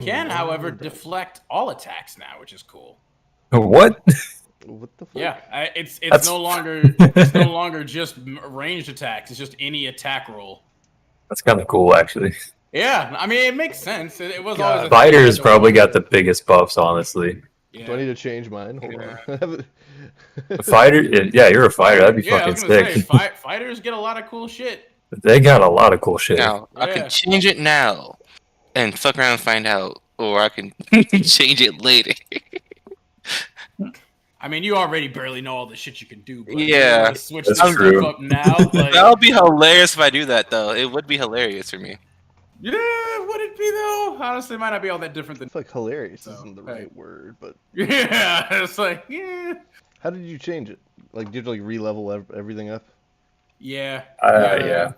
Can, however, deflect all attacks now, which is cool. What? What the fuck? Yeah, it's That's- no longer just ranged attacks. It's just any attack roll. That's kind of cool, actually. Yeah, I mean it makes sense. It was God. always a thing Fighters that probably got the biggest buffs, honestly. Yeah. Do I need to change mine? Hold on. A fighter? Yeah, you're a fighter. That'd be Yeah, I fucking was gonna sick. say fighters get a lot of cool shit. They got a lot of cool shit. Now, I Yeah. can change it now and fuck around and find out, or I can change it later. I mean, you already barely know all the shit you can do. But Yeah, you wanna switch that's this true. stuff up now. Like, That would be hilarious if I do that, though. It would be hilarious for me. yeah, would it be though? Honestly, it might not be all that different than. It's like hilarious So, isn't the hey. right word, but Yeah, it's like yeah. how did you change it? Like, did you like re-level everything up? Yeah. Yeah.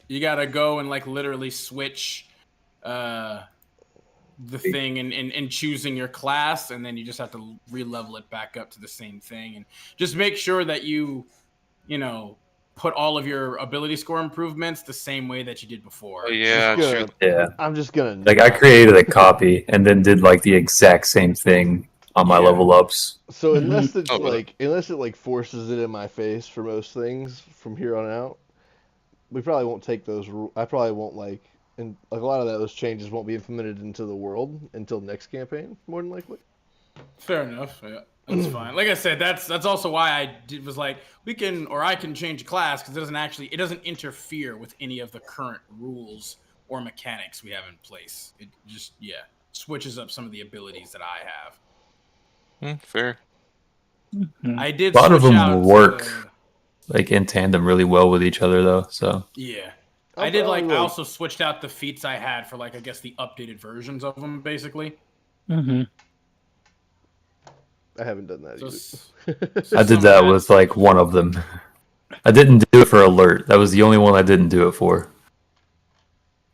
You gotta go and like literally switch the thing and choosing your class, and then you just have to re-level it back up to the same thing, and just make sure that you put all of your ability score improvements the same way that you did before. Oh, yeah, Just true. gonna- Yeah. I'm just gonna Like, I created a copy and then did, like, the exact same thing on my Yeah. level ups. So unless it's Oh, really? unless it like forces it in my face for most things from here on out, we probably won't take those. I probably won't and like a lot of those changes won't be implemented into the world until next campaign, more than likely. Fair enough. Yeah, that's fine. Like I said, that's also why was like I can change class because it doesn't interfere with any of the current rules or mechanics we have in place. It just switches up some of the abilities that I have. Fair. I did. A lot of switch them out work. to- Like, in tandem really well with each other, though, so. Yeah. I'll I did probably, I also switched out the feats I had for I guess the updated versions of them basically. Mm-hmm. I haven't done that So, either. so I did some of that with, like, one of them. I didn't do it for alert. That was the only one I didn't do it for.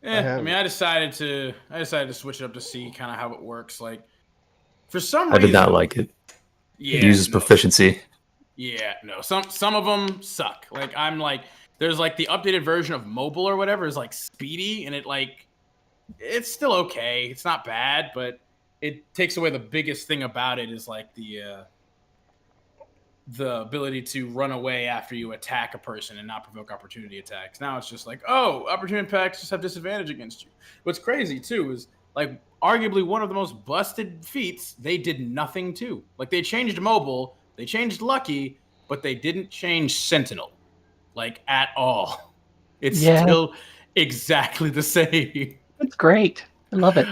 I mean, I decided to switch it up to see kind of how it works. Like, for some I reason, did not like it. Yeah, It uses no. proficiency. Yeah, no. Some of them suck. Like I'm like, there's like the updated version of mobile or whatever is like speedy, and it's still okay. It's not bad, but it takes away the biggest thing about it is like the ability to run away after you attack a person and not provoke opportunity attacks. Now it's just like, oh, opportunity attacks just have disadvantage against you. What's crazy too is like arguably one of the most busted feats they did nothing to. Like they changed mobile, they changed lucky, but they didn't change sentinel like at all. It's still exactly the same. It's great. I love it.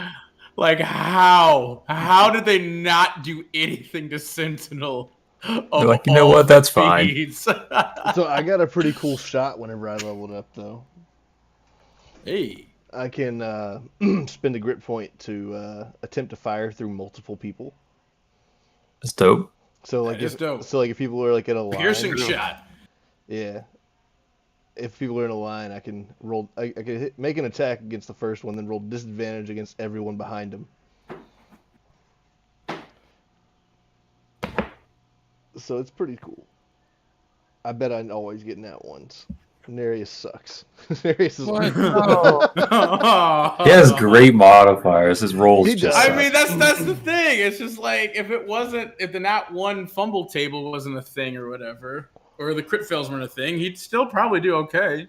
Like how did they not do anything to sentinel? They're like, you know what? That's fine. So I got a pretty cool shot whenever I leveled up, though. Hey. I can spend a grip point to attempt to fire through multiple people. That's dope. So like, That is dope. so like if people are like in a line, Piercing shot. yeah. If people are in a line, I can roll. I can make an attack against the first one, then roll disadvantage against everyone behind him. So it's pretty cool. I bet I always get nat ones. Narius sucks. Narius is What? He has great modifiers. His rolls He just does. I suck. mean, that's the thing. It's just like if the nat one fumble table wasn't a thing or whatever, or the crit fails weren't a thing, he'd still probably do okay.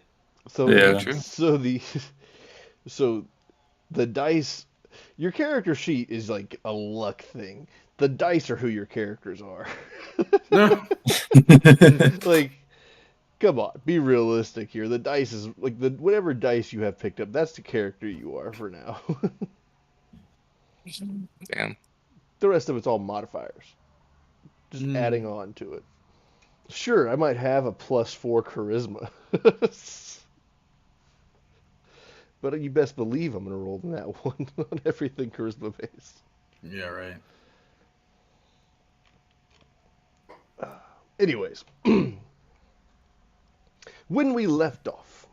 So Yeah. True. so the dice, your character sheet is like a luck thing. The dice are who your characters are. Like, come on, be realistic here. The dice is like whatever dice you have picked up. That's the character you are for now. Damn. The rest of it's all modifiers, just adding on to it. Sure, I might have a +4 charisma, but you best believe I'm gonna roll that one on everything charisma based. Yeah, right. Anyways, when we left off,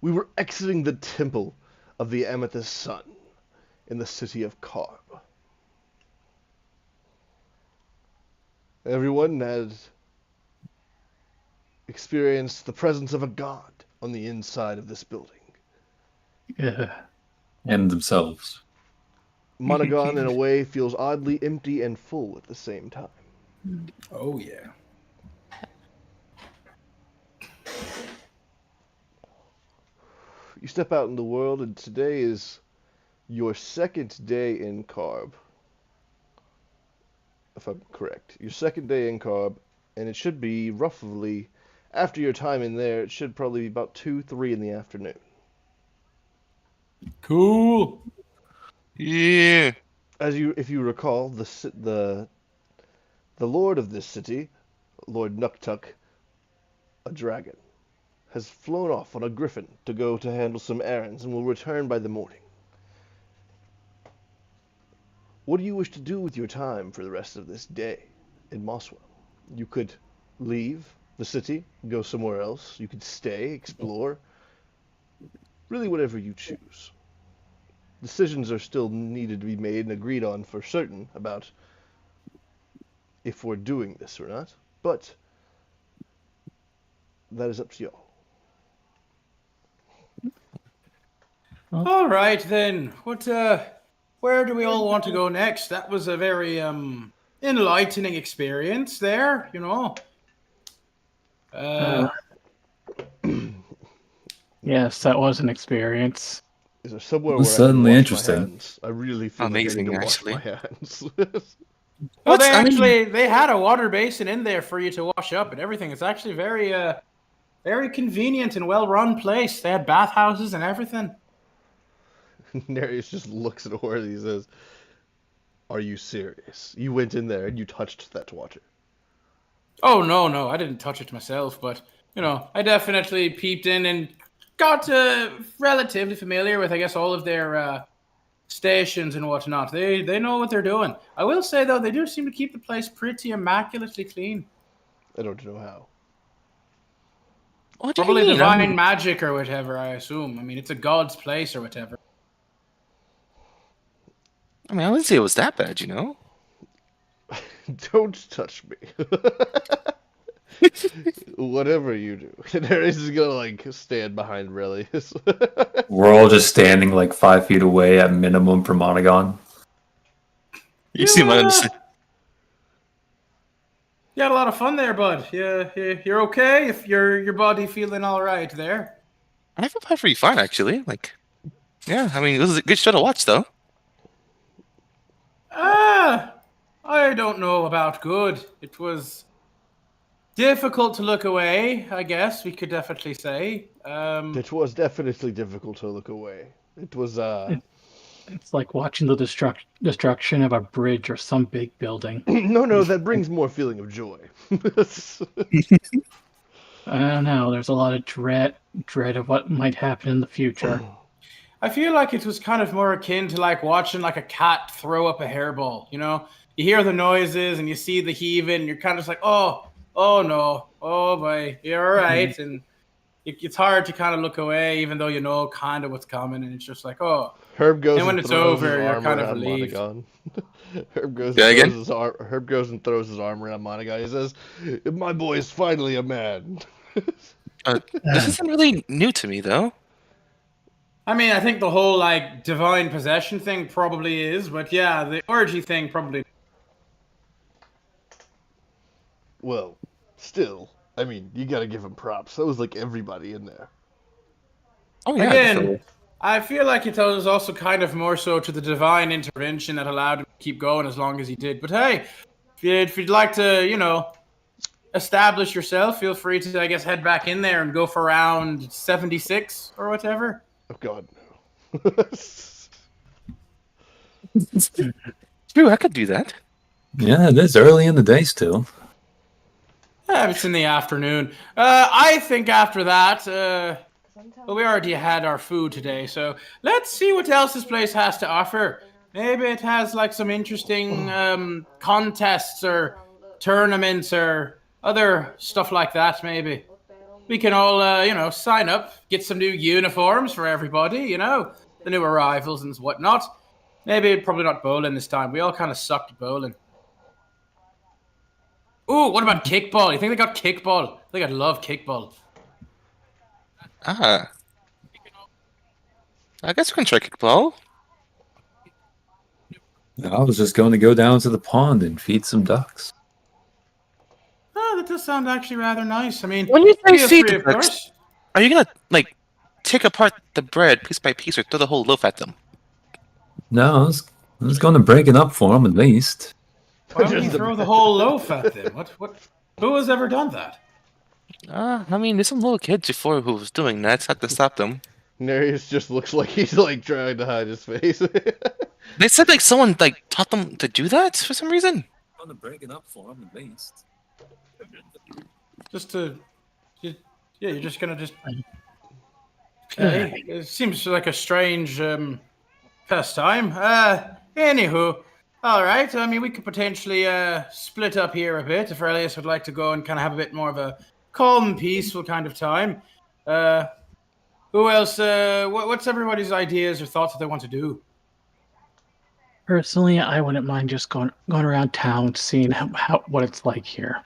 we were exiting the temple of the Amethyst Sun in the city of Karb. Everyone had experienced the presence of a god on the inside of this building. Yeah. And themselves. Monogon, in a way, feels oddly empty and full at the same time. Oh yeah. You step out in the world, and today is your second day in Carb. If I'm correct. Your second day in Carb, and it should be roughly, after your time in there, it should probably be about 2, 3 in the afternoon. Cool. Yeah. If you recall, the lord of this city, Lord Nuktuk, a dragon, has flown off on a griffin to go to handle some errands and will return by the morning. What do you wish to do with your time for the rest of this day in Mosswell? You could leave the city, go somewhere else. You could stay, explore. Really, whatever you choose. Decisions are still needed to be made and agreed on for certain about if we're doing this or not, but that is up to y'all. All right then. Where do we all want to go next? That was a very enlightening experience there, you know. Yes, that was an experience. Is there somewhere It was where I can suddenly wash interesting. my hands? I really feel like I Amazing, need to wash actually. my hands. Well, What? they I mean- actually they had a water basin in there for you to wash up and everything. It's actually very convenient and well-run place. They had bathhouses and everything. Nereus just looks at Horthy and says, "Are you serious? You went in there and you touched that water?" Oh no, I didn't touch it myself, but you know, I definitely peeped in and got relatively familiar with, I guess, all of their stations and whatnot. They know what they're doing. I will say though, they do seem to keep the place pretty immaculately clean. I don't know how. What do you Probably mean? divine magic or whatever, I assume. I mean, it's a god's place or whatever. I mean, I wouldn't say it was that bad, you know? Don't touch me. Whatever you do. Nereus is gonna like stand behind Relius. We're all just standing like 5 feet away at minimum from Monogon. You see my understand. You had a lot of fun there, bud. You're okay? If your body feeling all right there? I feel pretty fine, actually. Like, yeah, I mean, it was a good show to watch, though. I don't know about good. It was difficult to look away, I guess we could definitely say. It was definitely difficult to look away. It was It's like watching the destruction of a bridge or some big building. no, that brings more feeling of joy. I don't know. There's a lot of dread of what might happen in the future. I feel like it was kind of more akin to like watching like a cat throw up a hairball, you know? You hear the noises and you see the heaving and you're kind of just like, oh no, oh boy, you're all right. And it's hard to kind of look away even though you know kind of what's coming and it's just like, oh. Herb goes And when and it's throws over, his you're arm kind of around relieved. Monogon. Herb goes Yeah, and again? throws his arm. Herb goes and throws his arm around Monogon. He says, "My boy is finally a man." This isn't really new to me, though. I mean, I think the whole like divine possession thing probably is, but yeah, the orgy thing probably. Well, still, I mean, you gotta give him props. That was like everybody in there. Oh, yeah, Again, definitely. I feel like it was also kind of more so to the divine intervention that allowed him to keep going as long as he did. But hey, if you'd like to, you know, establish yourself, feel free to, I guess, head back in there and go for round 76 or whatever. Oh God, no. True, I could do that. Yeah, it is early in the day still. It's in the afternoon. I think after that, well, we already had our food today, so let's see what else this place has to offer. Maybe it has like some interesting contests or tournaments or other stuff like that, maybe. We can all, you know, sign up, get some new uniforms for everybody, you know, the new arrivals and whatnot. Maybe probably not bowling this time. We all kind of sucked at bowling. Ooh, what about kickball? You think they got kickball? I think I'd love kickball. Ah. I guess we can try kickball. I was just going to go down to the pond and feed some ducks. Oh, that does sound actually rather nice. I mean, When you say feel feed free, the of ducks, course. are you gonna like take apart the bread piece by piece or throw the whole loaf at them? No, I was going to break it up for them at least. Why would you Just a throw the bit. whole loaf at them? What? Who has ever done that? I mean, there's some little kids before who was doing that. It's not to stop them. Nereus just looks like he's like trying to hide his face. They said like someone like taught them to do that for some reason. I'm going to break it up for them at least. Just to, yeah, you're just gonna just. Okay. Okay. It seems like a strange pastime. Anywho, all right. I mean, we could potentially split up here a bit if Aurelius would like to go and kind of have a bit more of a calm, peaceful kind of time. Who else? What's everybody's ideas or thoughts that they want to do? Personally, I wouldn't mind just going around town, seeing what it's like here.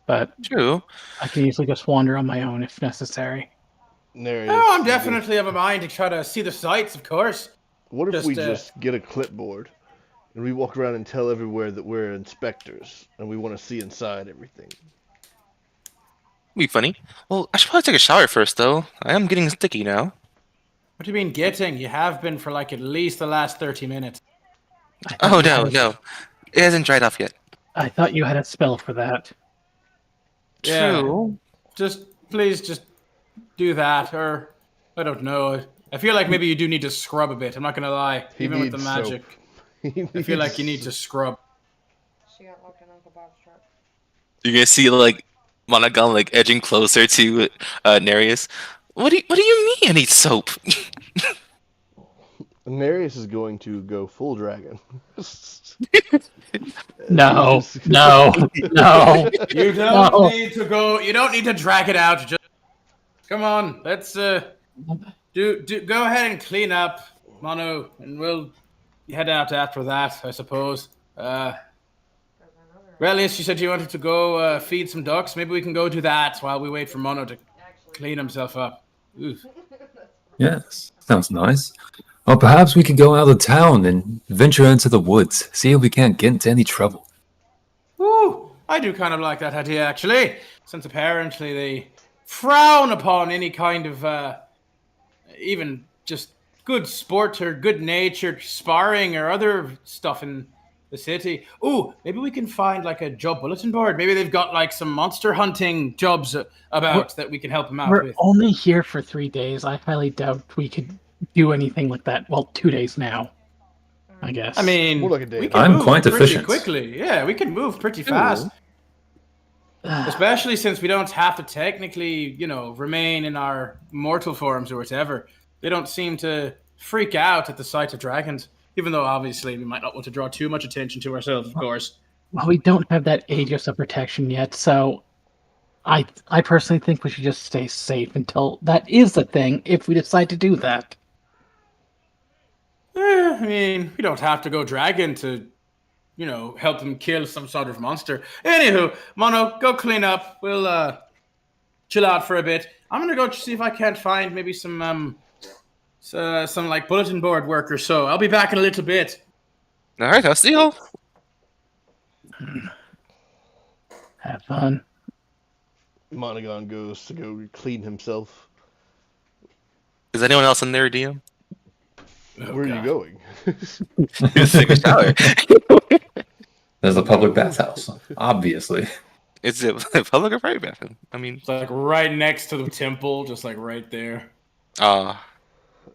But True. I can easily just wander on my own if necessary. Nereus, Oh, I'm definitely of a mind to try to see the sights, of course. What if we just, just get a clipboard and we walk around and tell everywhere that we're inspectors and we want to see inside everything? Be funny. Well, I should probably take a shower first, though. I am getting sticky now. What do you mean getting? You have been for like at least the last 30 minutes. Oh no, it hasn't dried off yet. I thought you had a spell for that. Yeah. True. Just please just do that, or I don't know. I feel like maybe you do need to scrub a bit. I'm not gonna lie. He Even with the needs magic, soap. I feel like you need to scrub. She got locked in Uncle Bob's truck. You're gonna see like Monogon like edging closer to Nereus. What do you mean I need soap? Nereus is going to go full dragon. No, Just- no, no. You don't No. need to go. You don't need to drag it out. Just come on. Let's do go ahead and clean up, Mono, and we'll head out after that, I suppose. Relius, you said you wanted to go feed some ducks. Maybe we can go do that while we wait for Mono to clean himself up. Oof. Yes, sounds nice. Or perhaps we could go out of town and venture into the woods, see if we can't get into any trouble. Ooh, I do kind of like that idea, actually, since apparently they frown upon any kind of, even just good sport or good-natured sparring or other stuff in the city. Ooh, maybe we can find like a job bulletin board. Maybe they've got like some monster hunting jobs about that we can help them out We're with. only here for 3 days. I highly doubt we could do anything like that. Well, 2 days now, I guess. I mean, More like a day. we can I'm move quite pretty efficient. quickly. Yeah, we can move pretty fast. Especially since we don't have to technically, remain in our mortal forms or whatever. They don't seem to freak out at the sight of dragons, even though obviously we might not want to draw too much attention to ourselves, of course. Well, we don't have that Aegis of protection yet, so I personally think we should just stay safe until that is the thing, if we decide to do that. I mean, we don't have to go dragon to, help them kill some sort of monster. Anywho, Mono, go clean up. We'll chill out for a bit. I'm gonna go see if I can't find maybe some like bulletin board work or so. I'll be back in a little bit. All right, I'll see you. Have fun. Monogon goes to go clean himself. Is anyone else in there, DM? Where are you going? Take a shower. There's a public bathhouse, obviously. Is it public or private bathroom? I mean, It's like right next to the temple, just like right there.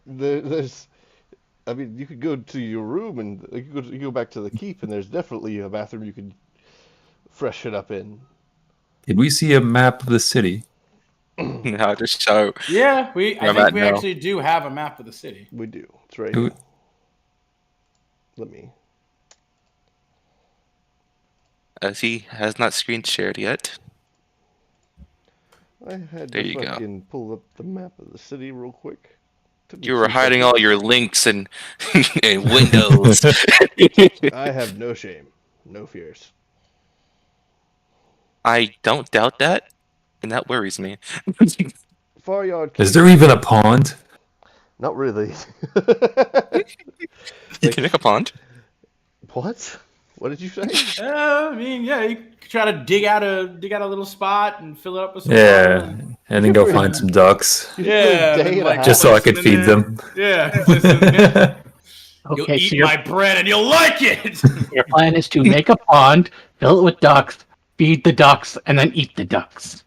There's, I mean, you could go to your room and you could go back to the keep, and there's definitely a bathroom you could freshen up in. Did we see a map of the city? no, just shower. Yeah, I I'm think at we now. actually do have a map of the city. We do. It's right Who- here. Let me. As he has not screen shared yet. I had There to you go. fucking pull up the map of the city real quick. Took me You were 2 hiding seconds. all your links and and windows. I have no shame, no fears. I don't doubt that, and that worries me. Faryard. Is there even a pond? Not really. You can make a pond. What? What did you say? I mean, yeah, you could try to dig out a little spot and fill it up with some Yeah, water. and then go You're find some ducks, You Yeah, for a and day then, and a half. just so I place could them in feed there. them. Yeah, place them in. You'll Okay, eat so your, my bread and you'll like it. your plan is to make a pond, fill it with ducks, feed the ducks, and then eat the ducks.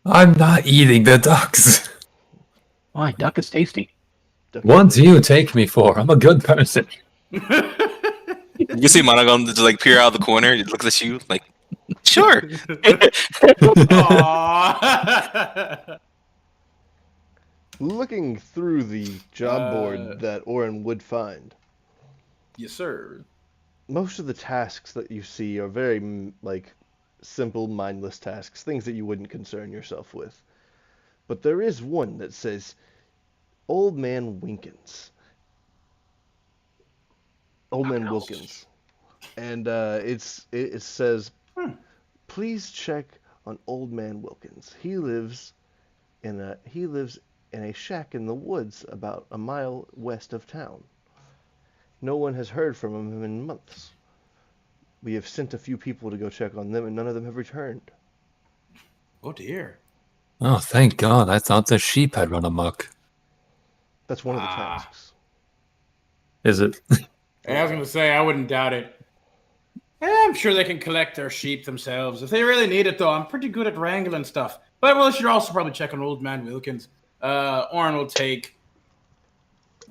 I'm not eating the ducks. Why? Duck is tasty. What do you take me for? I'm a good person. You see Monogon just like peer out of the corner. He looks at you like, sure. Aww. Looking through the job board that Orin would find, Yes, sir. most of the tasks that you see are very like simple, mindless tasks, things that you wouldn't concern yourself with. But there is one that says Old Man Winkins. Old Man Wilkins. And it says, please check on Old Man Wilkins. He lives in a shack in the woods about a mile west of town. No one has heard from him in months. We have sent a few people to go check on them, and none of them have returned. Oh dear. Oh, thank God. I thought the sheep had run amok. That's one of the tasks. Is it? I was gonna say I wouldn't doubt it. I'm sure they can collect their sheep themselves if they really need it. Though I'm pretty good at wrangling stuff. But we should also probably check on Old Man Wilkins. Orin will take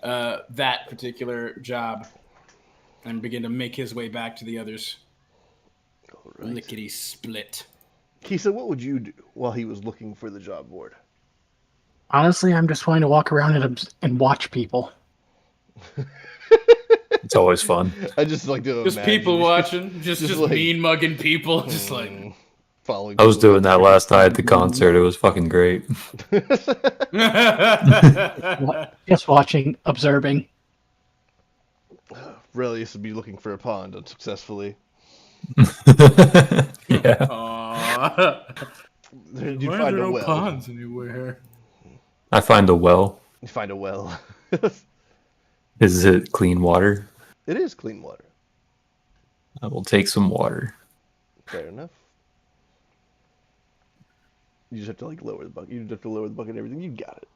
that particular job and begin to make his way back to the others. All right. Lickety split. Kisa, what would you do while he was looking for the job board? Honestly, I'm just trying to walk around and watch people. It's always fun. I just like to Just imagine people watching, just like, mean mugging people, just like. following. I was people doing that last night at the concert. It was fucking great. Just watching, observing. Relius would be looking for a pond unsuccessfully. Yeah. Aww. You'd Why are find there a no well. ponds anywhere? I find a well. You find a well. Is it clean water? It is clean water. I will take some water. Fair enough. You just have to like lower the bucket. You just have to lower the bucket and everything. You got it.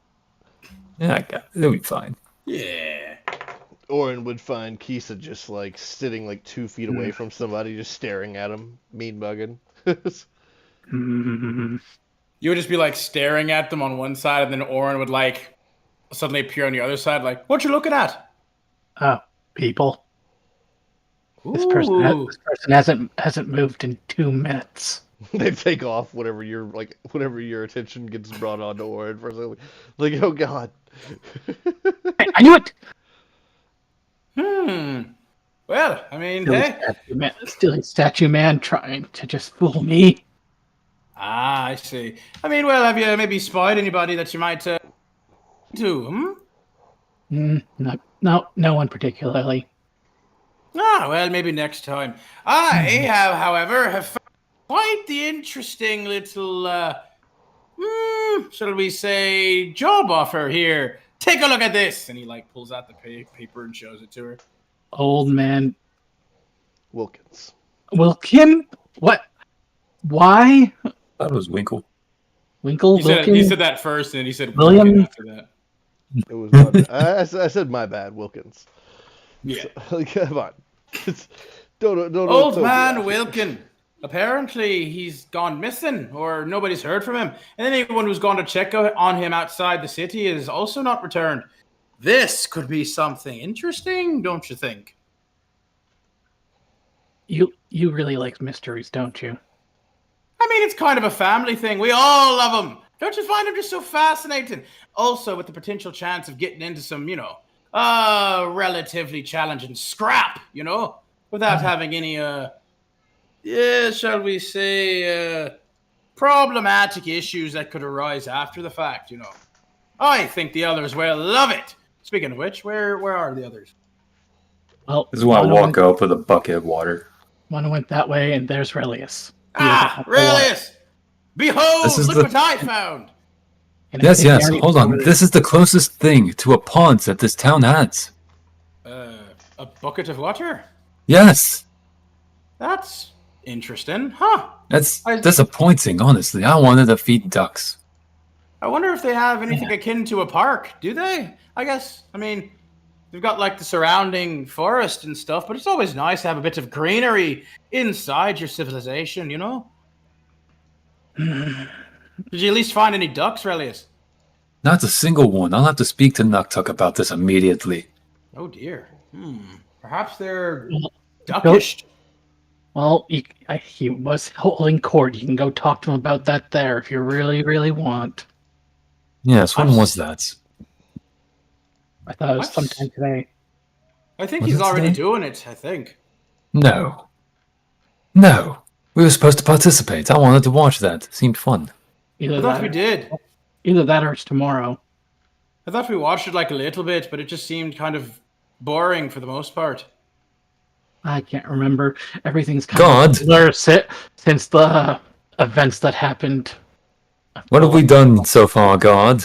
Yeah, I got it. It'll be fine. Yeah. Orin would find Kisa just like sitting like 2 feet away from somebody, just staring at him, mean bugging. You would just be like staring at them on one side, and then Orin would like suddenly appear on the other side, like, "What you looking at?" People. This Ooh. person hasn't moved in 2 minutes. They take off whenever your attention gets brought on to Orin for a second. Like, oh god. I knew it. Well, I mean, Silly hey. statue man trying to just fool me. Ah, I see. I mean, well, have you maybe spied anybody that you might do? No one particularly. Ah, well, maybe next time. I have, however, have found quite the interesting little, shall we say, job offer here. Take a look at this. And he, like, pulls out the paper and shows it to her. Old man Wilkins. Wilkin? What? Why? That was Winkle. Winkle? He Wilkin? said that first, and then he said William? Wilkin after that. It was my bad. I said my bad, Wilkins. Yeah. So, come on. Don't Old don't man do that. Wilkin. Apparently, he's gone missing, or nobody's heard from him. And anyone who's gone to check on him outside the city is also not returned. This could be something interesting, don't you think? You really like mysteries, don't you? I mean, it's kind of a family thing. We all love them. Don't you find them just so fascinating? Also, with the potential chance of getting into some, relatively challenging scrap, without having any, shall we say, problematic issues that could arise after the fact, I think the others will love it. Speaking of which, where are the others? Well, This is when I one walk up with a bucket of water. One went that way, and there's Relius. Relius! Behold, This is look the- what I found! And I Yes, think yes. Mary- Hold on. This is the closest thing to a pond that this town has. A bucket of water? Yes. That's interesting, huh? That's I- disappointing, honestly. I wanted to feed ducks. I wonder if they have anything akin to a park. Do they? I guess. I mean, they've got like the surrounding forest and stuff, but it's always nice to have a bit of greenery inside your civilization, you know? Did you at least find any ducks, Relius? Not a single one. I'll have to speak to Nuktuk about this immediately. Oh dear. Perhaps they're Well, duckish. Well, he was holding court. You can go talk to him about that there if you really, really want. Yes, when was that? I thought it was What? sometime today. I think Was he's it already today? doing it, I think. No. No. We were supposed to participate. I wanted to watch that. It seemed fun. Either I thought that, we did. either that or it's tomorrow. I thought we watched it like a little bit, but it just seemed kind of boring for the most part. I can't remember. Everything's kind God. of blur since the events that happened. What have we done so far, God?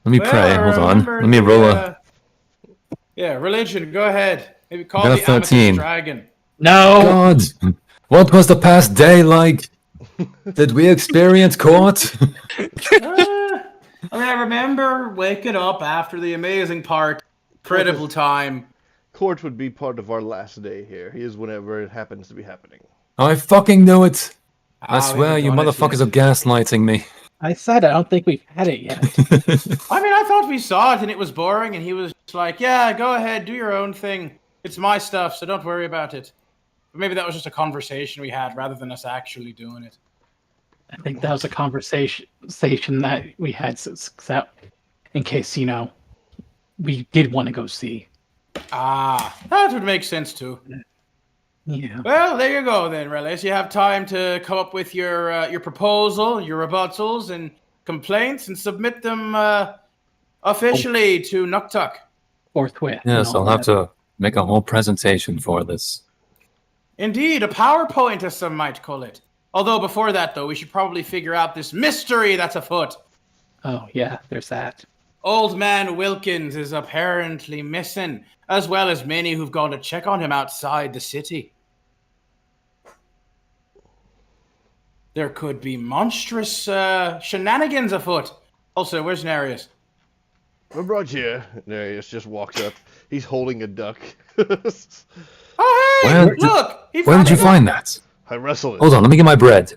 Let me Well, pray. I Hold on. remember Let me the, roll a... Yeah, religion. Go ahead. Maybe call Got the a 13. Amethyst Dragon. No! God! What was the past day like? Did we experience court? I remember waking up after the amazing part. Incredible time. Court would be part of our last day here. He is whenever it happens to be happening. I fucking knew it. I we swear haven't you done it motherfuckers yet. are gaslighting me. I said I don't think we've had it yet. I mean, I thought we saw it and it was boring, and he was just like, "Yeah, go ahead, do your own thing. It's my stuff, so don't worry about it." But maybe that was just a conversation we had rather than us actually doing it. I think that was a conversation that we had, so in case, we did want to go see. That would make sense too. Yeah. Well, there you go then, Relius. You have time to come up with your proposal, your rebuttals, and complaints, and submit them officially to Nuktuk. Forthwith. Yes, and all I'll have that. to make a whole presentation for this. Indeed, a PowerPoint, as some might call it. Although before that, though, we should probably figure out this mystery that's afoot. Oh, yeah, there's that. Old man Wilkins is apparently missing, as well as many who've gone to check on him outside the city. There could be monstrous shenanigans afoot. Also, where's Nereus? I'm right here. Nereus just walks up. He's holding a duck. Oh, hey! Where did- Look! Where did you find that? I wrestled it. Hold on, let me get my bread.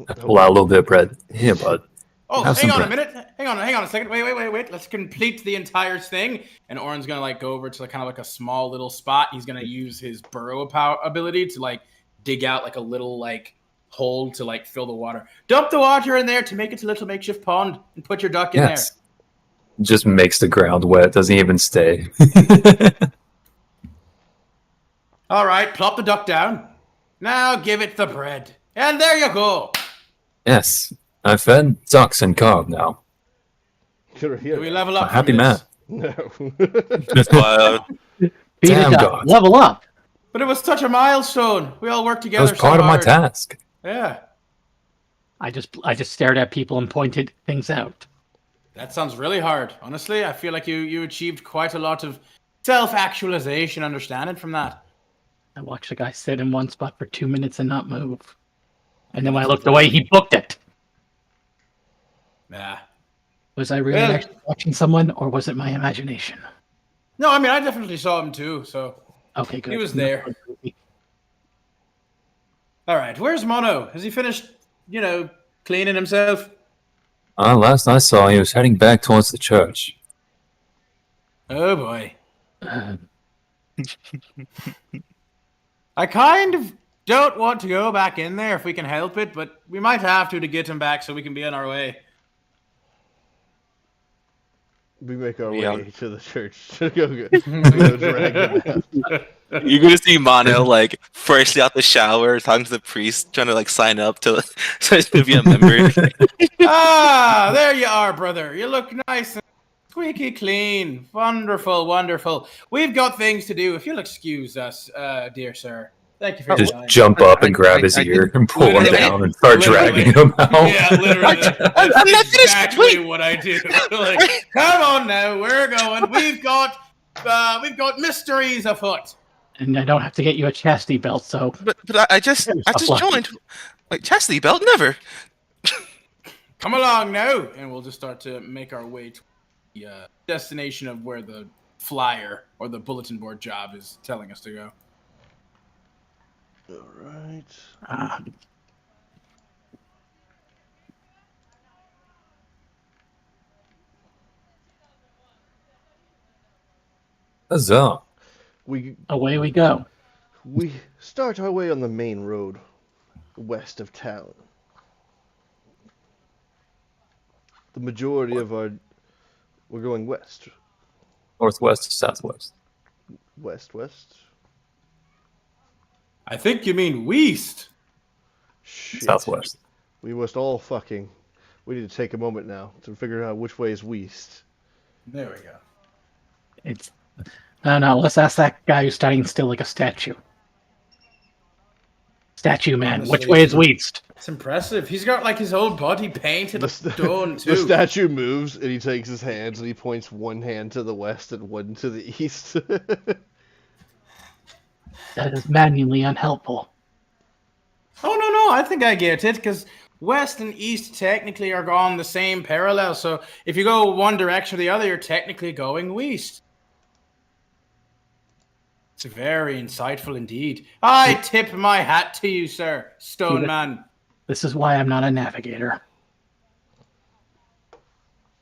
I pull out a little bit of bread. Here, bud. Oh, Have hang some on a bread. minute. Hang on a second. Wait. Let's complete the entire thing. And Oren's gonna go over to kind of like a small little spot. He's gonna use his burrow ability to dig out like a little hole to fill the water. Dump the water in there to make it a little makeshift pond and put your duck in Yes. Just makes the ground wet. Doesn't even stay. there. All right, plop the duck down. Now give it the bread. And there you go. Yes. I've fed ducks and carved now. Could Do we level A up? happy from man. this? No. Beat Damn, it up. God. Level up. But it was such a milestone. We all worked That together. was part so of my hard. task. Yeah. I just stared at people and pointed things out. That sounds really hard. Honestly, I feel like you achieved quite a lot of self-actualization, understanding from that. I watched a guy sit in one spot for 2 minutes and not move. And then when I looked away, he booked it. Yeah. Was I really Well- actually watching someone, or was it my imagination? No, I mean I definitely saw him too. So, Okay, good. He was there. all right. Where's Mono? Has he finished? Cleaning himself? Last I saw, he was heading back towards the church. Oh boy. Uh, I kind of don't want to go back in there if we can help it, but we might have to get him back so we can be on our way. We make our Yeah. way to the church to go drag him out. You're gonna see Mono freshly out the shower, talking to the priest, trying to sign up to be a member. There you are, brother. You look nice and squeaky clean. Wonderful, wonderful. We've got things to do. If you'll excuse us, dear sir. Thank you for your Just time. jump up and grab his I ear and pull him literally- down and start literally. dragging him out. Yeah, literally. I'm That's not finished. exactly Wait. what I do. Come on now, we're going. We've got We've got mysteries afoot. And I don't have to get you a chastity belt, so But I just Yourself lucky. joined. Like chastity belt, never. Come along now, and we'll just start to make our way to the destination of where the flyer or the bulletin board job is telling us to go. All right. uh, Huzzah. We away we go. start our way on the main road west of town. The majority of we're going west. Northwest to southwest. West. I think you mean Weast. Shit. Southwest. We need to take a moment now to figure out which way is west. There we go. It's no. Let's ask that guy who's standing still like a statue. Statue man, Honestly, which way is west? It's impressive. He's got like his whole body painted The, stone the too. statue moves and he takes his hands and he points one hand to the west and one to the east. That is manually unhelpful. Oh no, I think I get it because west and east technically are on the same parallel. So if you go one direction or the other, you're technically going west. It's very insightful indeed. I tip my hat to you, sir, Stone Man. This is why I'm not a navigator.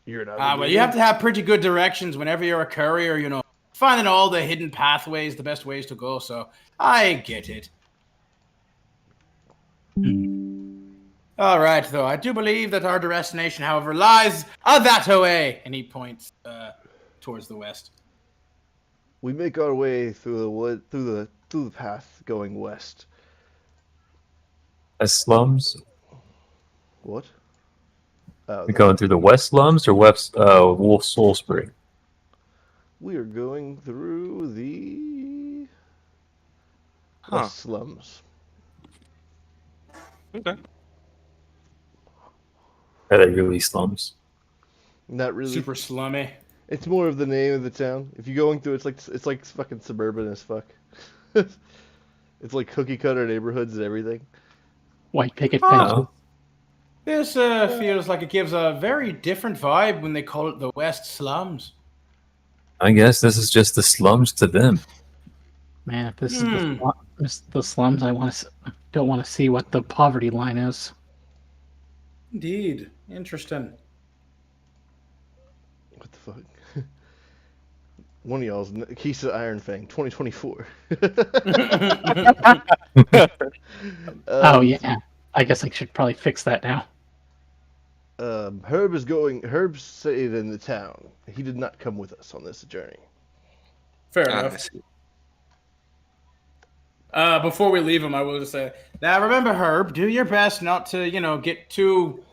You're not. Well, you have to have pretty good directions whenever you're a courier, you know. Finding all the hidden pathways, the best ways to go, so I get it. All right, though. I do believe that our destination, however, lies that way. And he points towards the west. We make our way through the wood, through the path going west. West slums? What? Oh, We going through the west slums or west Wolf Soul Spring? we are going through the Huh. west slums. Okay. Are they really slums? Not really. Super slummy. It's more of the name of the town. If you're going through, it's like fucking suburban as fuck. It's like cookie cutter neighborhoods and everything. White picket Oh. fence. No. This feels like it gives a very different vibe when they call it the West Slums. I guess this is just the slums to them. Man, if this is the slums, don't want to see what the poverty line is. Indeed. Interesting. What the fuck? One of y'all's Keisa Iron Fang 2024. Oh yeah, I guess I should probably fix that now. Herb stayed in the town. He did not come with us on this journey. Fair I enough. see. Before we leave him, I will just say, now remember, Herb, do your best not to, get too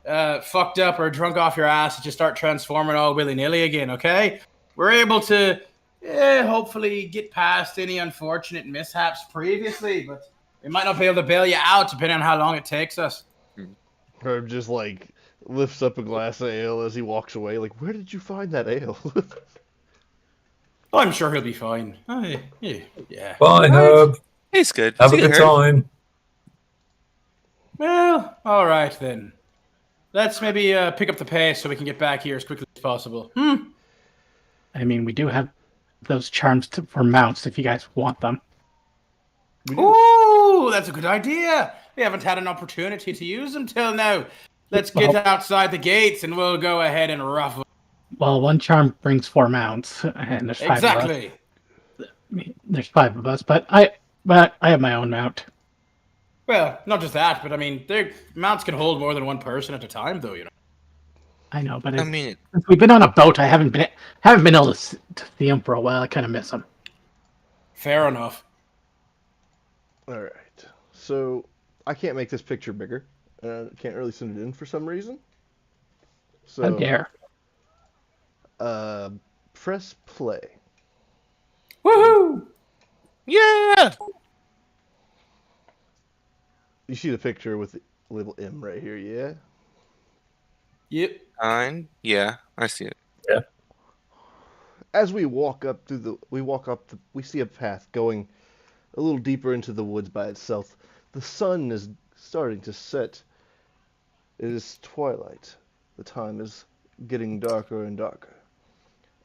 fucked up or drunk off your ass and just start transforming all willy-nilly again, okay? We're able to hopefully get past any unfortunate mishaps previously, but we might not be able to bail you out depending on how long it takes us. Herb just like lifts up a glass of ale as he walks away. Like, where did you find that ale? I'm sure he'll be fine. Yeah. Bye, Right. Herb. He's good. Have a See good you, Herb. time. Well, all right then. Let's maybe pick up the pace so we can get back here as quickly as possible. I mean, we do have those charms for mounts if you guys want them. Ooh, that's a good idea. We haven't had an opportunity to use them till now. Let's get outside the gates and we'll go ahead and ruffle. Well, one charm brings 4 mounts, and there's 5 Exactly. of us. There's 5 of us, but I have my own mount. Well, not just that, but I mean, their mounts can hold more than one person at a time, though. I know, but I mean, since we've been on a boat, I haven't been able to see them for a while. I kind of miss them. Fair enough. All right. So I can't make this picture bigger. Can't really send it in for some reason. So How dare! press play. Woohoo! yeah. You see the picture with the little M right here, yeah? Yep. Fine. Yeah, I see it. As we walk up we see a path going a little deeper into the woods by itself. The sun is starting to set. It is twilight. The time is getting darker and darker.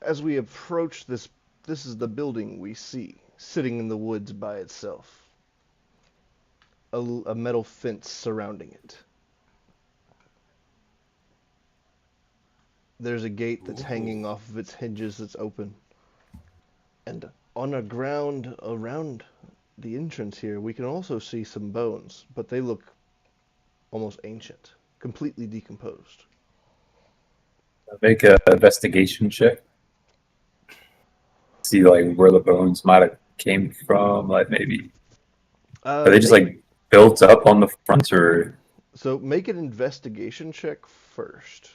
As we approach this is the building we see, sitting in the woods by itself. A metal fence surrounding it. There's a gate that's hanging off of its hinges that's open. And on the ground around the entrance here, we can also see some bones, but they look almost ancient, completely decomposed. Make an investigation check. See like where the bones might have came from. Like maybe are they just like built up on the front, or? So make an investigation check first.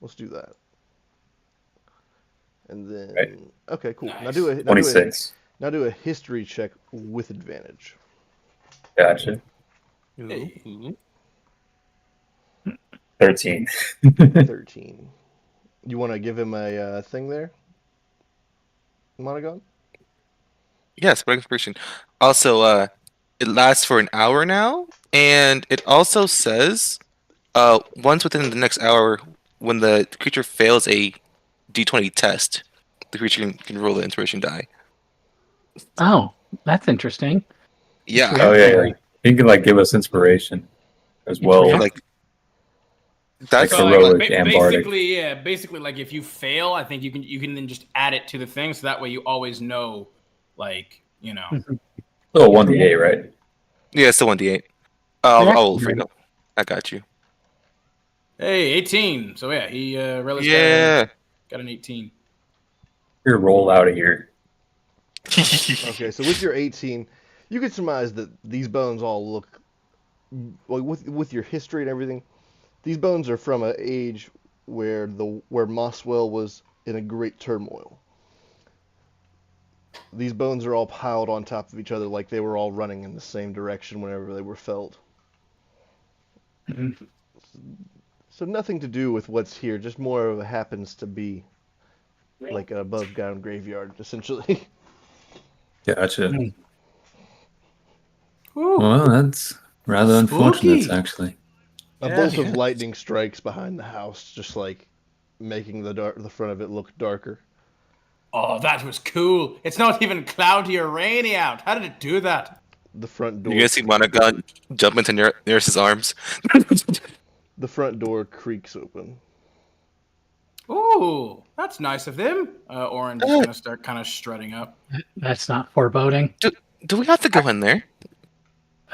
Let's do that. And then Right. Okay, cool. Nice. Now do a 26. Now do a history check with advantage. Gotcha. Ooh. 13. 13. You want to give him a thing there, Monogon? Yes, but inspiration. Also, it lasts for an hour now, and it also says, once within the next hour, when the creature fails a D20 test, the creature can roll the inspiration die. Oh, that's interesting. Yeah, Oh yeah. You can like give us inspiration as well. like that's Like So, heroic and bardic. basically, like if you fail, I think you can then just add it to the thing, so that way you always know, like Little 1d8, right? yeah, it's the 1d8. Yeah. Oh, Fredo, I got you. hey, 18. So yeah, he Relish Yeah. got an 18. Here, roll out of here. Okay, so with your 18, you can surmise that these bones all look like with your history and everything. These bones are from an age where Mosswell was in a great turmoil. These bones are all piled on top of each other like they were all running in the same direction whenever they were felled. Mhm. So nothing to do with what's here, just more of a happens to be like an above ground graveyard, essentially. Gotcha. Mm. Ooh, Well, that's rather unfortunate, Spooky. actually. A Yeah. bolt of lightning strikes behind the house, just like making the front of it look darker. oh, that was cool. It's not even cloudy or rainy out. How did it do that? The front door. You guys see Monogon jump into Neris's arms? The front door creaks open. Ooh, that's nice of them. Orange is gonna start kind of strutting up. That's not foreboding. Do we have to go in there?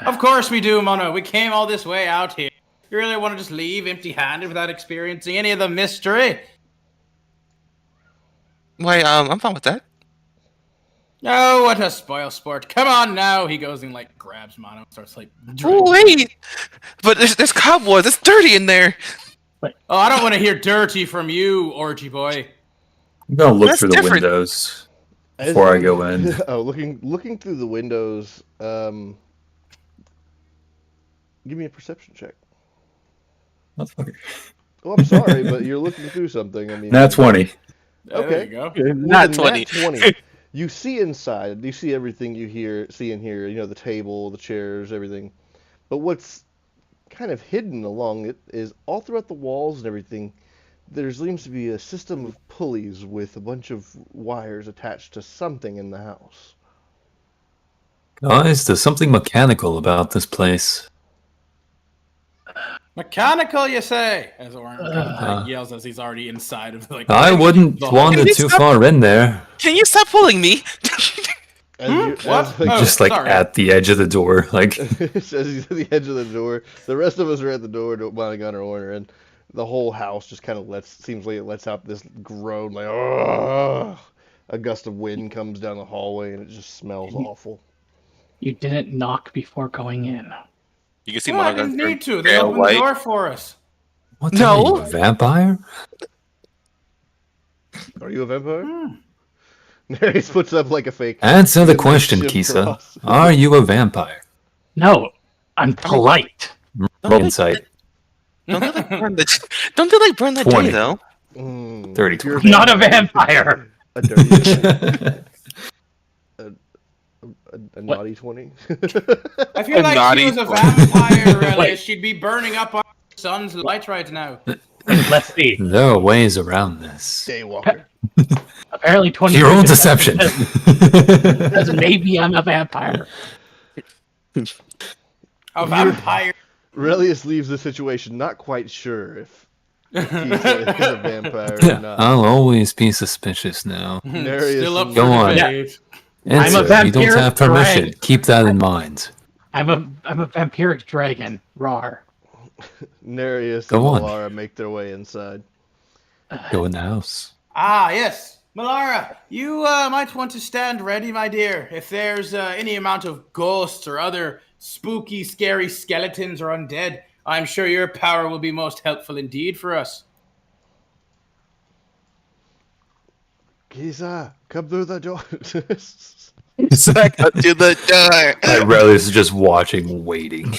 Of course we do, Mono. We came all this way out here. You really want to just leave empty-handed without experiencing any of the mystery? Why, I'm fine with that. Oh, what a spoil sport. Come on now. He goes and like grabs Mono and starts like Oh, drinking. wait! But there's cobwebs. It's dirty in there. Oh, I don't want to hear dirty from you, orgy boy. I'm gonna look That's through the different. windows before I go in. Oh, looking through the windows. Give me a perception check. Motherfucker. Oh, I'm sorry, but you're looking through something. I mean, Nat 20. There Okay. you go. With Not a 20. nat 20. You see inside. You see everything you see and hear. You know, the table, the chairs, everything. But what's kind of hidden along it is all throughout the walls and everything. There seems to be a system of pulleys with a bunch of wires attached to something in the house. Guys, there's something mechanical about this place. Mechanical, you say? As Orange kind of Uh. like yells as he's already inside of like. I wouldn't the wander Can you too stop- far in there. Can you stop pulling me? What? Oh, Just like sorry. at the edge of the door. Like, As he's at the edge of the door. The rest of us are at the door, Monogon or Orner, and the whole house just kind of seems like it lets out this groan, like, "Ugh." A gust of wind comes down the hallway, and it just smells awful. You didn't knock before going in. You can see Well, I Monogon didn't turn need to. They pale opened white. the door for us. what No. are you, a vampire? Are you a vampire? Narius puts up like a fake. Answer the question, Shiv Kisa. cross. Are you a vampire? No, I'm polite. Roll insight. Don't they like burn the 20. Day 20. though? 30. You're I'm not a vampire. A dirty 20? A naughty 20? I feel A like she naughty was a one. vampire, really. Wait. She'd be burning up our sun's light right now. Let's see. There are ways around this. Daywalker. Apparently, 20. Your own deception. Because maybe I'm a vampire. A vampire. Relius leaves the situation not quite sure if he's a vampire or not. I'll always be suspicious now. Nereus Still up and- for Go on. debate. I'm a Answer, you don't vampiric have permission. dragon. Keep that in mind. I'm a vampiric dragon. Rar. Nereus Go and on. Malara make their way inside. Go in the house. Ah, yes. Malara, you might want to stand ready, my dear. If there's any amount of ghosts or other spooky, scary skeletons or undead, I'm sure your power will be most helpful indeed for us. Giza, come through the door. Suck up to the door. Relius is just watching, waiting.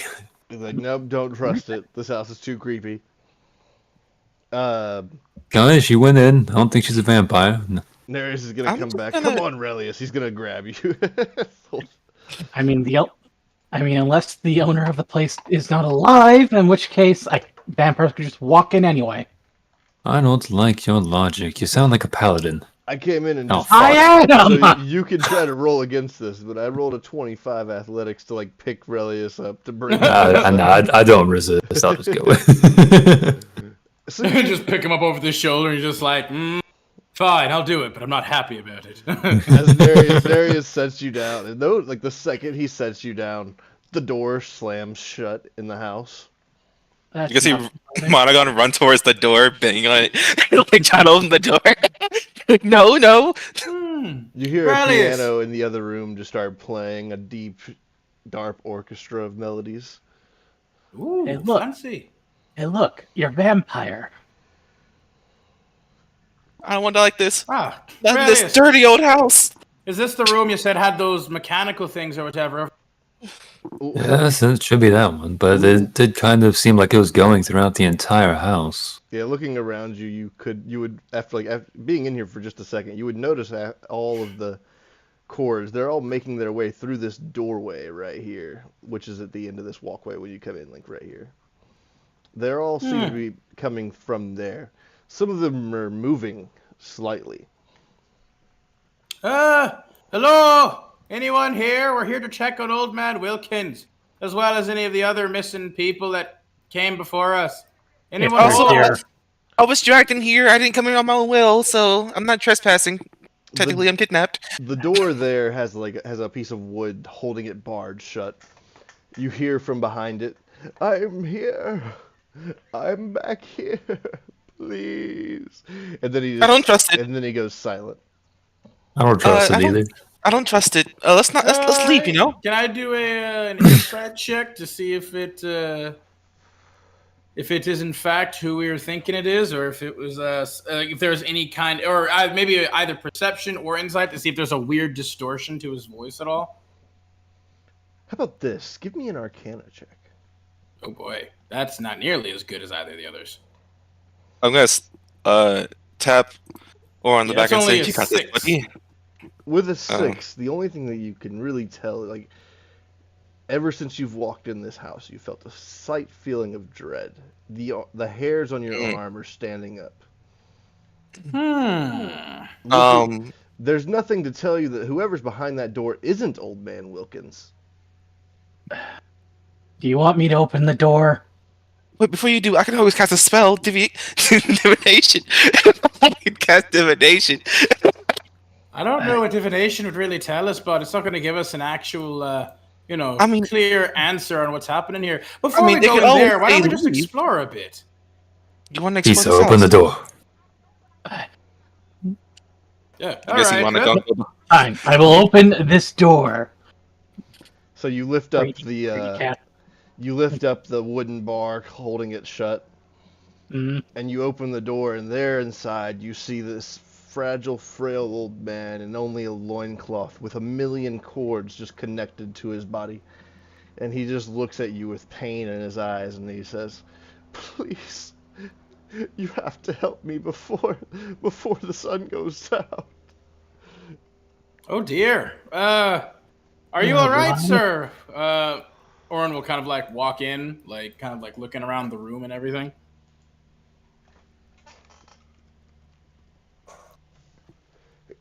He's like, nope, don't trust it. This house is too creepy. Guys, she went in. I don't think she's a vampire. No. Nereus is gonna I'm come just back. gonna- Come on, Relius. He's gonna grab you. I mean, unless the owner of the place is not alive, in which case, vampires could just walk in anyway. I don't like your logic. You sound like a paladin. I came in and Oh, just fuck. I am. so you can try to roll against this, but I rolled a 25 athletics to like pick Relius up to bring him. I don't resist. I'll just go. So Just pick him up over the shoulder and you're just like, fine, I'll do it, but I'm not happy about it. as Darius sets you down, and though, like the second he sets you down, the door slams shut in the house. That's You can see not- Monogon run towards the door, banging on it, like trying to open the door. No. You hear Relius. a piano in the other room just start playing a deep, dark orchestra of melodies. Ooh, Hey, look. fancy. Hey, look, you're a vampire. I don't want to like this. Ah, This Relius, dirty old house. is this the room you said had those mechanical things or whatever? Yes, it should be that one. But it did kind of seem like it was going throughout the entire house. Yeah, looking around you, you would after being in here for just a second, you would notice all of the cords. They're all making their way through this doorway right here, which is at the end of this walkway when you come in, like right here. They're all seem to be coming from there. Some of them are moving slightly. Hello? Anyone here? We're here to check on Old Man Wilkins, as well as any of the other missing people that came before us. Anyone Also, home? I was dragged in here. I didn't come in on my own will, so I'm not trespassing. Technically, I'm kidnapped. The door there has a piece of wood holding it barred shut. You hear from behind it, "I'm here. I'm back here. Please." And then he I don't trust it. And then he goes silent. I don't trust I it don't- either. I don't trust it. Let's leave. You know. Can I do an insight check to see if it is in fact who we were thinking it is, or if it was if there's any kind, or maybe either perception or insight to see if there's a weird distortion to his voice at all? How about this? Give me an Arcana check. Oh boy, that's not nearly as good as either of the others. I'm gonna tap or on the Yeah, back it's and say, only a "You got this, 6. buddy." With a 6, the only thing that you can really tell, like, ever since you've walked in this house, you felt a slight feeling of dread. The hairs on your arm are standing up. There's nothing to tell you that whoever's behind that door isn't Old Man Wilkins. Do you want me to open the door? Wait, before you do, I can always cast a spell, divination. I can cast divination. I don't know what divination would really tell us, but it's not going to give us an actual, clear answer on what's happening here. Before we they go could in always there, why don't we say just leave. explore a bit? You want to He explore so this open the house? door. Yeah, I guess you want to go. Fine, I will open this door. So you lift up Brady cat. you lift up the wooden bar holding it shut, Mm. and you open the door, and there inside you see this fragile, frail old man in only a loincloth with a million cords just connected to his body. And he just looks at you with pain in his eyes, and he says, "Please, you have to help me before the sun goes down." Oh dear. Are you Yeah, all right, Ronnie? sir? Orin will kind of like walk in, like kind of like looking around the room and everything.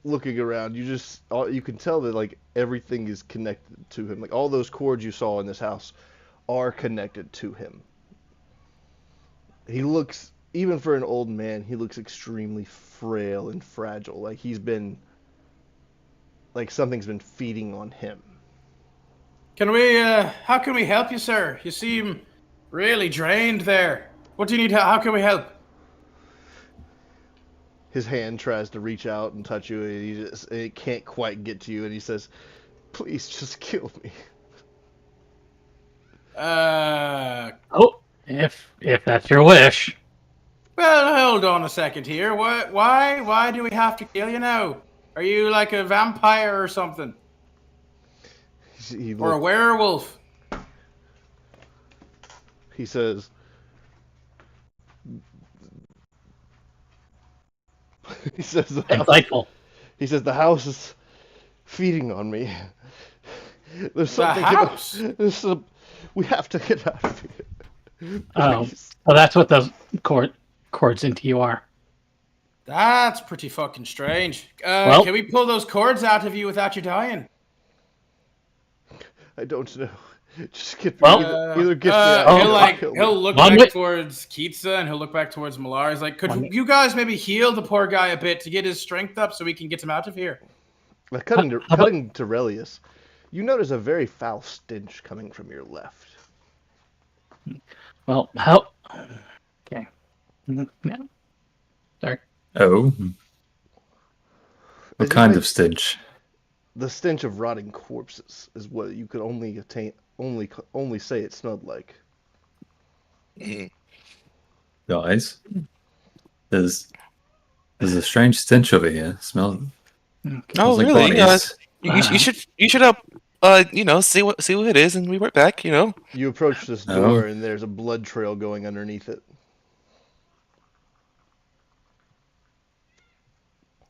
Looking around, you can tell that like everything is connected to him. Like all those cords you saw in this house are connected to him. He looks, even for an old man, he looks extremely frail and fragile. Like something's been feeding on him. How can we help you, sir? You seem really drained there. What do you need? How can we help? His hand tries to reach out and touch you, and it can't quite get to you, and he says, "Please, just kill me." Oh, if that's your wish. Well, hold on a second here. Why do we have to kill you now? Are you like a vampire or something? He Or a looks, werewolf? he says, he says, Insightful. he says the house is feeding on me. There's The something. house? We have to get out of here. Oh, Please. well, that's what those cords into you are. That's pretty fucking strange. Well- Can we pull those cords out of you without you dying? I don't know. Just get me. Well- Either get me out. He'll look One back way- towards Kitsa and he'll look back towards Malar. He's like, could One- you guys maybe heal the poor guy a bit to get his strength up so we can get him out of here? Cutting How about- to Relius, you notice a very foul stench coming from your left. Well, how? Okay. Yeah. Sorry. Oh. As What you kind might- of stench? The stench of rotting corpses is what you could only say it smelled like. Mhm. Guys, there's a strange stench over here. Smells Oh, like really? bodies. You should see what it is, and we went back. You approach this Oh. door, and there's a blood trail going underneath it.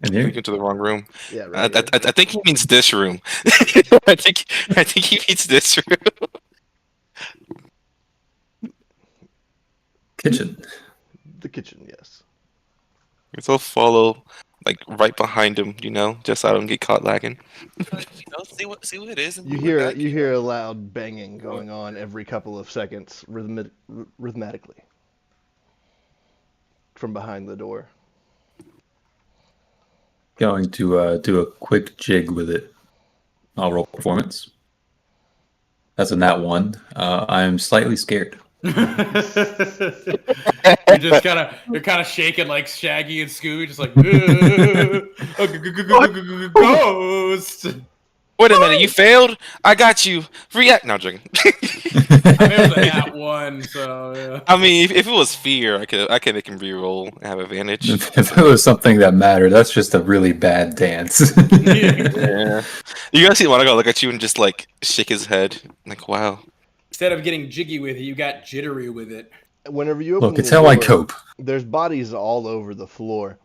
And We here, went to the wrong room. Yeah, I, right. I, I think he means this room. I think he means this room. kitchen. The kitchen, yes. So follow like right behind him, just so I don't get caught lagging. See what it is. And You we went back. hear a loud banging going on every couple of seconds, rhythmically, from behind the door. Going to do a quick jig with it. I'll roll performance. That's a nat 1. I'm slightly scared. You're kind of shaking like Shaggy and Scooby, just like ghost. Wait a minute, you failed? I got you. React. No, I'm joking. I mean, it was a nat 1, so yeah. I mean, if it was fear, I could make him reroll and have advantage. If it was something that mattered, that's just a really bad dance. Yeah. You guys see Monaco look at you and just like shake his head. Like, wow. Instead of getting jiggy with it, you got jittery with it. Whenever you open Look, the it's how I door, cope. there's bodies all over the floor.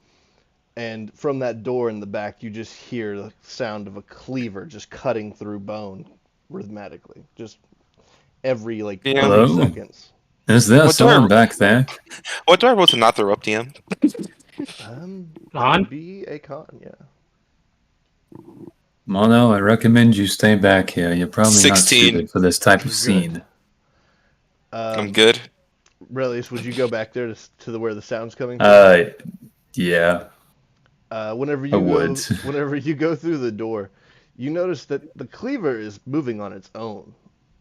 And from that door in the back, you just hear the sound of a cleaver just cutting through bone rhythmically. Just every, like, Yeah. 30 Hello? seconds. Is there What someone door? back there? What do I roll to not throw up, DM? On? Be a con, yeah. Mono, I recommend you stay back here. You're probably 16. not suited for this type of Good. scene. I'm good. Relius, would you go back there to where the sound's coming from? Yeah. Whenever I you would. whenever you go through the door, you notice that the cleaver is moving on its own.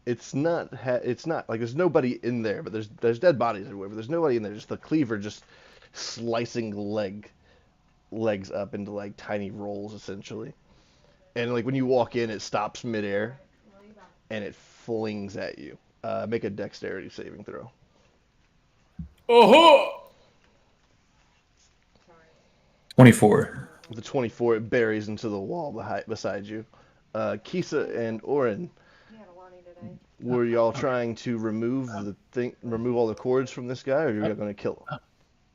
It's not like there's nobody in there, but there's dead bodies everywhere. But there's nobody in there. Just the cleaver just slicing legs up into like tiny rolls essentially. And like when you walk in, it stops midair, and it flings at you. Make a dexterity saving throw. Oh 24. With the 24, it buries into the wall beside you. Kisa and Orin, He had a Lonnie today. were y'all trying to remove all the cords from this guy, or are you going to kill him?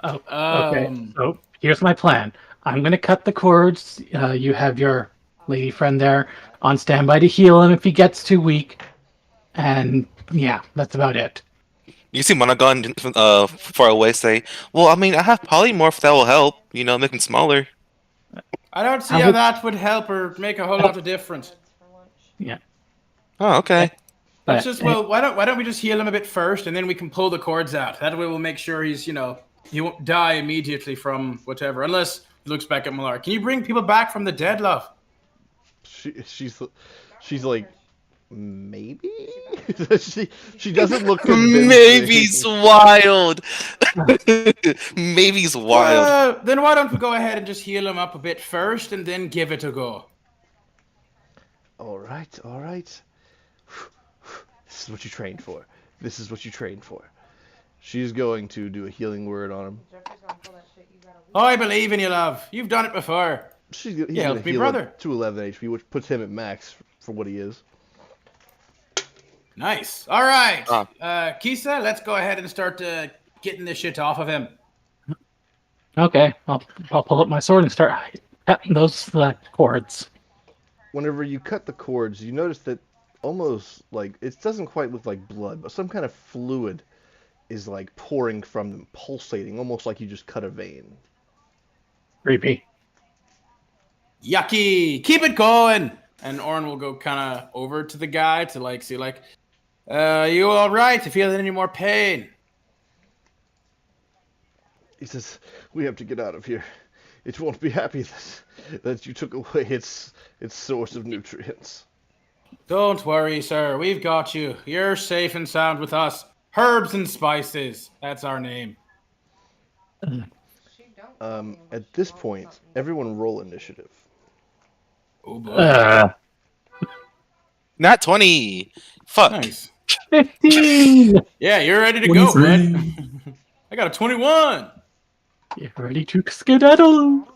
Oh, okay. So here's my plan. I'm going to cut the cords. You have your lady friend there on standby to heal him if he gets too weak. And yeah, that's about it. You see Monogon far away say, "Well, I mean, I have polymorph that will help. You know, make him smaller." I don't see I how would- that would help or make a whole lot of difference. Yeah. Oh, okay. Let's But, just why don't we just heal him a bit first, and then we can pull the cords out. That way, we'll make sure he's he won't die immediately from whatever, unless he looks back at Malar. Can you bring people back from the dead, love? She's like, maybe. she doesn't look convincing. Maybe's wild. Maybe's wild. Then why don't we go ahead and just heal him up a bit first, and then give it a go? All right, all right. This is what you trained for. This is what you trained for. She's going to do a healing word on him. Oh, I believe in you, love. You've done it before. He's Yeah, gonna help me, heal brother. him to 11 HP, which puts him at max for what he is. Nice. All right. Ah. Kisa, let's go ahead and start getting this shit off of him. okay, I'll pull up my sword and start cutting those cords. Whenever you cut the cords, you notice that almost like it doesn't quite look like blood, but some kind of fluid is like pouring from them, pulsating, almost like you just cut a vein. Creepy. Yucky. Keep it going. And Orin will go kind of over to the guy to see you all right? You feeling any more pain? He says, "We have to get out of here. It won't be happy that you took away its source of nutrients." Don't worry, sir. We've got you. You're safe and sound with us. Herbs and Spices. That's our name. At this point, everyone roll initiative. Oh, boy. Not 20. Fuck. Nice. 15! Yeah, you're ready to go, 23. bud. I got a 21. You're ready to skedaddle.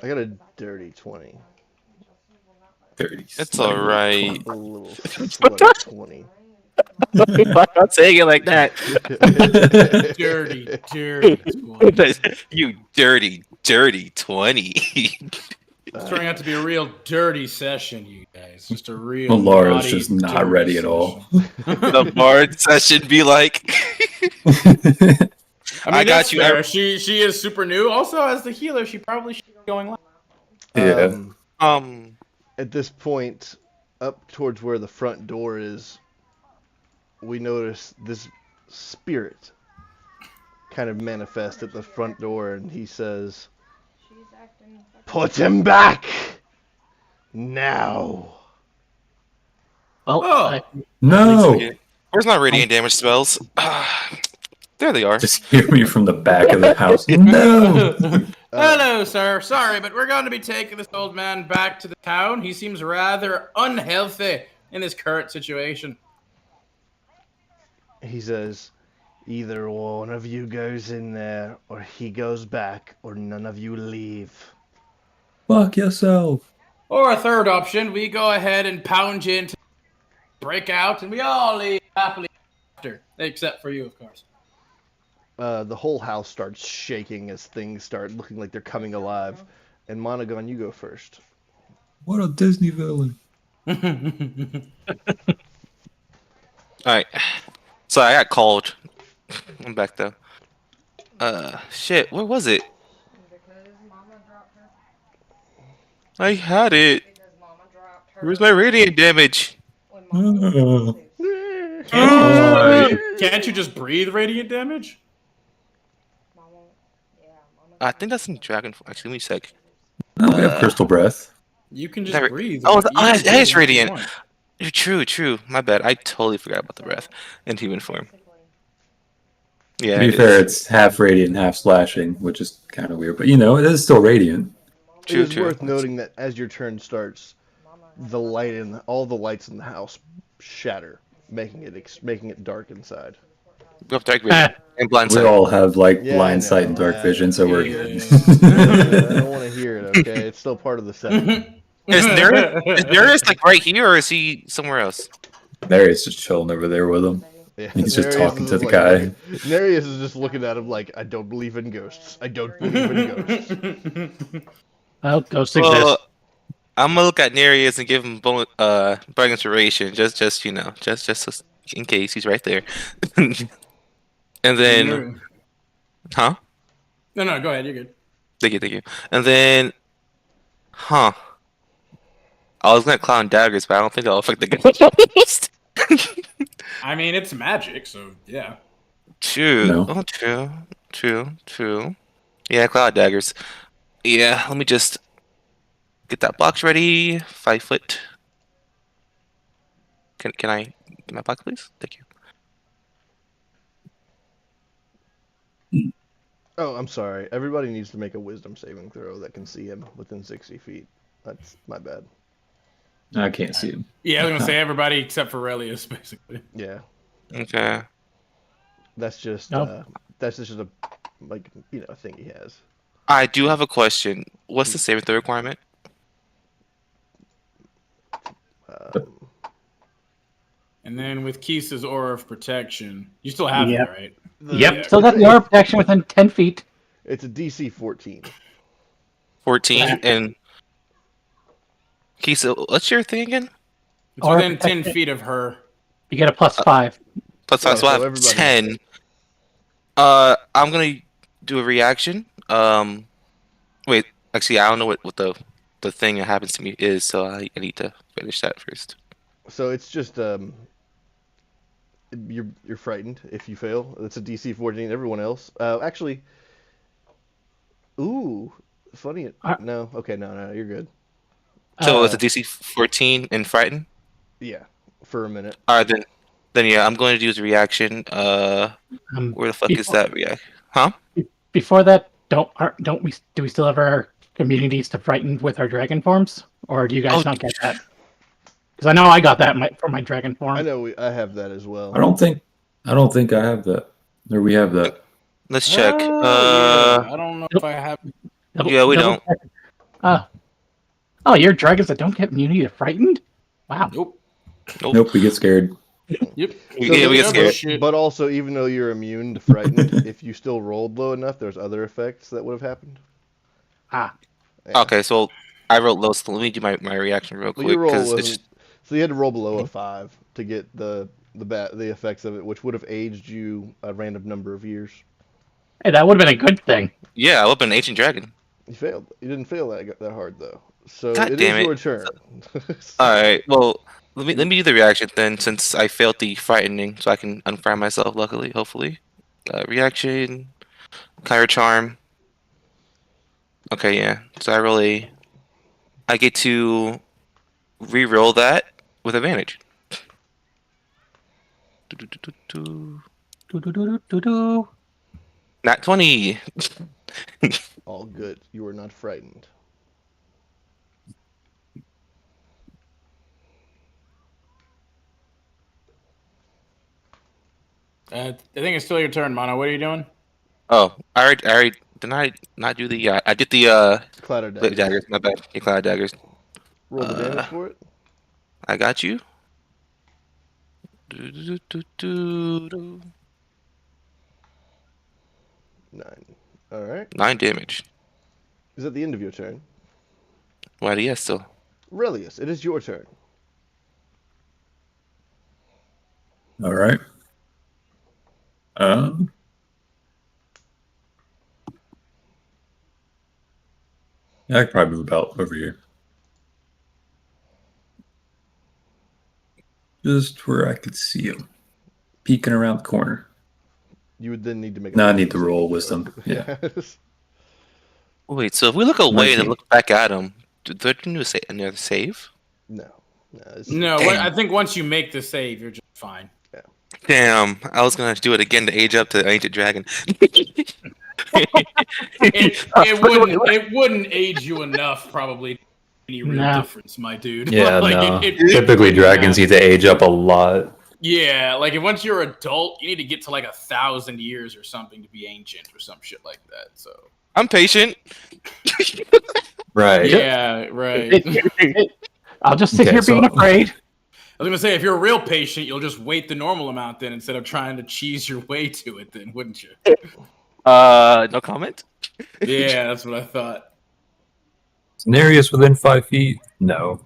I got a dirty 20. 30. It's alright. A little sweaty 20. I'm not saying it like that. Dirty, dirty 20. You dirty 20. It's turning out to be a real dirty session, you guys. Just a real. Well, Laura's naughty, just not dirty ready at all. session. The bard session be like. I mean, I got that's you. fair. She is super new. Also, as the healer, she probably should be going last. Yeah. At this point, up towards where the front door is, we notice this spirit kind of manifest at the front door, and he says, "Put him back! Now!" Well, Oh. No! Where's my radiant damage spells? There they are. Just hear me from the back of the house. No! Hello, sir. Sorry, but we're going to be taking this old man back to the town. He seems rather unhealthy in his current situation. He says, "Either one of you goes in there, or he goes back, or none of you leave." Fuck yourself. Or a third option, we go ahead and pound you into break out, and we all leave happily after. Except for you, of course. The whole house starts shaking as things start looking like they're coming alive. And Monogon, you go first. What a Disney villain. Alright. So I got called. I'm back though. Shit, where was it? I had it. Where's my radiant damage? Can't you just breathe radiant damage? I think that's in Dragon. Actually, let me check. Oh, we have Crystal Breath. You can just Never- breathe. Oh, You that can is breathe if you radiant. want. True. My bad. I totally forgot about the breath in human form. Yeah. To be it fair, is. it's half radiant, half slashing, which is kind of weird. But it is still radiant. It is True. worth noting that as your turn starts, all the lights in the house shatter, making it dark inside. We have dark vision and blind We sight. all have Yeah, I blind sight and know, dark yeah. vision, so we're Yeah. good. I don't want to hear it. Okay, it's still part of the set. Is Darius like right here, or is he somewhere else? Darius just chilling over there with him. Yeah, He's just Nereus talking is to the like guy. Nereus is just looking at him like, "I don't believe in ghosts. I don't believe in ghosts." Well, ghosts Uh, exist. I'm gonna look at Nereus and give him bardic inspiration, just you know, just in case he's right there. And then, huh? No, go ahead. You're good. Thank you. And then, huh? I was gonna clown daggers, but I don't think that'll affect the ghost. I mean, it's magic, so yeah. True. No. Oh, true. Yeah, cloud daggers. Yeah, let me just get that box ready. 5 foot. Can I get my box, please? Thank you. Oh, I'm sorry. Everybody needs to make a wisdom saving throw that can see him within 60 feet. That's my bad. I can't see him. Yeah, I was gonna say everybody except for Relius, basically. Yeah. Okay. That's just Nope. that's just a a thing he has. I do have a question. What's the saving throw requirement? Um, And then with Kisa's aura of protection, you still have Yep. that, right? Yep. Still got the aura protection within 10 feet. It's a DC 14. 14 and Kisa, what's your thing again? It's Aura within 10 protection. feet of her. You get a +5. Plus Oh, 5, so I so have everybody- 10. I'm gonna do a reaction. Wait, actually, I don't know what the thing that happens to me is, so I need to finish that first. So it's just you're frightened if you fail. It's a DC 14. Everyone else, actually, ooh, funny. No, okay, no, you're good. So it's a DC 14 and frighten. Yeah, for a minute. All right, then yeah, I'm going to use a reaction. Where the fuck is that react? Huh? Before that, do we still have our communities to frighten with our dragon forms, or do you guys not get that? Because I know I got that for my dragon form. I know I have that as well. I don't think I have that. Or we have that. Let's check. Yeah, I don't know if I have. Yeah, we don't. Oh, you're dragons that don't get immunity to frightened? Wow. Nope. Nope, we get scared. Yep. Yeah, we get scared. Shit. But also, even though you're immune to frightened, if you still rolled low enough, there's other effects that would have happened. Ah. Yeah. Okay, so I wrote low. So let me do my reaction real Well, quick. your roll 'Cause wasn't, so you had to roll below a 5 to get the effects of it, which would have aged you a random number of years. Hey, that would have been a good thing. yeah, I opened an ancient dragon. You failed. You didn't fail that hard though. So God it damn is it. your turn. All right. Well, let me do the reaction then, since I failed the frightening, so I can unfriend myself. Luckily, hopefully, reaction, Kyra charm. Okay, yeah. So I get to re-roll that with advantage. Do-do-do-do-do. Nat 20. All good. You are not frightened. I think it's still your turn, Mono. What are you doing? Oh, I already did I not do the? I did the Cloud of blade daggers. daggers. My bad. Yeah, cloud daggers. Roll the damage for it. I got you. 9. All right. 9 damage. Is that the end of your turn? Why do you still? Relius, it is your turn. All right. Yeah, I could probably move about over here. Just where I could see him. Peeking around the corner. You would then need to make. No, I wisdom need to roll saving throw. wisdom. Yeah. Wait, so if we look away and then 19. look back at him, do I do another save? No. It's, No, Damn. I think once you make the save, you're just fine. Damn, I was gonna do it again to age up to ancient dragon. It wouldn't age you enough, probably. Any real No. difference, my dude. Yeah, Like, no. it Typically, dragons need to age up a lot. Yeah, like once you're adult, you need to get to like 1,000 years or something to be ancient or some shit like that. So I'm patient. Right. yeah, right. I'll just sit Okay, here being so- afraid. I was gonna say, if you're real patient, you'll just wait the normal amount then, instead of trying to cheese your way to it, then, wouldn't you? No comment. Yeah, that's what I thought. Nereus within 5 feet? No.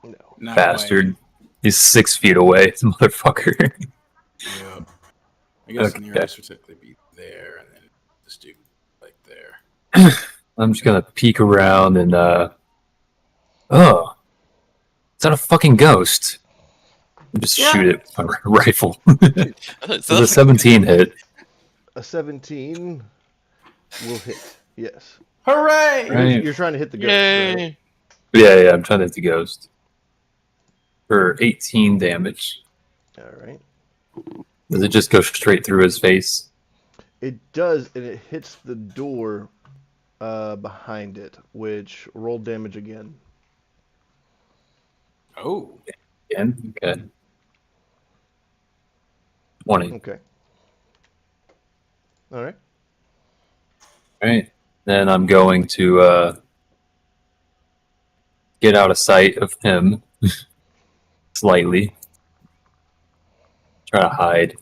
No. Not Bastard. He's 6 feet away, motherfucker. quite. Yeah. I guess Okay. Nereus would typically be there, and then this dude like there. I'm just gonna peek around and oh, is that a fucking ghost? Just Yeah. shoot it with my rifle. So Does a 17 hit? A 17 will hit. Yes. Hooray! Right. You're trying to hit the ghost. Yay! Right? Yeah, I'm trying to hit the ghost. For 18 damage. All right. Does it just go straight through his face? It does, and it hits the door behind it, which roll damage again. Oh. Again? Okay. 20. Okay. All right. Alright. Then I'm going to get out of sight of him. Slightly. Try to hide.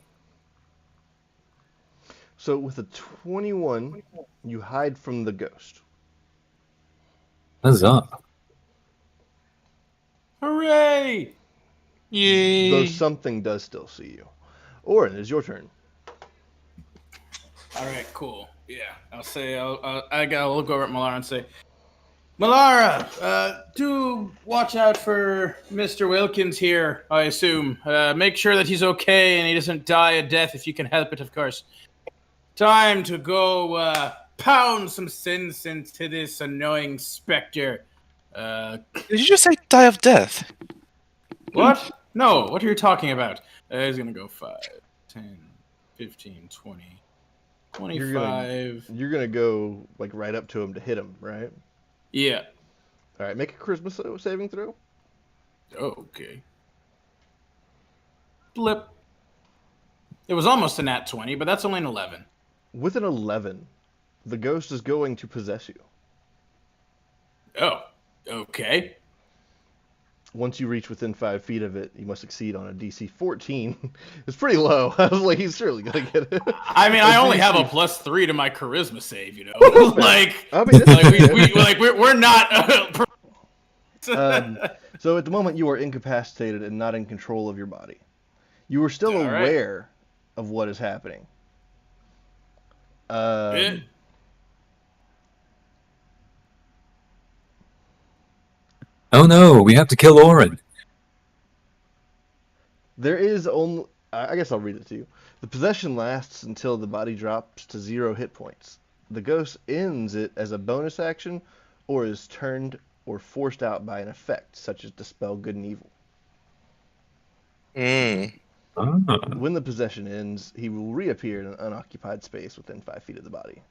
So with a 21, you hide from the ghost. What's up? Hooray! Yay! Though something does still see you. Orin, it's your turn. All right, cool. Yeah, I'll look over at Malara and say, Malara, do watch out for Mr. Wilkins here, I assume. Make sure that he's okay and he doesn't die a death if you can help it, of course. Time to go pound some sense into this annoying specter. Did you just say die of death? What? No, what are you talking about? He's gonna go 5, 10, 15, 20, 25. You're gonna go like right up to him to hit him, right? Yeah. All right. Make a charisma saving throw. Okay. Blip. It was almost a nat 20, but that's only an 11. With an 11, the ghost is going to possess you. Oh, okay. Once you reach within 5 feet of it, you must succeed on a DC 14. It's pretty low. I was like, he's surely gonna get it. I mean, I only have a +3 to my charisma save, you know. like, I mean, we're not. So at the moment, you are incapacitated and not in control of your body. You are still All right. aware of what is happening. Yeah. Oh no, we have to kill Orin. There is only. I guess I'll read it to you. The possession lasts until the body drops to 0 hit points. The ghost ends it as a bonus action, or is turned or forced out by an effect, such as dispel good and evil. Ah. When the possession ends, he will reappear in an unoccupied space within 5 feet of the body.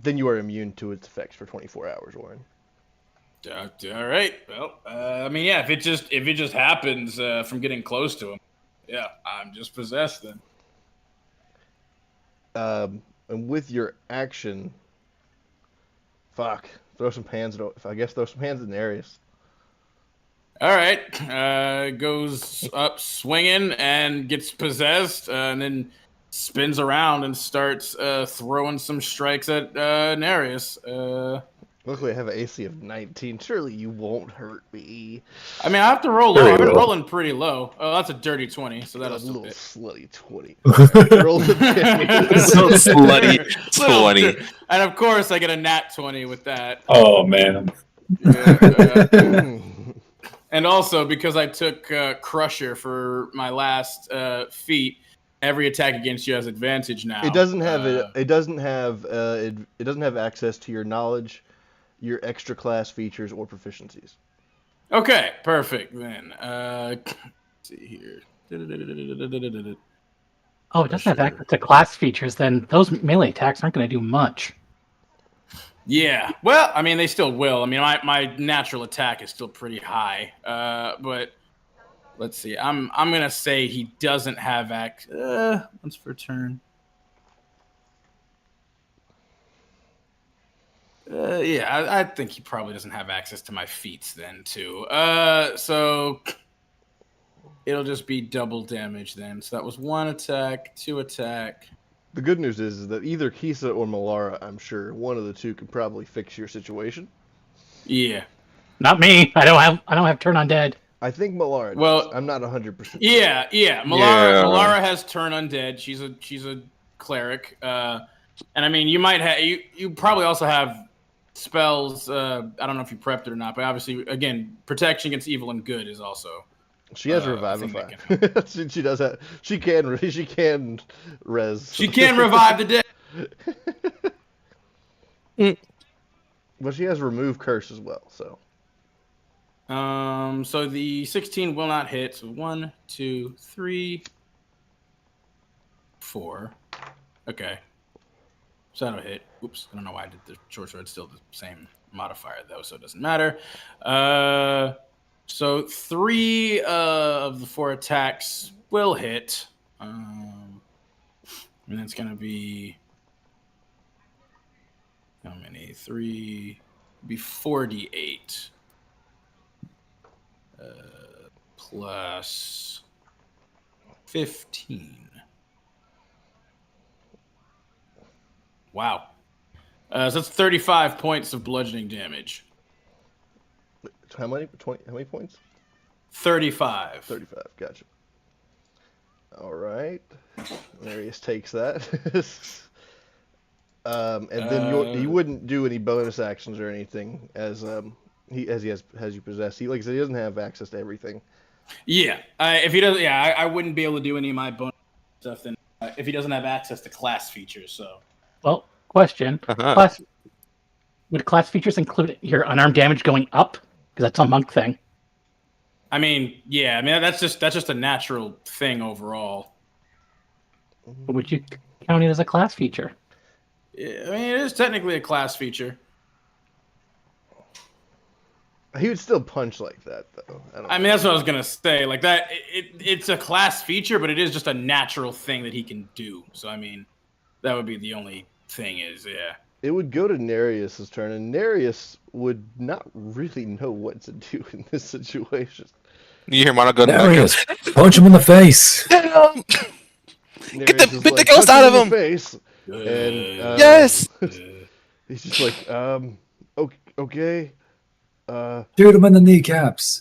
Then you are immune to its effects for 24 hours, Warren. All right. Well, I mean, yeah. If it just happens from getting close to him, yeah, I'm just possessed then. And with your action, throw some hands at Nereus. All right. Goes up swinging and gets possessed, and then spins around and starts throwing some strikes at Nereus. Luckily, I have an AC of 19. Surely you won't hurt me. I mean, I have to roll low. Very I've been well. rolling pretty low. Oh, that's a dirty 20, so that'll That's a still little hit. slutty 20. Right, roll the 10. So slutty Little 20. And of course, I get a nat 20 with that. Oh man. Yeah, and also, because I took Crusher for my last feat, every attack against you has advantage now. It doesn't have it doesn't have access to your knowledge, your extra class features, or proficiencies. Okay, perfect then. Let's see here. Oh, it doesn't have access to class features, then those melee attacks aren't going to do much. Yeah, well, I mean, they still will. I mean, my natural attack is still pretty high. But let's see. I'm gonna say he doesn't have once per turn. Yeah, I think he probably doesn't have access to my feats then too. So it'll just be double damage then. So that was 1 attack, 2 attack. The good news is that either Kisa or Malara, I'm sure, one of the two could probably fix your situation. Yeah. Not me. I don't have turn undead. I think Malara does. Well, I'm not 100%. Yeah. Malara has turn undead. She's a cleric. And I mean, you might have you probably also have spells. I don't know if you prepped it or not, but obviously, again, protection against evil and good is also. She has thing Revivify. that she does that. She can res. She can revive the dead. But she has Remove Curse as well, so. So the 16 will not hit. So 1, 2, 3, 4. Okay. So that'll hit. Oops. I don't know why I did the short sword. Still the same modifier though, so it doesn't matter. So 3 of the 4 attacks will hit. And that's gonna be how many? 3 be 48. Plus 15. Wow. So that's 35 points of bludgeoning damage. How many? 20? How many points? 35. 35. Gotcha. All right. Marius takes that. And then you wouldn't do any bonus actions or anything as you possess. Like I said, he doesn't have access to everything. Yeah. If he doesn't, I wouldn't be able to do any of my bonus stuff then if he doesn't have access to class features. So. Well, question: would class features include your unarmed damage going up? Because that's a monk thing. I mean, yeah. I mean, that's just a natural thing overall. But would you count it as a class feature? Yeah, I mean, it is technically a class feature. He would still punch like that, though. I mean, that's what I was gonna say. Like that, it's a class feature, but it is just a natural thing that he can do. So, I mean, that would be the only thing. It would go to Nereus' turn, and Nereus would not really know what to do in this situation. You hear Mono go, Darius, punch him in the face. Get him! Nereus the is the ghost out of him! Face, and Yes! he's just like, okay. Shoot him in the kneecaps.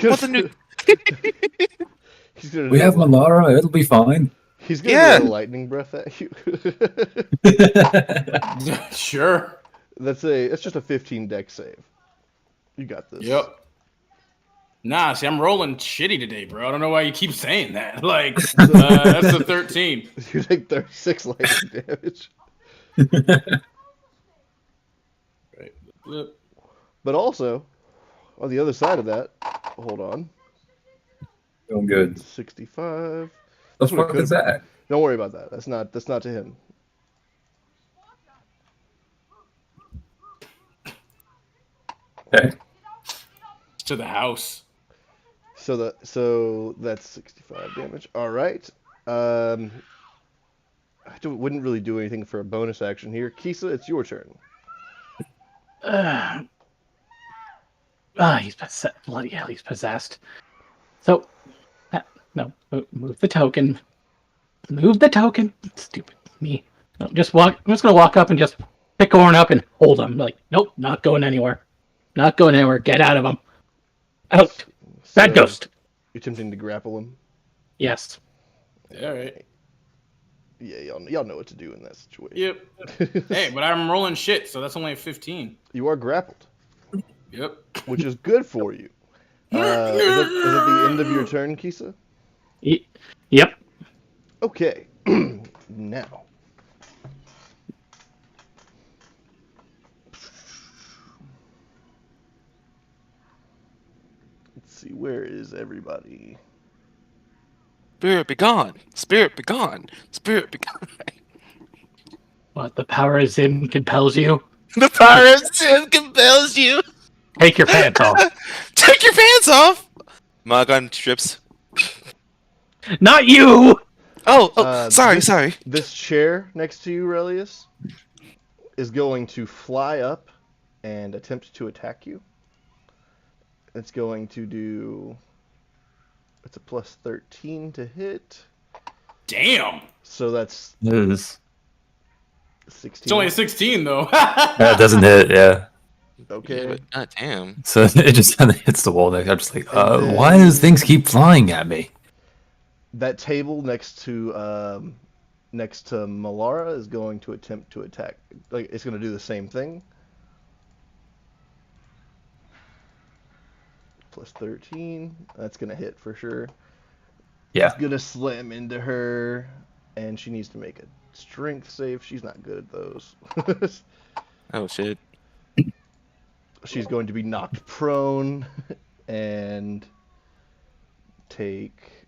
What's a new? We have Malara. It'll be fine. He's gonna throw a lightning breath at you. Sure. That's just a 15 deck save. You got this. Yep. Nah, see, I'm rolling shitty today, bro. I don't know why you keep saying that. Like, that's a 13. You take 36 lightning damage. Right. Flip. But also, on the other side of that, hold on. Doing good. 65. The fuck is that? Don't worry about that. That's not to him. Okay. To the house. So that's 65 damage. All right. I wouldn't really do anything for a bonus action here. Kisa, it's your turn. He's possessed. Bloody hell, he's possessed. So, no, move the token. Move the token. Stupid me. No, I'm just gonna walk up and just pick Orin up and hold him. Like, nope, not going anywhere. Not going anywhere. Get out of him. Out. Bad ghost. You're attempting to grapple him? Yes. All right. Yeah, y'all know what to do in that situation. Yep. Hey, but I'm rolling shit, so that's only a 15. You are grappled. Yep. Which is good for you. Is it the end of your turn, Kisa? Yep. Okay. Now. Let's see, where is everybody? Spirit be gone. Spirit be gone. Spirit be gone. What, the power of Zim compels you? The power of sin compels you. Take your pants off. Take your pants off. Magon strips. Not you! Sorry. This chair next to you, Relius, is going to fly up and attempt to attack you. It's going to do... It's a plus 13 to hit. Damn. So that's It is. 16. It's only a 16, though. Yeah, it doesn't hit, yeah. Okay. Yeah, but goddamn. So it just kind of hits the wall. I'm just like, And why then- does things keep flying at me? That table next to Malara is going to attempt to attack. Like it's going to do the same thing. Plus 13. That's going to hit for sure. Yeah. It's going to slam into her, and she needs to make a strength save. She's not good at those. Oh shit. She's going to be knocked prone and take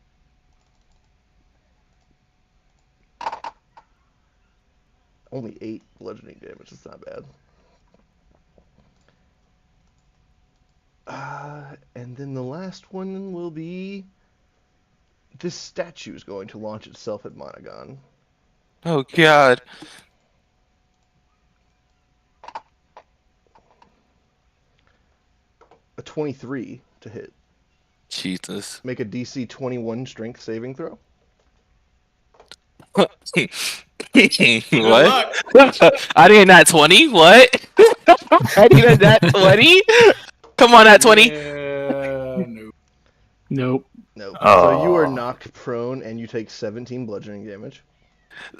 only 8 bludgeoning damage. It's not bad. And then the last one will be this statue is going to launch itself at Monogon. Oh god. A 23 to hit. Jesus. Make a DC 21 strength saving throw. What? luck. I didn't nat 20. What? I didn't nat 20. Come on, nat 20. No. Nope. No. So you are Oh. knocked prone and you take 17 bludgeoning damage.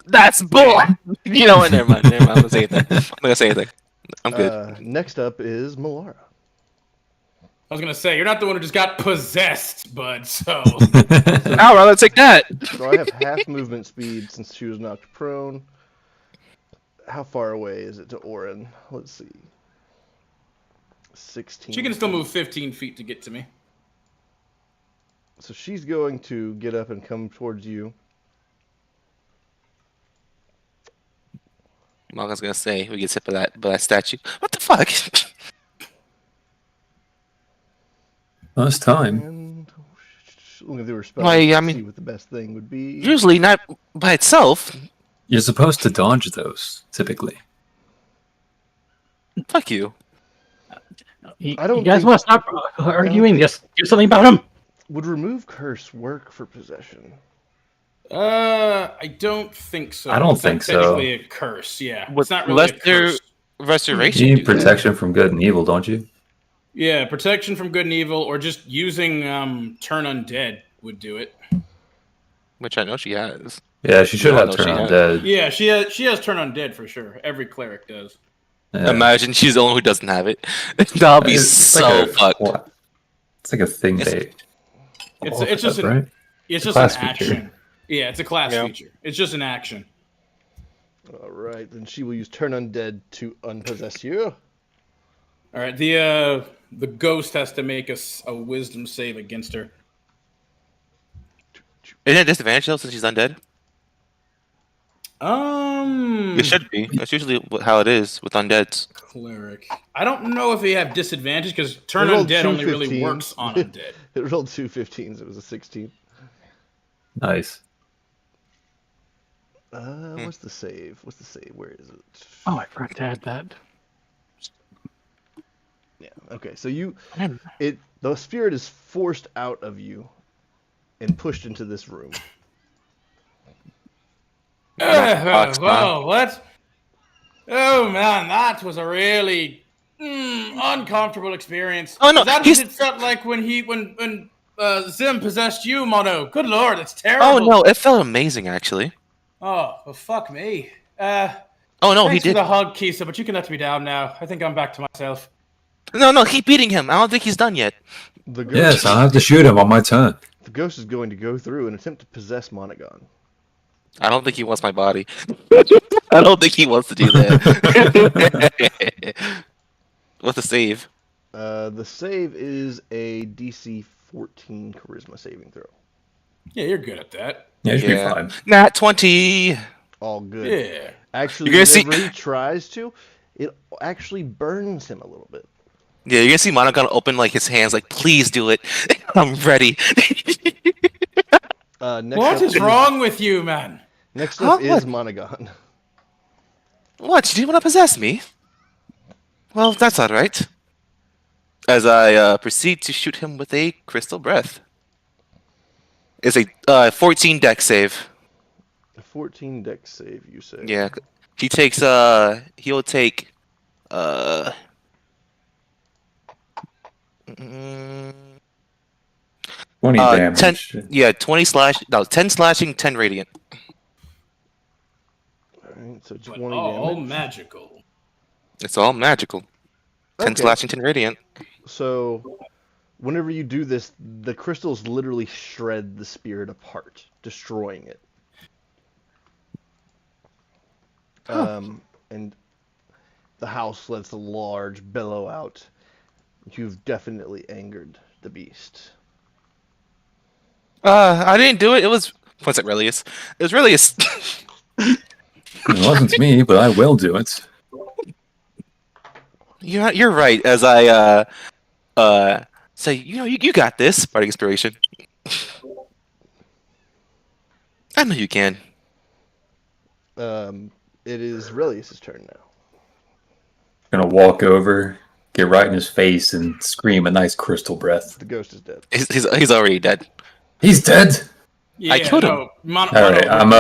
That's bull. You know what? Never mind. I'm not gonna say anything. I'm not gonna say anything. I'm good. Next up is Malara. I was gonna say you're not the one who just got possessed, bud. So I'd rather take that. So I have half movement speed since she was knocked prone. How far away is it to Orin? Let's see. 16. she can still move 15 feet to get to me. So she's going to get up and come towards you. Morgan's gonna say we get hit by that statue. What the fuck? Well, it's time. And looking through her spell, Why, I to mean- see what the best thing would be. Usually not by itself. You're supposed to dodge those, typically. Fuck you. I don't You guys think- want to stop arguing? Just do something about him. Would remove curse work for possession? I don't think so. I don't It's not think so. Technically a curse, yeah. With It's not really a lesser curse. restoration. You do need that. protection from good and evil, don't you? Yeah, protection from good and evil, or just using turn undead would do it. Which I know she has. Yeah, she should No, have no, turn she on has. dead. Yeah, she has turn undead for sure. Every cleric does. Yeah. Imagine she's the only one who doesn't have it. That'll be It's so like a- fucked. what? It's like a thing It's- they. It's just an right? it's just class an feature. action. Yeah, it's a class Yeah. feature. It's just an action. All right, then she will use turn undead to unpossess you. All right, the ghost has to make a wisdom save against her. Isn't it disadvantage though since she's undead? It It should be. That's usually how it is with undeads. cleric. I don't know if they have disadvantage because turn They rolled undead two only really 15s. works on undead. It rolled 2 15s. It was a 16. Nice. What's the save? What's the save? Where is it? Oh, I forgot to add that. Yeah. Okay. So the spirit is forced out of you and pushed into this room. Box, Well, what? Oh man, that was a really uncomfortable experience. Oh, no, Is that what he's- it felt like when Zim possessed you, Mono? Good lord, it's Oh terrible. no, it felt amazing actually. Oh, well, fuck me. Oh no, he Thanks for did. the hug, Kisa, but you can let me down now. I think I'm back to myself. No, keep beating him. I don't think he's done yet. The ghost, Yes, I have to shoot him on my turn. the ghost is going to go through and attempt to possess Monogon. I don't think he wants my body. I don't think he wants to do that. What's the save? The save is a DC 14 charisma saving throw. Yeah, you're good at that. Yeah, you should Yeah. be fine. Nat 20. All good. Yeah. Actually, You're gonna see- whenever he tries to, it actually burns him a little bit. Yeah, you're gonna see Monogon open like his hands, like, please do it. I'm ready. Next What up is wrong with you, man? Next Huh? up is What? Monogon. What? You didn't want to possess me? Well, that's alright. As I proceed to shoot him with a crystal breath. It's a 14 deck save. A 14 dex save, you say? Yeah, he takes he'll take Mm, 20 10, damage. yeah, 10 slashing, 10 radiant. Alright, so But 20 all damage. magical. It's all magical. 10 Okay. slashing, 10 radiant. So, whenever you do this, the crystals literally shred the spirit apart, destroying it. And the house lets a large bellow out. You've definitely angered the beast. I didn't do it. It was. What's it, Relius? It was Relius. It wasn't me, but I will do it. You're right. As I say, you got this. Bardic inspiration. I know you can. It is Relius' turn now. Gonna walk over, get right in his face, and scream a nice crystal breath. The ghost is dead. He's already dead. He's dead. Yeah, killed him. no, All right, I'm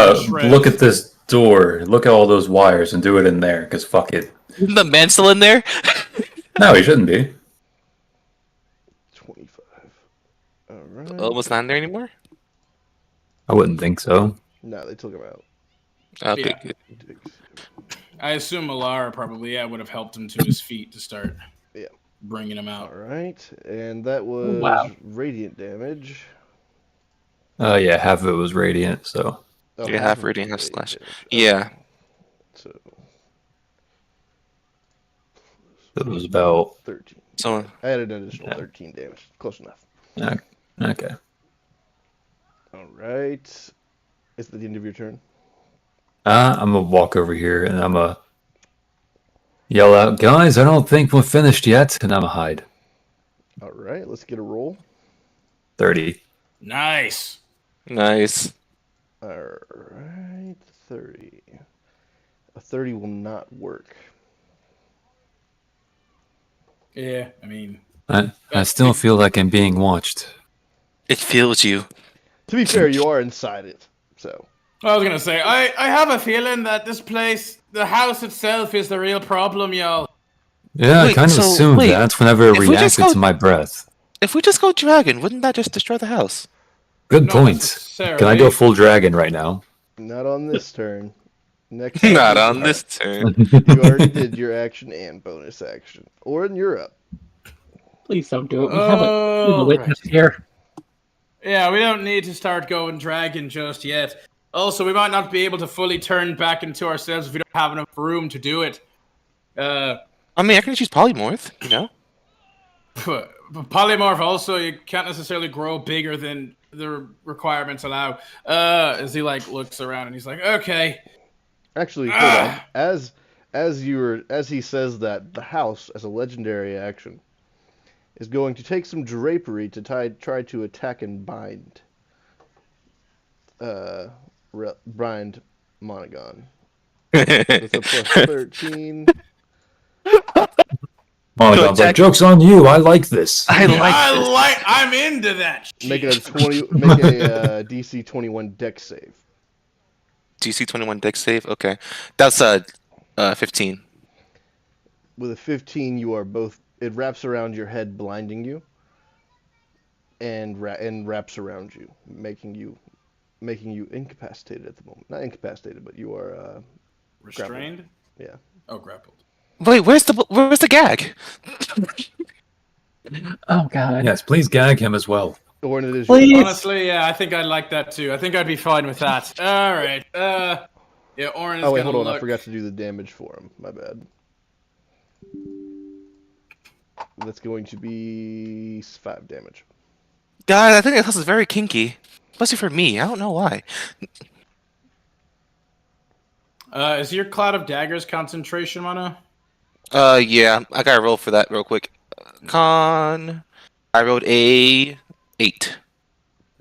look at this door. Look at all those wires and do it in there. Cause fuck it. Isn't the man still in there? No, he shouldn't be. 25. Alright. Almost not in there anymore. I wouldn't think so. No, they took him out. Okay, Yeah. good. I assume Alara probably would have helped him to his feet to start bringing him out. Alright, and that was Wow. radiant damage. Yeah, half of it was radiant. So Oh, Yeah, half of radiant, half radiant slash. damage. Yeah. So, it was about 13. So I added an additional 13 damage. Close enough. okay. Alright. Is that the end of your turn? I'm gonna walk over here and I'm gonna yell out, "Guys, I don't think we're finished yet," and I'm gonna hide. Alright, let's get a roll. 30. Nice. nice. Alright, 30. A 30 will not work. Yeah, I mean, I still feel like I'm being watched. It feels you. To be fair, you are inside it, so. I was gonna say, I have a feeling that this place, the house itself, is the real problem, y'all. Yeah, I Wait, kind of so, assumed wait, that whenever it if we just reacted go- to my breath. If we just go dragon, wouldn't that just destroy the house? Good Not point. necessarily. Can I go full dragon right now? Not on this turn. Next Not action. on this turn. You already did your action and bonus action. Orin, you're up. Please don't do it. We have a witness here. Yeah, we don't need to start going dragon just yet. Also, we might not be able to fully turn back into ourselves if we don't have enough room to do it. I mean, I can choose polymorph. You know. Polymorph also, you can't necessarily grow bigger than the requirements allow. As he looks around and he's like, okay. Actually, hold on. As he says that, the house, as a legendary action, is going to take some drapery to try to attack and bind. Bind Monogon. With a plus 13. Monogon's Jack- like, joke's on you. I like this. I'm into that shit. Make it a 20. Make a DC 21 Dex save. DC 21 dex save. Okay, that's 15. With a 15, you are both. It wraps around your head, blinding you, and wraps around you, making you incapacitated at the moment. Not incapacitated, but you are Restrained? Yeah. Oh, grappled. Wait, where's the gag? Oh god. Yes, please gag him as well. Or it is. Please. Honestly, yeah, I think I'd like that too. I think I'd be fine with that. All right. Yeah, Orin is Oh wait, gonna hold on. look. I forgot to do the damage for him. My bad. That's going to be 5 damage. Guys, I think this house is very kinky, especially for me. I don't know why. Is your Cloud of Daggers concentration mana? Yeah, I gotta roll for that real quick. Con. I rolled a 8.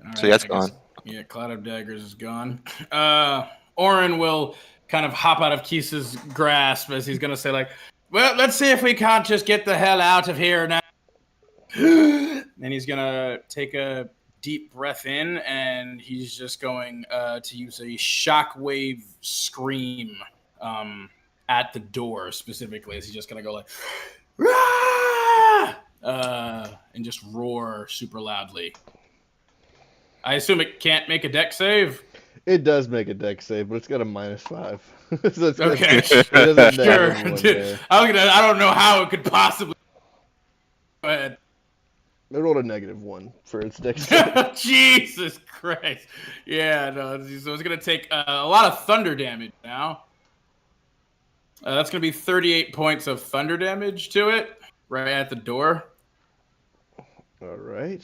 All So that's I guess- gone. Yeah, Cloud of Daggers is gone. Orin will kind of hop out of Keese's grasp as he's gonna say well, let's see if we can't just get the hell out of here now. And he's gonna take a deep breath in, and he's just going to use a shockwave scream at the door specifically. As he's just gonna go Rah! and just roar super loudly. I assume it can't make a deck save. It does make a deck save, but it's got a -5. So it's Okay, it has a sure. negative one Dude, there. I don't know how it could possibly. Go ahead. It rolled a -1 for its deck save. Jesus Christ. Yeah, no. So it's going to take a lot of thunder damage now. That's going to be 38 points of thunder damage to it right at the door. All right.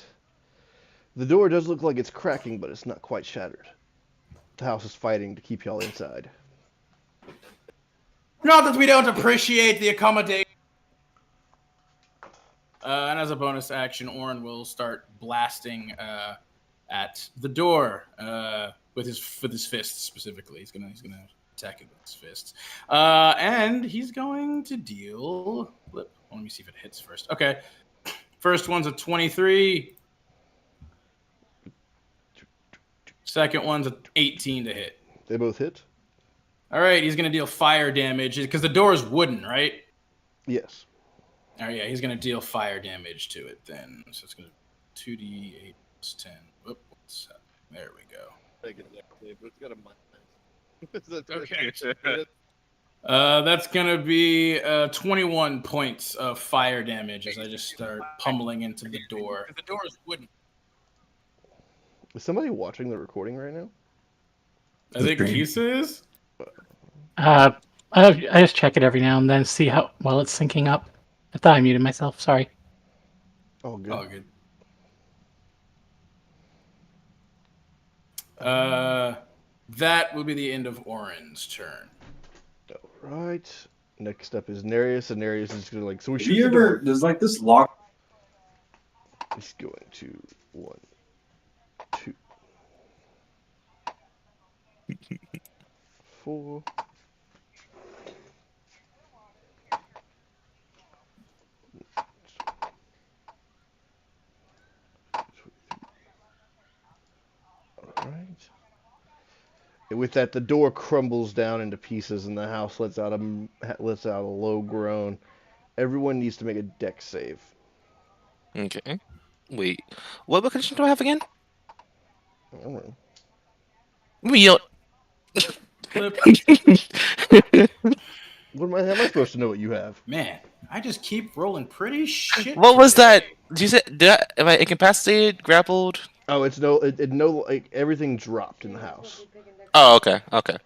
The door does look like it's cracking, but it's not quite shattered. The house is fighting to keep y'all inside. Not that we don't appreciate the accommodation. And as a bonus action, Orin will start blasting at the door with his fists specifically. He's gonna attack it with his fists, and he's going to deal. Let me see if it hits first. Okay, first one's a 23. Second one's a 18 to hit. They both hit? All right, he's gonna deal fire damage because the door is wooden, right? Yes. Oh yeah, he's gonna deal fire damage to it then. So it's gonna 2d8 plus 10. Whoop, what's up? There we go. Okay. That's gonna be 21 points of fire damage as I just start pummeling into the door. The door is wooden. Is somebody watching the recording right now? I think Kisa is. I just check it every now and then, see how well it's syncing up. I thought I muted myself. Sorry. Oh, good. Oh, good. That will be the end of Orin's turn. All right. Next up is Nereus, and Nereus is going to so we Have shoot you the door. ever, there's like this lock. He's going to 1, 2, 4. All right. And with that, the door crumbles down into pieces, and the house lets out a low groan. Everyone needs to make a deck save. Okay. Wait. What condition do I have again? I don't know. We don't. Flip. How am I supposed to know what you have? Man, I just keep rolling pretty shit. What was today. that? Did you say? Am I incapacitated? Grappled? Oh, it's everything dropped in the house. Oh, okay. Okay.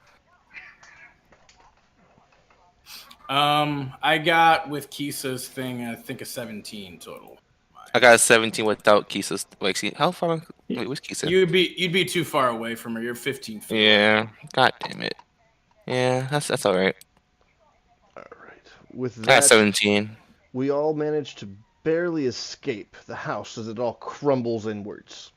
I got with Kisa's thing, I think a 17 total. I got a 17 without Kisa's. Wait, see, how far? Wait, what's Kisa? You'd be too far away from her. You're 15 feet. Yeah. God damn it. Yeah, that's all right. All right. With I got that, 17. we all managed to barely escape the house as it all crumbles inwards.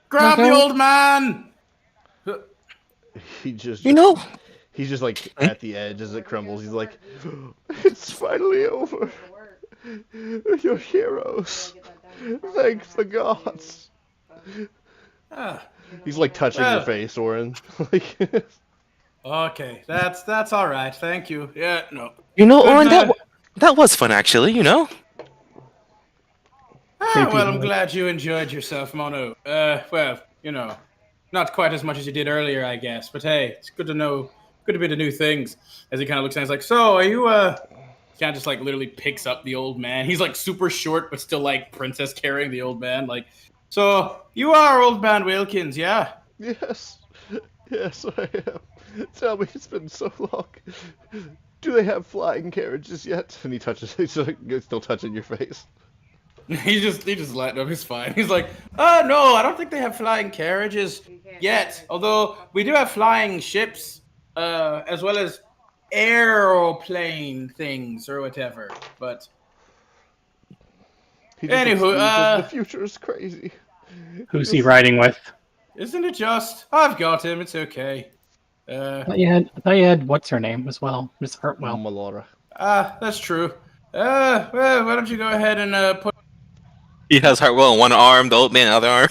Grab the old man! He just, he's just like at the edge as it crumbles. He's like, "It's finally over. You're heroes. Thank the gods." He's like touching your face, Orin. Okay, that's all right. Thank you. Yeah, no. You know, Orin, that was fun actually. You know. Well, I'm glad you enjoyed yourself, Mono. Well, not quite as much as you did earlier, I guess. But hey, it's good to know. Good to be to new things. As he kind of looks at, he's like, "So, are you?" Kind of just like literally picks up the old man. He's like super short, but still like princess carrying the old man. Like, so you are old man Wilkins, yeah? Yes, I am. Tell me, it's been so long. Do they have flying carriages yet? And he's still touching your face. He just lightened up. He's fine. He's like, "Oh no, I don't think they have flying carriages yet. Although we do have flying ships, as well as aeroplane things or whatever." But anywho, the future is crazy. Who's he riding with? isn't it just? I've got him. It's okay. I thought you had what's her name as well, Miss Hartwell. Melora. That's true. Well, why don't you go ahead and put. He has Hartwell in one arm, the old man in the other arm.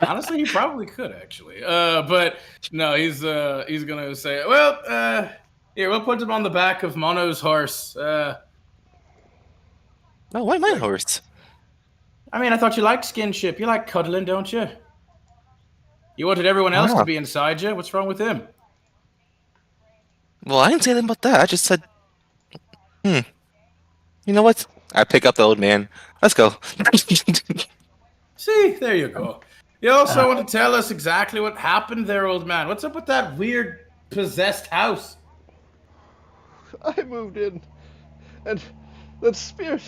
Honestly, he probably could actually. But no, he's gonna say, well, Here, we'll put him on the back of Mono's horse. No, why my horse? I mean, I thought you liked skinship. You like cuddling, don't you? You wanted everyone else Ah. to be inside you. What's wrong with him? Well, I didn't say anything about that. I just said, you know what? I pick up the old man. Let's go. See, there you go. You also want to tell us exactly what happened there, old man. What's up with that weird possessed house? I moved in, and that spirit,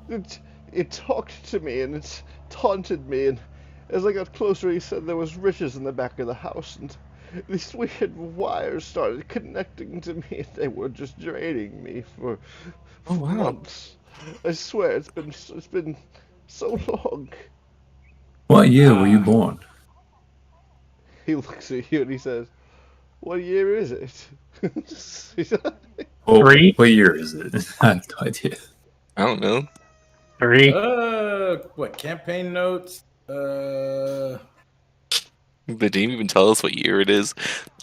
it talked to me and it taunted me. And as I got closer, he said there was riches in the back of the house, and these weird wires started connecting to me. They were just draining me for wow. months. I swear, it's been so long. What year were you born? He looks at you and he says, "What year is it?" Oh, 3? what year is it? I have no idea. I don't know. 3. What, campaign notes? But did he even tell us what year it is?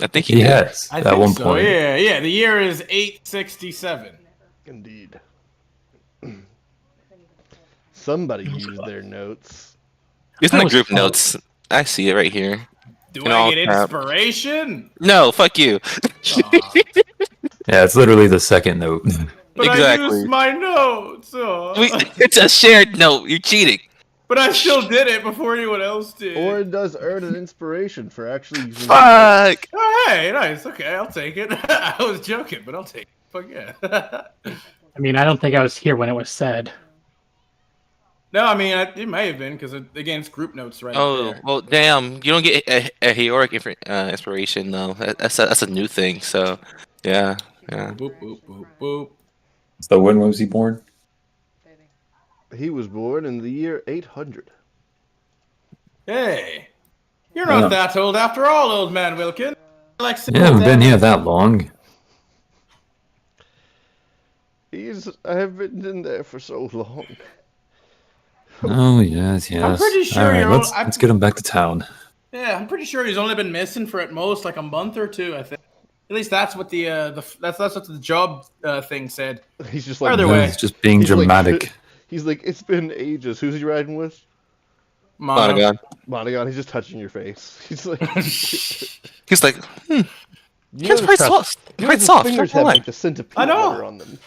I think he did. Yes, I at think one so, point. yeah. The year is 867. Indeed. Somebody used their notes. It's in That the was group fun. notes. I see it right here. Do In I all get caps. inspiration? No, fuck you. Aw. Yeah, it's literally the second note. But I Exactly. used my notes. Aw. It's a shared note. You're cheating. But I still did it before anyone else did. Or it does earn an inspiration for actually using Fuck. Oh, hey, nice. Okay, I'll take it. I was joking, but I'll take it. Fuck yeah. I mean, I don't think I was here when it was said. No, I mean, it may have been, because, again, it's group notes right Oh there. well, damn! You don't get a heroic inspiration though. That's a new thing. So, yeah. Boop, boop, boop, boop. So when was he born? He was born in the year 800. Hey, you're not Yeah. that old after all, old man Wilkin. Like, You haven't been here that long. I have been in there for so long. Oh yes, yes. I'm pretty sure All right, you're let's get him back to town. Yeah, I'm pretty sure he's only been missing for at most like a month or two. I think. At least that's what that's what the job thing said. He's just like, Either No, way. he's just being He's like- dramatic. he's like, it's been ages. Who's he riding with? Mono. God. Montagon. He's just touching your face. He's like, He's like, you It's quite soft. you know Quite his soft. fingers Don't have lie. like the scent of I peanut know. butter on them.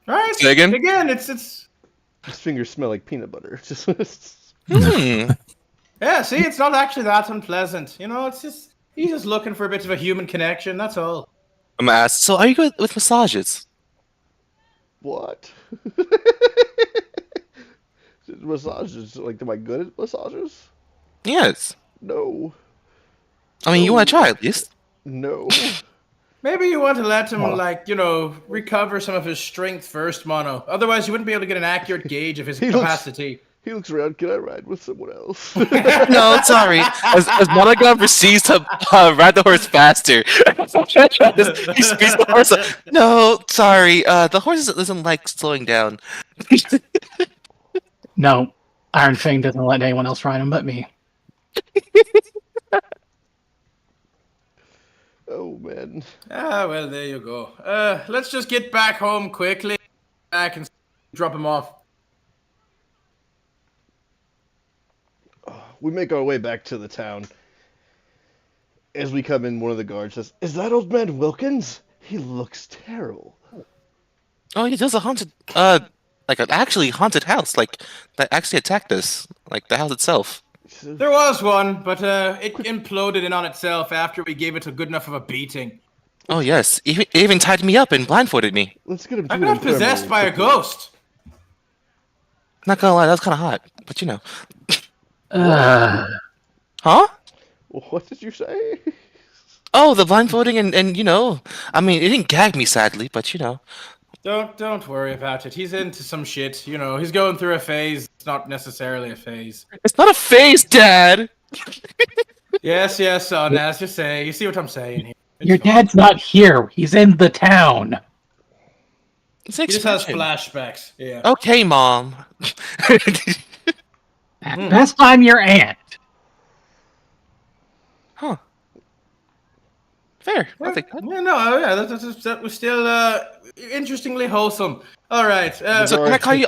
Right? Say again? Again, it's His fingers smell like peanut butter. Just yeah. See, it's not actually that unpleasant. You know, it's just he's just looking for a bit of a human connection. That's all. I'm gonna ask. So, are you good with massages? what? Massages, like, am I good at massages? Yes. No. I mean, you want to try at least. No. Maybe you want to let him, like, you know, recover some of his strength first, Mono. Otherwise, you wouldn't be able to get an accurate gauge of his He looks- capacity. He looks around. Can I ride with someone else? No, sorry. As Monogon proceeds to ride the horse faster, he speeds the horse up. No, sorry. The horse doesn't like slowing down. No, Iron Fang doesn't let anyone else ride him but me. Oh man. Ah, well, there you go. Let's just get back home quickly. Back and drop him off. We make our way back to the town. As we come in, one of the guards says, "Is that old man Wilkins? He looks terrible." Oh, yeah, there's a haunted, like an actually haunted house, like that actually attacked us, like the house itself. There was one, but it imploded in on itself after we gave it a good enough of a beating. Oh yes, it even tied me up and blindfolded me. Let's get him to I'm an not possessed by a infirmary. ghost. Not gonna lie, that was kind of hot, but you know. Uh, Huh? What did you say? Oh, the blindfolding and you know, I mean, it didn't gag me sadly, but you know. Don't worry about it. He's into some shit. You know, he's going through a phase. It's not necessarily a phase. It's not a phase, Dad. Yes, son. As you say, you see what I'm saying here. It's your fine. dad's not here. He's in the town. It's an He just has expression. flashbacks. Yeah. Okay, Mom. At best, I'm your aunt. Huh. Fair. I'll take that. Yeah, no, yeah, that was still interestingly wholesome. All right. So can I call you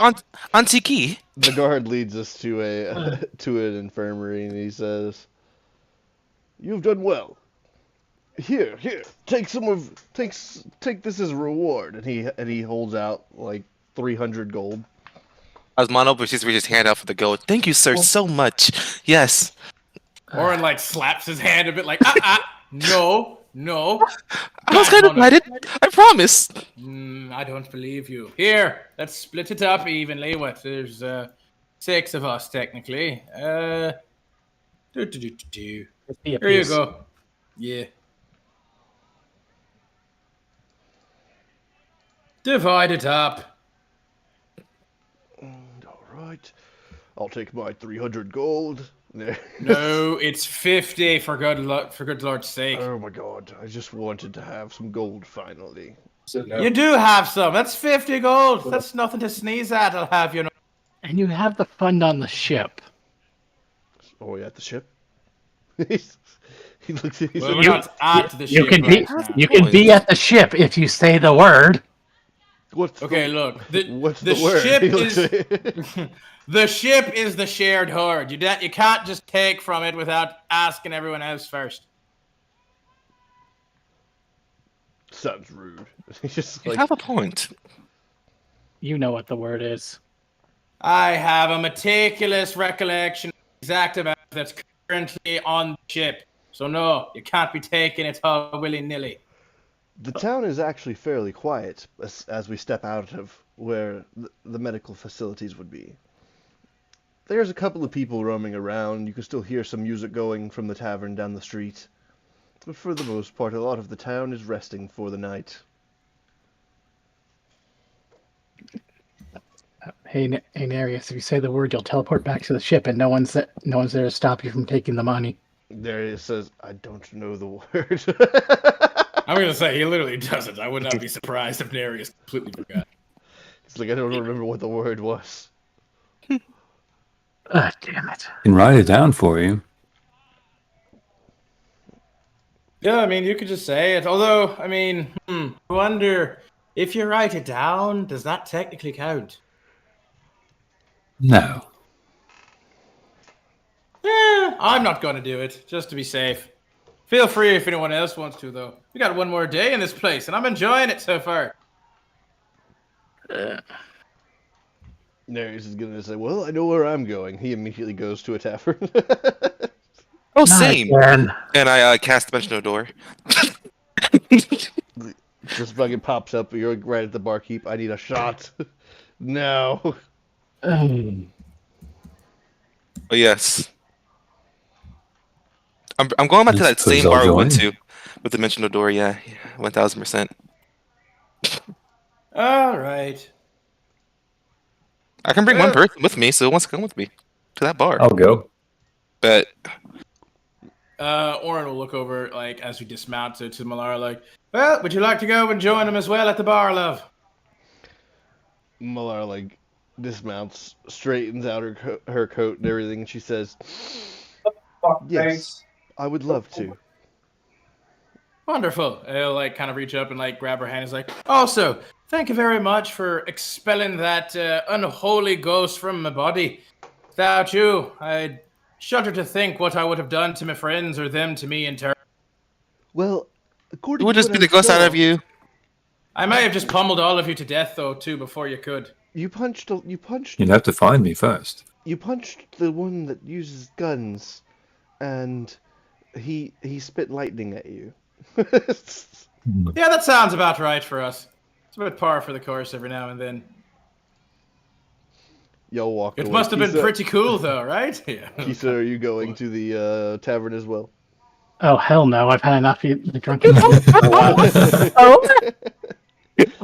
Auntie Key? The guard leads us to a to an infirmary, and he says, "You've done well. Here, take this as a reward." And he holds out like 300 gold. Osmano reaches his hand out for the gold. Thank you, sir, so much. Yes. Oren like slaps his hand a bit, like no. I was kind of excited. I promise. I don't believe you. Here, let's split it up evenly. What? There's 6 of us technically. Here you go. Yeah. Divide it up. All right, I'll take my 300 gold. No, it's 50 for good Lord's sake. Oh my god, I just wanted to have some gold finally. You do have some. That's 50 gold. That's nothing to sneeze at. I'll have you know. And you have the fund on the ship. Oh, yeah, at the ship? He looks at Well, we're not at the You ship. can be right now. you can be at the ship if you say the word. Okay, look. What's the the word? ship He looks is at- the ship is the shared hoard. You can't just take from it without asking everyone else first. Sounds rude. He's just You like, have a point. You know what the word is. I have a meticulous recollection of the exact amount that's currently on the ship. So no, you can't be taking it all willy-nilly. the town is actually fairly quiet as we step out of where the medical facilities would be. There's a couple of people roaming around. You can still hear some music going from the tavern down the street. But for the most part, a lot of the town is resting for the night. Hey, Narius, if you say the word, you'll teleport back to the ship, and no one's there to stop you from taking the money. There it says, I don't know the word. I'm gonna say he literally doesn't. I would not be surprised if Darius completely forgot. It's like, I don't remember what the word was. Damn it. I can write it down for you. Yeah, I mean, you could just say it. Although, I mean, I wonder if you write it down, does that technically count? No. I'm not gonna do it, just to be safe. Feel free if anyone else wants to, though. We got one more day in this place, and I'm enjoying it so far. Narius is gonna say, well, I know where I'm going. He immediately goes to a tavern. Oh, Not same. again. And I cast Dimensional Door. Just fucking pops up. You're right at the barkeep. I need a shot. No. Oh, yes. I'm going back to that Please same bar we went join. to with Dimensional Door. Yeah, 1000%. All right. I can bring one person with me, so who wants to come with me to that bar? I'll go. But Oren will look over, like, as we dismount to Malara, like, well, would you like to go and join him as well at the bar, love? Malar, like, dismounts, straightens out her coat and everything, and she says, yes, I would love to. Wonderful. He'll, like, kind of reach up and, like, grab her hand. He's like, also, thank you very much for expelling that unholy ghost from my body. Without you, I'd shudder to think what I would have done to my friends or them to me in turn. Well, according it would to just what be I the ghost out saw, of you. I might have just pummeled all of you to death, though, too, before you could. You punched You'd have to find me first. the one that uses guns, and he spit lightning at you. Yeah, that sounds about right for us. It's a bit par for the course every now and then. Y'all walk It away. must have been Kisa- pretty cool, though, right? Yeah. Kisa, are you going to the tavern as well? Oh, hell no. I've had enough of the drunken.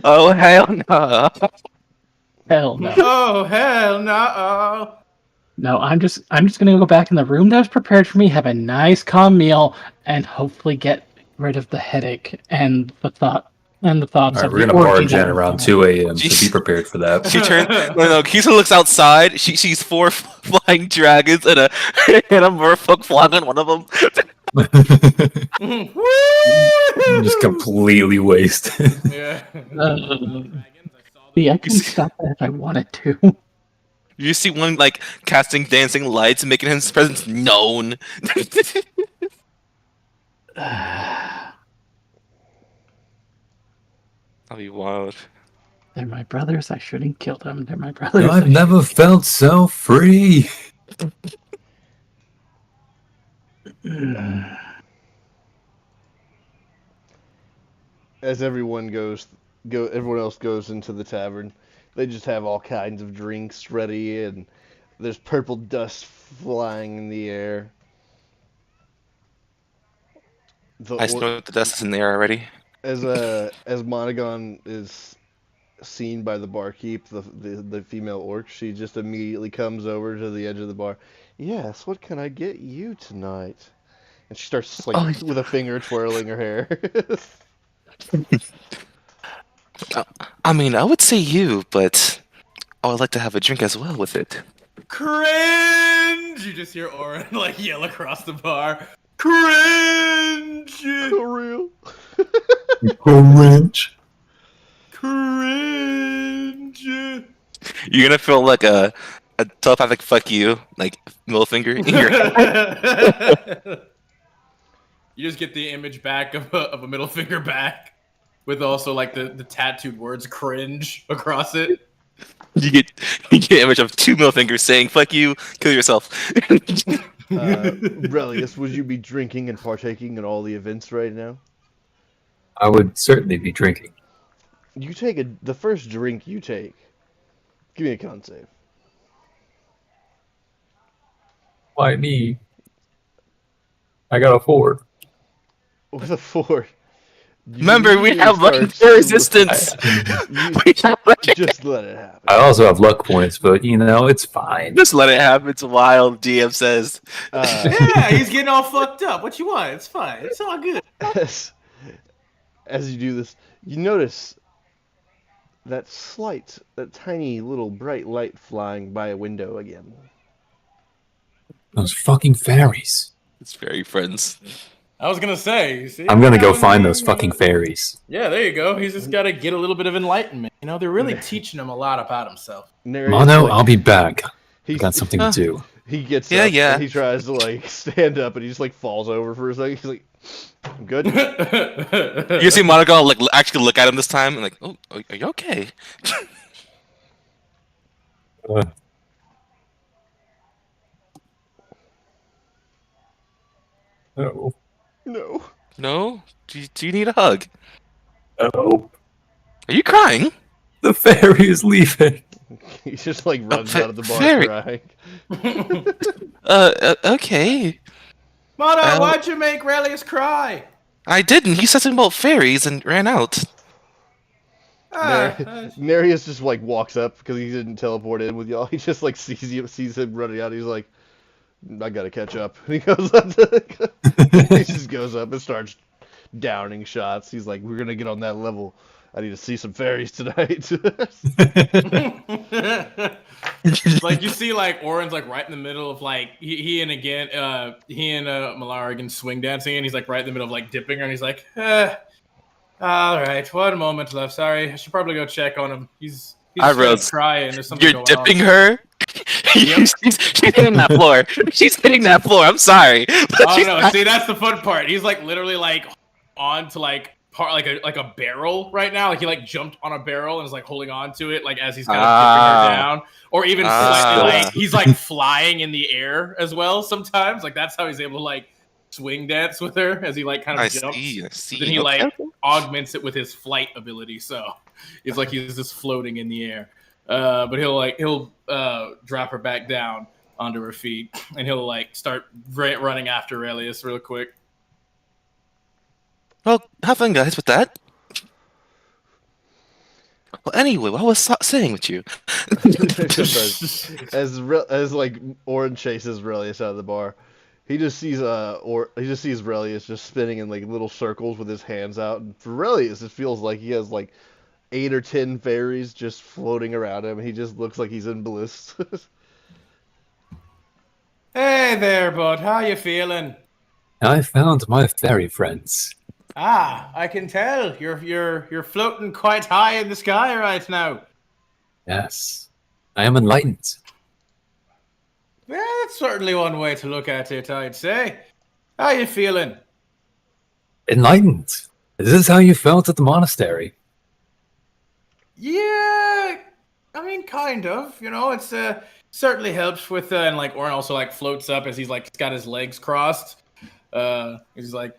Oh, hell no. Hell no. Oh, hell no. No, I'm just gonna go back in the room that was prepared for me, have a nice calm meal, and hopefully get rid of the headache and the thoughts All right, of we're the gonna orgy barge in that- around 2 a.m. So Jeez. be prepared for that. She turned. No. Kisa looks outside. She sees 4 flying dragons and a merfolk flying on one of them. Just completely wasted. Yeah. Yeah, I can stop that if I wanted to. You see one like casting dancing lights and making his presence known. That'll be wild. They're my brothers. I shouldn't kill them. They're my brothers. I've never felt so free. As everyone everyone else goes into the tavern. They just have all kinds of drinks ready, and there's purple dust flying in the air. I snort the dust is in the air already. As Monogon is seen by the barkeep, the female orc, she just immediately comes over to the edge of the bar. Yes, what can I get you tonight? And she starts like with a finger twirling her hair. I mean, I would say you, but I would like to have a drink as well with it. Cringe! You just hear Oren like yell across the bar. Cringe! For real. Orange. Cringe! You're gonna feel like a telepathic fuck you, like middle finger in your head. You just get the image back of a middle finger back with also like the tattooed words cringe across it. You get an image of two middle fingers saying "fuck you, kill yourself." Relius, would you be drinking and partaking in all the events right now? I would certainly be drinking. You take the first drink you take. Give me a con save. Why me? I got a 4. With a 4. Remember, we have starts- legendary resistance. We have Just let it happen. I also have luck points, but you know, it's fine. Just let it happen. It's wild. DM says. Yeah, he's getting all fucked up. What you want? It's fine. It's all good. As you do this, you notice that tiny little bright light flying by a window again. Those fucking fairies. It's very friends. I was gonna say, you see, I'm gonna go find those fucking fairies. Yeah, there you go. He's just gotta get a little bit of enlightenment. You know, they're really teaching him a lot about himself. Mono, I'll be back. I got something to do. He gets Yeah, up yeah. and he tries to like stand up and he just like falls over for a second. He's like, I'm good. You see Monaco like actually look at him this time and like, oh, are you okay? Oh. No. No? Do you need a hug? Oh. Are you crying? The fairy is leaving. He just like runs out of the bar Very- crying. Okay. Mono, Al- why'd you make Relius cry? I didn't. He said something about fairies and ran out. Nereus just like walks up because he didn't teleport in with y'all. He just like sees him running out. He's like, I gotta catch up. And he goes up. He just goes up and starts downing shots. He's like, we're gonna get on that level. I need to see some fairies tonight. Like you see, like Oren's like right in the middle of like he and Malara again swing dancing, and he's like right in the middle of like dipping her, and he's like, all right, 1 moment left. Sorry, I should probably go check on him. He's I wrote, crying. There's something You're going dipping on. her? she's hitting that floor. She's hitting that floor. I'm sorry. But Oh she's no! not- See, that's the fun part. He's like literally like on to like part like a barrel right now. Like he like jumped on a barrel and is like holding on to it like as he's kind of dipping her down, or even slightly, like he's like flying in the air as well. Sometimes like that's how he's able to like swing dance with her as he like kind of I jumps. see. Then he Okay. like augments it with his flight ability, so it's like he's just floating in the air. But he'll drop her back down onto her feet, and he'll like start running after Relius real quick. Well, have fun, guys, with that. Well, anyway, what I was saying with you. as like Oren chases Relius out of the bar, he just sees Relius just spinning in like little circles with his hands out. And for Relius, it feels like he has like 8 or 10 fairies just floating around him. He just looks like he's in bliss. Hey there, bud. How you feeling? I found my fairy friends. Ah, I can tell. You're floating quite high in the sky right now. Yes, I am enlightened. Yeah, that's certainly one way to look at it, I'd say. How you feeling? Enlightened? Is this how you felt at the monastery? Yeah, I mean, kind of. You know, it's certainly helps with and like Orin also like floats up as he's like got his legs crossed. He's like,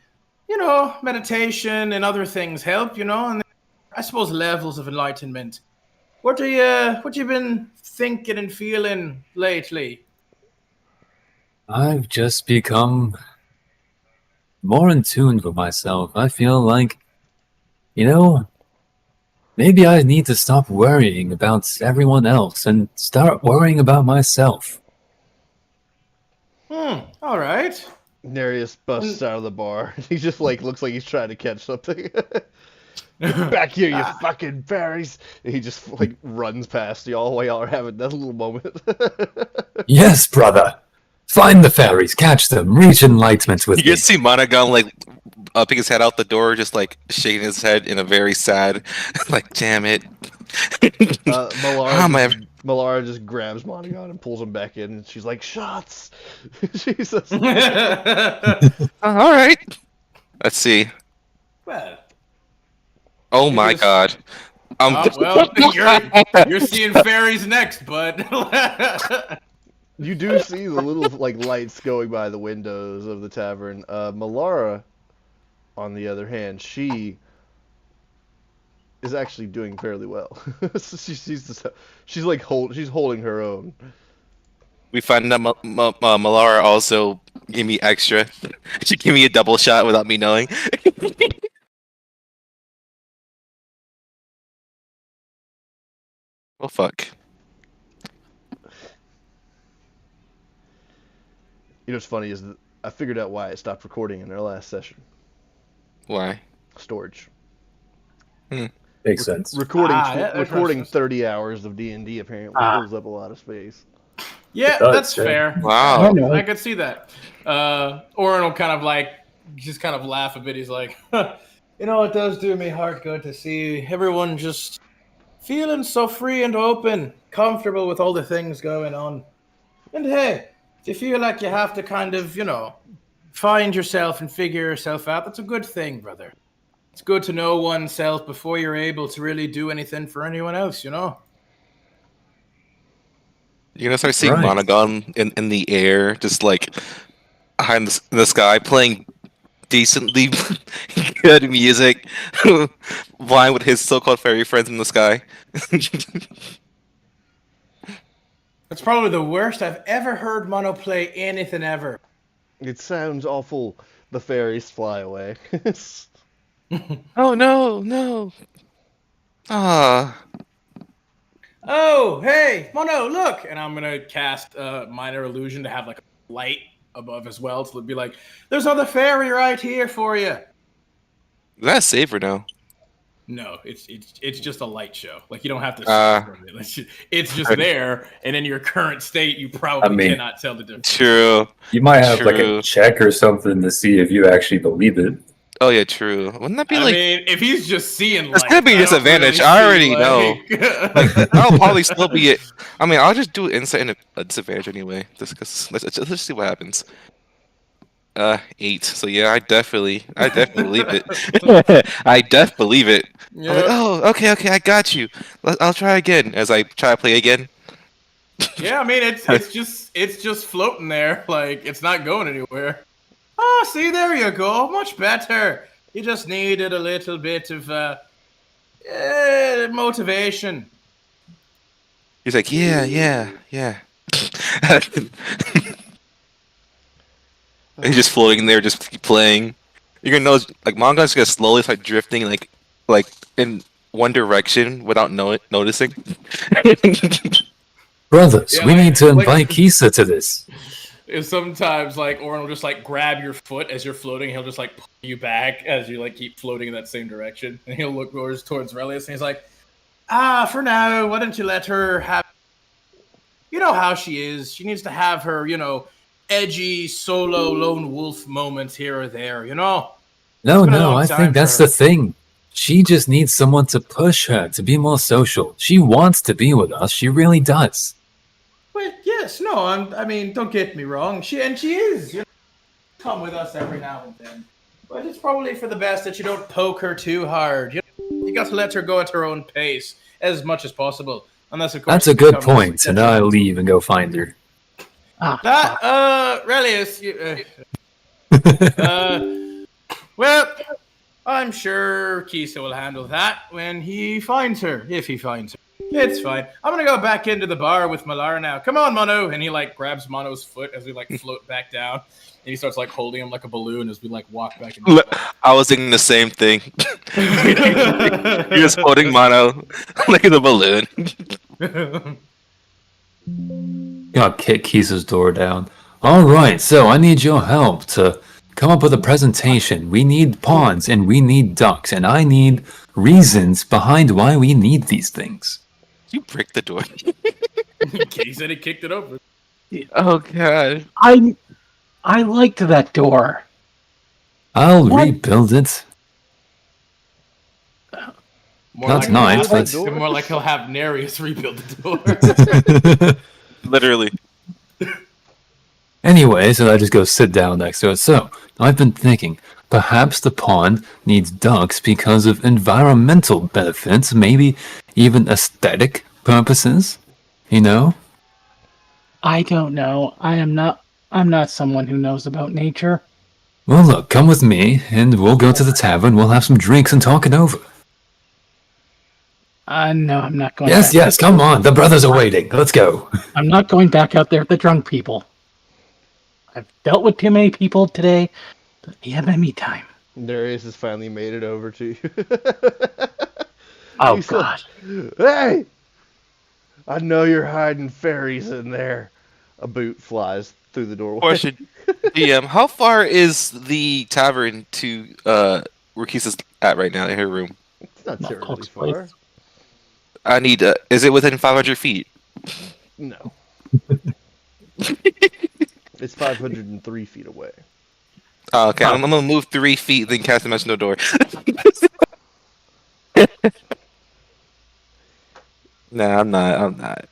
you know, meditation and other things help. You know, and I suppose levels of enlightenment. What you been thinking and feeling lately? I've just become more in tune with myself. I feel like, maybe I need to stop worrying about everyone else and start worrying about myself. All right. Nereus busts out of the bar. He just like looks like he's trying to catch something. Get back here, you fucking fairies! And he just like runs past y'all while y'all are having that little moment. Yes, brother. Find the fairies, catch them, reach enlightenment with You me. can see Monogon like upping his head out the door, just like shaking his head in a very sad, like, damn it. Malara just grabs Monogon and pulls him back in, and she's like, "Shots!" Jesus. All right. Let's see. Well, Oh my god. well, you're seeing fairies next, bud. You do see the little like lights going by the windows of the tavern. Malara, on the other hand, she is actually doing fairly well. She's like she's holding her own. We find that Malara also gave me extra. She gave me a double shot without me knowing. Well, fuck. You know what's funny is that I figured out why it stopped recording in our last session. Why? Storage. Makes sense. Recording 30 hours of D&D apparently fills up a lot of space. Yeah, It does, that's yeah. fair. Wow. I could see that. Orin will kind of like just kind of laugh a bit. He's like, you know, it does do me heart good to see everyone just feeling so free and open, comfortable with all the things going on. And hey, if you feel like you have to kind of, you know, find yourself and figure yourself out, that's a good thing, brother. It's good to know oneself before you're able to really do anything for anyone else, you know? You're gonna start seeing Right. Monogon in the air, just like high in the sky, playing decently good music, flying with his so-called fairy friends in the sky. That's probably the worst I've ever heard Mono play anything ever. It sounds awful. The fairies fly away. Oh no, no. Ah. Oh, hey, Mono, look! And I'm gonna cast Minor Illusion to have like a light above as well, so it'd be like, there's another fairy right here for you. That's safer now. No, it's just a light show. Like you don't have to see from it. It's just there, and in your current state, you probably cannot tell the difference. True. You might have like True. a check or something to see if you actually believe it. Oh yeah, true. Wouldn't that be I like? mean, if he's just seeing It's light, gonna be a I don't disadvantage. really I already see, know. like- I'll probably still be it. I mean, I'll just do insight and a disadvantage anyway. Just because let's see what happens. 8. So yeah, I definitely believe it. I definitely believe it. I'm like, Yeah. oh, okay, I got you. I'll try again. As I try to play again. Yeah, I mean it's just floating there, like it's not going anywhere. Oh, see, there you go, much better. You just needed a little bit of motivation. He's like, yeah. He's just floating there, just playing. You're gonna know, like, Mongon's gonna slowly start drifting, like in one direction without noticing. Brothers, Yeah, we like- need to like- invite Kisa to this. Is sometimes like Orin will just like grab your foot as you're floating. He'll just like pull you back as you like keep floating in that same direction, and he'll look towards Relius, and he's like, for now, why don't you let her have? You know how she is. She needs to have her, edgy solo lone wolf moments here or there, you know? No, It's been a no, long I time think for that's her. the thing. She just needs someone to push her to be more social. She wants to be with us. She really does. But yes, no, I mean, don't get me wrong. She is, you know, come with us every now and then. But it's probably for the best that you don't poke her too hard. You got to let her go at her own pace as much as possible. Unless, of course, That's a it good becomes point, and I detrimental. leave and go find her. That, Relius, well, I'm sure Kisa will handle that when he finds her, if he finds her. It's fine. I'm gonna go back into the bar with Malara now. Come on, Mono. And he like grabs Mono's foot as we like float back down. And he starts like holding him like a balloon as we like walk back into the bar. I was thinking the same thing. You're just holding Mono like the balloon. Gotta kick Kisa's door down. Alright, so I need your help to come up with a presentation. We need pawns and we need ducks, and I need reasons behind why we need these things. You break the door. He said he kicked it open. Oh god. I liked that door. I'll What? rebuild it. More That's like nice, He'll that's- have, more like he'll have Nereus rebuild the door. Literally. Anyway, so I just go sit down next to it. So, I've been thinking, perhaps the pond needs ducks because of environmental benefits, maybe even aesthetic purposes, you know? I don't know. I'm not someone who knows about nature. Well, look, come with me, and we'll go to the tavern, we'll have some drinks and talk it over. No, I'm not going. Yes, back. yes, come on, the brothers are waiting, let's go. I'm not going back out there with the drunk people. I've dealt with too many people today. Let me have my me time. Darius has finally made it over to you. Oh He said, God! Hey! I know you're hiding fairies in there. A boot flies through the doorway. Question. DM, how far is the tavern to where Kisa's at right now in her room? It's not Not terribly close far. place. I need is it within 500 feet? No. It's 503 feet away. Oh, okay, I'm gonna move 3 feet, then cast Dimensional Door. Nah, I'm not.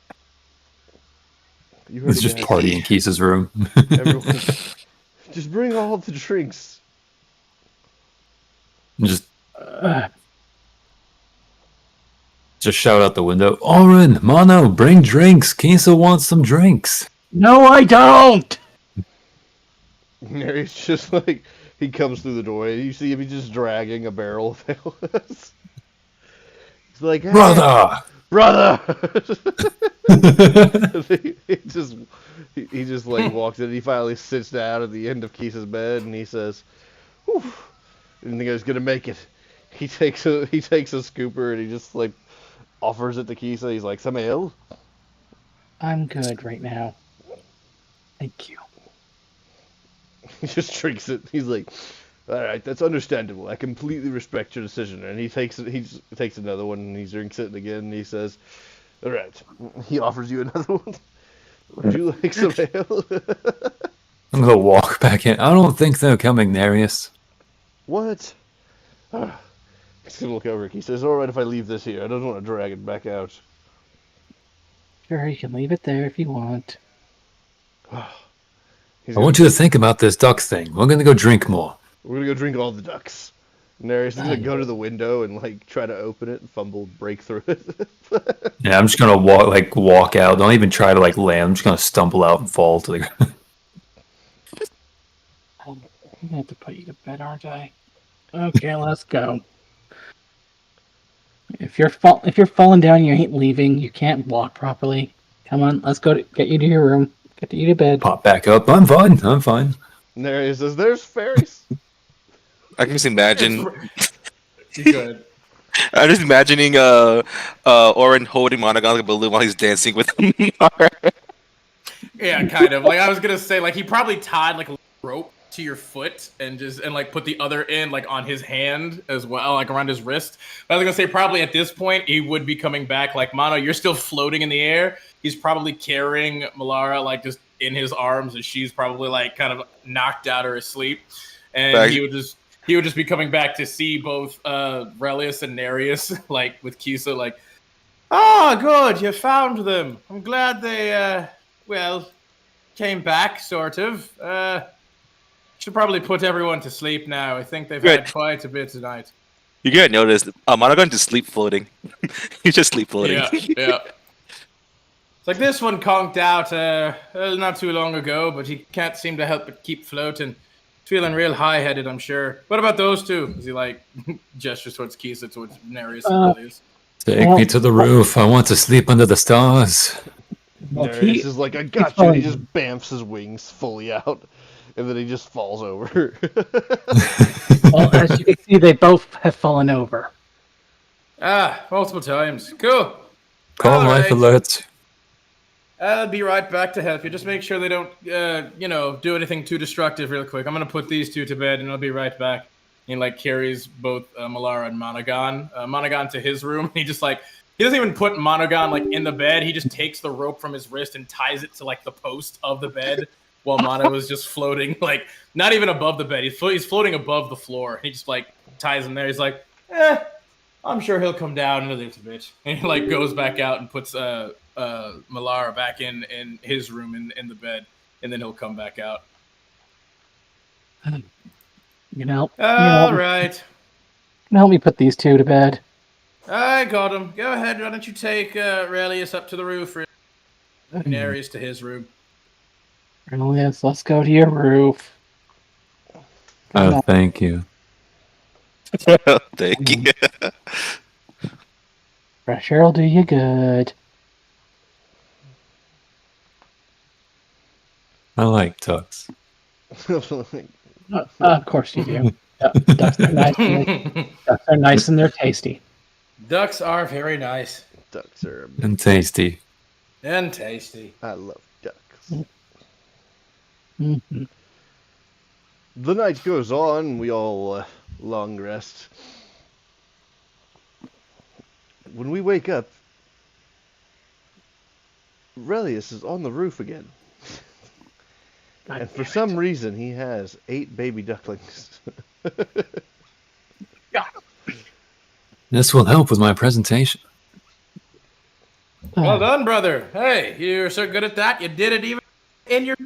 You heard It's it, just guys. party in Kisa's room. Everyone, just bring all the drinks. just Uh, shout out the window, Oren, Mono, bring drinks, Kisa wants some drinks. no, I don't. Mary's just like, he comes through the doorway. You see him, he's just dragging a barrel of ale. He's like, hey, Brother! brother! he just like walks in. He finally sits down at the end of Kisa's bed and he says, "Whew, didn't think I was gonna make it." He takes a scooper and he just like offers it to Kisa. He's like, "Some ale?" I'm good right now. Thank you. He just drinks it. He's like, "All right, that's understandable. I completely respect your decision." And he takes it. He takes another one and he drinks it again. And he says, "All right." He offers you another one. Would you like some ale? I'm gonna walk back in. I don't think they're coming, Nereus. What? He's gonna look over. He says, "All right, if I leave this here, I don't want to drag it back out." Sure, you can leave it there if you want. He's I want you to think about this duck thing. We're gonna go drink more. We're gonna go drink all the ducks. Nereus is gonna go to the window and like try to open it and fumble, break through it. Yeah, I'm just gonna walk out. Don't even try to land. I'm just gonna stumble out and fall to the ground. I'm gonna have to put you to bed, aren't I? Okay, let's go. If you're falling down, you ain't leaving. You can't walk properly. Come on, let's go get you to your room. Get you to bed. Pop back up. I'm fine. Nereus says, "There's fairies." I can just imagine. Good. I'm just imagining Oren holding Monogon like a balloon while he's dancing with Mara. Yeah, kind of. Like I was gonna say, like he probably tied like a rope to your foot and like put the other end like on his hand as well, like around his wrist. But I was gonna say probably at this point he would be coming back. Like Mono, you're still floating in the air. He's probably carrying Malara like just in his arms as she's probably like kind of knocked out or asleep, and Right. he would just be coming back to see both Relius and Nereus like with Kisa like, oh, good, you found them. I'm glad they came back, sort of. Should probably put everyone to sleep now. I think they've Good. had quite a bit tonight. You gotta notice, Monogon just sleep floating. He's just sleep floating. Yeah. It's like this one conked out not too long ago, but he can't seem to help but keep floating. Feeling real high-headed, I'm sure. What about those two? As he like gestures towards Kisa, towards Nereus and Relius. Take me to the roof. I want to sleep under the stars. Well, Darius is like, I got you, and he just bamfs his wings fully out, and then he just falls over. well, as you can see, they both have fallen over. Multiple times. Cool. Call All life right. alert. I'll be right back to help you. Just make sure they don't, do anything too destructive real quick. I'm going to put these two to bed, and I'll be right back. He, like, carries both Malara and Monogon to his room. He just, like, he doesn't even put Monogon, like, in the bed. He just takes the rope from his wrist and ties it to, like, the post of the bed while Mono is just floating, like, not even above the bed. He's floating above the floor. He just, like, ties him there. He's like, I'm sure he'll come down in a little bit. And he, like, goes back out and puts Malara back in his room in the bed, and then he'll come back out. All right. Help me put these two to bed. I got him. Go ahead. Why don't you take Relius up to the roof, and Nereus to his room. Relius, let's go to your roof. Oh, thank you. Thank you. Fresh air will do you good. I like ducks. Of course you do. Ducks are nice and they're tasty. Ducks are very nice. Ducks are And tasty. And tasty. I love ducks. Mm-hmm. The night goes on, we all long rest. When we wake up, Relius is on the roof again. God And for damn some reason, he has 8 baby ducklings. This will help with my presentation. Well done, brother. Hey, you're so good at that. You did it even in your...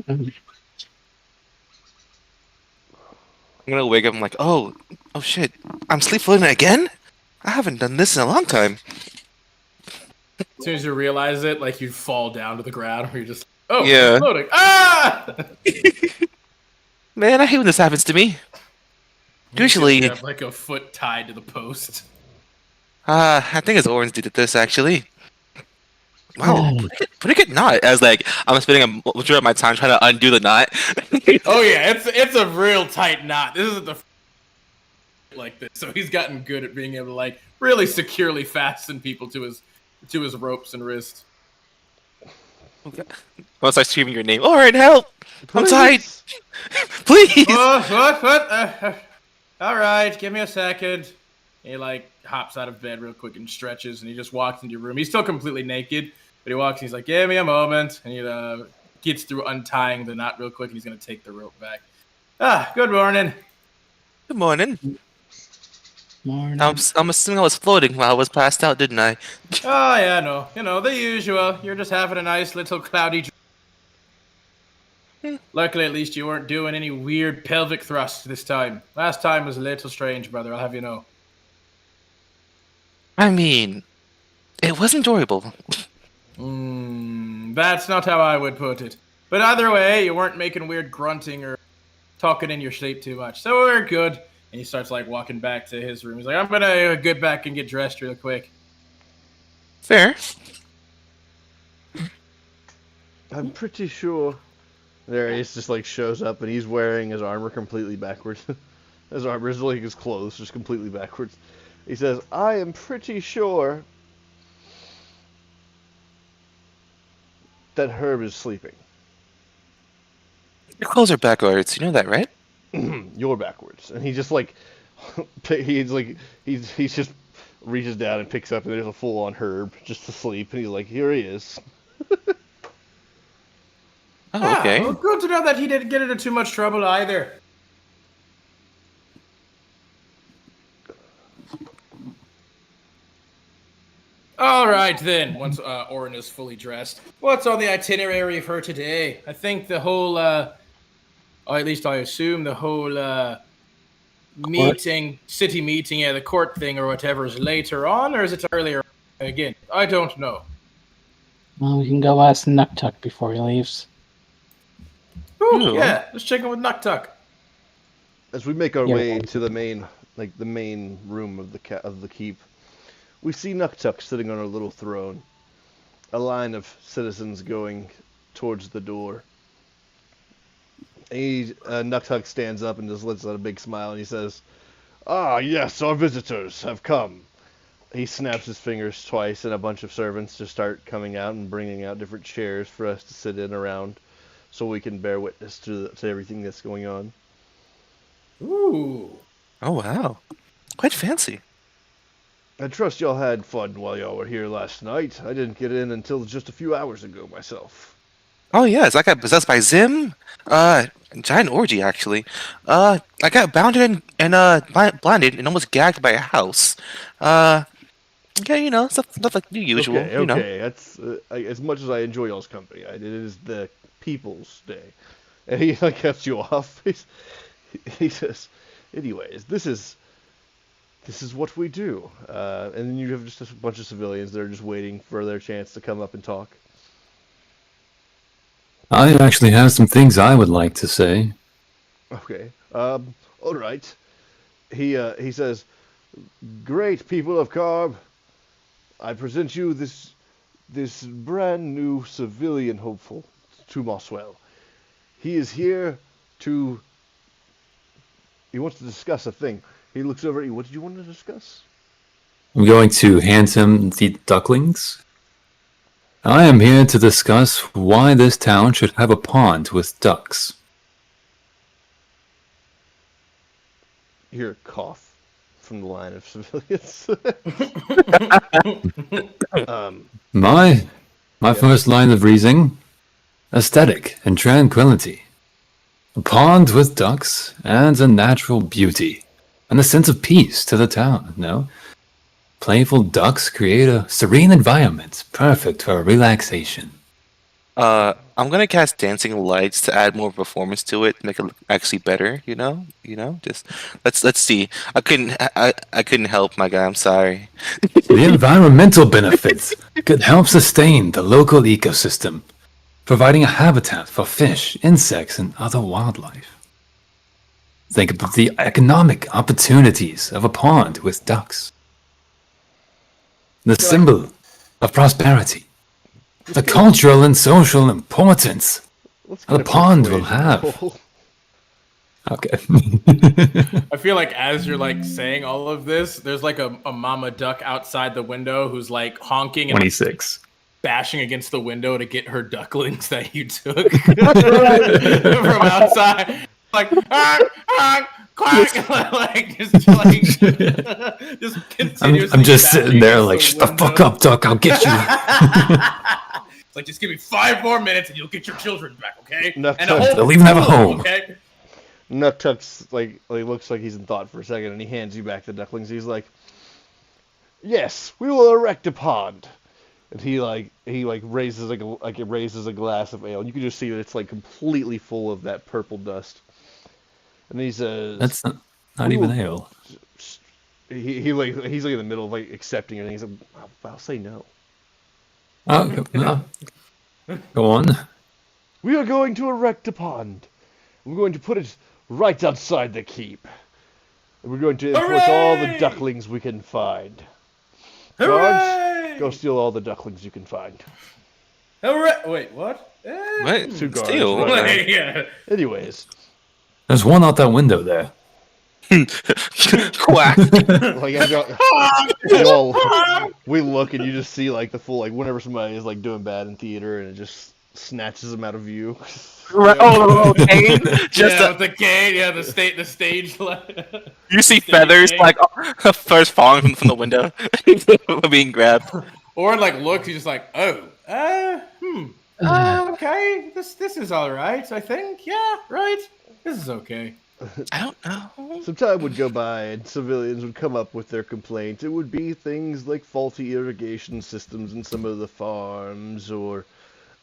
I'm gonna wake up. I'm like, oh shit! I'm sleep floating again. I haven't done this in a long time. As soon as you realize it, like, you fall down to the ground, where you're just, oh, Yeah. I'm floating. Ah! Man, I hate when this happens to me. Usually, You have, like, a foot tied to the post. I think it's Orange did this actually. Wow, pretty good knot. As like I'm spending a majority of my time trying to undo the knot. Oh yeah, it's a real tight knot. This isn't the like this. So he's gotten good at being able to like really securely fasten people to his ropes and wrists. Once I screaming your name, Orin, help! I'm tight. Please. What? All right, give me a second. He like hops out of bed real quick and stretches, and he just walks into your room. He's still completely naked, but he walks and he's like, "Give me a moment," and he gets through untying the knot real quick, and he's gonna take the rope back. Good morning. Good morning. Morning. I'm assuming I was floating while I was passed out, didn't I? Oh yeah, no, the usual. You're just having a nice little cloudy dream. Luckily, at least you weren't doing any weird pelvic thrusts this time. Last time was a little strange, brother. I'll have you know. I mean, it was enjoyable. That's not how I would put it. But either way, you weren't making weird grunting or talking in your sleep too much, so we're good. And he starts like walking back to his room. He's like, "I'm gonna get back and get dressed real quick." Fair. I'm pretty sure. There he just like shows up and he's wearing his armor completely backwards. His armor is like his clothes just completely backwards. He says, "I am pretty sure that Herb is sleeping." Your clothes are backwards. You know that, right? You're backwards. And he just like he's just reaches down and picks up and there's a full on Herb just asleep and he's like, "Here he is." Okay. Well, good to know that he didn't get into too much trouble either. All right, then. Once Orin is fully dressed, what's on the itinerary for today? I think the whole, or at least I assume the whole city meeting, the court thing or whatever is later on, or is it earlier? Again, I don't know. Well, we can go ask Nuktuk before he leaves. Ooh, yeah, let's check in with Nuktuk. As we make our Yeah. way to the main room of the keep, we see Nuktuk sitting on a little throne. A line of citizens going towards the door. Nuktuk stands up and just lets out a big smile and he says, "Ah, yes, our visitors have come." He snaps his fingers twice and a bunch of servants just start coming out and bringing out different chairs for us to sit in around so we can bear witness to everything that's going on. Ooh. Oh wow, quite fancy. I trust y'all had fun while y'all were here last night. I didn't get in until just a few hours ago myself. Oh yes, I got possessed by Zim. Giant orgy actually. I got bounded and blinded and almost gagged by a house. Yeah, you know, stuff like the usual. Okay, You know. that's as much as I enjoy y'all's company. It is the People's Day, and he cuts you off. He says, "Anyways, this is what we do." And then you have just a bunch of civilians that are just waiting for their chance to come up and talk. I actually have some things I would like to say. Okay. All right. He says, "Great people of Carb, I present you this brand new civilian hopeful, to Moswell. He is here to. He wants to discuss a thing. He looks over at you. What did you want to discuss?" I'm going to hand him the ducklings. I am here to discuss why this town should have a pond with ducks. You hear a cough from the line of civilians. My first line of reasoning: aesthetic and tranquility. A pond with ducks adds a natural beauty and a sense of peace to the town, no? Playful ducks create a serene environment, perfect for relaxation. I'm gonna cast dancing lights to add more performance to it, make it look actually better. You know. Just let's see. I couldn't help my guy. I'm sorry. The environmental benefits could help sustain the local ecosystem, providing a habitat for fish, insects, and other wildlife. Think about the economic opportunities of a pond with ducks. The symbol of prosperity. The cultural and social importance Let's the get a pond will persuasion have. roll. Okay. I feel like as you're like saying all of this, there's like a mama duck outside the window who's like honking and 26. bashing against the window to get her ducklings that you took from outside. Like, quack, like just continuously. I'm just sitting there bashing like, against shut the fuck up, duck, I'll get you. It's like, just give me 5 more minutes and you'll get your children back, okay? Enough And time. They'll even have a home. Okay? Nuktuk's like looks like he's in thought for a second, and he hands you back the ducklings. He's like, "Yes, we will erect a pond." And he raises it raises a glass of ale, and you can just see that it's like completely full of that purple dust. And he says, That's not even ale. he's like in the middle of like accepting it, and he's like, "I'll say no." Oh, no. Go on. We are going to erect a pond. We're going to put it right outside the keep. And we're going to import all the ducklings we can find. Guards, go steal all the ducklings you can find. Hooray! Wait, what? What? 2 guards. Steal? Right. Yeah. Anyways, There's one out that window there. Quack. like we look and you just see like the full like whenever somebody is like doing bad in theater and it just snatches them out of view. Oh, cane. Just With the cane, the stage. you see stage feathers cane. like first falling from the window, being grabbed. Or like looks, he's just like, oh, okay. This is all right. I think. Yeah, right. This is okay. I don't know. Some time would go by and civilians would come up with their complaint. It would be things like faulty irrigation systems in some of the farms, or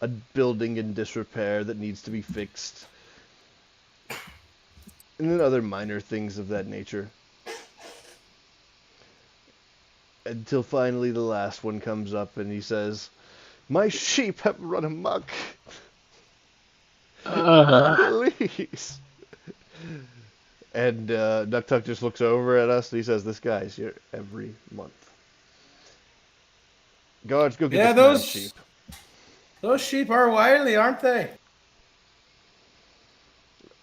a building in disrepair that needs to be fixed, and then other minor things of that nature. Until finally the last one comes up and he says, "My sheep have run amok. Please." And Duck just looks over at us and he says, "This guy's here every month. Guards, go get Yeah, this man's sheep." those sheep are wily, aren't they?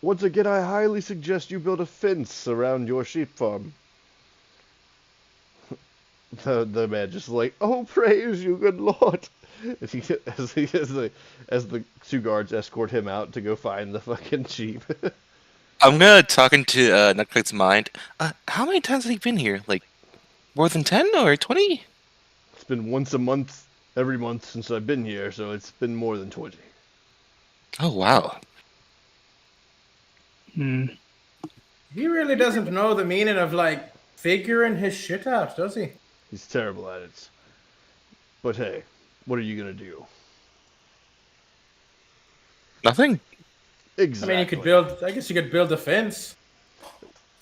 Once again, I highly suggest you build a fence around your sheep farm. The man just like, "Oh, praise you, good Lord." As the two guards escort him out to go find the fucking sheep. I'm gonna talk into Nutclick's mind. How many times has he been here? Like, more than 10 or 20? It's been once a month, every month since I've been here, so it's been more than 20. Oh, wow. Hmm. He really doesn't know the meaning of like figuring his shit out, does he? He's terrible at it. But hey, what are you gonna do? Nothing? Exactly. I mean, you could build. I guess you could build a fence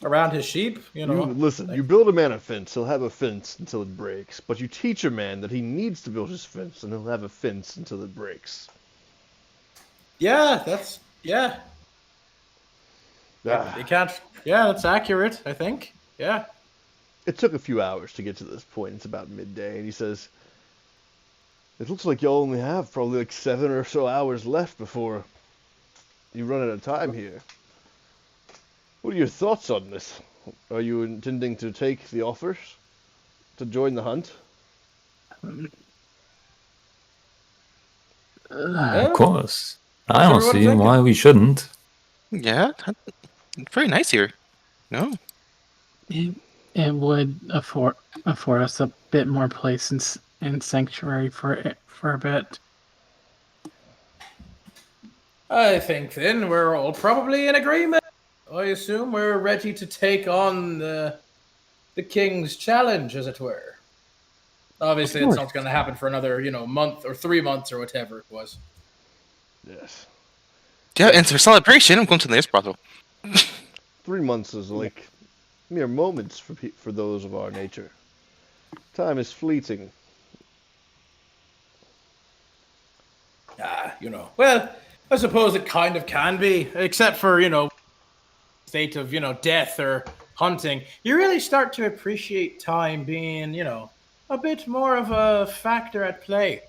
around his sheep. You know. Listen, you build a man a fence, he'll have a fence until it breaks. But you teach a man that he needs to build his fence, and he'll have a fence until it breaks. Yeah, that's yeah. Ah, You can't. Yeah, that's accurate. I think. Yeah. it took a few hours to get to this point. It's about midday, and he says, "It looks like you'll only have probably like 7 or so hours left before you run out of time here. What are your thoughts on this? Are you intending to take the offers to join the hunt?" Of course. I don't everyone see thinking? why we shouldn't. Yeah, very nice here. No? It would afford us a bit more place in sanctuary for a bit. I think then we're all probably in agreement. I assume we're ready to take on the king's challenge, as it were. Obviously, Of it's course. not going to happen for another, month or 3 months or whatever it was. Yes. Yeah, and for celebration, I'm going to the next brothel. 3 months is like mere moments for those of our nature. Time is fleeting. Well, I suppose it kind of can be, except for, state of, death or hunting. You really start to appreciate time being, a bit more of a factor at play.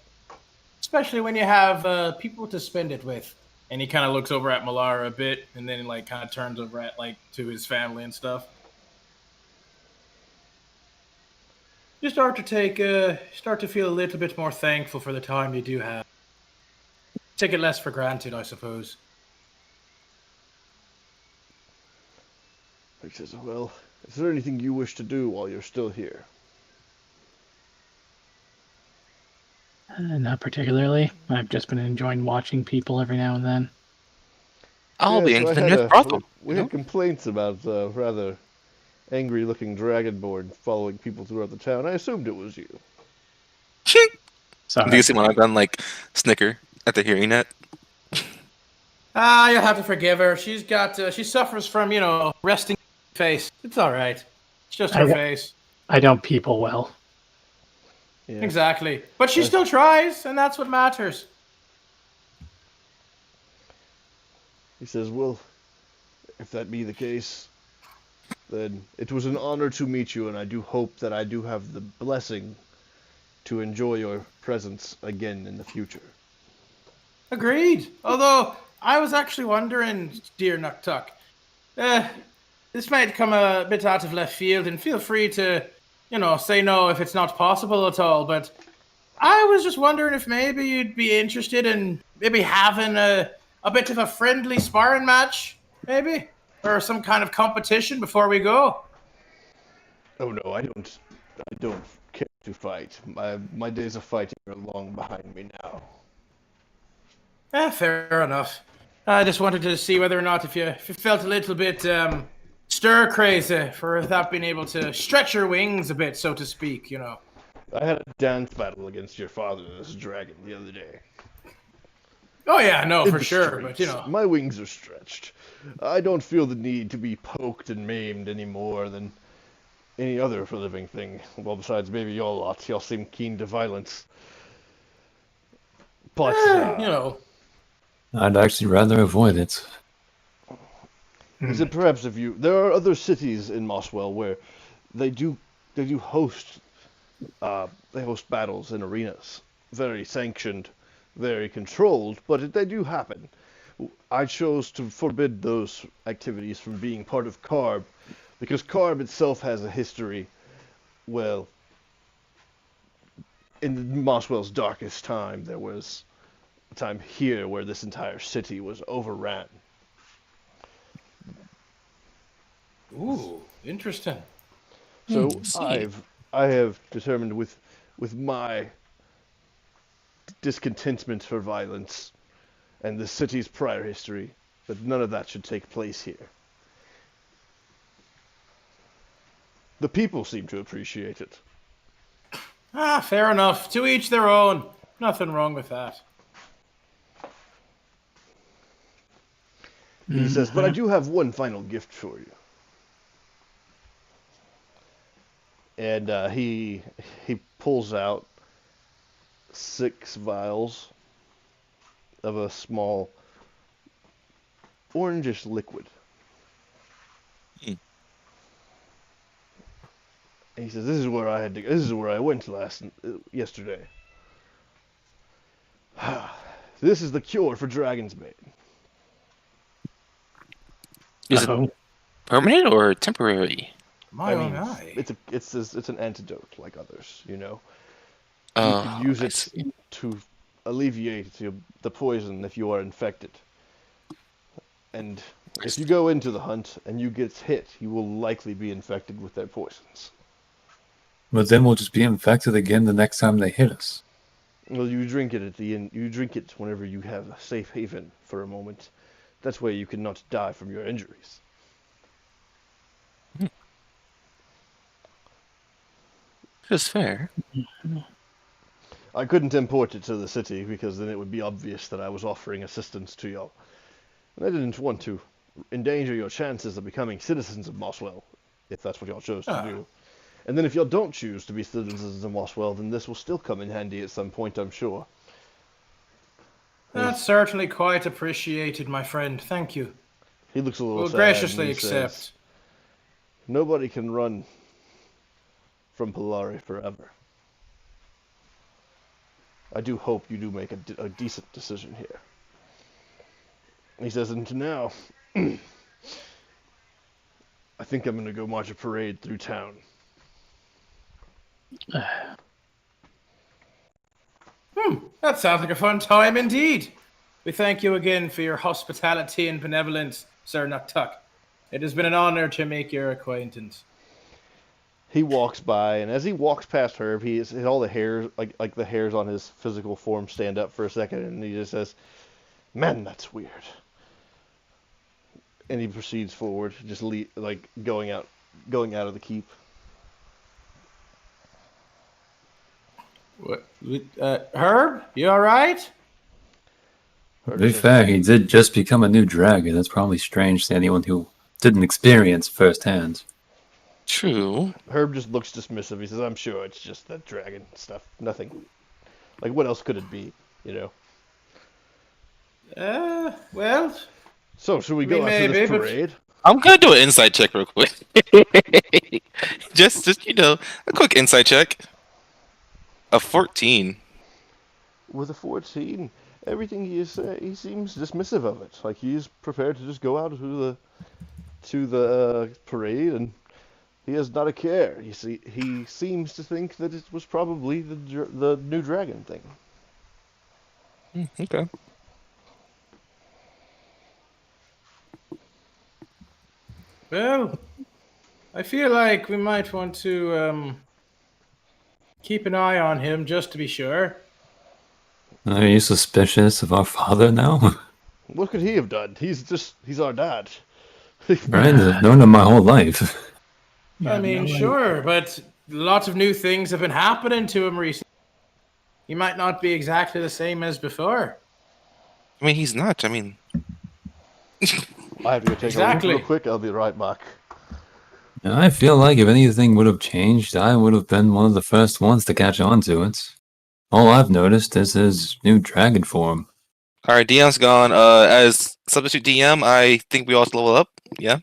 Especially when you have people to spend it with. And he kind of looks over at Malara a bit, and then like kind of turns over at like to his family and stuff. You start to feel a little bit more thankful for the time you do have. Take it less for granted, I suppose. He says, "Well, is there anything you wish to do while you're still here?" Not particularly. I've just been enjoying watching people every now and then. I'll be so in I the had next brothel. we had complaints about a rather angry-looking dragonborn following people throughout the town. I assumed it was you. Do Sorry. you see when I've done like snicker at the hearing net? You'll have to forgive her. She suffers from, resting face. It's all right. It's just her face. I don't people well. Yeah. Exactly. But she still tries, and that's what matters. He says, "Well, if that be the case, then it was an honor to meet you, and I do hope that I do have the blessing to enjoy your presence again in the future." Agreed. Although, I was actually wondering, dear Nuktuk, this might come a bit out of left field, and feel free to, say no if it's not possible at all, but I was just wondering if maybe you'd be interested in maybe having a bit of a friendly sparring match, maybe? Or some kind of competition before we go. Oh no, I don't care to fight. My days of fighting are long behind me now. Fair enough. I just wanted to see whether or not if you felt a little bit stir crazy for without being able to stretch your wings a bit, so to speak. You know. I had a dance battle against your father, this dragon, the other day. Oh yeah, no, In for the sure. But you streets. know, My wings are stretched. I don't feel the need to be poked and maimed any more than any other living thing. Well, besides maybe y'all lot. Y'all seem keen to violence. But, you know. I'd actually rather avoid it. he said perhaps if you... There are other cities in Moswell where they do host... they host battles in arenas. Very sanctioned, very controlled, but they do happen. I chose to forbid those activities from being part of Carb, because Carb itself has a history, well, in Moswell's darkest time, there was a time here where this entire city was overran. Ooh, interesting. So see. I have determined with my discontentment for violence and the city's prior history that none of that should take place here. The people seem to appreciate it. Fair enough. To each their own. Nothing wrong with that. He says, but I do have one final gift for you. And he pulls out 6 vials of a small orangish liquid. Hmm. And he says, "This is where I had to. This is where I went yesterday. This is the cure for Dragon's Bane. Is it permanent or temporary? My own eye. It's an antidote like others, you know. You Oh, can use I it see. to alleviate the poison if you are infected. And if you go into the hunt and you get hit, you will likely be infected with their poisons. But then we'll just be infected again the next time they hit us. Well, you drink it at the end. You drink it whenever you have a safe haven for a moment. That way you cannot die from your injuries." That's fair. I couldn't import it to the city because then it would be obvious that I was offering assistance to y'all. And I didn't want to endanger your chances of becoming citizens of Moswell, if that's what y'all chose to do. And then if y'all don't choose to be citizens of Moswell, then this will still come in handy at some point, I'm sure. That's certainly quite appreciated, my friend. Thank you. He looks a little We'll sad graciously and he accept. says, "Nobody can run from Polari forever. I do hope you do make a decent decision here." He says, "And now, I think I'm going to go march a parade through town." That sounds like a fun time indeed. We thank you again for your hospitality and benevolence, Sir Nuktuk. It has been an honor to make your acquaintance. He walks by, and as he walks past Herb, all the hairs, like the hairs on his physical form, stand up for a second, and he just says, "Man, that's weird." And he proceeds forward, just going out of the keep. What? Herb, you all right? To Herb be says, fair, he did just become a new dragon. That's probably strange to anyone who didn't experience firsthand. True. Herb just looks dismissive. He says, "I'm sure it's just that dragon stuff. Nothing. Like, what else could it be, you know?" Well, So, should we I go mean, after this maybe, but- parade? I'm gonna do an insight check real quick. just a quick insight check. A 14. With a 14, everything he seems dismissive of it. Like he's prepared to just go out to the parade, and he has not a care. He seems to think that it was probably the new dragon thing. Okay. well, I feel like we might want to keep an eye on him just to be sure. Are you suspicious of our father now? What could he have done? He's our dad. Right? I've known him my whole life. Yeah, I mean, no, sure, but lots of new things have been happening to him recently. He might not be exactly the same as before. I mean, he's not. I mean, I have to go take a Exactly. look real quick. I'll be right back. And I feel like if anything would have changed, I would have been one of the first ones to catch on to it. All I've noticed is his new dragon form. all right, DM's gone. As substitute DM, I think we all level up. Yeah.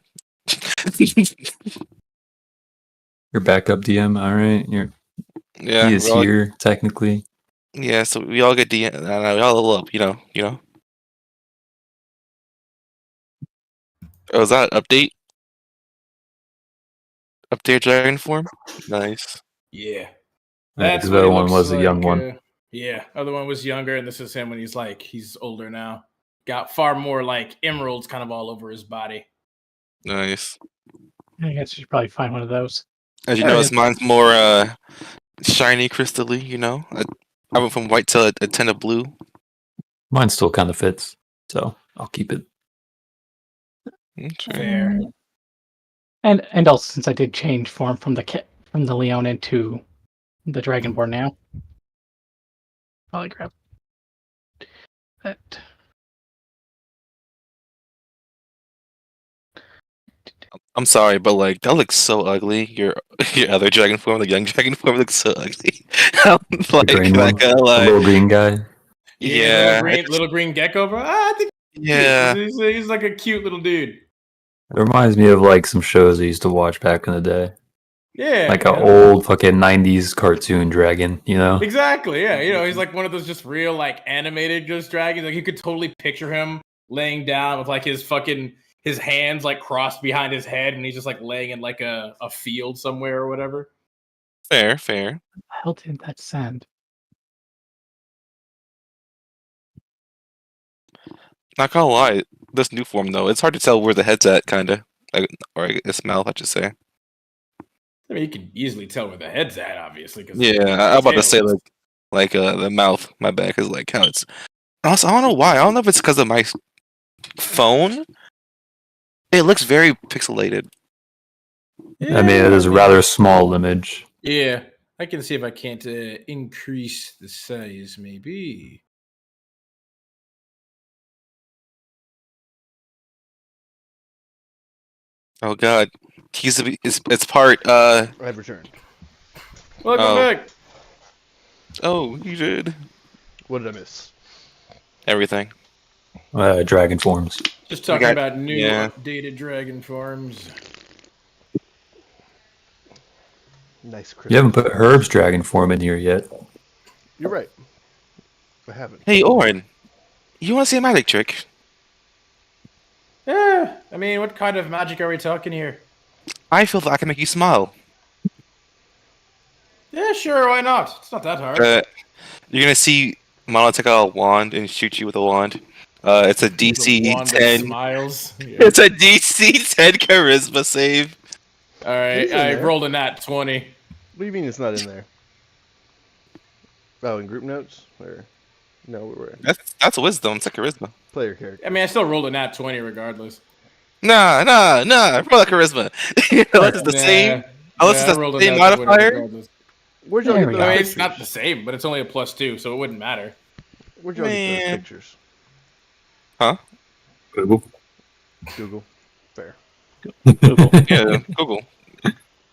Your backup DM, alright? Yeah. He is we're all- here, technically. Yeah. So we all get DM. We all level up. You know. Oh, is that an update? Update dragon form. Nice. Yeah. Because That's the what other he one looks was a like, young one. Yeah, other one was younger, and this is him when he's older now. Got far more like emeralds kind of all over his body. Nice. I guess you should probably find one of those. As you There it notice, is. mine's more shiny, crystally. You know, I went from white to a tint of blue. Mine still kind of fits, so I'll keep it. Okay. Fair. And also since I did change form from the Leon into the Dragonborn now, probably grab that. I'm sorry, but like that looks so ugly. Your other dragon form, the young dragon form, looks so ugly. I'm like, green not one? gonna The lie. little green guy. Yeah, little green gecko, bro. I think yeah. he's like a cute little dude. It reminds me of like some shows I used to watch back in the day. Yeah, Like you an know? old fucking 90s cartoon dragon, you know? Exactly. Yeah, he's like one of those just real like animated just dragons. Like you could totally picture him laying down with like his hands like crossed behind his head, and he's just like laying in like a field somewhere or whatever. Fair. The hell did that send? Not gonna lie, this new form though, it's hard to tell where the head's at, kinda, or I guess mouth, I should say. I mean, you can easily tell where the head's at, obviously. Cause Yeah, I'm about to say tail is- like the mouth. My back is like how it's. Also, I don't know why. I don't know if it's because of my phone. It looks very pixelated. I mean, it is a rather small image. Yeah, I can see if I can't increase the size, maybe. Oh god, it's part. I've returned. Welcome Oh. back. Oh, you did What did I miss? everything. Dragon forms. Just talking got- about new yeah. updated dragon forms. Nice. You haven't put Herb's dragon form in here yet. You're right. I haven't. Hey, Oren, you want to see a magic trick? Yeah, I mean, what kind of magic are we talking here? I feel that I can make you smile. Yeah, sure, why not? It's not that hard. You're gonna see Mono take out a wand and shoot you with a wand. It's a The DC wand that 10. smiles. Yeah. It's a DC 10 charisma save. All right, It's in I there. rolled a nat 20. What do you mean it's not in there? Oh, in group notes? Or no, we're That's wisdom. It's a charisma. player character. I mean, I still rolled a nat 20 regardless. Nah. Roll a charisma. Unless it's the same. Unless I it's rolled the a same nat 20 modifier. regardless. Where'd y'all There get we those go. I mean, pictures? it's not the same, but it's only a +2, so it wouldn't matter. Where'd y'all get those Man. pictures? Google. Google. Fair. Google. Yeah, Google.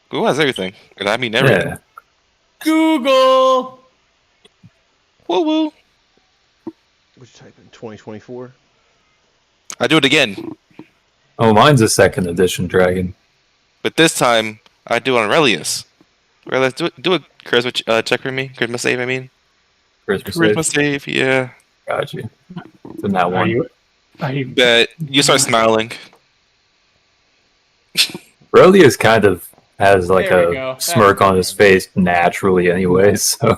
Google has everything. And I mean everything. Yeah. Google! Woo woo. What'd you type in? 2024? I do it again, Oh, mine's a second edition dragon. but this time I do it on Relius. Relius, do a charisma check for me. Charisma save, I mean. Charisma save, yeah. Got you. In that Are one. you Bet you start smiling. Relius kind of has like There we a go. smirk That's on his face naturally anyway, so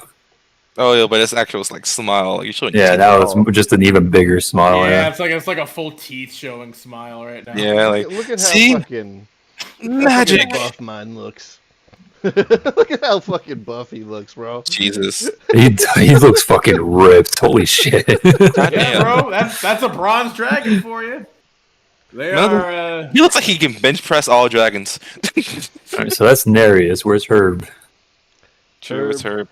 Oh yeah, but it's actual like smile. Like, you shouldn't. yeah, now it's just an even bigger smile. Yeah, Yeah. it's like a full teeth showing smile right now. Yeah, like Look at how see? fucking magic. buff mine looks. Look at how fucking buff he looks, bro. Jesus. He looks fucking ripped. Holy shit. God Yeah, damn. bro, that's a bronze dragon for you. They No, are. He looks like he can bench press all dragons. Alright, so that's Nereus. Where's Herb? True, it's her.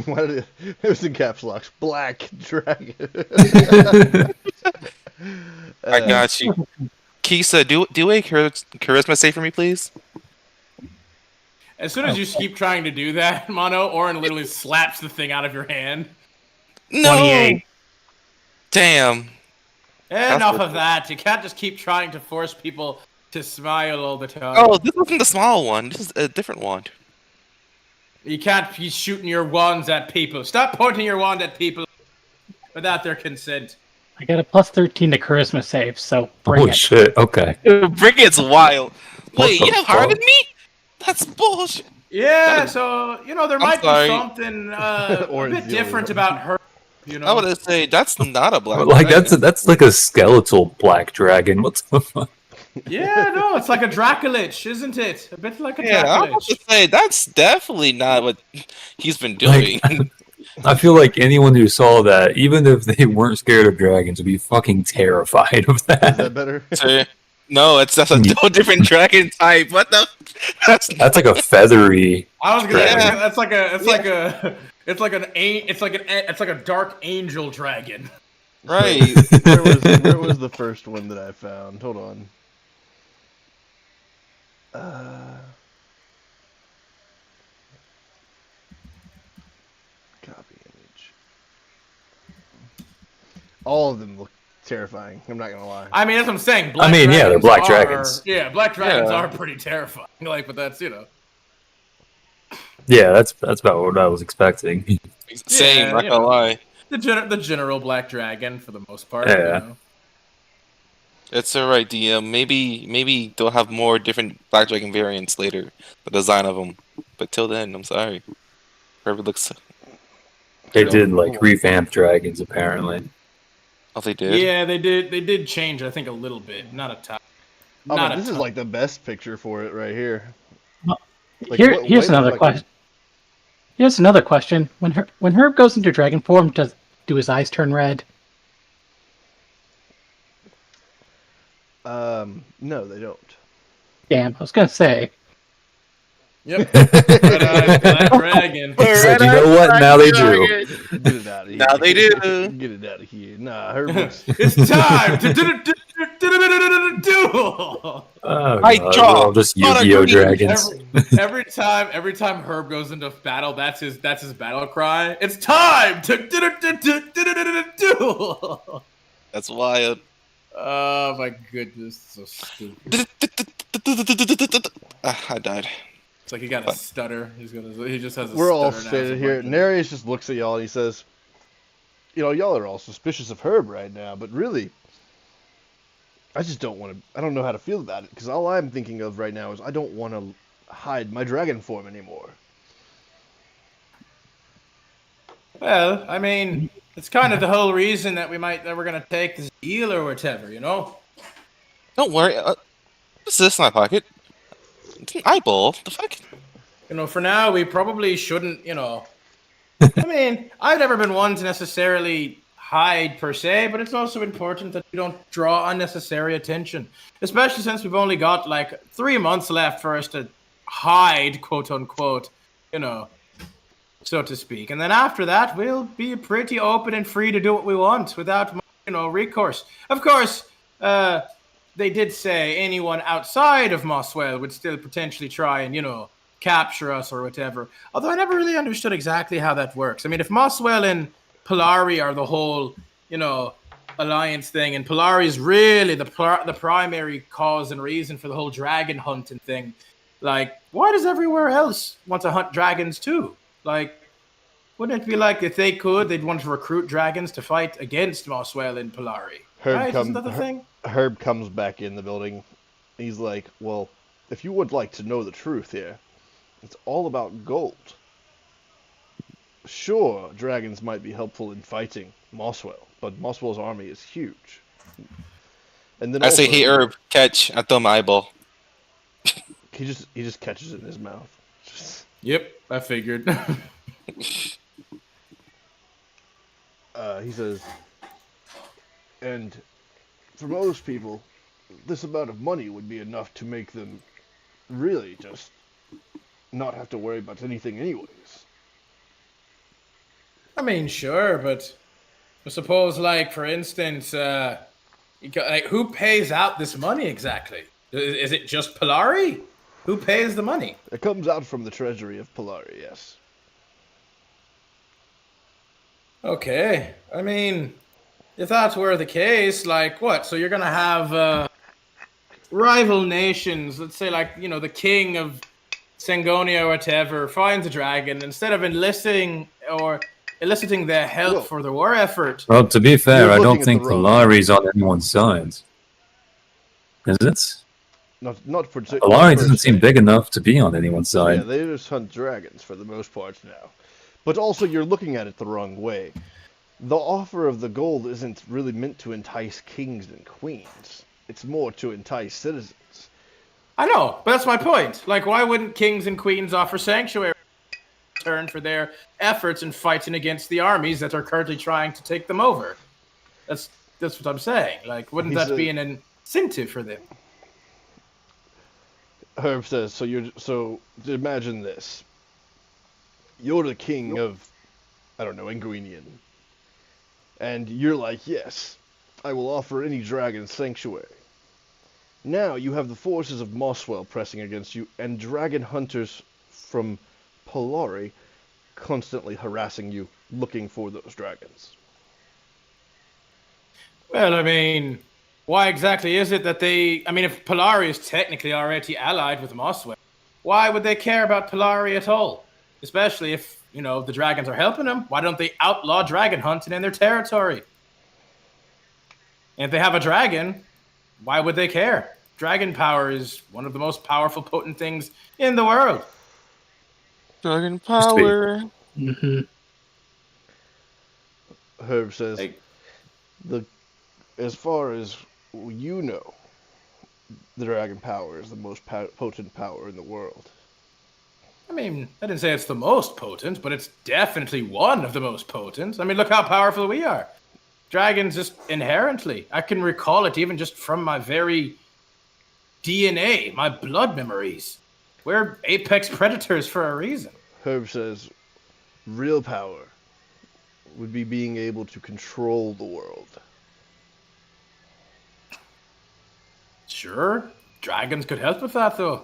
Why did it was in caps locks. Black dragon. I got you. Kisa, do a charisma save for me, please. As soon as you keep trying to do that, Mono, Orin literally slaps the thing out of your hand. No. 28. Damn. Enough good. of that. You can't just keep trying to force people to smile all the time. Oh, this wasn't the small one. This is a different wand. You can't be shooting your wands at people. Stop pointing your wand at people without their consent. I got a plus 13 to charisma save, so bring Holy it. shit. Okay. Brigand's wild. What Wait, the you have higher fuck? than me? That's bullshit. Yeah, so, there might be sorry. something a Orin's bit the only different one. about her. I would say that's not a black. Like dragon. that's like a skeletal black dragon. What's the fuck? Yeah, no, it's like a Dracolich, isn't it? A bit like a Yeah, I was about to Dracolich. say that's definitely not what he's been doing. I feel like anyone who saw that, even if they weren't scared of dragons, would be fucking terrified of Is that. that better? So, no, that's a no different dragon type. What the? That's That's like a feathery. I was gonna say Yeah. that's like a dark angel dragon. right. Where was the first one that I found? Hold on. Copy image. All of them look terrifying. I'm not gonna lie. I mean, that's what I'm saying. I mean, yeah, they're black dragons. Yeah, black dragons Yeah. are pretty terrifying. Like, but that's Yeah, that's about what I was expecting. Same. Yeah, Not you gonna know. lie. the general black dragon for the most part. Yeah. It's alright, DM. Maybe they'll have more different black dragon variants later. The design of them. But till then, I'm sorry. Whoever looks. They did like revamp dragons apparently. Oh, they did. Yeah, they did. They did change, I think, a little bit. Not a ton. Oh, Not man, a this is ton. like the best picture for it right here. Like, Here's way another like- question. Here's another question. When Herb goes into dragon form, do his eyes turn red? No, they don't. Damn, I was gonna say. Yep. Red-eyed black dragon. He said, you know what? Now they do. Get it out of here. Now they do. Get it out of here. Nah, Herb looks. It's time to duel. Oh, I God, draw. they're all just Not a Yu-Gi-Oh green. dragons. Every time Herb goes into battle, that's his battle cry. It's time to duel. That's wild. Oh my goodness, so stupid. I died. It's like he got a stutter. He just has a We're all stutter now, standing so here. like- Nereus just looks at y'all and he says, y'all are all suspicious of Herb right now, but really, I just don't want to. I don't know how to feel about it because all I'm thinking of right now is I don't want to hide my dragon form anymore. Well, I mean, it's kind of the whole reason that we're gonna take this deal or whatever, Don't worry. What's this in my pocket? It's an eyeball. The fuck? For now, we probably shouldn't, I mean, I've never been one to necessarily hide per se, but it's also important that we don't draw unnecessary attention, especially since we've only got like 3 months left for us to hide, quote unquote, so to speak. And then after that, we'll be pretty open and free to do what we want without, recourse. Of course, they did say anyone outside of Mosswell would still potentially try and, capture us or whatever. Although I never really understood exactly how that works. I mean, if Mosswell and Polari are the whole, alliance thing, and Polari is really the primary cause and reason for the whole dragon hunting thing, like, why does everywhere else want to hunt dragons too? Like, wouldn't it be like if they could, they'd want to recruit dragons to fight against Mosswell and Polari? Right? Isn't that the thing? Herb comes back in the building. He's like, well, if you would like to know the truth here, it's all about gold. Sure, dragons might be helpful in fighting Mosswell, but Mosswell's army is huge. And then I say, also, hey, Herb, catch. I throw my eyeball. he just catches it in his mouth. Just, Yep, I figured. he says, and for most people, this amount of money would be enough to make them really just not have to worry about anything anyways. I mean, sure, but I suppose, like, for instance, who pays out this money exactly? Is it just Polari? Who pays the money? It comes out from the treasury of Polari, yes. Okay, I mean, if that's were the case, like, what? So you're gonna have rival nations, let's say, like, you know, the king of Sangonia or whatever finds a dragon, instead of eliciting their help Well- for the war effort. Well, to be fair, You're I looking don't at think the wrong Polari's on anyone's side. Is it? Not for Polari doesn't seem big enough to be on anyone's side. Yeah, they just hunt dragons for the most part now. But also, you're looking at it the wrong way. The offer of the gold isn't really meant to entice kings and queens. It's more to entice citizens. I know, but that's my point. Like, why wouldn't kings and queens offer sanctuary in return for their efforts in fighting against the armies that are currently trying to take them over? That's what I'm saying. Like, wouldn't that be an incentive for them? Herb says, so imagine this. You're the king of, I don't know, Ingwenian. And you're like, yes, I will offer any dragon sanctuary. Now you have the forces of Mosswell pressing against you, and dragon hunters from Polari constantly harassing you, looking for those dragons. Well, I mean, why exactly is it that they... I mean, if Polari is technically already allied with Mosswell, why would they care about Polari at all? Especially if, you know, the dragons are helping them. Why don't they outlaw dragon hunting in their territory? And if they have a dragon, why would they care? Dragon power is one of the most powerful, potent things in the world. Dragon Must be. power. Mm-hmm. Herb says, Like, as far as you know, the dragon power is the most potent power in the world. I mean, I didn't say it's the most potent, but it's definitely one of the most potent. I mean, look how powerful we are. Dragons just inherently. I can recall it even just from my very DNA, my blood memories. We're apex predators for a reason. Herb says, real power would be being able to control the world. Sure, dragons could help with that, though.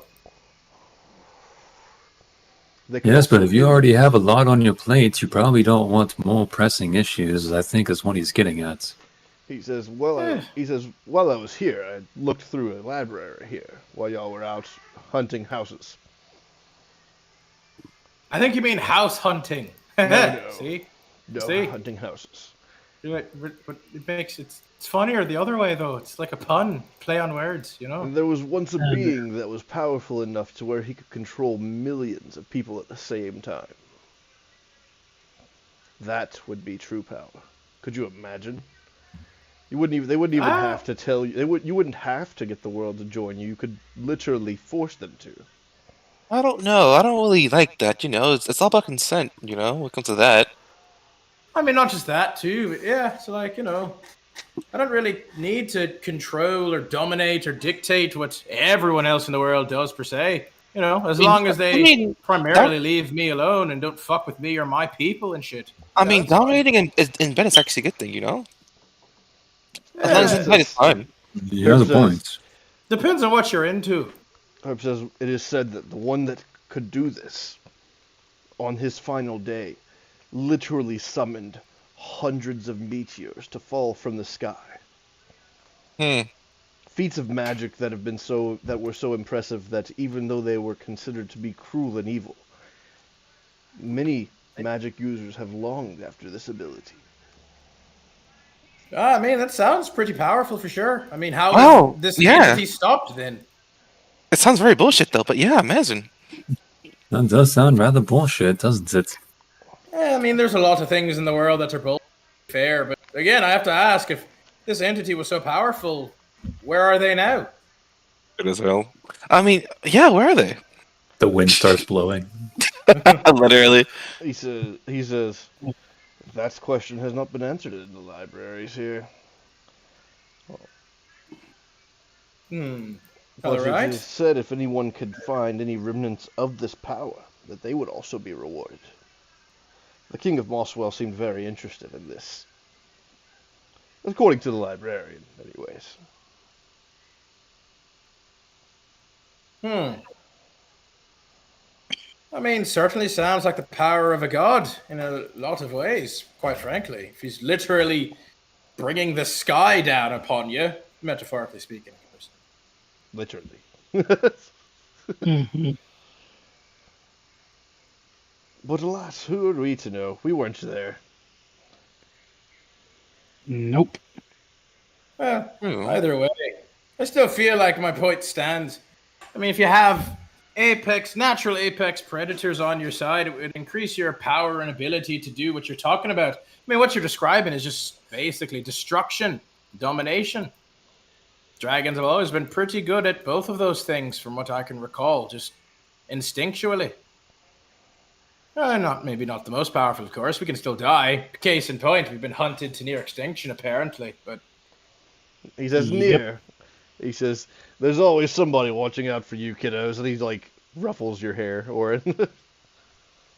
They can Yes, but also if you give- already have a lot on your plate, you probably don't want more pressing issues, I think is what he's getting at. He says, while I was here, I looked through a library here while y'all were out hunting houses. I think you mean house hunting. No. See? No, See? hunting houses. But it makes it's funnier the other way, though. It's like a pun, play on words, you know? And there was once a being that was powerful enough to where he could control millions of people at the same time. That would be true power. Could you imagine? They wouldn't even have to tell you. You wouldn't have to get the world to join you. You could literally force them to. I don't know. I don't really like that. You know, it's all about consent. You know, when it comes to that. I mean, not just that, too. But yeah, so, like, you know, I don't really need to control or dominate or dictate what everyone else in the world does, per se. You know, as long as they primarily leave me alone and don't fuck with me or my people and shit. I Yeah, mean, that's fine. dominating in bed is actually a good thing. You know, as Yeah, long as it's not fun. You have the point. depends on what you're into. Herb says it is said that the one that could do this on his final day literally summoned hundreds of meteors to fall from the sky. Feats of magic that were so impressive that even though they were considered to be cruel and evil, many magic users have longed after this ability. I mean, that sounds pretty powerful for sure. I mean, how is this entity stopped then? It sounds very bullshit though, but yeah, imagine. That does sound rather bullshit, doesn't it? Yeah, I mean, there's a lot of things in the world that are both fair, but again, I have to ask, if this entity was so powerful, where are they now? Good as hell. I mean, yeah, where are they? The wind starts blowing. Literally. He says, that question has not been answered in the libraries here. All But it is right. said if anyone could find any remnants of this power, that they would also be rewarded. The King of Mosswell seemed very interested in this. According to the librarian, anyways. I mean, certainly sounds like the power of a god in a lot of ways, quite frankly. If he's literally bringing the sky down upon you, metaphorically speaking, of course. Literally. Hmm. But alas, who are we to know? We weren't there. Nope. Well, Ooh. either way, I still feel like my point stands. I mean, if you have natural apex predators on your side, it would increase your power and ability to do what you're talking about. I mean, what you're describing is just basically destruction, domination. Dragons have always been pretty good at both of those things, from what I can recall, just instinctually. Maybe not the most powerful, of course. We can still die. Case in point, we've been hunted to near extinction, apparently. But He says, Yep. near. He says, there's always somebody watching out for you, kiddos. And he, like, ruffles your hair, Orin.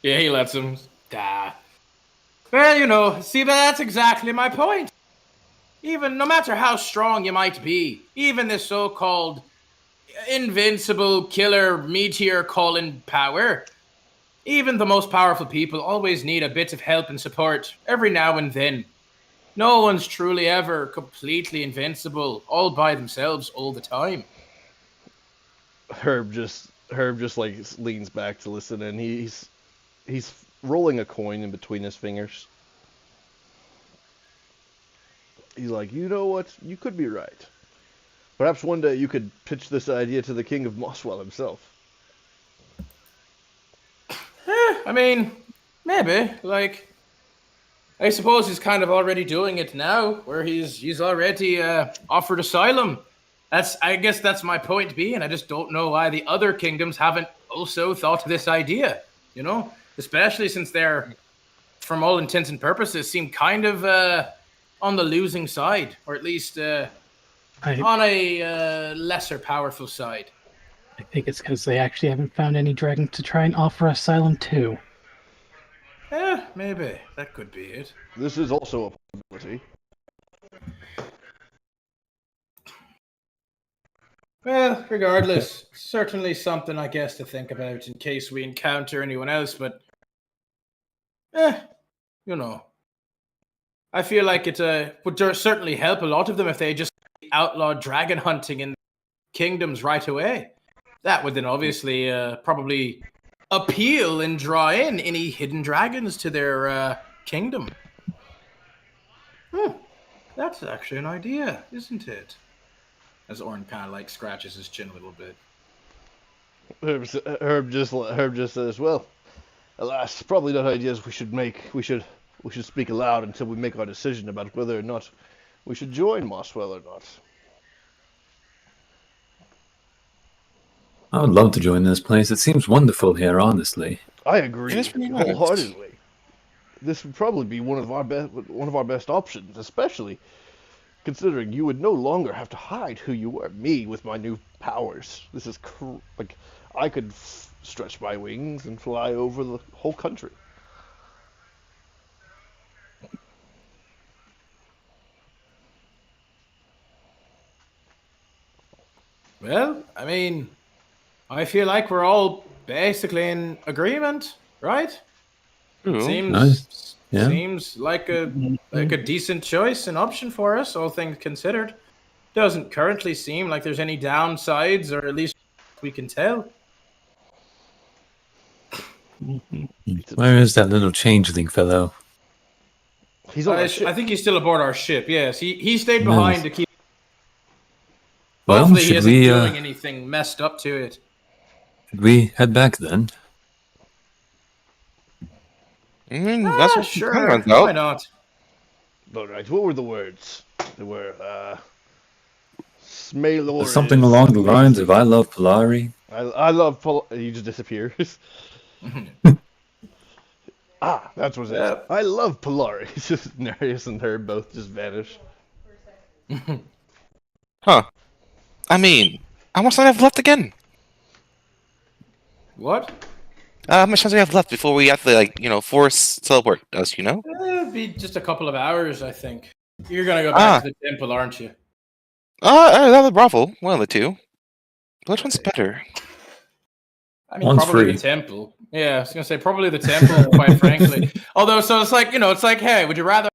yeah, he lets him die. Well, see, that's exactly my point. Even no matter how strong you might be, even this so-called invincible killer meteor calling power, even the most powerful people always need a bit of help and support every now and then. No one's truly ever completely invincible all by themselves all the time. Herb just like leans back to listen, and he's rolling a coin in between his fingers. He's like, you know what? You could be right. Perhaps one day you could pitch this idea to the King of Mosswell himself. I mean, maybe. Like, I suppose he's kind of already doing it now, where he's already offered asylum. I guess that's my point being. I just don't know why the other kingdoms haven't also thought of this idea. Especially since they're, from all intents and purposes, seem kind of on the losing side, or at least I on a lesser powerful side. I think it's because they actually haven't found any dragons to try and offer asylum to. Maybe that could be it. This is also a possibility. Well, regardless, certainly something I guess to think about in case we encounter anyone else, but you know, I feel like it would certainly help a lot of them if they just outlawed dragon hunting in kingdoms right away. That would then obviously probably appeal and draw in any hidden dragons to their kingdom. That's actually an idea, isn't it? As Orin kind of like scratches his chin a little bit. Herb just says, well, alas, probably not ideas we should make. We should speak aloud until we make our decision about whether or not we should join Mosswell or not. I would love to join this place. It seems wonderful here, honestly. I agree It is pretty nice. wholeheartedly. This would probably be one of our best options, especially considering you would no longer have to hide who you were. Me with my new powers. This is like I could stretch my wings and fly over the whole country. Well, I mean, I feel like we're all basically in agreement, right? Ooh. Seems Nice. Yeah. seems like a decent choice and option for us, all things considered. Doesn't currently seem like there's any downsides, or at least we can tell. Where is that little changeling fellow? He's on I a ship. think he's still aboard our ship. Yes, he stayed behind to keep. Well, Hopefully, he should isn't we doing anything messed up to it. head back then? That's what Sure. runs Why out. not? All right. What were the words? They were Smalores. Something along the lines of I love Polari. I love you just disappear. That's what it is. Yep. I love Polari. It's just Nereus and her both just vanish. Huh. I mean, how much time do I have left again? What? How much time do we have left before we have to, like, force teleport us, It'll be just a couple of hours, I think. You're gonna go back to the temple, aren't you? That was Bravo. One of the two. Which one's better? I mean, One's probably free. the temple. Yeah, I was gonna say probably the temple, quite frankly. Although, so it's like, it's like, hey, would you rather,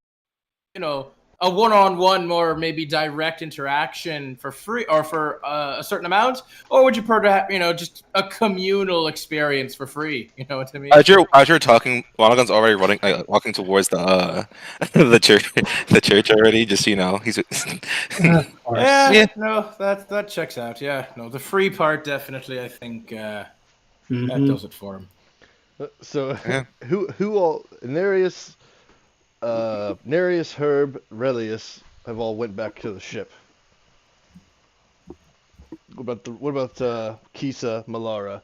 a one-on-one, more maybe direct interaction for free or for a certain amount, or would you prefer to have, just a communal experience for free? You know what I mean? As you're talking, Lonagon's already running, walking towards the the church already. Just he's Of course. Yeah, no, that checks out. Yeah, no, the free part definitely, I think, that does it for him. So Yeah. who all Nereus, Herb, Relius have all went back to the ship. What about Kisa, Malara,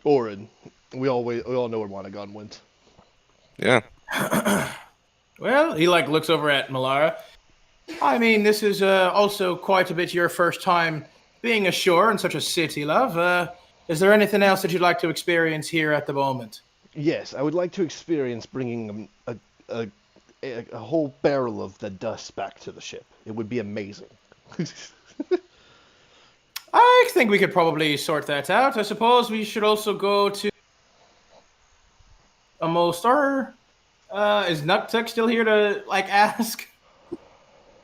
Orin? We all know where Monagon went. Yeah. Well, he looks over at Malara. I mean, this is also quite a bit your first time being ashore in such a city, love. Is there anything else that you'd like to experience here at the moment? Yes, I would like to experience bringing a whole barrel of the dust back to the ship. It would be amazing. I think we could probably sort that out. I suppose we should also go to a Mostar. Is Nuktuk still here to ask?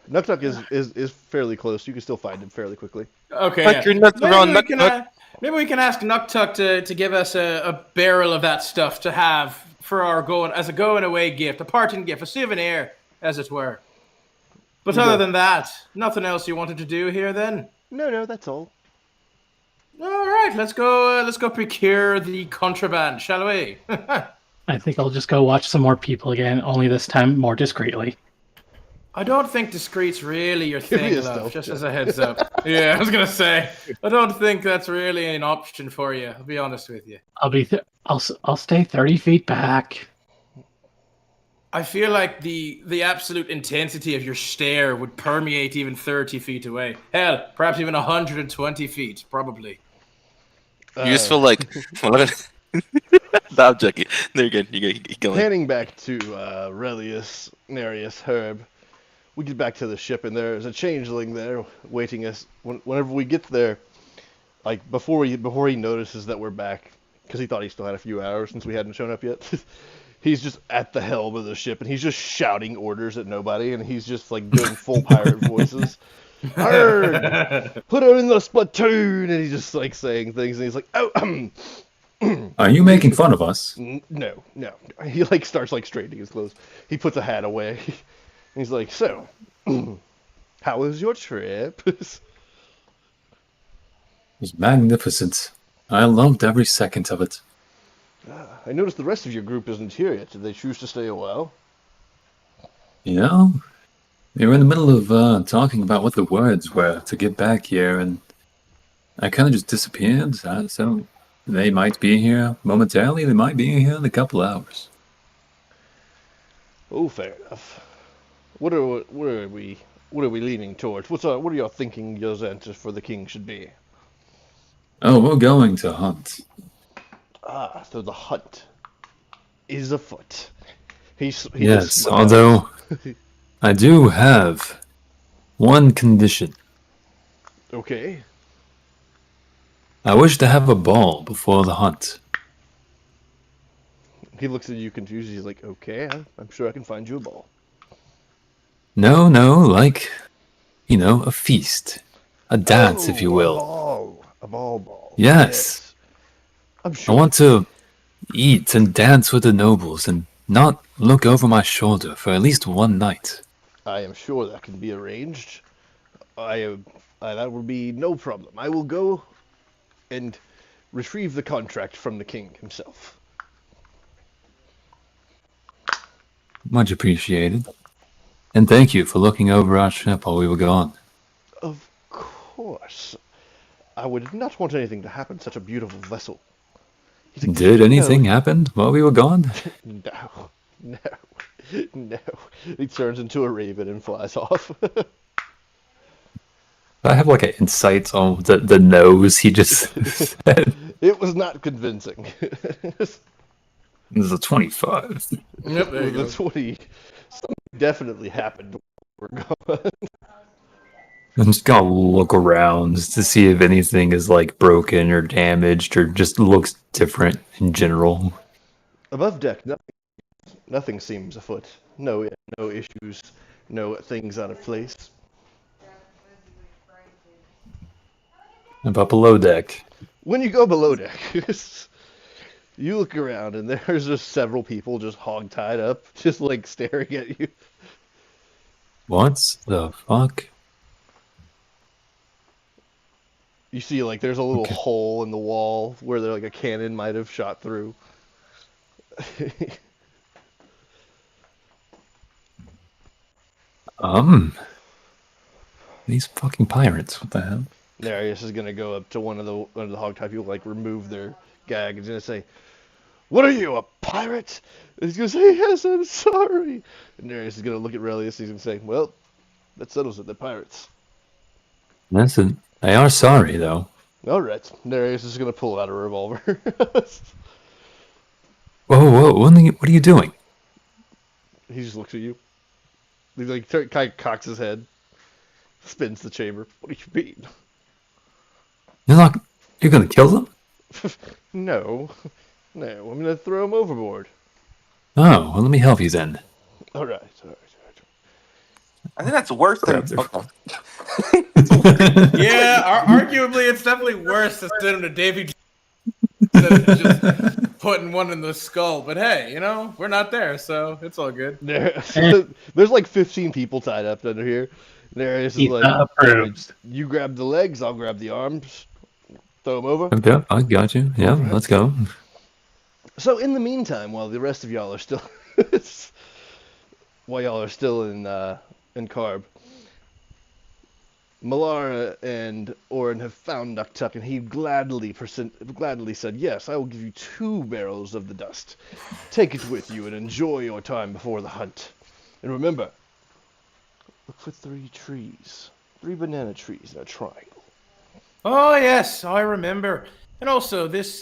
Nuktuk is fairly close. You can still find him fairly quickly. Okay. But Yeah. you're not around Nuktuk. Maybe we can ask Nuktuk to give us a barrel of that stuff to have for our going away gift, a parting gift, a souvenir, as it were. But other than that, nothing else you wanted to do here then? No, that's all. All right, let's go procure the contraband, shall we? I think I'll just go watch some more people again, only this time more discreetly. I don't think discreet's really your Give me thing, a love, stealth just check. as a heads up. Yeah, I was going to say, I don't think that's really an option for you, I'll be honest with you. I'll stay 30 feet back. I feel like the absolute intensity of your stare would permeate even 30 feet away. Hell, perhaps even 120 feet, probably. You just feel like. Stop joking. There you go. You keep going. Panning back to Relius, Nereus, Herb, we get back to the ship, and there's a changeling there waiting us. Whenever we get there, before he notices that we're back, because he thought he still had a few hours since we hadn't shown up yet. He's just at the helm of the ship, and he's just shouting orders at nobody, and he's just doing full pirate voices. Arrgh! Put her in the spittoon, and he's just saying things, and he's like, oh, Are you making fun of us? no. He starts straightening his clothes. He puts a hat away. He's like, so, how was your trip? It was magnificent. I loved every second of it. I noticed the rest of your group isn't here yet. Did they choose to stay a while? You know, we were in the middle of talking about what the words were to get back here, and I kind of just disappeared. So they might be here momentarily. They might be here in a couple hours. Oh, fair enough. What are we leaning towards? What are y'all thinking your answers for the king should be? Oh, we're going to hunt. So the hunt is afoot. Yes, although I do have one condition. Okay. I wish to have a ball before the hunt. He looks at you confused. He's like, okay, I'm sure I can find you a ball. No, a feast. A dance, if you will. A ball. Yes. I'm I sure. want to eat and dance with the nobles and not look over my shoulder for at least one night. I am sure that can be arranged. That will be no problem. I will go and retrieve the contract from the king himself. Much appreciated. And thank you for looking over our ship while we were gone. Of course. I would not want anything to happen to such a beautiful vessel. He's like, Did "No, anything happen while we were gone? no, no, no." He turns into a raven and flies off. I have like an insight on the nose he just said. It was not convincing. This is a 25. Yep, there you With go. a 20, something definitely happened. We're going. I'm just gonna look around to see if anything is like broken or damaged or just looks different in general. Above deck, nothing seems afoot. No issues, no things out of place. About below deck. When you go below deck, you look around and there's just several people just hog-tied up, just like staring at you. What the fuck? You see, like, there's a little Okay. hole in the wall where like a cannon might have shot through. These fucking pirates. What the hell? Narius is gonna go up to one of the hog-tied people, like remove their gag, and he's gonna say, "What are you, a pirate?" And he's gonna say, "Yes, I'm sorry." And Narius is gonna look at Relius. He's gonna say, "Well, that settles it. They're pirates." Listen, they are sorry though. All right. Narius is gonna pull out a revolver. Whoa! What are you doing? He just looks at you. He like kind of cocks his head, spins the chamber. What do you mean? You're gonna kill them? No, no. I'm gonna throw him overboard. Oh, well, let me help you then. All right. I think that's worse than. Grab their- Okay. Yeah, arguably it's definitely worse to send him to Davy than just putting one in the skull. But hey, we're not there, so it's all good. There's like 15 people tied up under here. Narius is He like, approves. "You grab the legs, I'll grab the arms. Throw them over." Okay, I got you. Yeah, Alright. let's go. So in the meantime, while the rest of y'all are still, in Carb, Malara and Orin have found Nuktuk, and he gladly said, "Yes, I will give you 2 barrels of the dust. Take it with you and enjoy your time before the hunt. And remember, look for 3 trees, 3 banana trees in a triangle." Oh yes, I remember. And also, this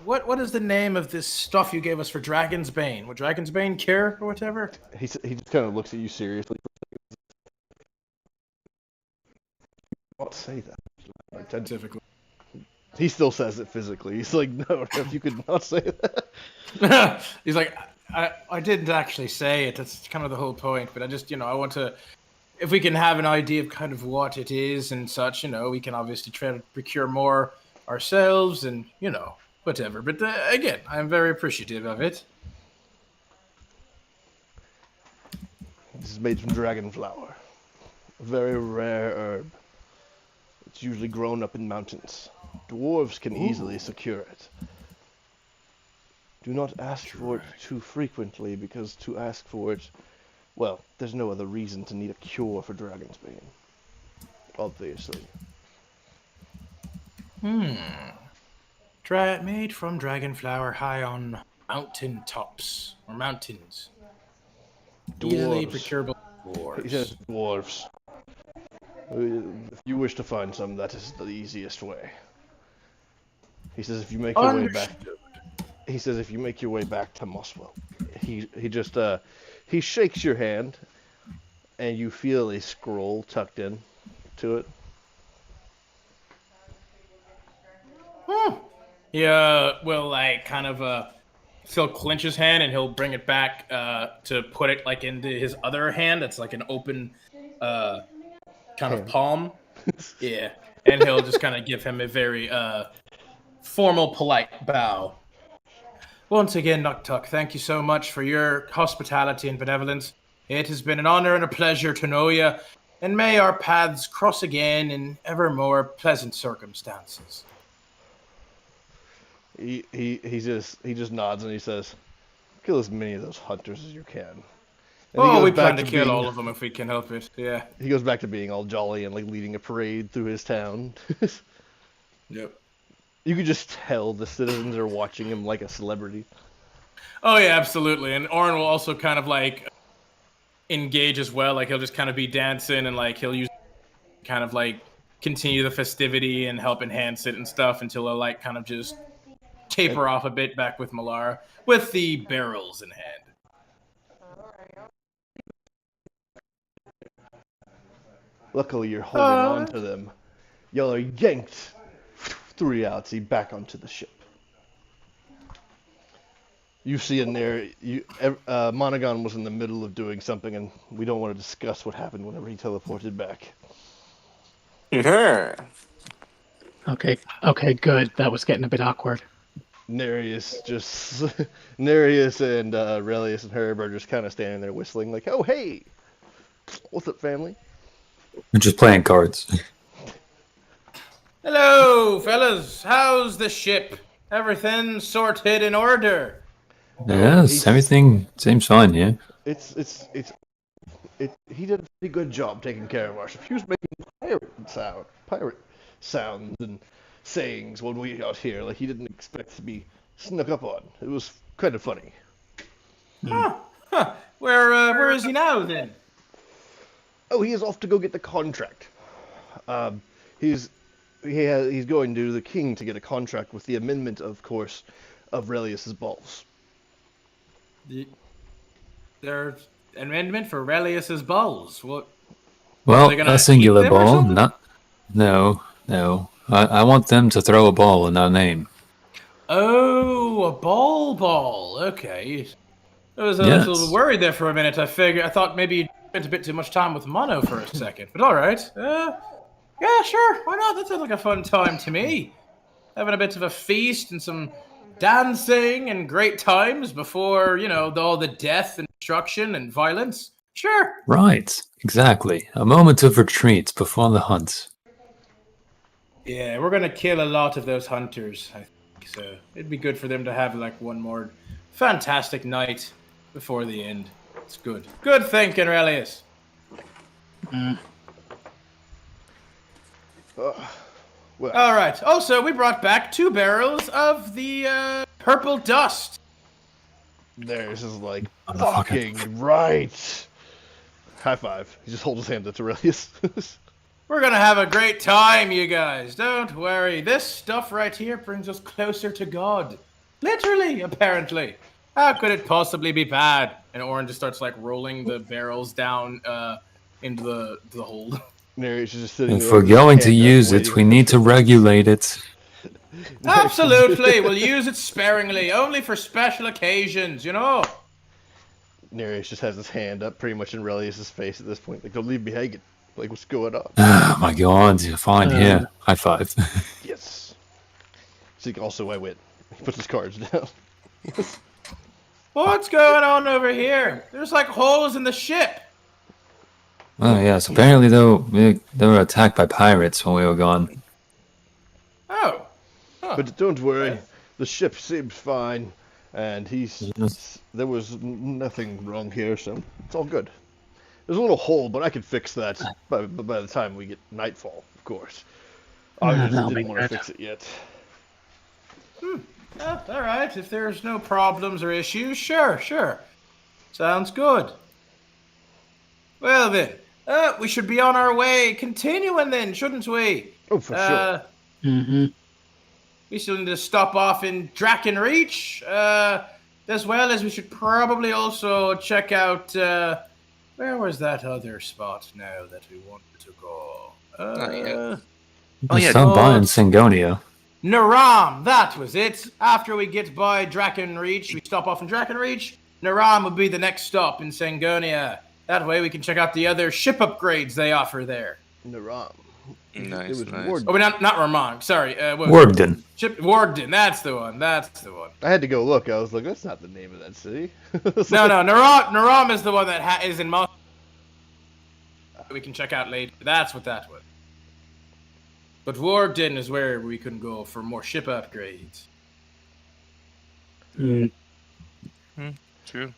what is the name of this stuff you gave us for Dragon's Bane? Would Dragon's Bane cure or whatever? He just kind of looks at you seriously. Not say that. Specifically. He still says it physically. He's like, "No, if you could not say that." He's like, I didn't actually say it. That's kind of the whole point. But I just, I want to, if we can have an idea of kind of what it is and such, we can obviously try to procure more ourselves and, whatever. But again, I'm very appreciative of it. This is made from dragon flower, a very rare herb. It's usually grown up in mountains. Dwarves can easily secure it. Do not ask for it too frequently, because to ask for it, well, there's no other reason to need a cure for Dragon's Bane. Obviously. Made from dragon flower high on mountain tops or mountains. Easily Dwarves. procurable He dwarves. says dwarves. If you wish to find some, that is the easiest way. He says if you make your way back. He says if you make your way back to Moswell, he shakes your hand, and you feel a scroll tucked in to it. Yeah, will kind of he'll clench his hand and he'll bring it back to put it like into his other hand. That's like an open kind of palm. Yeah, and he'll just kind of give him a very formal, polite bow. Once again, Nuktuk, thank you so much for your hospitality and benevolence. It has been an honor and a pleasure to know you, and may our paths cross again in ever more pleasant circumstances. He just nods and he says, "Kill as many of those hunters as you can." And he Oh, goes we back plan to to kill being- all of them if we can help it. Yeah. He goes back to being all jolly and like leading a parade through his town. Yep. You could just tell the citizens are watching him like a celebrity. Oh yeah, absolutely. And Orin will also kind of like engage as well. Like he'll just kind of be dancing and like he'll use kind of like continue the festivity and help enhance it and stuff until he'll like kind of just taper off a bit back with Malara with the barrels in hand. Luckily, you're holding on to them. Y'all are yanked through reality back onto the ship. You see in there, Monogon was in the middle of doing something, and we don't want to discuss what happened whenever he teleported back. Yeah. Okay, good. That was getting a bit awkward. Nereus and Relius and Herb are just kind of standing there whistling, like, "Oh hey, what's up, family?" We're just playing cards. Hello, fellas. How's the ship? Everything sorted in order? Yes, everything seems fine, yeah. He did a pretty good job taking care of our ship. He was making pirate sounds and sayings when we got here, like he didn't expect to be snuck up on. It was kind of funny. Huh. Where is he now then? Oh, he is off to go get the contract. He's going to the king to get a contract with the amendment, of course, of Relius's balls. There's an amendment for Relius's balls. What? Well, they gonna a singular eat them or ball, something? not. No. I want them to throw a ball in our name. Oh, a ball. Okay. I was a Yes. little worried there for a minute. I thought maybe you spent a bit too much time with Mono for a second. But all right. Yeah, sure. Why not? That sounds like a fun time to me. Having a bit of a feast and some dancing and great times before, all the death and destruction and violence. Sure. Right, exactly. A moment of retreat before the hunt. Yeah, we're gonna kill a lot of those hunters, I think. So it'd be good for them to have like one more fantastic night before the end. It's good. Good thinking, Relius. Well, All right. Also, we brought back 2 barrels of the purple dust. theirs is like, Motherfucker. fucking right. High five. He just holds his hand up to Relius. We're gonna have a great time, you guys. Don't worry. This stuff right here brings us closer to God. Literally, apparently. How could it possibly be bad? And Orin just starts like rolling the barrels down into the hold. Nereus is just sitting If there we're with his going to hand up, use waiting it, we for need to us. regulate it. Absolutely. We'll use it sparingly, only for special occasions, Nereus just has his hand up pretty much in Relius's face at this point. Like, don't leave me hanging. Like, what's going on? Oh my god, fine, here. High five. Yes. So also, I win. He puts his cards down. What's going on over here? There's like holes in the ship. Oh yes, apparently though, they were attacked by pirates when we were gone. Oh. But don't worry, the ship seems fine, and Yes. there was nothing wrong here, so it's all good. There's a little hole, but I can fix that by the time we get nightfall, of course. I just that'll didn't be want to good. fix it yet. All right. If there's no problems or issues, sure. Sounds good. Well then, we should be on our way, continuing then, shouldn't we? Oh, for sure. We still need to stop off in Drakenreach, as well as we should probably also check out, where was that other spot now that we wanted to go? yeah. Stop by in Sangonia. Naram, that was it. After we get by Drakenreach, we stop off in Drakenreach. Naram will be the next stop in Sangonia. That way we can check out the other ship upgrades they offer there. Naram. Nice, It was nice. Ward. Oh, but not Ramon. Sorry. Worgden. Warden. That's the one. I had to go look. I was like, that's not the name of that city. No. Naram is the one that is in Moscow. We can check out later. That's what that was. But Warden is where we can go for more ship upgrades. True.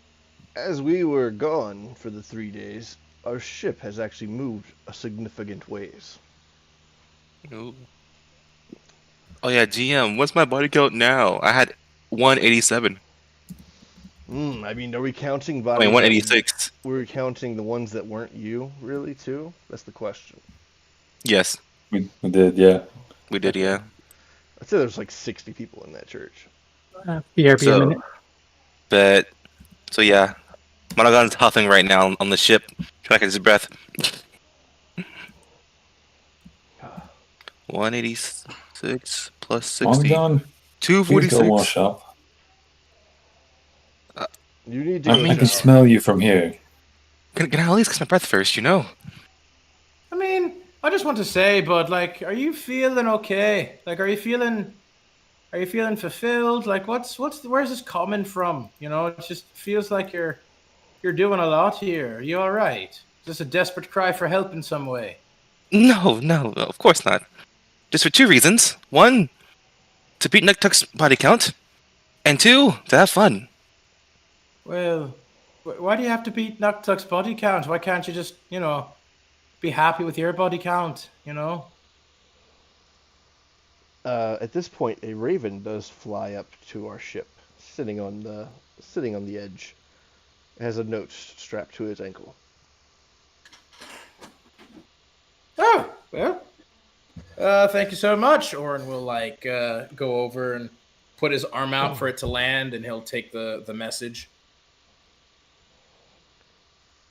As we were gone for the 3 days, our ship has actually moved a significant ways. Ooh. Oh yeah, GM. What's my body count now? I had 187. I mean, are we counting I mean bodies 186. were we counting the ones that weren't you, really, too? That's the question. Yes, We did, yeah. we did. Okay. Yeah. I'd say there's like 60 people in that church. BRB a So, minute. but so yeah, Monogon's huffing right now on the ship, trying to catch his breath. 186 plus 60. Monagon, please go 246. wash up. You need to I go can shower. smell you from here. Can I at least catch my breath first, you know? I mean, I just want to say, but like, are you feeling okay? Like, are you feeling fulfilled? Like, where's this coming from? You know, it just feels like you're doing a lot here. Are you all right? Is this a desperate cry for help in some way? No, of course not. Just for two reasons. One, to beat Nuktuk's body count, and two, to have fun. Well, why do you have to beat Noctuck's body count? Why can't you just, be happy with your body count? You know? At this point, a raven does fly up to our ship, sitting on the edge. It has a note strapped to his ankle. Oh, well. Thank you so much. Orin will go over and put his arm out for it to land, and he'll take the message.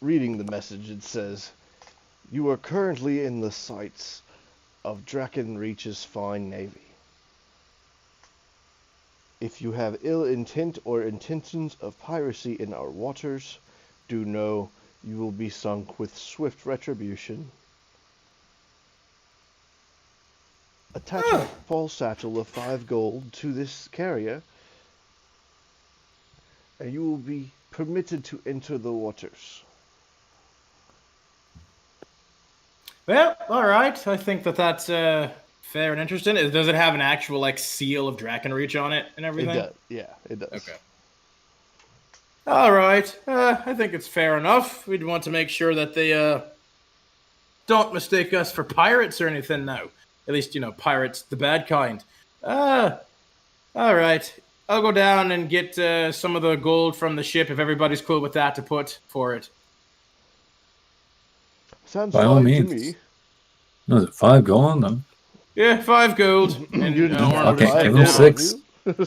Reading the message, it says, "You are currently in the sights of Drakenreach's fine navy. If you have ill intent or intentions of piracy in our waters, do know you will be sunk with swift retribution. Attach a false satchel of 5 gold to this carrier, and you will be permitted to enter the waters." Well, all right. I think that's fair and interesting. Does it have an actual seal of Drakenreach on it and everything? It does. Yeah, it does. Okay. All right. I think it's fair enough. We'd want to make sure that they don't mistake us for pirates or anything now. At least, pirates, the bad kind. All right. I'll go down and get some of the gold from the ship if everybody's cool with that to put for it. Sounds By all fine means. to me. Was it 5 gold? No. Yeah, 5 gold. And You didn't Orin will okay, just give take him down.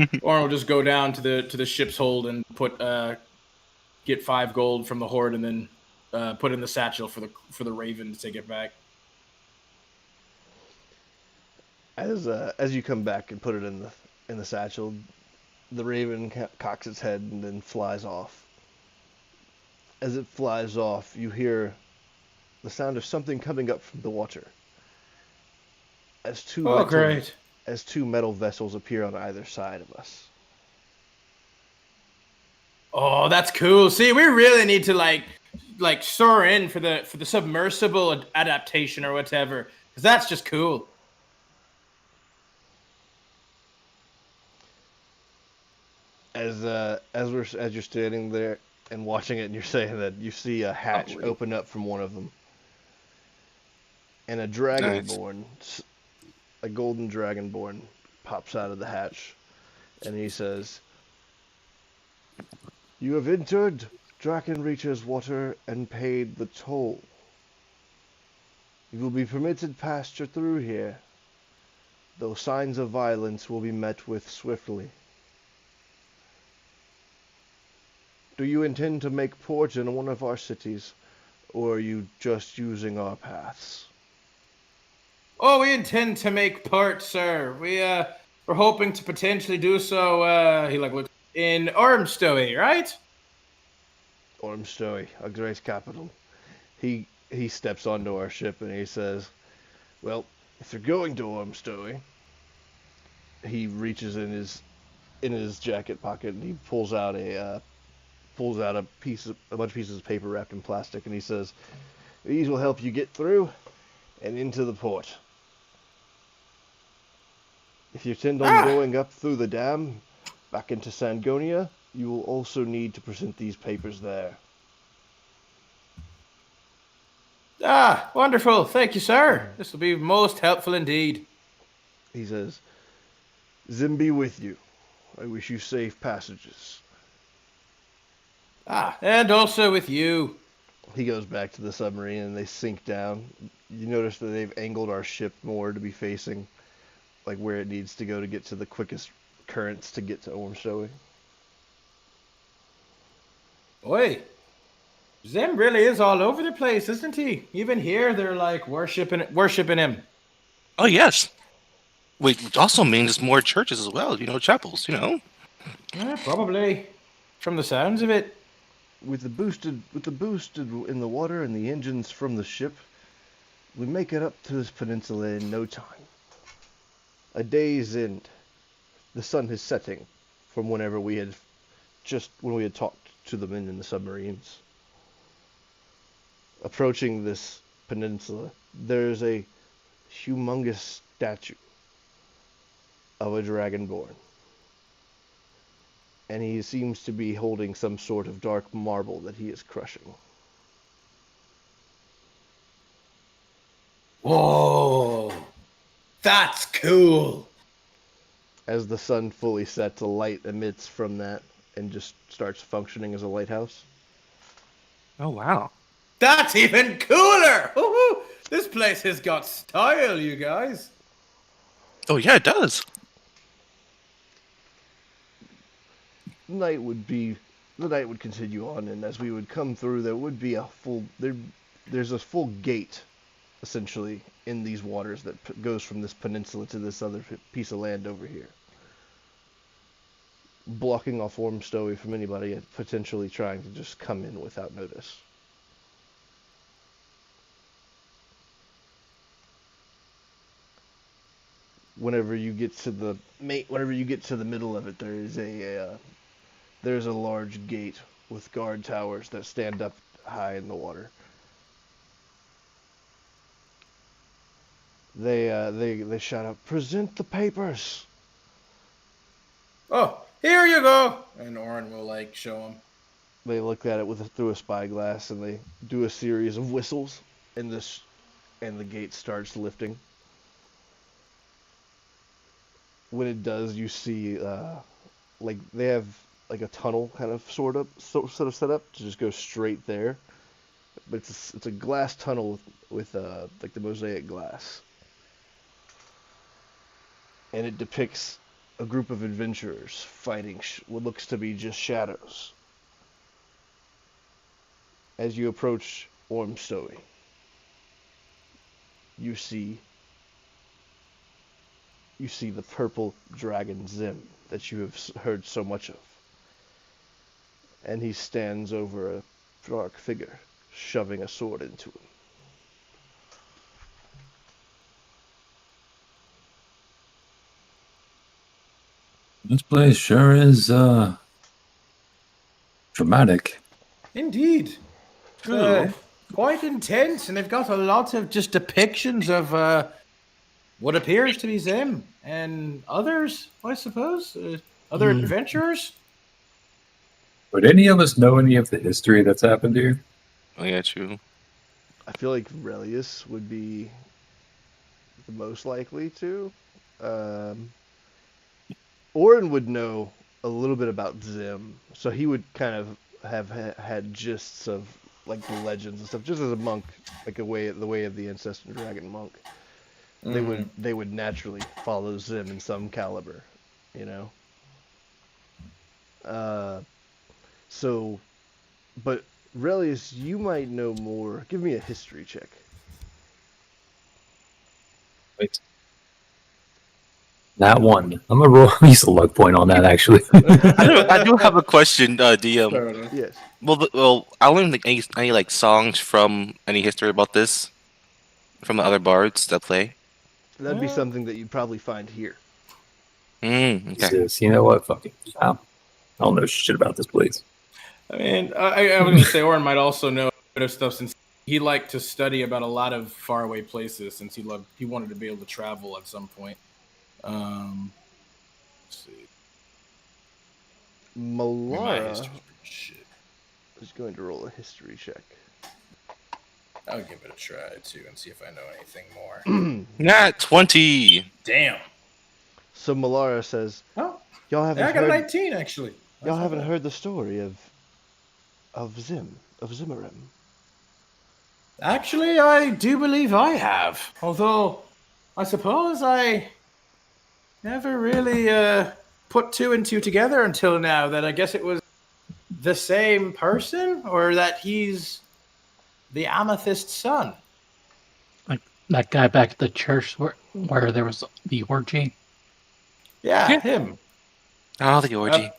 6. Orin will just go down to the ship's hold and get 5 gold from the horde, and then put in the satchel for the Raven to take it back. As you come back and put it in the satchel, the raven cocks its head and then flies off. As it flies off, you hear the sound of something coming up from the water. As two metal vessels appear on either side of us. Oh, that's cool. See, we really need to soar in for the submersible adaptation or whatever, because that's just cool. As you're standing there and watching it, and you're saying that, you see a hatch open up from one of them, and a dragonborn, a golden dragonborn, pops out of the hatch, and he says, "You have entered Drakenreach's water and paid the toll. You will be permitted passage through here, though signs of violence will be met with swiftly. Do you intend to make port in one of our cities, or are you just using our paths?" Oh, we intend to make port, sir. We're hoping to potentially do so. He looks in Ormstowe, right? Ormstowe, a great capital. He steps onto our ship and he says, "Well, if you're going to Ormstowe," he reaches in his jacket pocket and he pulls out a bunch of pieces of paper wrapped in plastic, and he says, "These will help you get through and into the port. If you intend on going up through the dam back into Sangonia, You will also need to present these papers there. Ah, wonderful. Thank you, sir. This will be most helpful indeed. He says, Zim be with you. I wish you safe passages. Ah, and also with you. He goes back to the submarine and they sink down. You notice that they've angled our ship more to be facing like where it needs to go to get to the quickest currents to get to Ormstowe. Boy, Zim really is all over the place, isn't he? Even here, they're like worshiping him. Oh yes. Wait, it also means more churches as well. Chapels. Probably, from the sounds of it. With the boost in the water and the engines from the ship, we make it up to this peninsula in no time. A day's end. The sun is setting from when we had talked to the men in the submarines. Approaching this peninsula, there's a humongous statue of a dragonborn. And he seems to be holding some sort of dark marble that he is crushing. Whoa, that's cool. As the sun fully sets, a light emits from that and just starts functioning as a lighthouse. Oh wow. That's even cooler. Woo-hoo. This place has got style, you guys. Oh yeah, it does. The night would continue on, and as we would come through, there would be there's a full gate, essentially, in these waters that goes from this peninsula to this other piece of land over here, blocking off Ormstowe from anybody potentially trying to just come in without notice. Whenever you get to the middle of it, there's a large gate with guard towers that stand up high in the water. They shout out, "Present the papers!" Oh, here you go. And Orin will show him. They look at it through a spyglass and they do a series of whistles, and the gate starts lifting. When it does, you see they have a tunnel kind of sort of set up to just go straight there, but it's a glass tunnel with the mosaic glass, and it depicts a group of adventurers fighting what looks to be just shadows. As you approach Ormstowe, you see the purple dragon Zim that you have heard so much of. And he stands over a dark figure, shoving a sword into him. This place sure is dramatic. Indeed. Cool. Quite intense, and they've got a lot of just depictions of what appears to be Zim and others, I suppose. Other adventurers. Would any of us know any of the history that's happened here? Oh yeah, true. I feel like Relius would be the most likely to. Orin would know a little bit about Zim, so he would kind of have had gists of the legends and stuff, just as a monk, the way of the ancestor dragon monk. They would naturally follow Zim in some caliber, but Relius, you might know more. Give me a history check. Wait. That one. I'm gonna roll use a luck point on that actually. I do have a question, DM. Fair enough. Yes. Well, I don't think any songs from any history about this from the other bards that play. That'd be something that you'd probably find here. Okay. Jesus, you know what? Fuck it. I don't know shit about this place. I mean, I was going to say Orin might also know a bit of stuff since he liked to study about a lot of faraway places since he wanted to be able to travel at some point. Let's see. I mean, my Malara history's pretty shit. is going to roll a history check. I'll give it a try too and see if I know anything more. Nat 20. Damn. So Malara says, Oh, "Y'all yeah, haven't I got a heard. 19 actually. That's Y'all not haven't bad. heard the story of Zimmerim. Actually, I do believe I have. Although, I suppose I never really put two and two together until now that I guess it was the same person or that he's the Amethyst son. Like that guy back at the church where there was the orgy. Yeah, Yeah. him. Oh, the orgy.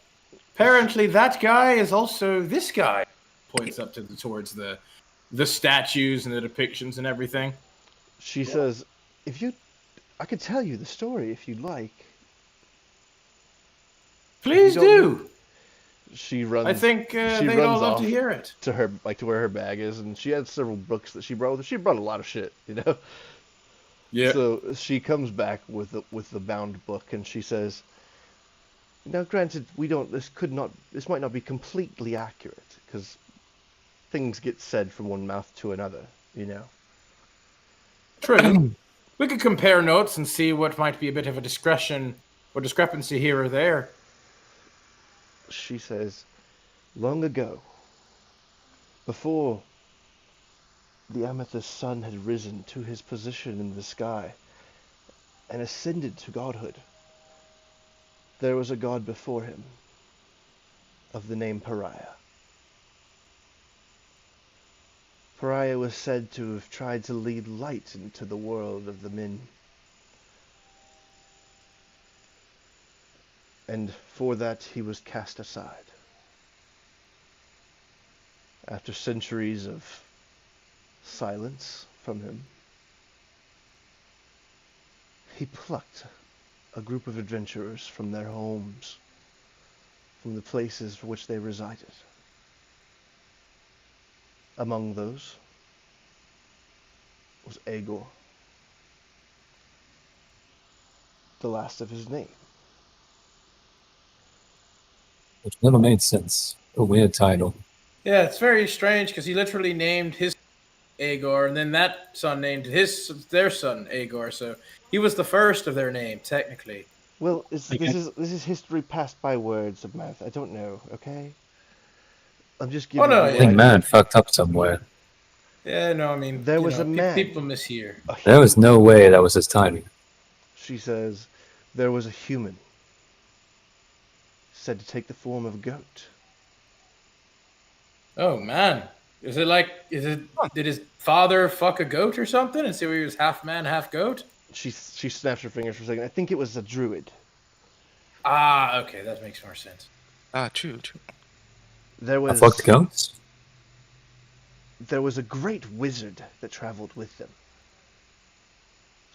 Apparently, that guy is also this guy. Points up towards the statues and the depictions and everything. She says, I could tell you the story if you'd like. If you Please don't know-" do. She runs. I think she they'd all runs love off to hear it. to her, like to where her bag is, and she had several books that she brought with her. She brought a lot of shit, you know. Yeah. So she comes back with the bound book, and she says, "Now, granted, we don't. This might not be completely accurate because things get said from one mouth to another, you know." True. We could compare notes and see what might be a bit of a discrepancy here or there. She says, "Long ago, before the amethyst sun had risen to his position in the sky and ascended to godhood, there was a god before him of the name Pariah. Pariah was said to have tried to lead light into the world of the men. And for that he was cast aside. After centuries of silence from him, he plucked a group of adventurers from their homes, from the places for which they resided. Among those was Aegor, the last of his name. Which never made sense. A weird title. Yeah, it's very strange because he literally named his Aegor, and then that son named their son Aegor. So he was the first of their name, technically. Well, Okay. this is history passed by words of mouth. I don't know, okay? I'm just Oh giving no, you I yeah. think what man fucked up somewhere. Yeah, no, I mean, There was a man. people mishear. There was no way that was his title. She says, there was a human, said to take the form of a goat. Oh man, did his father fuck a goat or something, and so he was half man, half goat? She snaps her fingers for a second. I think it was a druid. Ah, okay, that makes more sense. Ah, true, true. There I fucked goats? was a great wizard that traveled with them.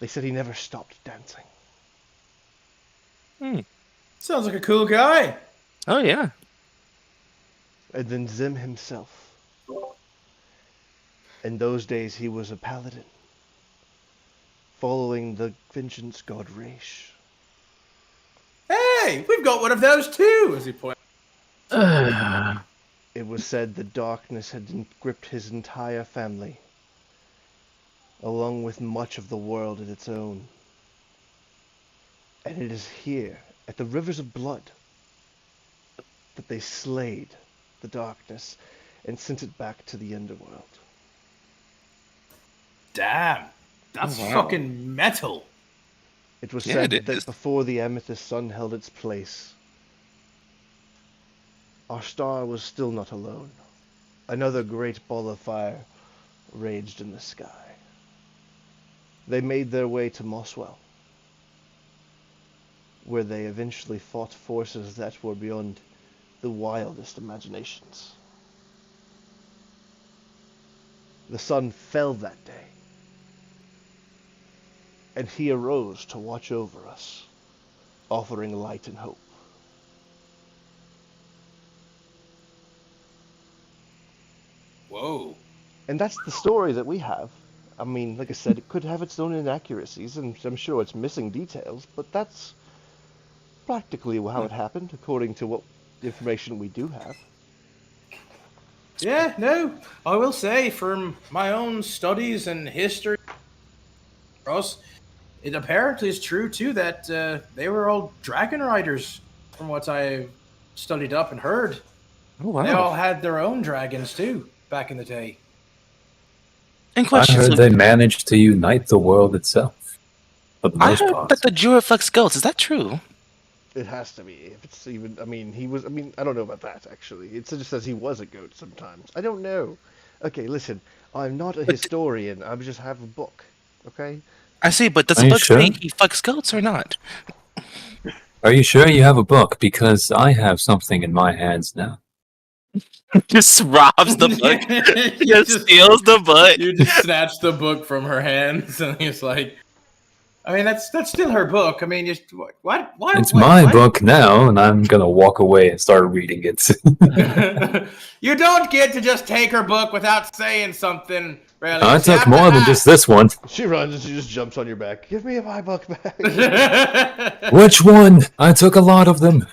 They said he never stopped dancing. Sounds like a cool guy. Oh, yeah. And then Zim himself. In those days he was a paladin, following the vengeance god Raish. Hey, we've got one of those too, as he points. It was said the darkness had gripped his entire family, along with much of the world of its own. And it is here, at the rivers of blood, that they slayed the darkness and sent it back to the underworld. Damn, that's Oh, wow. fucking metal. It was Yeah, said it that is. before the amethyst sun held its place, our star was still not alone. Another great ball of fire raged in the sky. They made their way to Mosswell, where they eventually fought forces that were beyond the wildest imaginations. The sun fell that day, and he arose to watch over us, offering light and hope. Whoa. And that's the story that we have. I mean, like I said, it could have its own inaccuracies, and I'm sure it's missing details, but that's practically how it happened, according to what information we do have. Yeah, no. I will say, from my own studies and history, us, it apparently is true too that they were all dragon riders, from what I studied up and heard. Oh They all wow. had their own dragons too back in the day. And I question. heard So they managed to unite the world itself. For the I most heard part. that the Jura reflects ghosts. Is that true? It has to be. If it's even, I mean, he was. I mean, I don't know about that actually. It just says he was a goat sometimes. I don't know. Okay, listen. I'm not a historian. I just have a book. Okay. I see, but does Are the you book sure? say he fucks goats or not? Are you sure you have a book? Because I have something in my hands now. Just robs the book. Just steals the book. You just snatch the book from her hands, and he's like, I mean, that's still her book. I mean, just what? It's wait, my what? book now, and I'm gonna walk away and start reading it. You don't get to just take her book without saying something. Really, I You took have to more than just this one. She runs and she just jumps on your back. Give me my book back. Which one? I took a lot of them.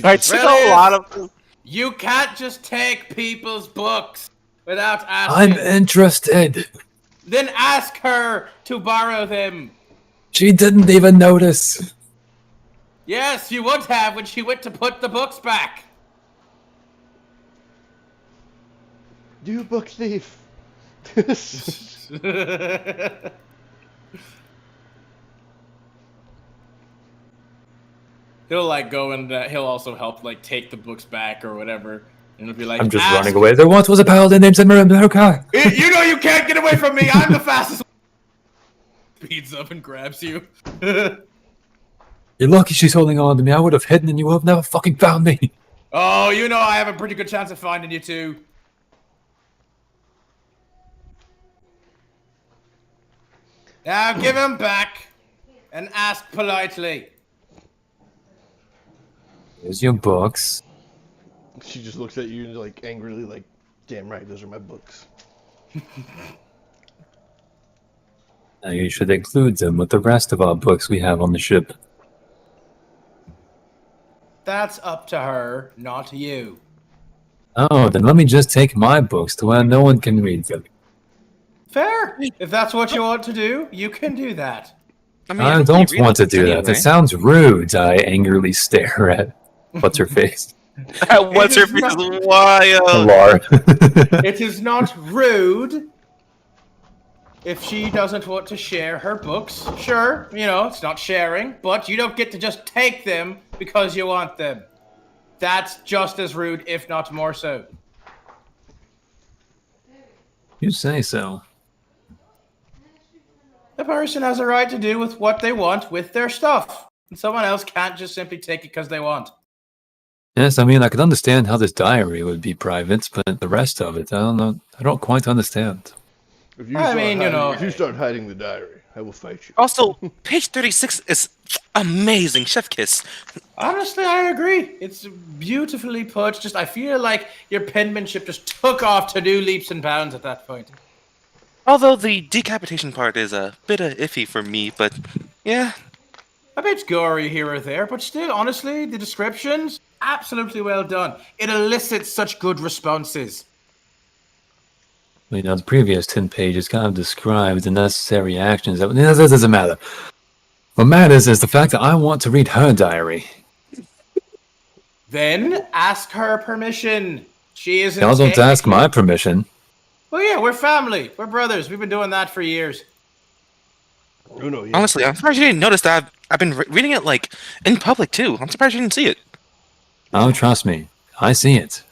I took Really? a lot of. You can't just take people's books without I'm asking. interested. Then ask her to borrow them. She didn't even notice. Yes, you would have when she went to put the books back. You book thief. He'll like go and he'll also help like take the books back or whatever, and it'll be like, I'm just "Ask- running away. There once was a paladin named America. You know you can't get away from me. I'm the fastest. Speeds up and grabs you. You're lucky she's holding on to me. I would have hidden and you would have never fucking found me. Oh, you know I have a pretty good chance of finding you too. Now give him back and ask politely. Here's your books. She just looks at you and like angrily, like, "Damn right, those are my books." Now you should include them with the rest of our books we have on the ship. That's up to her, not you. Oh, then let me just take my books to where no one can read them. Fair. If that's what you want to do, you can do that. I don't want to do that. It sounds rude. I angrily stare at what's her face. What's her face? Wild. Lar. It is not rude if she doesn't want to share her books. Sure, you know, it's not sharing, but you don't get to just take them because you want them. That's just as rude, if not more so. You say so. The person has a right to do with what they want with their stuff. And someone else can't just simply take it because they want. Yes, I mean, I could understand how this diary would be private, but the rest of it, I don't know. I don't quite understand. If you I start mean, you hiding- know- if you start hiding the diary, I will fight you. Also, page 36 is amazing. Chef kiss. Honestly, I agree. It's beautifully put. Just I feel like your penmanship just took off to do leaps and bounds at that point. Although the decapitation part is a bit iffy for me, but yeah. A bit gory here or there, but still, honestly, the descriptions, absolutely well done. It elicits such good responses. You know, the previous 10 pages kind of described the necessary actions. That doesn't matter. What matters is the fact that I want to read her diary. Then ask her permission. She isn't. Y'all don't ask my permission. Well, yeah, we're family. We're brothers. We've been doing that for years. Oh no, yeah. Honestly, I'm surprised you didn't notice that. I've been reading it like in public too. I'm surprised you didn't see it. Oh, trust me. I see it.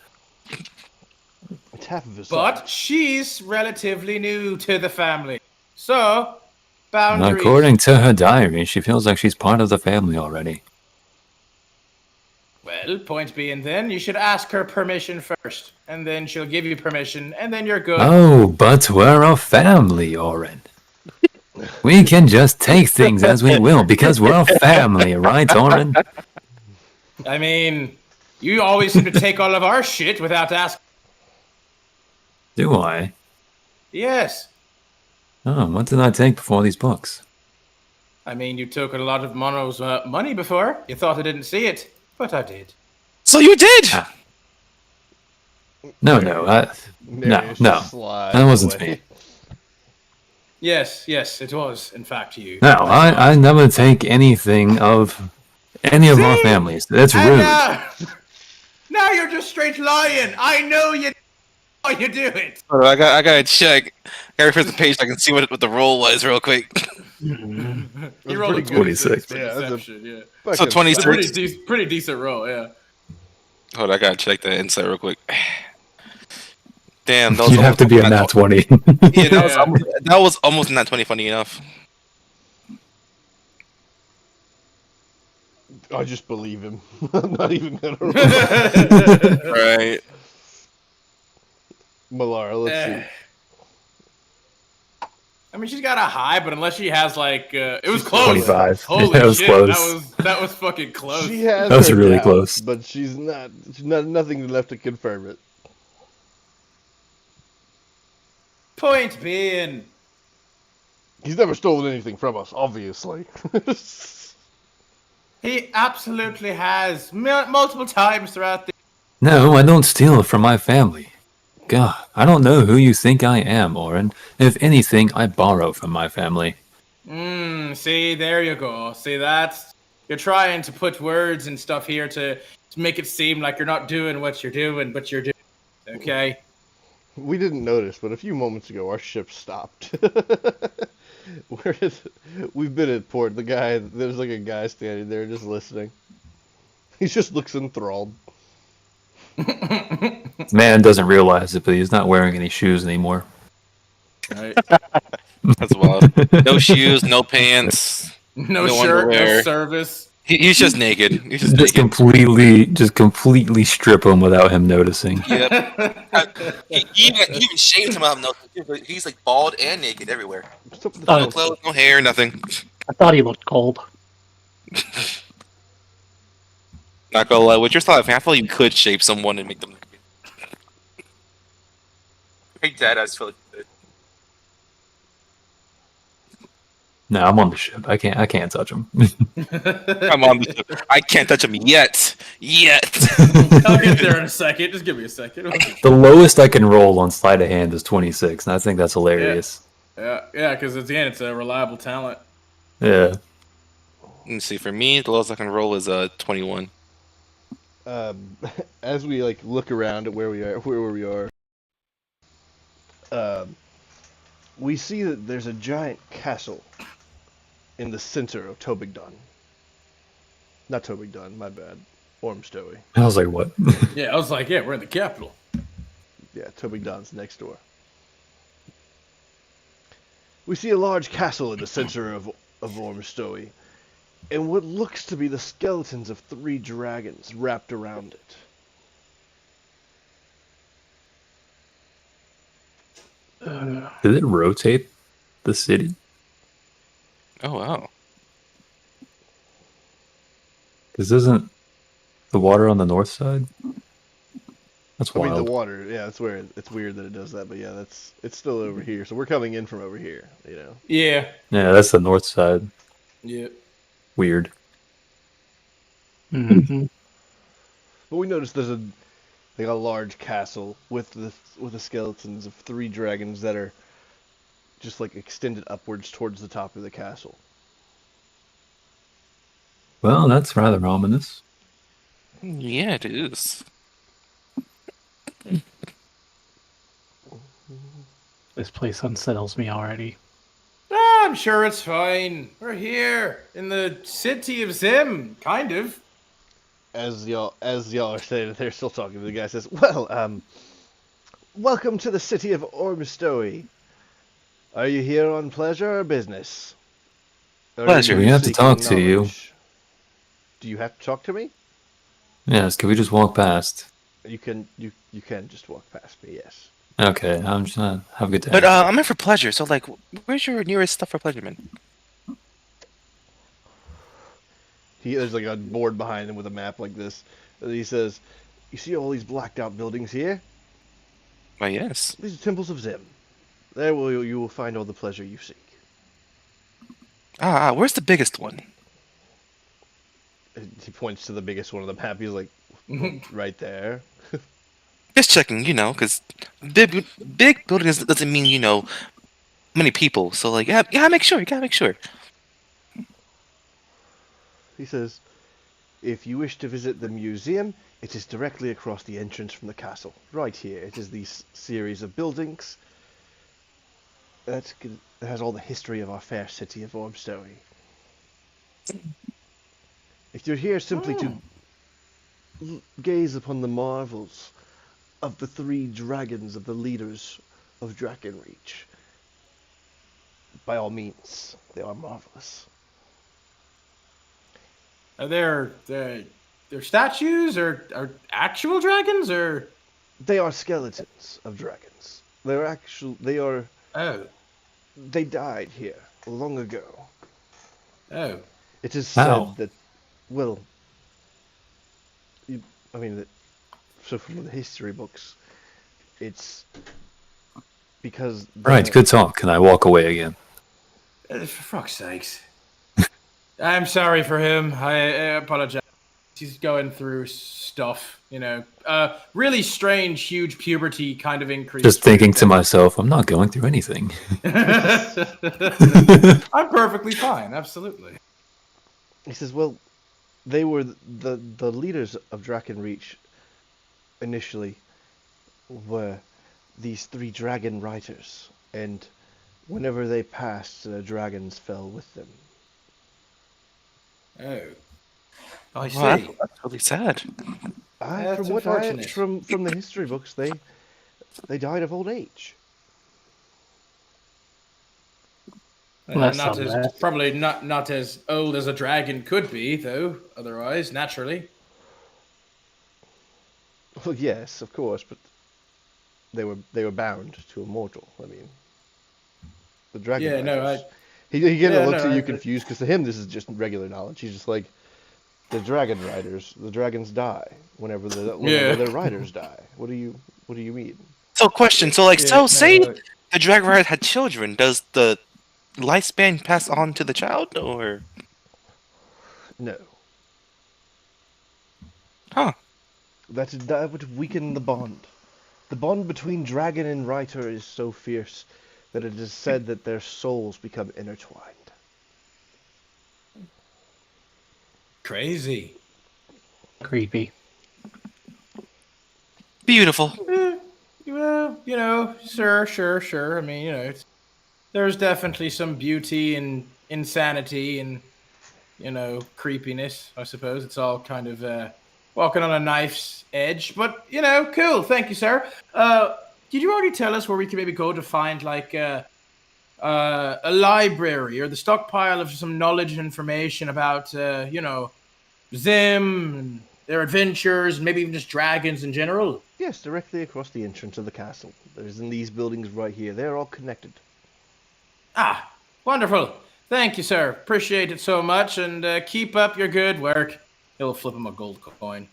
It's half of his But size. she's relatively new to the family. So, boundaries. According to her diary, she feels like she's part of the family already. Well, point being then, you should ask her permission first. And then she'll give you permission, and then you're good. Oh, but we're a family, Oren. We can just take things as we will because we're a family, right, Oren? I mean, you always seem to take all of our shit without asking. Do I? Yes. Oh, what did I take before these books? I mean, you took a lot of Mono's money before. You thought I didn't see it, but I did. So you did. Ah. No, no, Marius no, just slides that wasn't away. me. Yes, it was, in fact, you. No, I saw I it. never take anything of any of our See? families. That's And rude. now you're just straight lying. I know you. Oh, you do it. Hold on, I gotta check. I gotta refresh the page so I can see what the roll was real quick. He rolled a pretty good. 26 for Yeah, that's a deception. Yeah, Fucking So 26. it's a pretty decent roll. Yeah. Hold on, I gotta check the insight real quick. Damn, that was You'd have almost to be a not nat 20. Yeah, Yeah. that was almost not 20 funny enough. I just believe him. I'm not even gonna roll. Right. Malara, let's see. I mean, she's got a high, but unless she has like, it was She's close. 25. Holy That was shit, close. that was fucking close. She has That was her really doubts, close. but she's not nothing left to confirm it. Point being, He's never stolen anything from us, obviously. he absolutely has multiple times throughout the. No, I don't steal from my family. God, I don't know who you think I am, Oren. If anything, I borrow from my family. See, there you go. See, you're trying to put words and stuff here to make it seem like you're not doing what you're doing, but you're doing. Okay. We didn't notice, but a few moments ago our ship stopped. We've been at port. There's like a guy standing there just listening. He just looks enthralled. Man doesn't realize it, but he's not wearing any shoes anymore. Right. That's wild. No shoes, no pants. No No shirt, no underwear. service. He's just naked. He's just Just naked. completely strip him without him noticing. Yep. He even shaved him up. No, he's like bald and naked everywhere. What's up with Oh. No the clothes, no hair, nothing. I thought he looked cold. Not gonna lie, what's your thought? I feel like you could shape someone and make them. My dad, I just feel like. No, I'm on the ship. I can't touch him. I'm on the ship. I can't touch him yet. I'll get there in a second. Just give me a second. The lowest I can roll on sleight of hand is 26, and I think that's hilarious. Yeah, because again, it's a reliable talent. Yeah. Let me see. For me, the lowest I can roll is 21. As we like look around at where we are, we see that there's a giant castle in the center of Tobigdon. Not Tobigdon, my bad. Ormstowy. I was like, what? Yeah, I was like, yeah, we're in the capital. Yeah, Tobigdon's next door. We see a large castle in the center of Ormstowy, and what looks to be the skeletons of 3 dragons wrapped around it. Did it rotate the city? Oh wow. Because isn't the water on the north side? That's I mean, wild. the water, yeah, that's where it's weird that it does that, but yeah, it's still over here. So we're coming in from over here, you know. Yeah. Yeah, that's the north side. Yeah. Weird. Mhm. But we notice there's a large castle with the skeletons of 3 dragons that are just like extended upwards towards the top of the castle. Well, that's rather ominous. Yeah, it is. This place unsettles me already. I'm sure it's fine. We're here in the city of Zim, kind of. As y'all are saying it, they're still talking. The guy says, "Well, welcome to the city of Ormstowy. Are you here on pleasure or business? Or are Pleasure. you We have to seeking talk to you. knowledge? Do you have to talk to me? Yes, can we just walk past? You can just walk past me. Yes. Okay, I'm just have a good day. But I'm in for pleasure. So like, where's your nearest stuff for pleasure, man? There's like a board behind him with a map like this. And he says, "You see all these blacked out buildings here? Why yes. These are temples of Zim. There you will find all the pleasure you seek." Where's the biggest one? He points to the biggest one on the map. He's like, Right there. Just checking, because big buildings doesn't mean many people. So like, yeah, you gotta make sure. You gotta make sure. He says, if you wish to visit the museum, it is directly across the entrance from the castle. Right here. It is these series of buildings that has all the history of our fair city of Ormstowe. If you're here simply to gaze upon the marvels of the 3 dragons of the leaders of Drakenreach, by all means, they are marvelous. Are there statues or actual dragons or? They are skeletons of dragons. Oh, They died here long ago. oh. It is How? said that, well, I mean, so from the history books, it's because Right, good talk. Can I walk away again? For fuck's sakes. I'm sorry for him. I apologize. He's going through stuff, really strange, huge puberty kind of increase. Just thinking to myself, I'm not going through anything. I'm perfectly fine, absolutely. He says, well, they were the leaders of Drakenreach initially were these 3 dragon riders, and whenever they passed, the dragons fell with them. Oh. I see. Wow, that's really sad. That's From what unfortunate. from the history books, they died of old age. Less Not on as that. probably not as old as a dragon could be, though. Otherwise, naturally. Well, yes, of course, but they were bound to a mortal. I mean, the dragon Yeah, no, riders. He kind of yeah, looks no, at you I- confused because to him this is just regular knowledge. He's just like, the dragon riders. The dragons die whenever Yeah. their riders die. What do you mean? So question. So Yeah, say no, the dragon rider had children. Does the lifespan pass on to the child, or? No, Huh. that would weaken the bond. The bond between dragon and rider is so fierce that it is said that their souls become intertwined. crazy. Creepy. Beautiful. Well, sure. I mean, there's definitely some beauty and insanity and creepiness. I suppose it's all kind of walking on a knife's edge, but cool. Thank you, sir. Did you already tell us where we can maybe go to find like a library or the stockpile of some knowledge and information about Zim and their adventures and maybe even just dragons in general? Yes, directly across the entrance of the castle. There's in these buildings right here. They're all connected. Ah, wonderful. Thank you, sir. Appreciate it so much, and keep up your good work. He'll flip him a gold coin.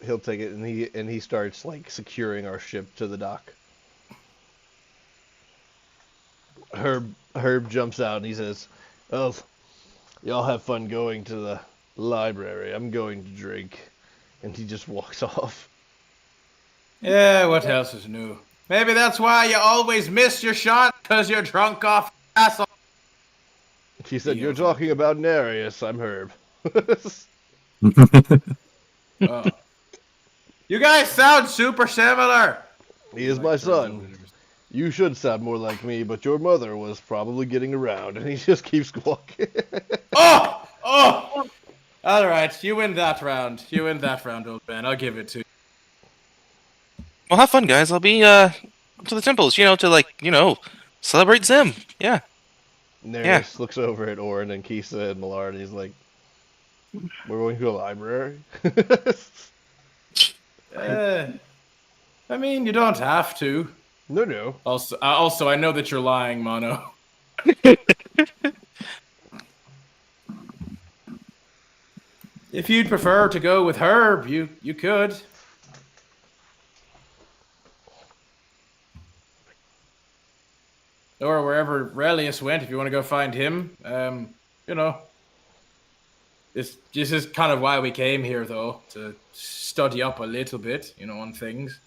He'll take it and he starts like securing our ship to the dock. Herb jumps out and he says, "Well, y'all have fun going to the library. I'm going to drink." And he just walks off. Yeah, what else is new? Maybe that's why you always miss your shot, because you're drunk off asshole. She said, Yeah. "You're talking about Nereus. I'm Herb." Oh. You guys sound super similar. He is my son. You should sound more like me, but your mother was probably getting around, and he just keeps walking. Oh! All right, you win that round. Old man. I'll give it to you. Well, have fun, guys. I'll be to the temples. Celebrate Zim. Yeah. Nereus looks over at Orin and Kisa and Millard, and he's like, "We're going to a library." I mean, you don't have to. No. Also, I know that you're lying, Mono. If you'd prefer to go with Herb, you could. Or wherever Relius went, if you want to go find him. This is kind of why we came here, though, to study up a little bit, on things.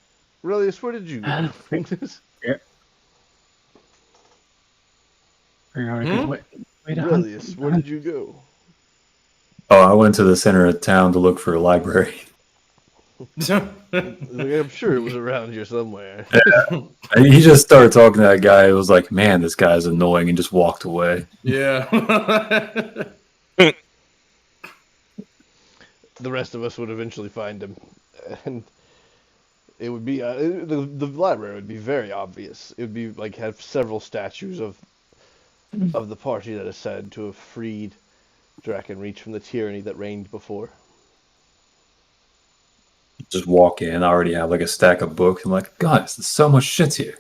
Relius, where did you go? Way to hunt. Relius, where did you go? Oh, I went to the center of town to look for a library. I'm sure it was around here somewhere. And he just started talking to that guy. It was like, man, this guy's annoying, and just walked away. Yeah. The rest of us would eventually find him, and it would be the library would be very obvious. It would be like have several statues of the party that is said to have freed Drakenreach from the tyranny that reigned before. Just walk in. I already have like a stack of books. I'm like, guys, there's so much shit here.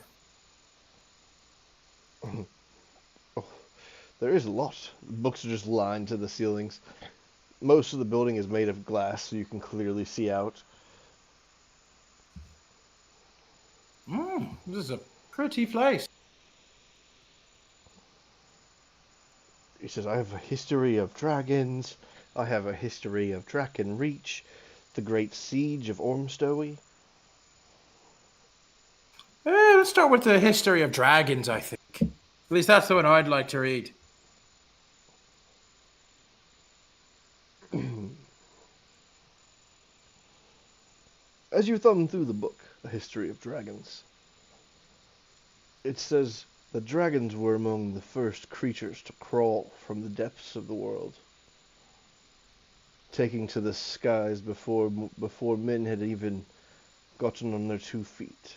Oh, there is a lot. Books are just lined to the ceilings. Most of the building is made of glass, so you can clearly see out. This is a pretty place. He says, I have a history of dragons. I have a history of Drakenreach, the great siege of Ormstowe. Let's start with the history of dragons, I think. At least that's the one I'd like to read. As you thumb through the book, A History of Dragons, it says the dragons were among the first creatures to crawl from the depths of the world, taking to the skies before men had even gotten on their 2 feet.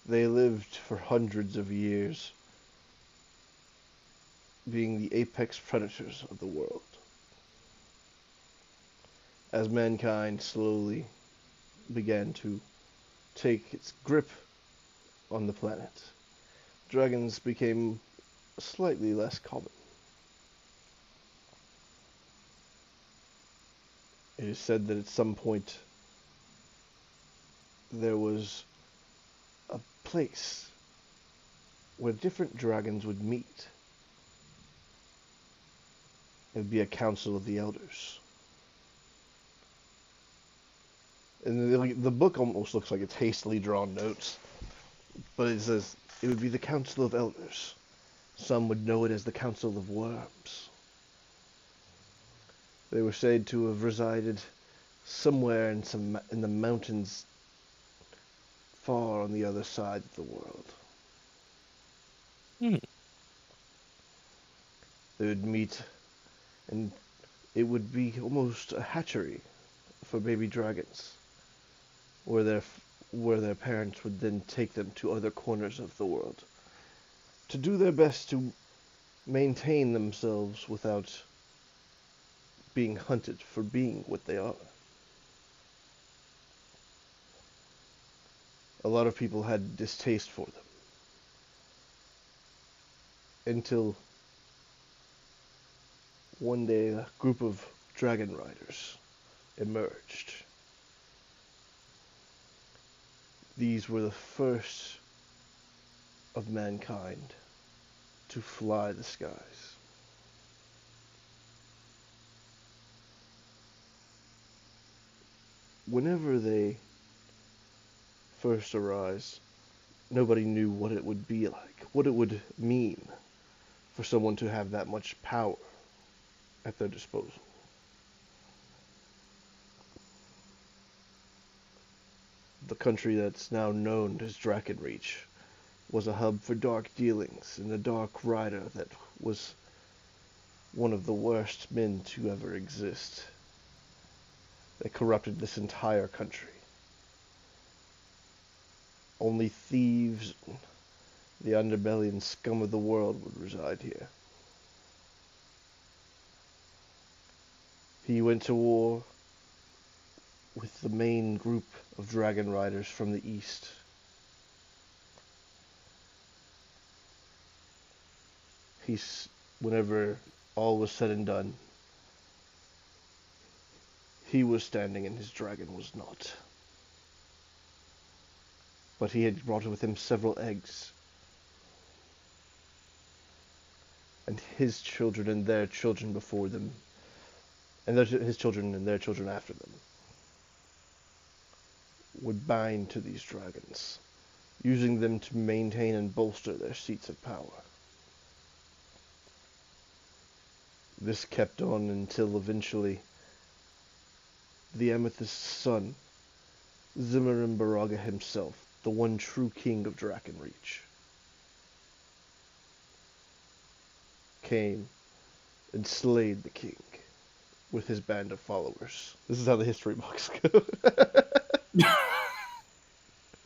They lived for hundreds of years, being the apex predators of the world. As mankind slowly began to take its grip on the planet, dragons became slightly less common. It is said that at some point there was a place where different dragons would meet. It would be a council of the elders. And the book almost looks like it's hastily drawn notes, but it says it would be the Council of Elders. Some would know it as the Council of Worms. They were said to have resided somewhere in the mountains far on the other side of the world. They would meet, and it would be almost a hatchery for baby dragons, where their parents would then take them to other corners of the world to do their best to maintain themselves without being hunted for being what they are. A lot of people had distaste for them until one day a group of dragon riders emerged. These were the first of mankind to fly the skies. Whenever they first arise, nobody knew what it would be like, what it would mean for someone to have that much power at their disposal. The country that's now known as Drakenreach was a hub for dark dealings, and a dark rider that was one of the worst men to ever exist. They corrupted this entire country. Only thieves, the underbelly and scum of the world would reside here. He went to war with the main group of dragon riders from the east. Whenever all was said and done, he was standing and his dragon was not. But he had brought with him several eggs. and his children and their children before them, and his children and their children after them, would bind to these dragons, using them to maintain and bolster their seats of power. This kept on until eventually the Amethyst's son, Zimmerin Baraga himself, the one true king of Drakenreach, came and slayed the king with his band of followers. This is how the history books go.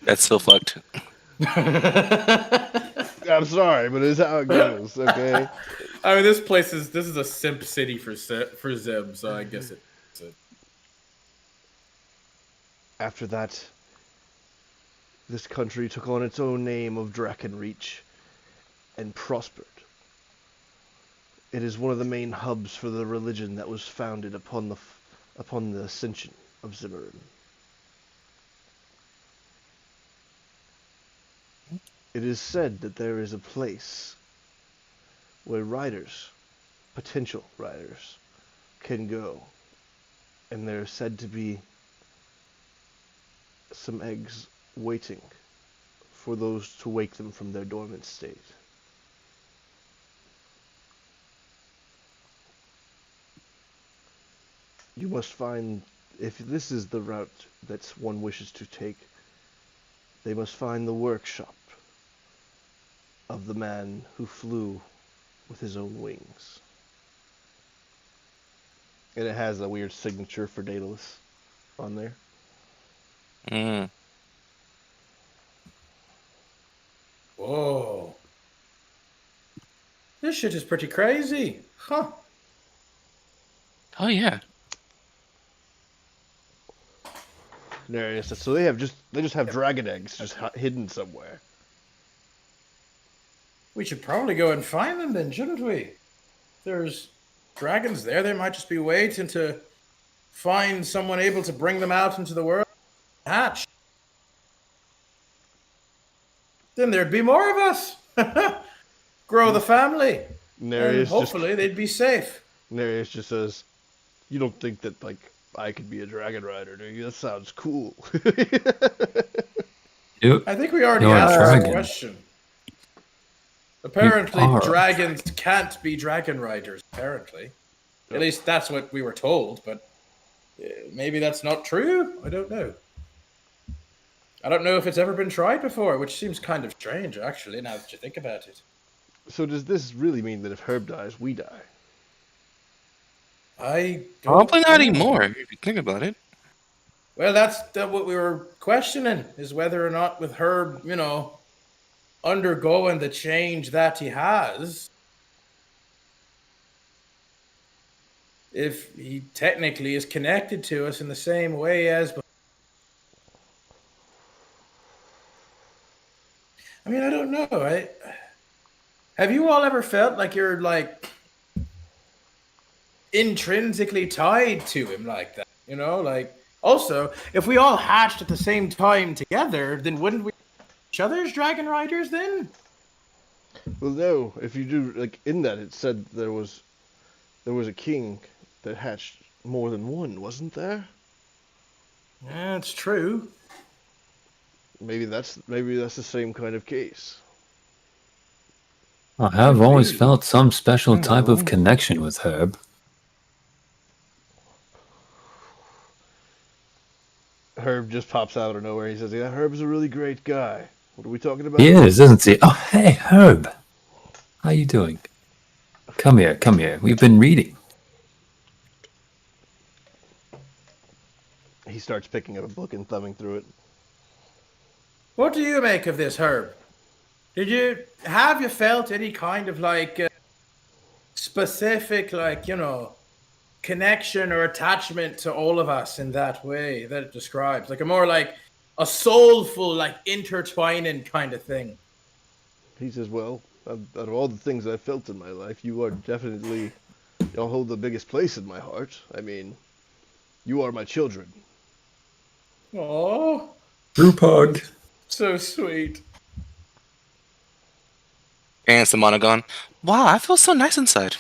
That's so fucked. I'm sorry, but it's how it goes, okay? I mean, this is a simp city for Zim, so I guess it's a... After that, this country took on its own name of Drakenreach and prospered. It is one of the main hubs for the religion that was founded upon the ascension of Zimmerin. It is said that there is a place where riders, potential riders, can go, and there are said to be some eggs waiting for those to wake them from their dormant state. You must find, if this is the route that one wishes to take, they must find the workshop of the man who flew with his own wings. And it has a weird signature for Daedalus on there. Mm. Whoa. This shit is pretty crazy. Huh. Oh yeah. Nereus, so they just have dragon eggs just hidden somewhere. We should probably go and find them then, shouldn't we? There's dragons there. They might just be waiting to find someone able to bring them out into the world. Hatch. Then there'd be more of us. Grow the family. Nereus and hopefully they'd be safe. Nereus just says, "You don't think that I could be a dragon rider, do you? That sounds cool." Yep. I think we already You're a asked dragon. the question. Apparently, are. dragons can't be dragon riders. Apparently, at least that's what we were told. But maybe that's not true. I don't know. I don't know if it's ever been tried before, which seems kind of strange, actually. Now that you think about it. So does this really mean that if Herb dies, we die? I don't Probably not know. anymore, if you think about it. Well, that's what we were questioning, is whether or not with Herb, undergoing the change that he has, if he technically is connected to us in the same way as... I mean, I don't know. Have you all ever felt like you're, intrinsically tied to him like that? Also, if we all hatched at the same time together, then wouldn't we be each other's dragon riders then? Well, no. If you do, in that, it said there was a king that hatched more than one, wasn't there? Yeah, it's true. Maybe that's the same kind of case. I have always be. felt some special type of know. connection with Herb. Herb just pops out of nowhere. He says, "Yeah, Herb's a really great guy. What are we talking about?" He is, isn't he? Oh, hey, Herb. How you doing? Come here, come here. We've been reading. He starts picking up a book and thumbing through it. What do you make of this, Herb? Have you felt any kind of specific connection or attachment to all of us in that way that it describes? A soulful, intertwining kind of thing. He says, "Well, out of all the things I've felt in my life, you are definitely, y'all hold the biggest place in my heart. I mean, you are my children." Oh, Group hug. so sweet. And Monogon. Wow, I feel so nice inside.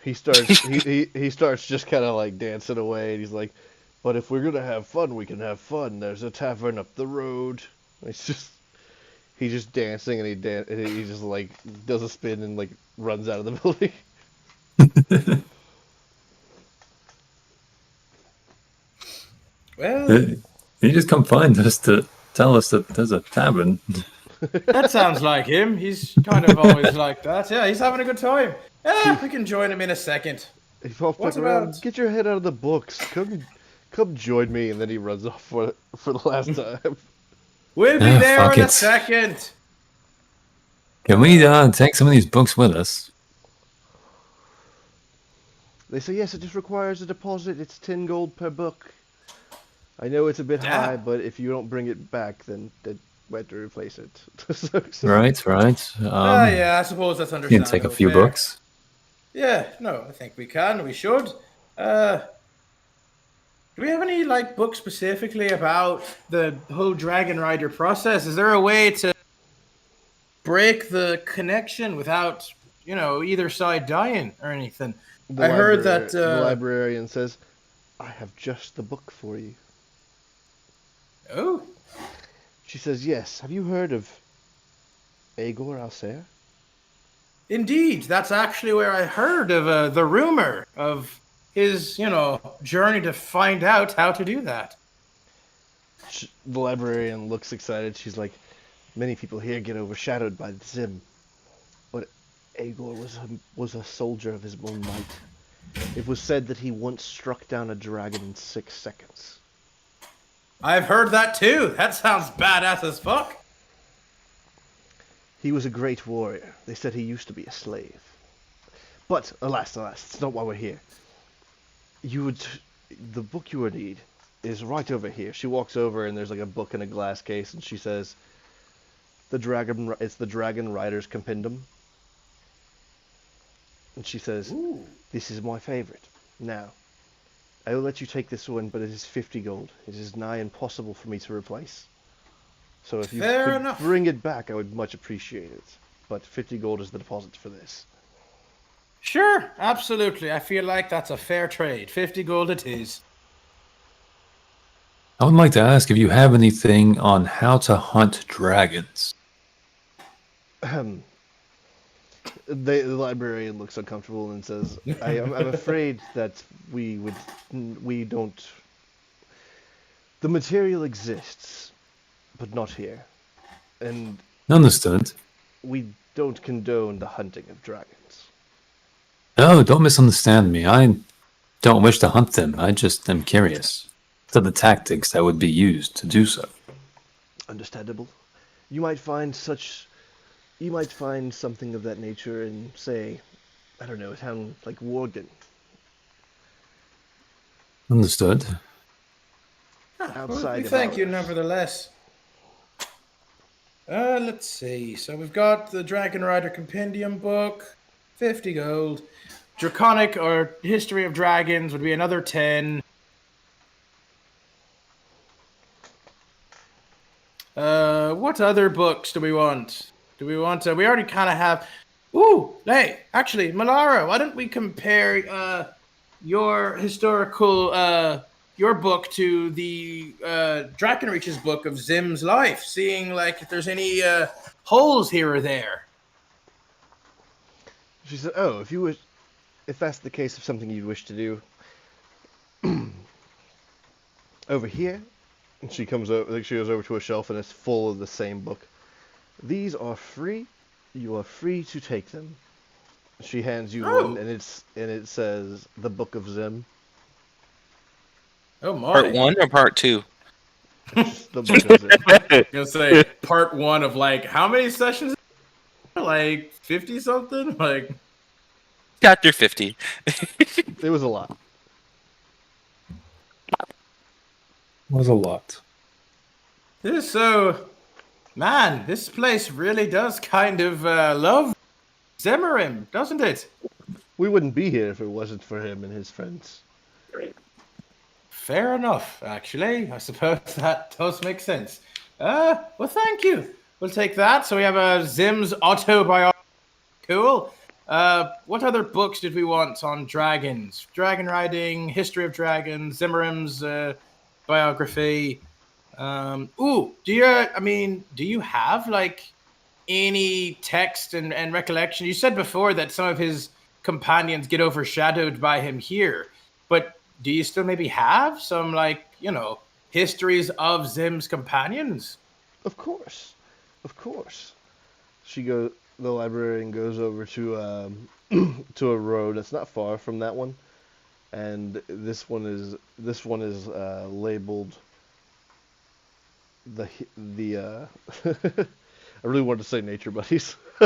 He starts he starts just kind of like dancing away, and he's like, "But if we're gonna have fun, we can have fun. There's a tavern up the road." It's just he's just dancing, and he just like does a spin and like runs out of the building. Well, You just come find us to tell us that there's a tavern. that sounds like him. He's kind of always like that. Yeah, he's having a good time. Yeah, we can join him in a second. He pops What back around. about- Get your head out of the books. Come join me, and then he runs off for the last time. We'll be Ah, there fuck in a it. second. Can we take some of these books with us? They say yes, it just requires a deposit. It's 10 gold per book. I know it's a bit Yeah. high, but if you don't bring it back, then we have to replace it. Right. Yeah, I suppose that's You understandable. can take a few fair. books. Yeah, no, I think we can. We should. Do we have any like books specifically about the whole Dragon Rider process? Is there a way to break the connection without, either side dying or anything? I heard that the librarian says, "I have just the book for you." Oh, She says, "Yes. Have you heard of Aegor Alsair?" indeed, that's actually where I heard of the rumor of his, journey to find out how to do that. The librarian looks excited. She's like, "Many people here get overshadowed by the Zim, but Aegor was a soldier of his own might. It was said that he once struck down a dragon in 6 seconds. I've heard that too. That sounds badass as fuck. He was a great warrior. They said he used to be a slave. But alas, it's not why we're here. The book you would need is right over here." She walks over, and there's like a book in a glass case, and she says, it's the Dragon Rider's Compendium." And she says, Ooh. "This is my favorite. Now, I will let you take this one, but it is 50 gold. It is nigh impossible for me to replace. So if you Fair could enough. bring it back, I would much appreciate it. But 50 gold is the deposit for this." Sure, absolutely. I feel like that's a fair trade. 50 gold it is. I would like to ask if you have anything on how to hunt dragons. The librarian looks uncomfortable and says, I'm afraid that we don't. The material exists, but not here. And Understood. we don't condone the hunting of dragons. No, don't misunderstand me. I don't wish to hunt them. I just am curious to the tactics that would be used to do so. Understandable. You might find something of that nature in, say, I don't know, a town like Worgen. Understood. Outside We of thank you ours. nevertheless. Let's see. So we've got the Dragon Rider Compendium book, 50 gold. Draconic or History of Dragons would be another 10. What other books do we want? We already kind of have. Ooh, hey, actually, Malara, why don't we compare your historical your book to the Drakenreach's book of Zim's life, seeing like if there's any holes here or there. She said, "Oh, if that's the case of something you wish to do, over here." And she comes over. She goes over to a shelf, and it's full of the same book. "These are free. You are free to take them." She hands you one, and it says the Book of Zim. Oh my! Part 1 or part 2? It's the Book of Zim. I'm gonna say part 1 of like how many sessions? Like 50 something? Like Chapter 50. It was a lot. Was a lot. Man, this place really does kind of love Zimmerim, doesn't it? We wouldn't be here if it wasn't for him and his friends. Fair enough, actually. I suppose that does make sense. Well, thank you. We'll take that. So we have a Zim's autobiography Cool. What other books did we want on dragons? Dragon riding, history of dragons, Zimmerim's biography. Do you have like any text and recollection? You said before that some of his companions get overshadowed by him here, but do you still maybe have some like, histories of Zim's companions? Of course. Of course. The librarian goes over to to a road that's not far from that one, and this one is labeled the I really wanted to say nature buddies. I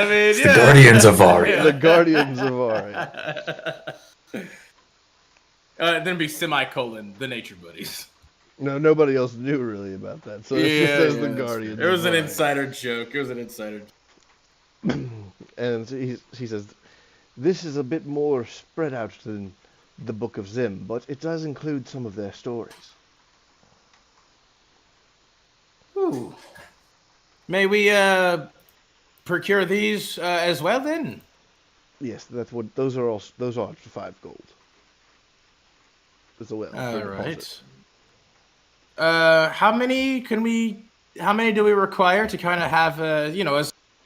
mean, It's the Guardians of Varia. The Guardians of Varia. Then be semicolon the nature buddies. No, nobody else knew really about that, so it just says the Guardians. It was of an Varia. insider joke. It was an insider joke. And he says, this is a bit more spread out than the Book of Zim, but it does include some of their stories. Ooh. May we procure these as well then? Yes, that's what those are. Those are for 5 gold. As well. All right. How many do we require to kind of have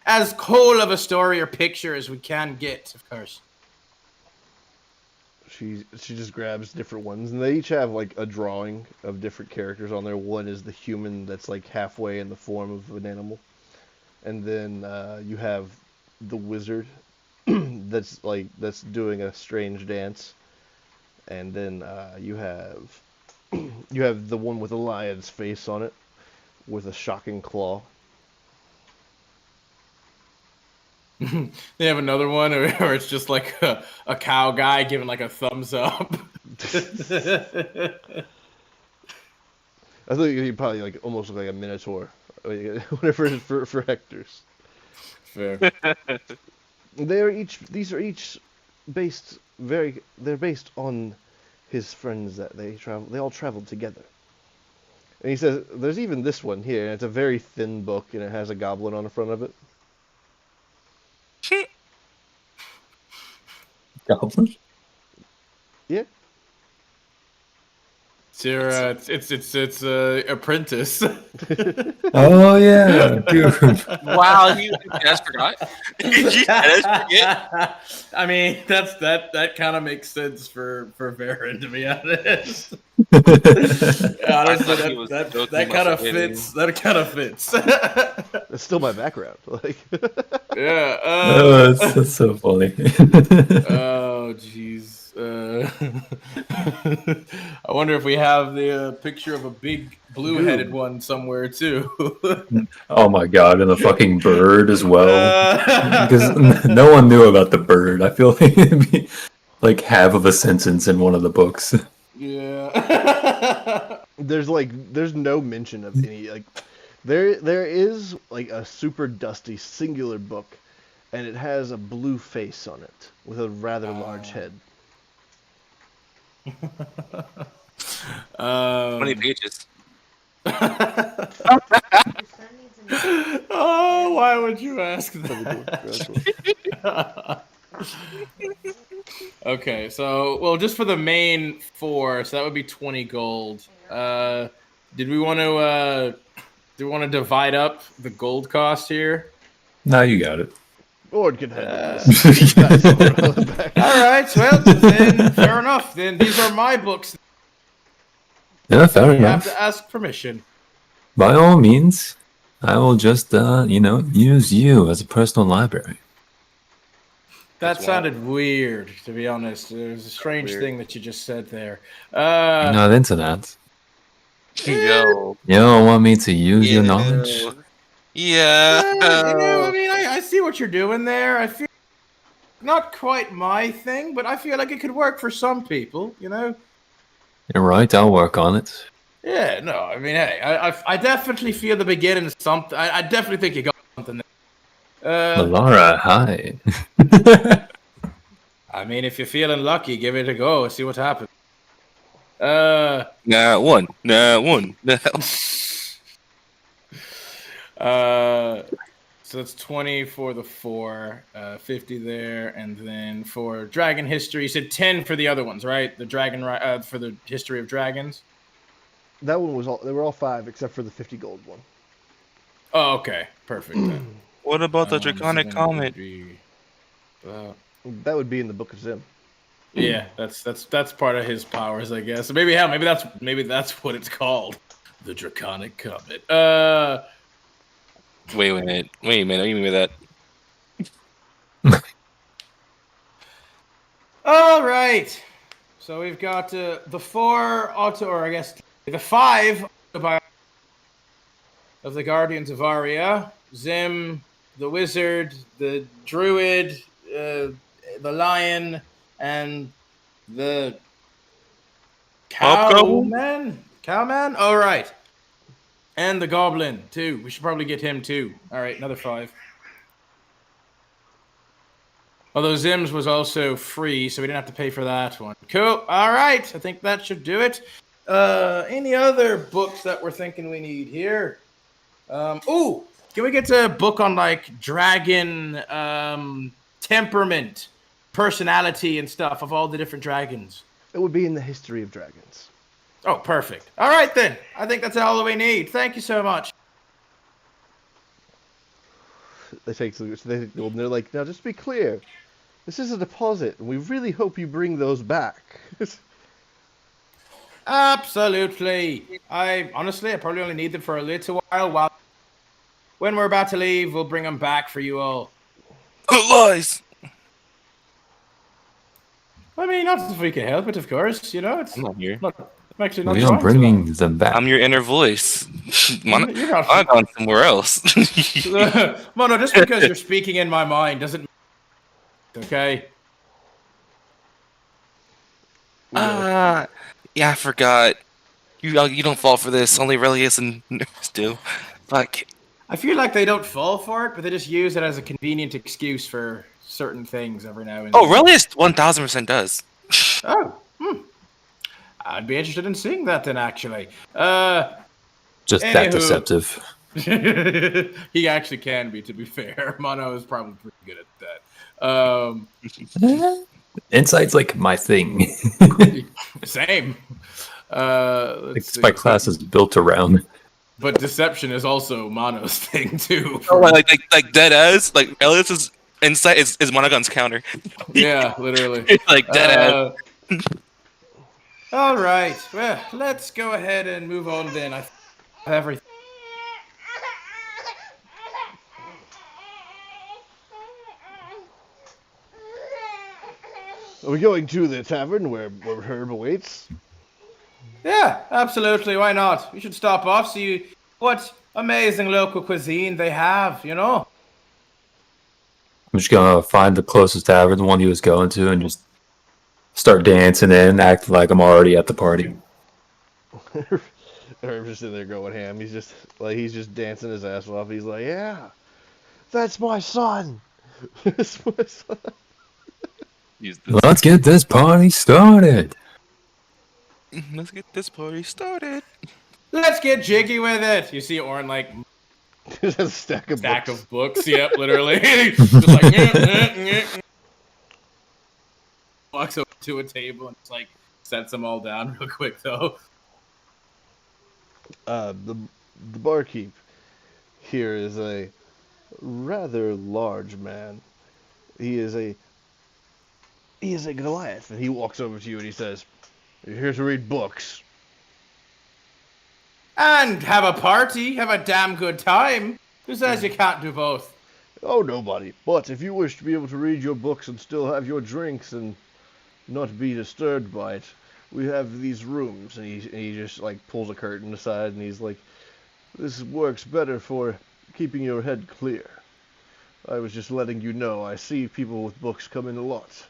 as whole of a story or picture as we can get, of course? She just grabs different ones, and they each have like a drawing of different characters on there. One is the human that's like halfway in the form of an animal, and then you have the wizard that's doing a strange dance, and then you have the one with a lion's face on it with a shocking claw. They have another one where it's just like a cow guy giving like a thumbs up. I think he probably like almost look like a minotaur, whatever it is for Hector's. Fair. These are each based they're based on his friends that they all traveled together. And he says there's even this one here, and it's a very thin book, and it has a goblin on the front of it. Goblin? Yeah. It's apprentice. Oh yeah, dude. Wow, you just forgot. You just forget. I mean, that kind of makes sense for Varen, to be honest. Honestly, thought he was joking that kind of about fits. That kind of fits. That's still my background. Like. Yeah. Oh, that's so funny. Oh, jeez. I wonder if we have the picture of a big blue-headed one somewhere too. Oh my god, and the fucking bird as well. Because no one knew about the bird. I feel like it'd be like half of a sentence in one of the books. Yeah. There's no mention of any like. There is like a super dusty singular book, and it has a blue face on it with a rather large head. How many pages? Oh, why would you ask that? Okay, so just for the main 4, so that would be 20 gold. Did we want to divide up the gold cost here? Now you got it. Lord can handle this. All right, well then, fair enough. Then these are my books. Yeah, fair You have enough. to ask permission. By all means, I will just use you as a personal library. That That's sounded weird, to be honest. It was a strange Weird. thing that you just said there. You're not into that. Yo. You don't want me to use your knowledge? Yeah. I mean, I see what you're doing there. I feel not quite my thing, but I feel like it could work for some people, You're right, I'll work on it. Yeah, no, I mean, hey, I definitely feel the beginning of something. I definitely think you got something there. Laura, hi. I mean, if you're feeling lucky, give it a go. See what happens. Nah, one. Nah. So So that's 20 for the 4, 50 there, and then for Dragon History, you said 10 for the other ones, right? The Dragon for the History of Dragons. That one was all. They were all 5 except for the 50 gold one. Oh, okay, perfect then. What about the So Draconic then it would Comet? be, That would be in the Book of Zim. yeah, that's part of his powers, I guess. Maybe that's what it's called, the Draconic Comet. Wait a minute. What do you mean by that? All right. So we've got the 4 auto, or I guess the 5 of the Guardians of Varia, Zim, the Wizard, the Druid, the Lion, and the Hobgoblin? Cowman? All right. And the Goblin, too. We should probably get him, too. All right, another 5. Although Zim's was also free, so we didn't have to pay for that one. Cool. All right. I think that should do it. Any other books that we're thinking we need here? Can we get a book on, like, dragon temperament, personality, and stuff of all the different dragons? It would be in the History of Dragons. Oh, perfect. All right, then. I think that's all we need. Thank you so much. They take the gold and they're like, now just to be clear, this is a deposit, and we really hope you bring those back. Absolutely. I probably only need them for a little while. When we're about to leave, we'll bring them back for you all. Lies! I mean, not if we can help it, of course. You know, it's I'm not here. I'm actually not We are trying to bringing them back. I'm your inner voice. You're not- I've gone somewhere else. Mono, just because you're speaking in my mind doesn't. Okay. Yeah, I forgot. You don't fall for this. Only Relius and nerds do. Fuck. I feel like they don't fall for it, but they just use it as a convenient excuse for certain things every now and then. Oh, Relius 1000% does. Oh, I'd be interested in seeing that then, actually. Just that Anywho. deceptive. He actually can be, to be fair. Mono is probably pretty good at that. Insight's like my thing. Same. It's my class is built around. But deception is also Mono's thing too. Oh, like dead ass. Like Relius's insight is Monogon's counter. Yeah, literally. Like dead ass. All right. Well, let's go ahead and move on then. I have everything. Are we going to the tavern where Herb awaits? Yeah, absolutely. Why not? We should stop off, see what amazing local cuisine they have, you know? I'm just gonna find the closest tavern, the one he was going to, and just start dancing in, act like I'm already at the party. Herb's just in there going ham. He's just dancing his ass off. He's like, yeah, that's my son. That's my son. Let's get this party started. Let's get this party started. Let's get jiggy with it. You see Orin like There's a stack of books. of books. Yep, literally. Just like walks over to a table and just like sets them all down real quick though. The barkeep here is a rather large man. He is a Goliath, and he walks over to you and he says, "You're here to read books." And have a party, have a damn good time. Who says you can't do both? Oh, nobody. But if you wish to be able to read your books and still have your drinks and not be disturbed by it, we have these rooms. And he just like pulls a curtain aside and he's like, "This works better for keeping your head clear. I was just letting you know. I see people with books come in a lot,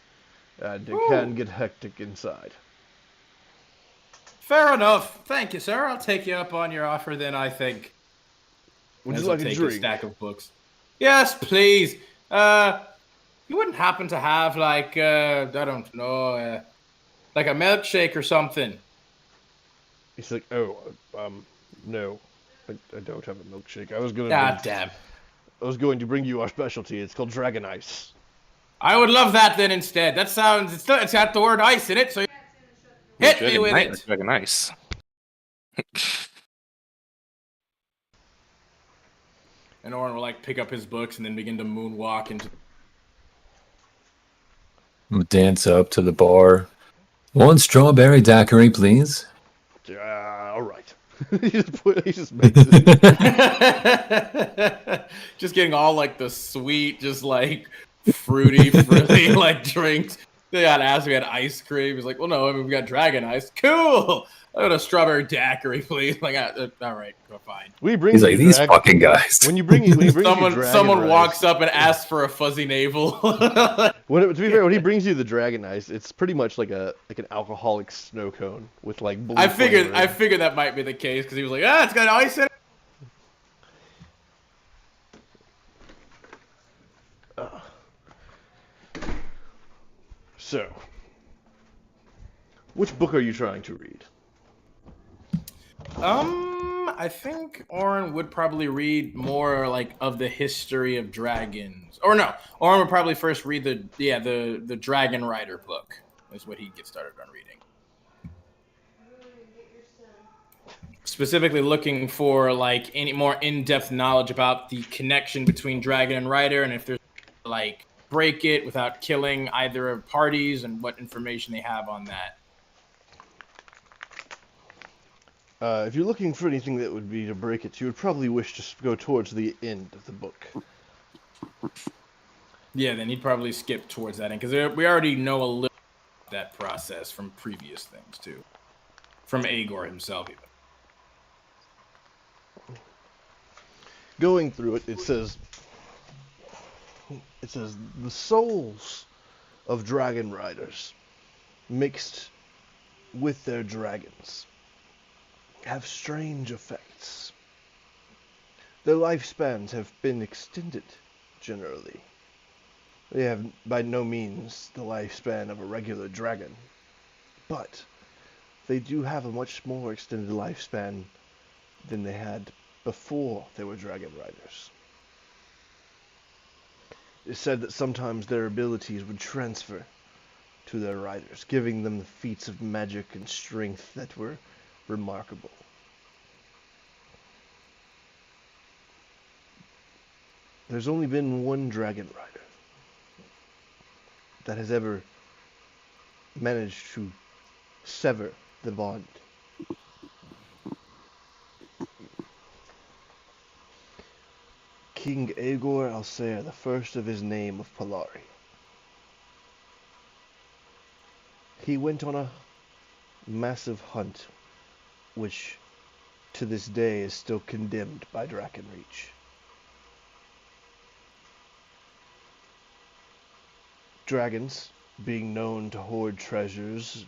and it can get hectic inside." Fair enough. Thank you, sir. I'll take you up on your offer then, I think. Would you As I'll like a take drink? stack of books. Yes, please. You wouldn't happen to have like I don't know, like a milkshake or something? He's like, "Oh, no, I don't have a milkshake. I was gonna. God damn. I was going to bring you our specialty. It's called Dragon Ice. I would love that then instead. That sounds. It's got the word ice in it, so hit me Dragon with Knight or it. Dragon Ice? And Orin will like pick up his books and then begin to moonwalk into. Dance up to the bar. One strawberry daiquiri, please. All right. he just makes it. Just getting all like the sweet, just like fruity like drinks. They got asked, we had ice cream. He's like, well, no, I mean, we got dragon ice. Cool. I got a strawberry daiquiri, please. Like, all right, go fine. We bring He's you like, these drag- fucking guys. When you bring Someone walks up and asks for a fuzzy navel. to be fair, when he brings you the dragon ice, it's pretty much like an alcoholic snow cone with like blue I figured flavoring. that might be the case because he was like, it's got ice in it. So, which book are you trying to read? I think Orin would probably read more like of the history of dragons. Or no, Orin would probably first read the Dragon Rider book. Is what he'd get started on reading. Specifically looking for like any more in-depth knowledge about the connection between dragon and rider, and if there's like break it without killing either of parties, and what information they have on that. If you're looking for anything that would be to break it, you would probably wish to go towards the end of the book. Yeah, then he'd probably skip towards that end because we already know a little about that process from previous things too, from Agor himself even. Going through it, it says the souls of dragon riders mixed with their dragons have strange effects. Their lifespans have been extended, generally. They have by no means the lifespan of a regular dragon, but they do have a much more extended lifespan than they had before they were dragon riders. It's said that sometimes their abilities would transfer to their riders, giving them the feats of magic and strength that were remarkable. There's only been one dragon rider that has ever managed to sever the bond. King Agor Alsair, the first of his name of Polari. He went on a massive hunt, which to this day is still condemned by Drakenreach. Dragons, being known to hoard treasures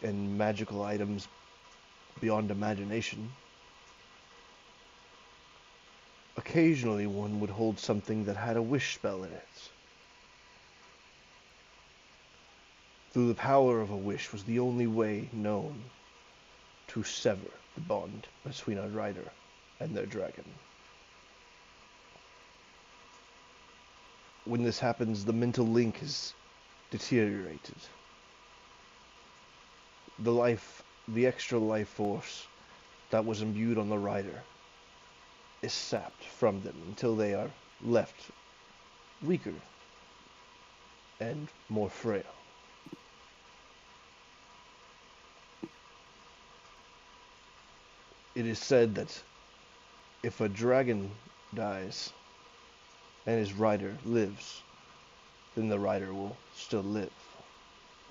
and magical items beyond imagination, occasionally one would hold something that had a wish spell in it. Through the power of a wish was the only way known to sever the bond between a rider and their dragon. When this happens, the mental link is deteriorated. The extra life force that was imbued on the rider is sapped from them until they are left weaker and more frail. It is said that if a dragon dies and his rider lives, then the rider will still live.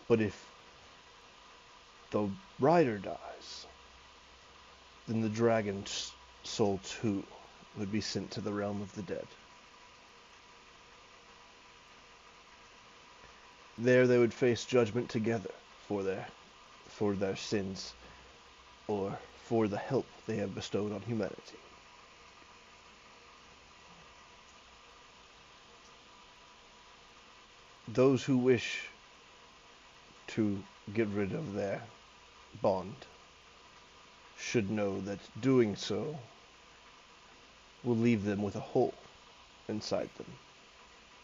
But if the rider dies, then the dragon's soul too would be sent to the realm of the dead. There they would face judgment together for their sins, or for the help they have bestowed on humanity. Those who wish to get rid of their bond should know that doing so will leave them with a hole inside them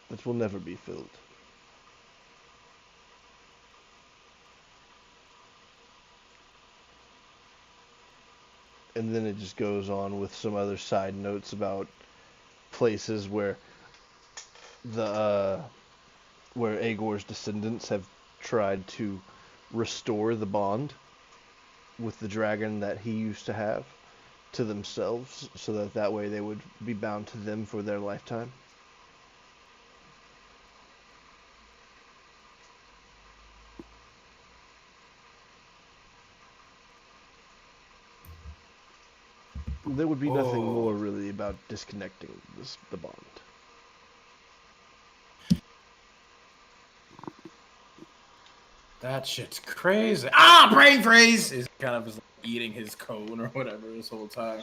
that will never be filled. And then it just goes on with some other side notes about places where where Aegor's descendants have tried to restore the bond with the dragon that he used to have to themselves, so that that way they would be bound to them for their lifetime. There would be nothing more really about disconnecting the bond. That shit's crazy. Ah, brain freeze! He's kind of just like eating his cone or whatever this whole time.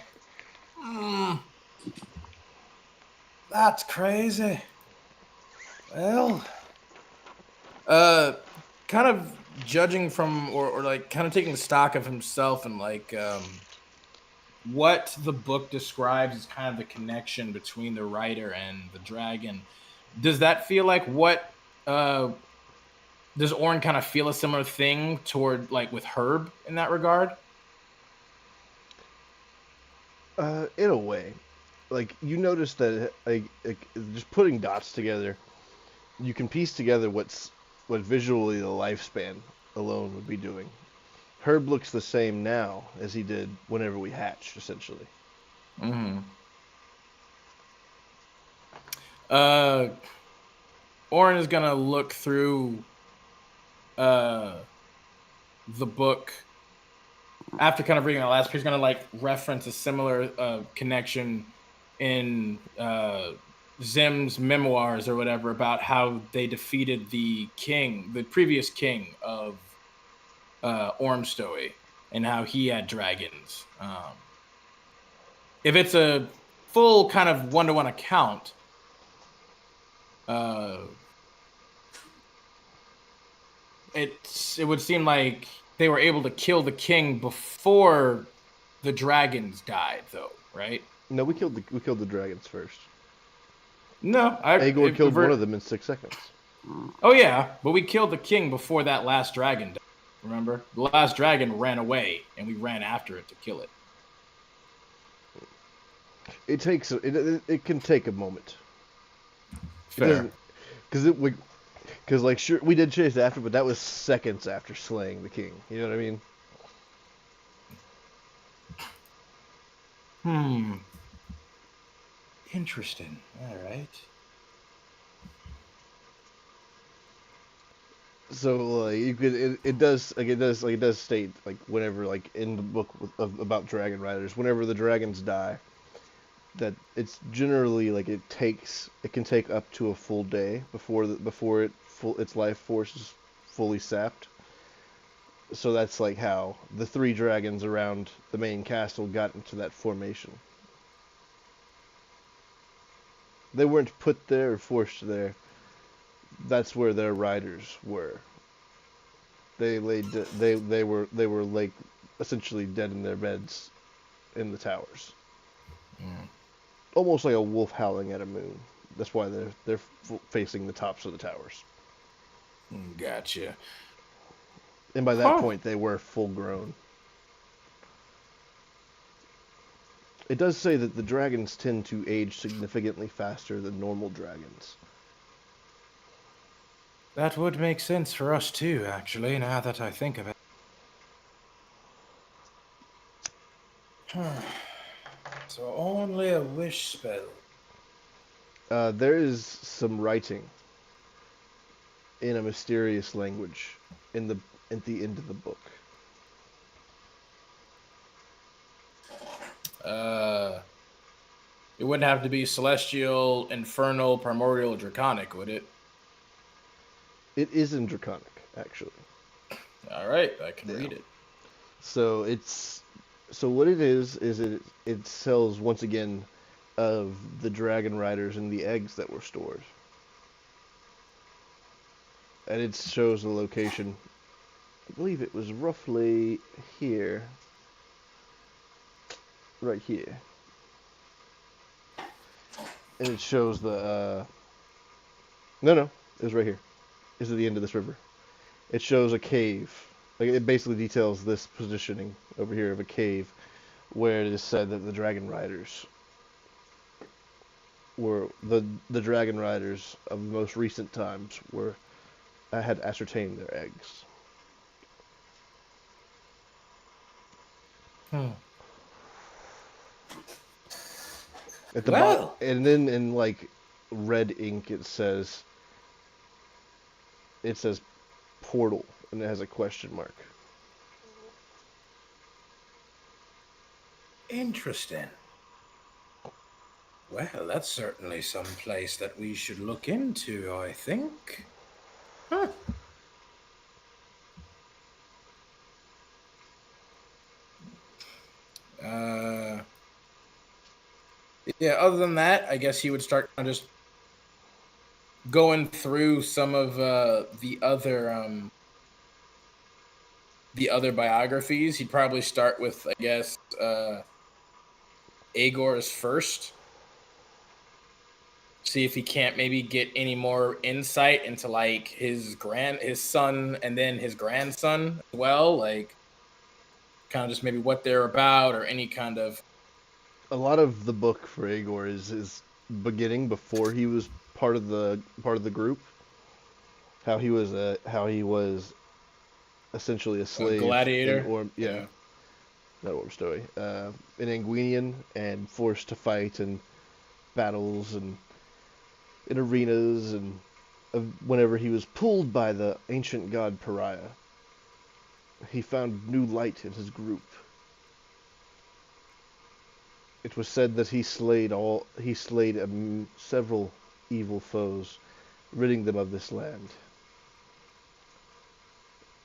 That's crazy. Well, kind of judging from, or like kind of taking stock of himself and like what the book describes as kind of the connection between the writer and the dragon. Does that feel like what does Orin kind of feel a similar thing toward like with Herb in that regard? In a way, like you notice that like just putting dots together, you can piece together what visually the lifespan alone would be doing. Herb looks the same now as he did whenever we hatched, essentially. Mm-hmm. Orin is gonna look through the book after kind of reading the last page. He's gonna like reference a similar connection in Zim's memoirs or whatever about how they defeated the previous king of Ormstowe, and how he had dragons. If it's a full kind of one-to-one account, it would seem like they were able to kill the king before the dragons died, though, right? No, we killed the dragons first. No, Aegor killed one of them in 6 seconds. Oh yeah, but we killed the king before that last dragon died. Remember, the last dragon ran away, and we ran after it to kill it. It takes it can take a moment. Fair. Because like sure we did chase after, but that was seconds after slaying the king. You know what I mean? Interesting. All right. So like you could it does state like whenever like in the book about dragon riders, whenever the dragons die, that it's generally like it can take up to a full day before its life force is fully sapped. So that's like how the 3 dragons around the main castle got into that formation. They weren't put there or forced there. That's where their riders were. They were like essentially dead in their beds in the towers. Almost like a wolf howling at a moon. That's why they're facing the tops of the towers. Gotcha. And by that point, they were full grown. It does say that the dragons tend to age significantly faster than normal dragons. That would make sense for us too, actually, now that I think of it. So only a wish spell. There is some writing in a mysterious language at the end of the book. It wouldn't have to be celestial, infernal, primordial, or draconic, would it? It is in Draconic, actually. All right, I can read it. So what it is it tells once again of the dragon riders and the eggs that were stored. And it shows the location. I believe it was roughly here. Right here. and it shows the. No, it was right here. It's at the end of this river. It shows a cave. Like it basically details this positioning over here of a cave, where it is said that the dragon riders were the dragon riders of the most recent times were had ascertained their eggs. At the bottom, Well, and then in like red ink, it says portal, and it has a question mark. interesting. Well, that's certainly some place that we should look into, I think. Huh. Uh, yeah, other than that, I guess he would start kind of just going through some of the other biographies. He'd probably start with, I guess, Aegor's first. See if he can't maybe get any more insight into like his son and then his grandson as well, like kind of just maybe what they're about or any kind of A lot of the book for Aegor is his beginning before he was part of the group. How he was essentially a slave in gladiator. Orm, yeah, Yeah. not Orm Story, in Anguinian, and forced to fight in battles and in arenas, and whenever he was pulled by the ancient god Pariah, he found new light in his group. It was said that he slayed several evil foes, ridding them of this land.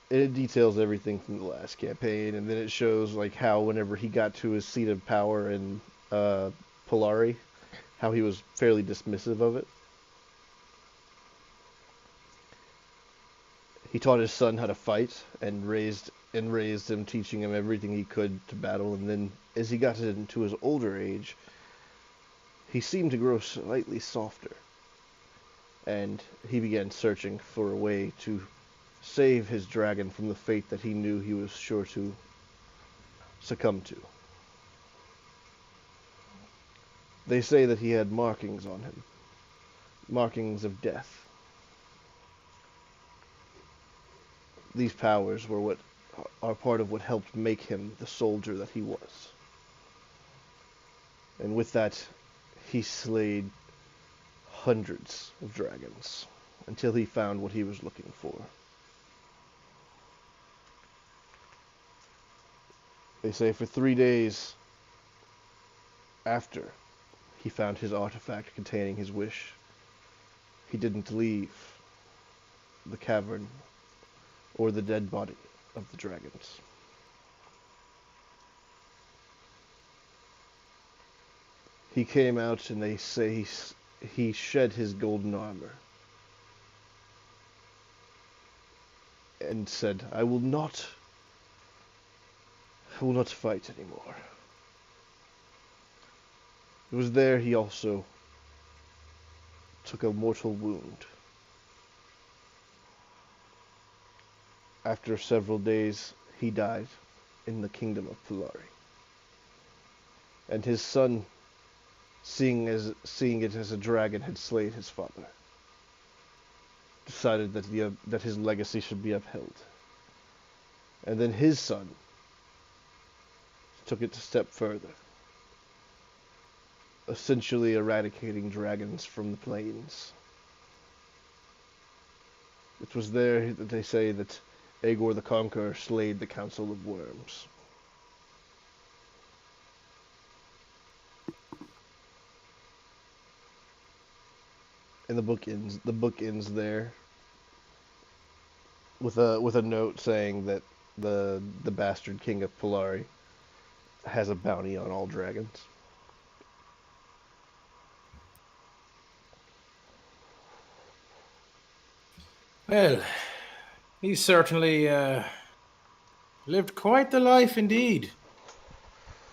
It details everything from the last campaign, and then it shows like how whenever he got to his seat of power in Polari, how he was fairly dismissive of it. He taught his son how to fight and raised him, teaching him everything he could to battle. And then, as he got into his older age, he seemed to grow slightly softer, and he began searching for a way to save his dragon from the fate that he knew he was sure to succumb to. They say that he had markings on him, markings of death. These powers are part of what helped make him the soldier that he was. And with that, he slayed hundreds of dragons until he found what he was looking for. They say for 3 days after he found his artifact containing his wish, he didn't leave the cavern or the dead body of the dragons. He came out, and they say he shed his golden armor and said, I will not fight anymore. It was there he also took a mortal wound. After several days, he died in the kingdom of Polari. And his son, seeing it as a dragon had slayed his father, decided that his legacy should be upheld. And then his son took it a step further, essentially eradicating dragons from the plains. It was there that they say that Aegor the Conqueror slayed the Council of Worms. And the book ends there with a note saying that the bastard king of Polari has a bounty on all dragons. Well, he certainly lived quite the life indeed.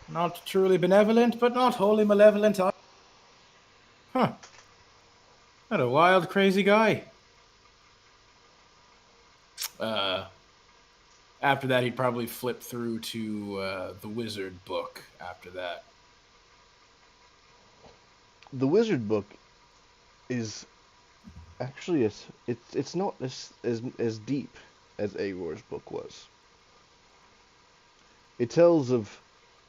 Not truly benevolent, but not wholly malevolent. Huh. What a wild, crazy guy. After that, he'd probably flip through to the wizard book after that. The wizard book is actually it's not as deep as Agor's book was. It tells of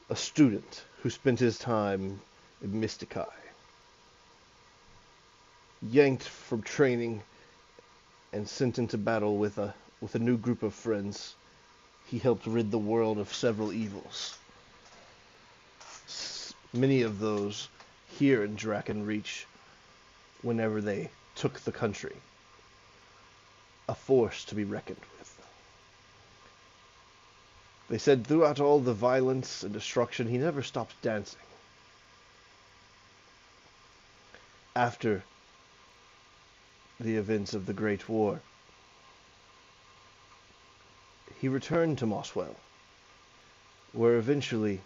a student who spent his time in Mystikai, yanked from training and sent into battle with a new group of friends. He helped rid the world of several evils. Many of those here in Drakenreach whenever they took the country. A force to be reckoned with. They said throughout all the violence and destruction, he never stopped dancing. After the events of the Great War, he returned to Moswell, where eventually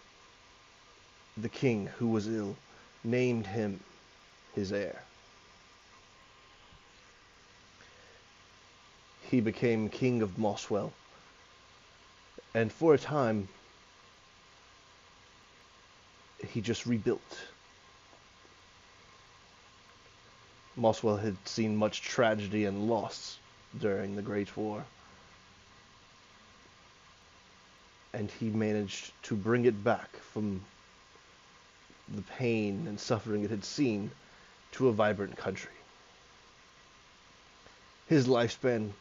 the king, who was ill, named him his heir. He became king of Moswell, and for a time, he just rebuilt. Moswell had seen much tragedy and loss during the Great War, and he managed to bring it back from the pain and suffering it had seen to a vibrant country. His lifespan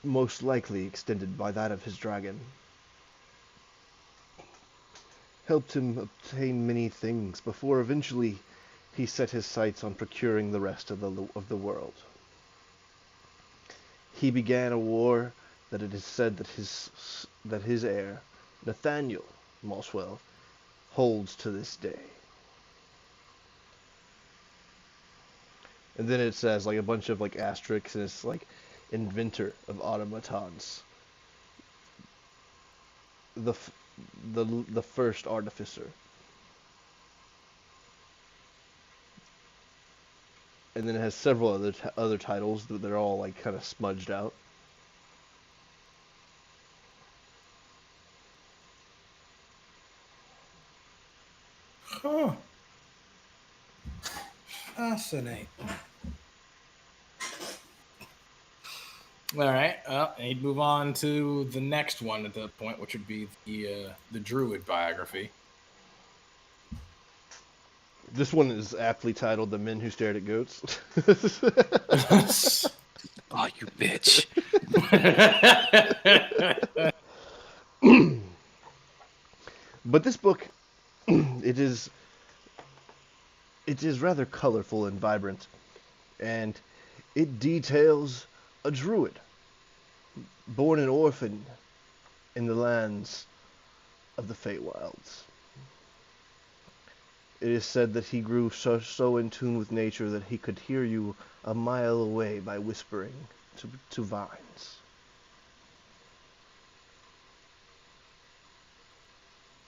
most likely extended by that of his dragon, helped him obtain many things before eventually he set his sights on procuring the rest of the world. He began a war that it is said that his heir, Nathaniel Moswell, holds to this day. And then it says like a bunch of like asterisks, and it's like inventor of automatons, the first artificer, and then it has several other titles that they're all like kind of smudged out. Huh. Fascinating. All right. Well, he'd move on to the next one at that point, which would be the Druid biography. This one is aptly titled "The Men Who Stared at Goats." Oh, you bitch. But this book, it is rather colorful and vibrant, and it details a druid born an orphan in the lands of the Feywilds. It is said that he grew so in tune with nature that he could hear you a mile away by whispering to vines.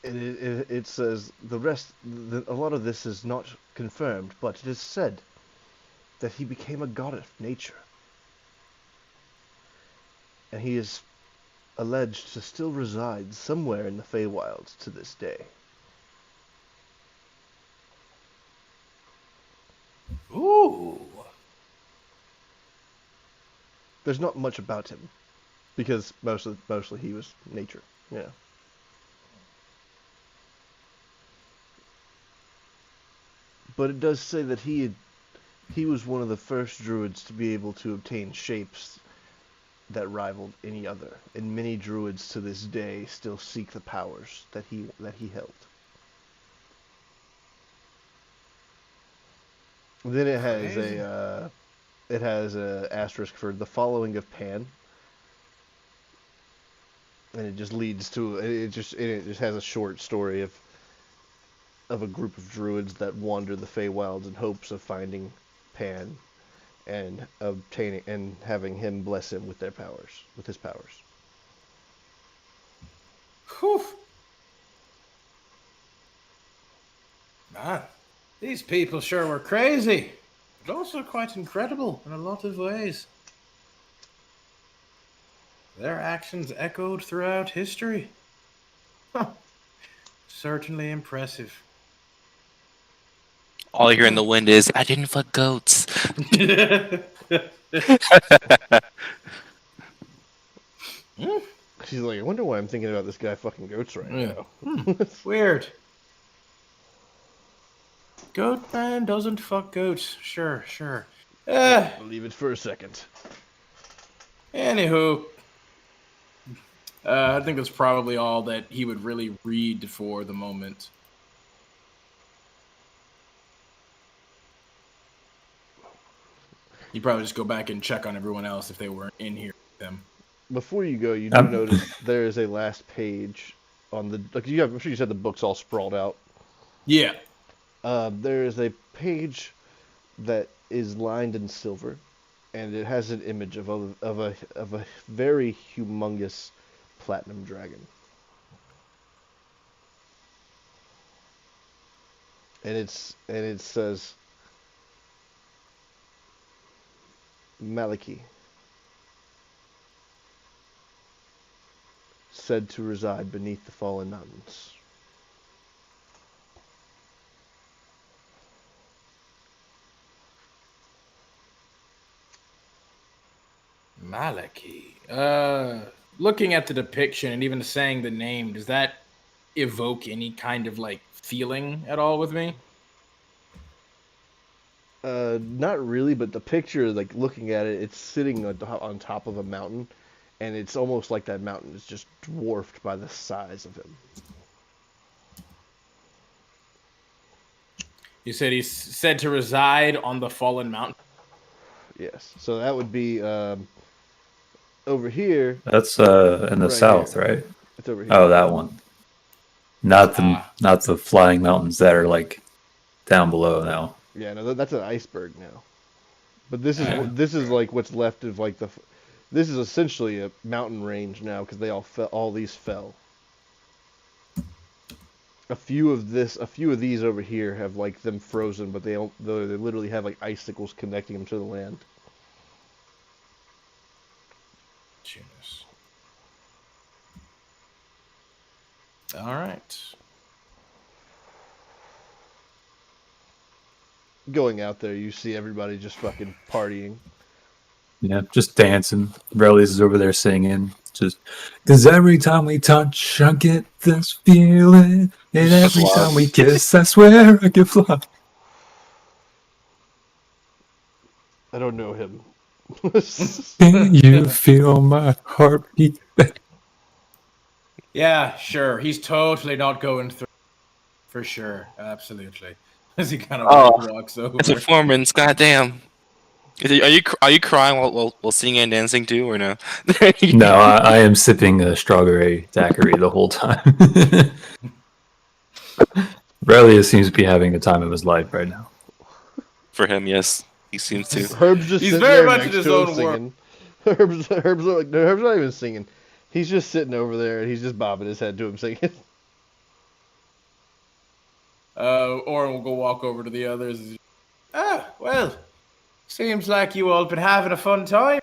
It says a lot of this is not confirmed, but it is said that he became a god of nature. And he is alleged to still reside somewhere in the Feywilds to this day. Ooh. There's not much about him, because mostly he was nature. Yeah. But it does say that he was one of the first druids to be able to obtain shapes that rivaled any other, and many druids to this day still seek the powers that he held. Then it has a asterisk for the following of Pan, and it just leads to it just has a short story of a group of druids that wander the Feywilds in hopes of finding Pan and obtaining and having him bless him with his powers. Whew. Man, These people sure were crazy, but also quite incredible in a lot of ways. Their actions echoed throughout history. Huh. Certainly impressive. All you hear in the wind is, I didn't fuck goats. She's like, I wonder why I'm thinking about this guy fucking goats right Yeah. now. Weird. Goat man doesn't fuck goats. Sure. Believe it for a second. Anywho, I think that's probably all that he would really read for the moment. He'd probably just go back and check on everyone else if they weren't in here with them. Before you go, you do notice there is a last page on the. Like you have, I'm sure you said the book's all sprawled out. Yeah. There is a page that is lined in silver, and it has an image of a very humongous platinum dragon. And it says Maliki, said to reside beneath the fallen mountains. Maliki. Looking at the depiction and even saying the name, does that evoke any kind of like feeling at all with me? Not really, but the picture, like looking at it, it's sitting on top of a mountain, and it's almost like that mountain is just dwarfed by the size of him. You said he's said to reside on the fallen mountain. Yes, so that would be over here. That's in the Right south, here. right? It's over here. Oh, that one. Not the flying mountains that are like down below now. Yeah, no, that's an iceberg now. But this is like what's left of like the. This is essentially a mountain range now because they all fell. All these fell. A few of these over here have like them frozen, but they literally have like icicles connecting them to the land. Tunis. All right. Going out there, you see everybody just fucking partying. Yeah, just dancing. Relius is over there singing. Just because every time we touch, I get this feeling, and every time we kiss, I swear I can fly. I don't know him. Can you feel my heartbeat? Yeah, sure. He's totally not going through. For sure, absolutely. As he kind of walks over. Performance, goddamn. Are you crying while singing and dancing too, or no? No, I am sipping a strawberry daiquiri the whole time. Relius seems to be having the time of his life right now. For him, yes, he seems to. Herb's just He's sitting very there much next in his to him own singing. Herb's not even singing. He's just sitting over there and he's just bobbing his head to him singing. Orin will go walk over to the others. Well, seems like you all been having a fun time.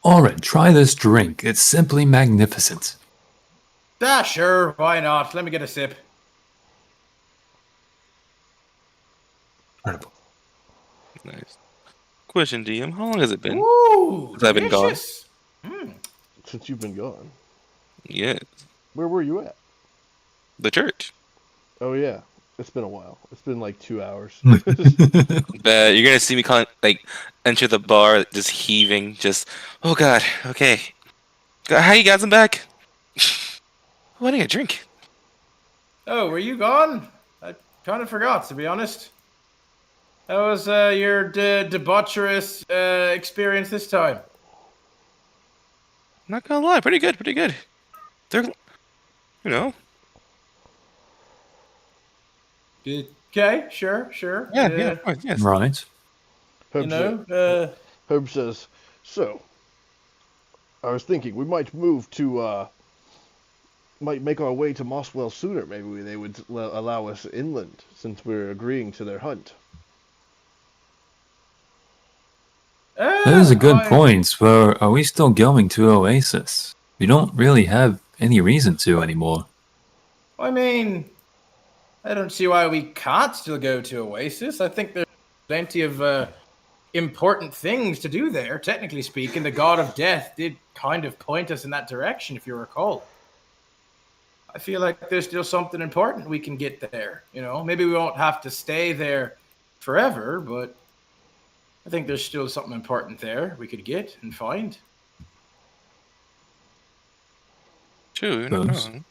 Oren, try this drink. It's simply magnificent. Sure, why not? Let me get a sip. Incredible. Nice. Question, DM, how long has it been? Ooh, Since I've been gone? delicious. Since you've been gone. Yes. Where were you at? The church. Oh yeah. It's been a while. It's been like 2 hours. But you're gonna see me enter the bar, just heaving, oh god, okay. How you guys? I'm back. Oh, I need a drink. Oh, were you gone? I kind of forgot, to be honest. How was your debaucherous experience this time? Not gonna lie, pretty good. They're, you know. Okay, sure. Yeah, of course, yes. Right. Herb says, so, I was thinking we might move to might make our way to Mosswell sooner. Maybe they would allow us inland, since we're agreeing to their hunt. That is a good point. But are we still going to Oasis? We don't really have any reason to anymore. I mean, I don't see why we can't still go to Oasis. I think there's plenty of important things to do there. Technically speaking, the God of Death did kind of point us in that direction, if you recall. I feel like there's still something important we can get there. You know, maybe we won't have to stay there forever, but I think there's still something important there we could get and find. True, you're not Suppose. wrong.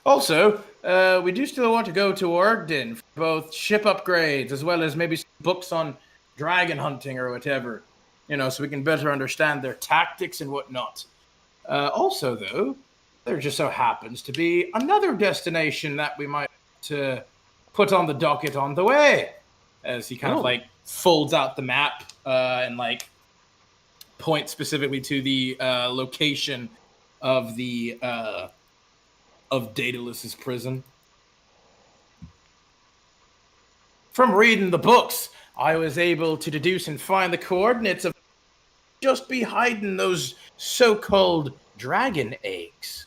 Also, we do still want to go to Orgden for both ship upgrades as well as maybe some books on dragon hunting or whatever, you know, so we can better understand their tactics and whatnot. Also, though, there just so happens to be another destination that we might put on the docket on the way, as he kind of like folds out the map and like points specifically to the location of the of Daedalus's prison. From reading the books, I was able to deduce and find the coordinates of just be hiding those so-called dragon eggs.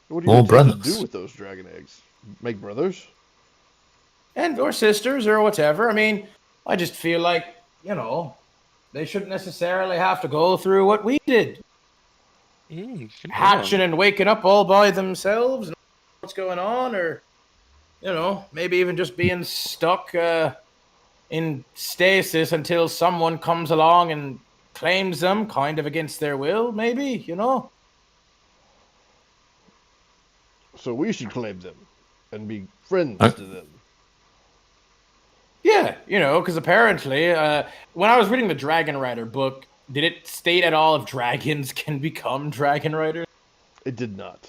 What do you More intend to brothers. do with those dragon eggs? Make brothers? And or sisters or whatever. I mean, I just feel like, you know, they shouldn't necessarily have to go through what we did. Hatching and waking up all by themselves and what's going on, or, you know, maybe even just being stuck in stasis until someone comes along and claims them kind of against their will, maybe, you know? So we should claim them and be friends to them. Yeah, you know, because apparently, when I was reading the Dragon Rider book, did it state at all if dragons can become dragon riders? It did not.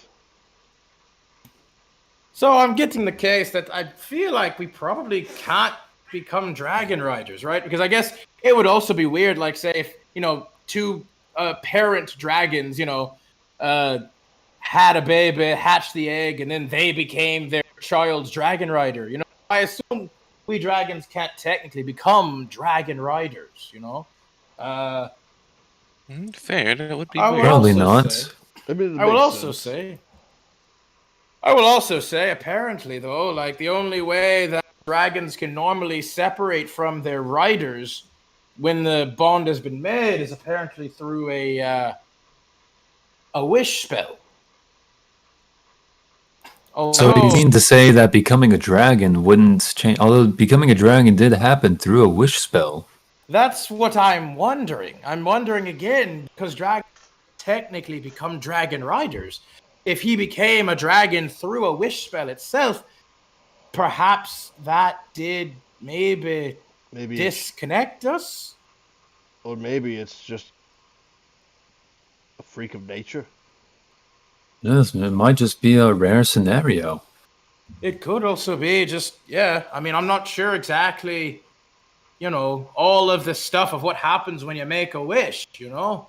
So I'm getting the case that I feel like we probably can't become dragon riders, right? Because I guess it would also be weird, like, say, if, you know, two parent dragons, you know, had a baby, hatched the egg, and then they became their child's dragon rider. You know, I assume we dragons can't technically become dragon riders, you know? Fair, that would be I would weird. Probably also not. say- I mean, I will also say, apparently, though, like the only way that dragons can normally separate from their riders when the bond has been made is apparently through a wish spell. So you mean to say that becoming a dragon wouldn't change? Although becoming a dragon did happen through a wish spell. That's what I'm wondering. I'm wondering again, because dragons technically become dragon riders. If he became a dragon through a wish spell itself, perhaps that did maybe disconnect us? Or maybe it's just a freak of nature. Yes, it might just be a rare scenario. It could also be just, yeah. I mean, I'm not sure exactly, you know, all of the stuff of what happens when you make a wish, you know?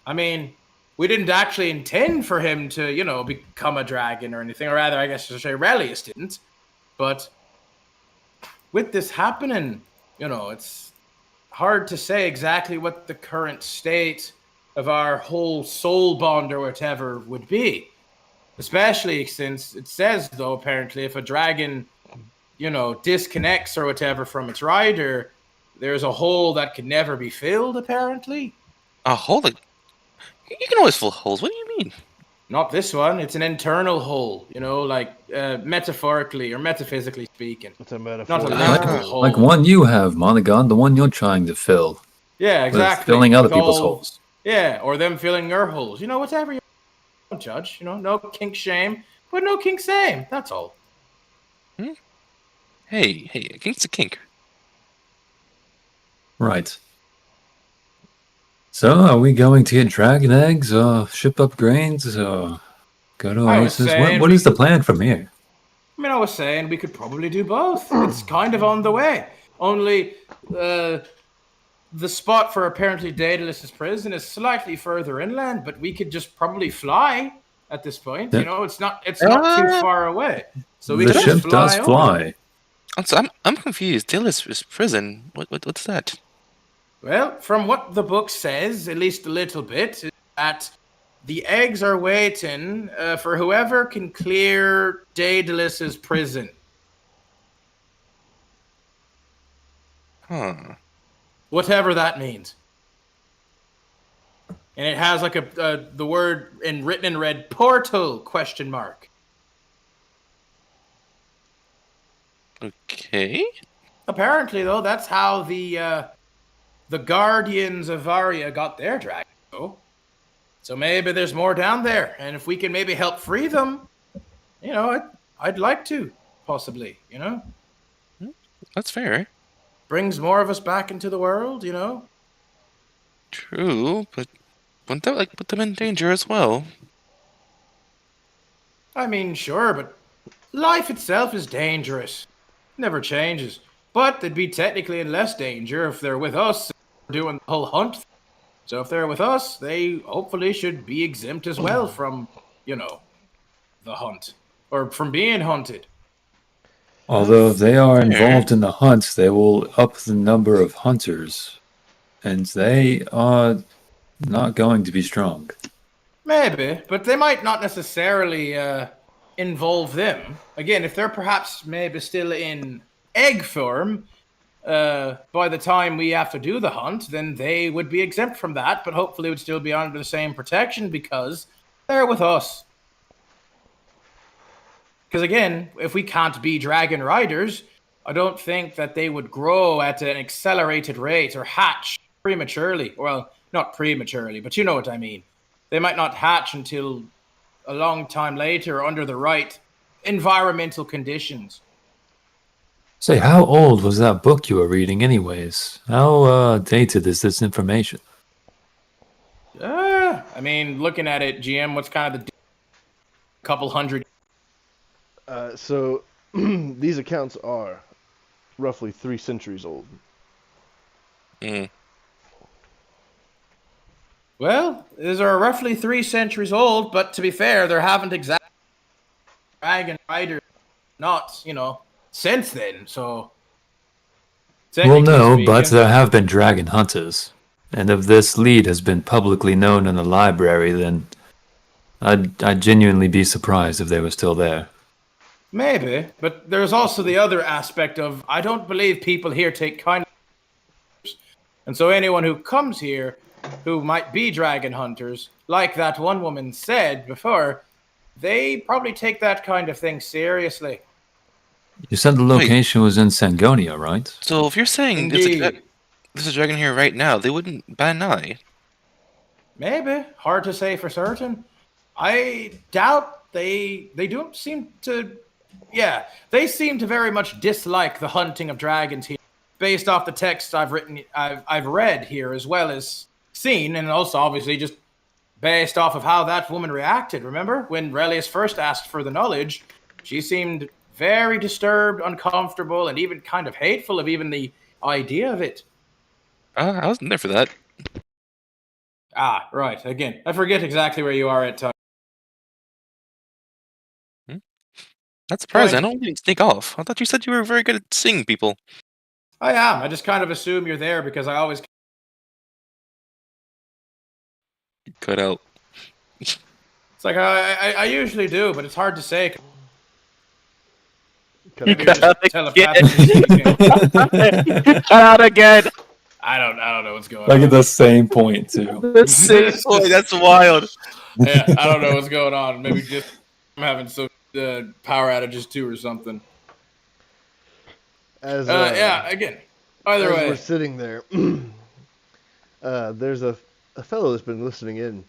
I mean, we didn't actually intend for him to, you know, become a dragon or anything. Or rather, I guess to say Relius didn't. But with this happening, you know, it's hard to say exactly what the current state of our whole soul bond or whatever would be. Especially since it says, though, apparently, if a dragon, you know, disconnects or whatever from its rider, there's a hole that can never be filled, apparently. A hole? You can always fill holes. What do you mean? Not this one. It's an internal hole, you know, like metaphorically or metaphysically speaking. It's a metaphor. Not a Like, literal hole. like one you have, Monogon, the one you're trying to fill. Yeah, With exactly. filling other With people's all- holes. Yeah, or them filling your holes. You know, whatever you don't judge. You know, no kink shame, but no kink same. That's all. Hey, a kink's a kink. Right. So, are we going to get dragon eggs, or ship upgrades, or go to I was Oasis? saying What we is the plan from here? I mean, I was saying we could probably do both. It's kind of on the way. Only, the spot for apparently Daedalus's prison is slightly further inland, but we could just probably fly at this point. Yeah. You know, it's not too far away, so we The could just ship does over. fly. Also, I'm confused. Dallas is prison. What's that? Well, from what the book says, at least a little bit, is that the eggs are waiting for whoever can clear Daedalus's prison. Huh. Whatever that means. And it has like the word written in red, portal, ? Okay. Apparently, though, that's how the Guardians of Varia got their dragon. So maybe there's more down there, and if we can maybe help free them, you know, I'd like to, possibly, you know? That's fair. Brings more of us back into the world, you know? True, but wouldn't that like put them in danger as well? I mean, sure, but life itself is dangerous. Never changes. But they'd be technically in less danger if they're with us doing the whole hunt thing. So if they're with us, they hopefully should be exempt as well from, you know, the hunt. Or from being hunted. Although if they are involved in the hunt, they will up the number of hunters. And they are not going to be strong. Maybe, but they might not necessarily involve them. Again, if they're perhaps maybe still in egg form, by the time we have to do the hunt, then they would be exempt from that, but hopefully would still be under the same protection because they're with us. Because again, if we can't be dragon riders, I don't think that they would grow at an accelerated rate or hatch prematurely. Well, not prematurely, but you know what I mean. They might not hatch until a long time later under the right environmental conditions. Say, how old was that book you were reading anyways? How dated is this information? I mean, looking at it, GM, what's kind of the couple hundred? So these accounts are roughly 3 centuries old. Mm. Well, these are roughly 3 centuries old, but to be fair, there haven't exactly dragon riders not, you know, since then, so... Well, no, but speaking, there have been dragon hunters. And if this lead has been publicly known in the library, then I'd genuinely be surprised if they were still there. Maybe, but there's also the other aspect of I don't believe people here take kindness. And so anyone who comes here who might be dragon hunters, like that one woman said before, they probably take that kind of thing seriously. You said the location was in Sangonia, right? So if you're saying there's a dragon here right now, they wouldn't bat an eye. Maybe. Hard to say for certain. I doubt they don't seem to... Yeah, they seem to very much dislike the hunting of dragons here, based off the text I've read here, as well as seen, and also obviously just based off of how that woman reacted. Remember when Relius first asked for the knowledge, she seemed very disturbed, uncomfortable, and even kind of hateful of even the idea of it. I wasn't there for that. Ah, right. Again, I forget exactly where you are at time. That's surprising. I don't even sneak off. I thought you said you were very good at seeing people. I am. I just kind of assume you're there because I always... Cut out. It's like I usually do, but it's hard to say. You cut out Telepathically speaking. Cut out again. I don't know what's going I on. get the same point, too. That's wild. Yeah, I don't know what's going on. Maybe just I'm having some power outages too or something. Yeah, again. Either way. We're sitting there. There's a fellow that's been listening in.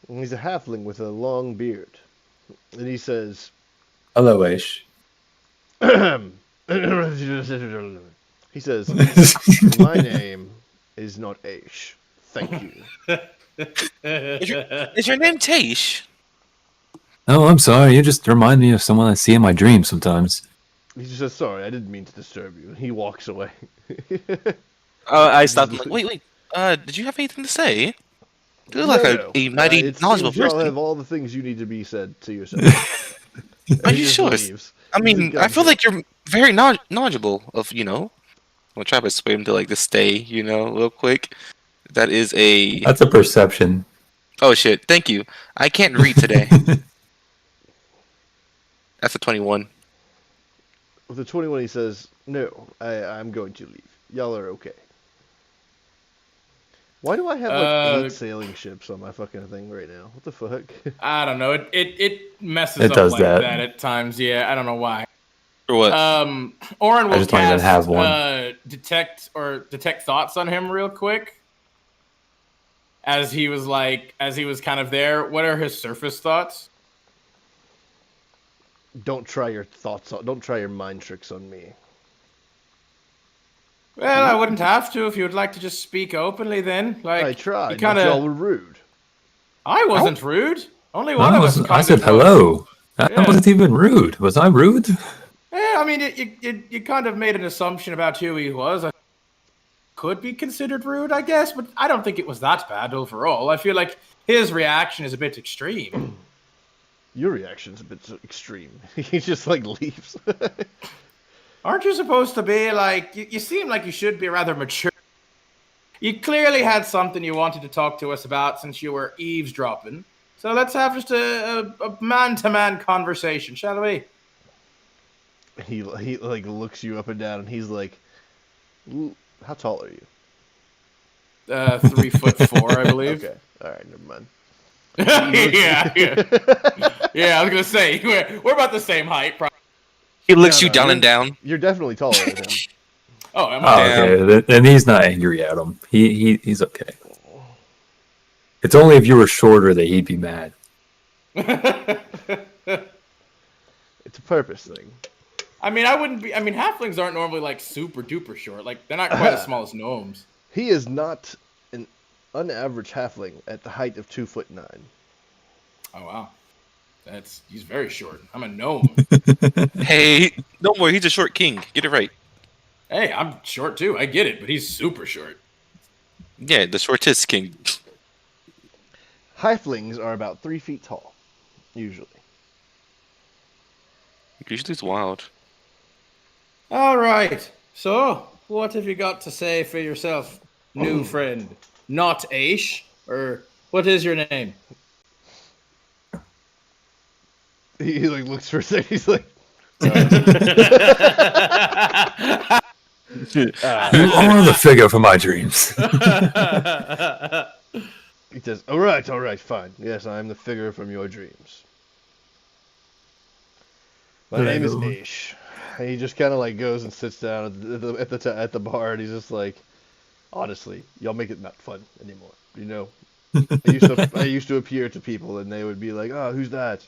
And he's a halfling with a long beard. And he says, Hello, Aish. he says, my name is not Aish. Thank you. Is your name Taish? Oh, I'm sorry. You just remind me of someone I see in my dreams sometimes. He just says, sorry, I didn't mean to disturb you. And he walks away. I stopped. I'm like, wait. Did you have anything to say? You look like a mighty It knowledgeable seems y'all person. have all the things you need to be said to yourself. Are And he you just sure? leaves. I mean, I feel like you're very knowledgeable of, I'm gonna try to persuade him to like just stay, real quick. That is a. That's a perception. Oh shit! Thank you. I can't read today. That's a 21. With the 21, he says, "No, I'm going to leave. Y'all are okay." Why do I have like 8 sailing ships on my fucking thing right now? What the fuck? I don't know. It messes It up does like that. that at times. Yeah, I don't know why. For what? Oren will just don't even cast have one. detect thoughts on him real quick. As he was kind of there. What are his surface thoughts? Don't try your don't try your mind tricks on me. Well, I wouldn't have to if you would like to just speak openly. Then, like I tried, you kinda, but y'all were rude. I wasn't rude. Only one of us. I said was. hello. That Yeah. wasn't even rude. Was I rude? Yeah, I mean, you kind of made an assumption about who he was. I could be considered rude, I guess, but I don't think it was that bad overall. I feel like his reaction is a bit extreme. Your reaction's a bit extreme. He just like leaves. Aren't you supposed to be like? You seem like you should be rather mature. You clearly had something you wanted to talk to us about since you were eavesdropping. So let's have just a man-to-man conversation, shall we? He like looks you up and down, and he's like, "How tall are you?" 3'4", I believe. Okay, all right, never mind. yeah. I was gonna say we're about the same height. Probably. He looks you No, down and down. You're definitely taller than him. Oh, am Oh, I? okay. Then he's not angry at him. He's okay. It's only if you were shorter that he'd be mad. It's a purpose thing. I mean, I wouldn't be. I mean, halflings aren't normally like super duper short. Like they're not quite as small as gnomes. He is not an unaverage halfling at the height of 2'9". Oh wow, he's very short. I'm a gnome. Hey, no more. He's a short king. Get it right. Hey, I'm short too. I get it, but he's super short. Yeah, the shortest king. Halflings are about 3 feet tall, usually. Usually it's wild. All right. So, what have you got to say for yourself, new friend? Not Aish, or what is your name? He like looks for a second. He's like, You are the figure for my dreams. he says, all right, fine. Yes, I am the figure from your dreams. My name is Aish. And he just kind of like goes and sits down at the bar, and he's just like, honestly, y'all make it not fun anymore. You know, I used to appear to people, and they would be like, oh, who's that?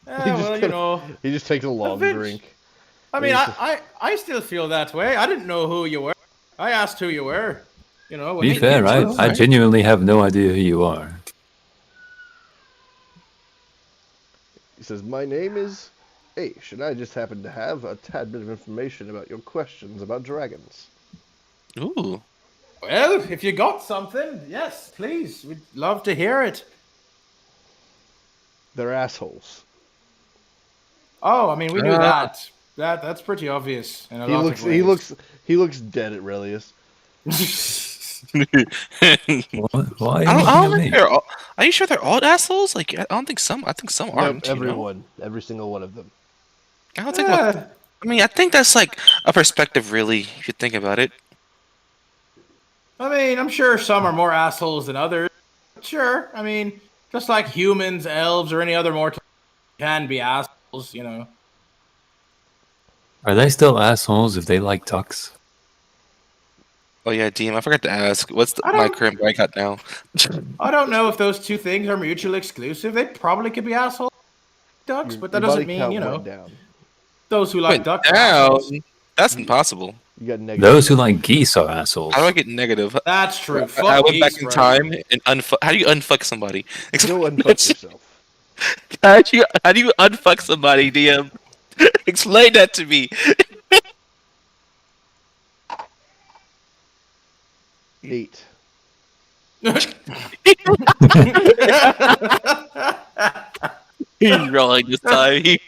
He just takes a long drink. I mean, I still feel that way. I didn't know who you were. I asked who you were. Be fair, I genuinely have no idea who you are. He says, my name is Aish, and I just happen to have a tad bit of information about your questions about dragons. Ooh. Well, if you got something, yes, please. We'd love to hear it. They're assholes. Oh, I mean, we knew that. That's pretty obvious. In a lot of ways. He looks dead at Relius. Why? I don't think they're all, are you sure they're all assholes? Like, I don't think some. I think some aren't. Everyone, every single one of them. I don't think. I mean, I think that's like a perspective, really, if you think about it. I mean, I'm sure some are more assholes than others. Sure, I mean, just like humans, elves, or any other mortal can be assholes, Are they still assholes if they like ducks? Oh yeah, DM, I forgot to ask. What's my current boycott now? I don't know if those two things are mutually exclusive. They probably could be assholes ducks, but that doesn't mean, those who like ducks are assholes. That's impossible. You got negative. Those who like geese are assholes. How do I get negative? That's true. I went back in time and how do you unfuck somebody? You'll unfuck yourself. How do you unfuck somebody, DM? Explain that to me. 8. He's rolling this time. He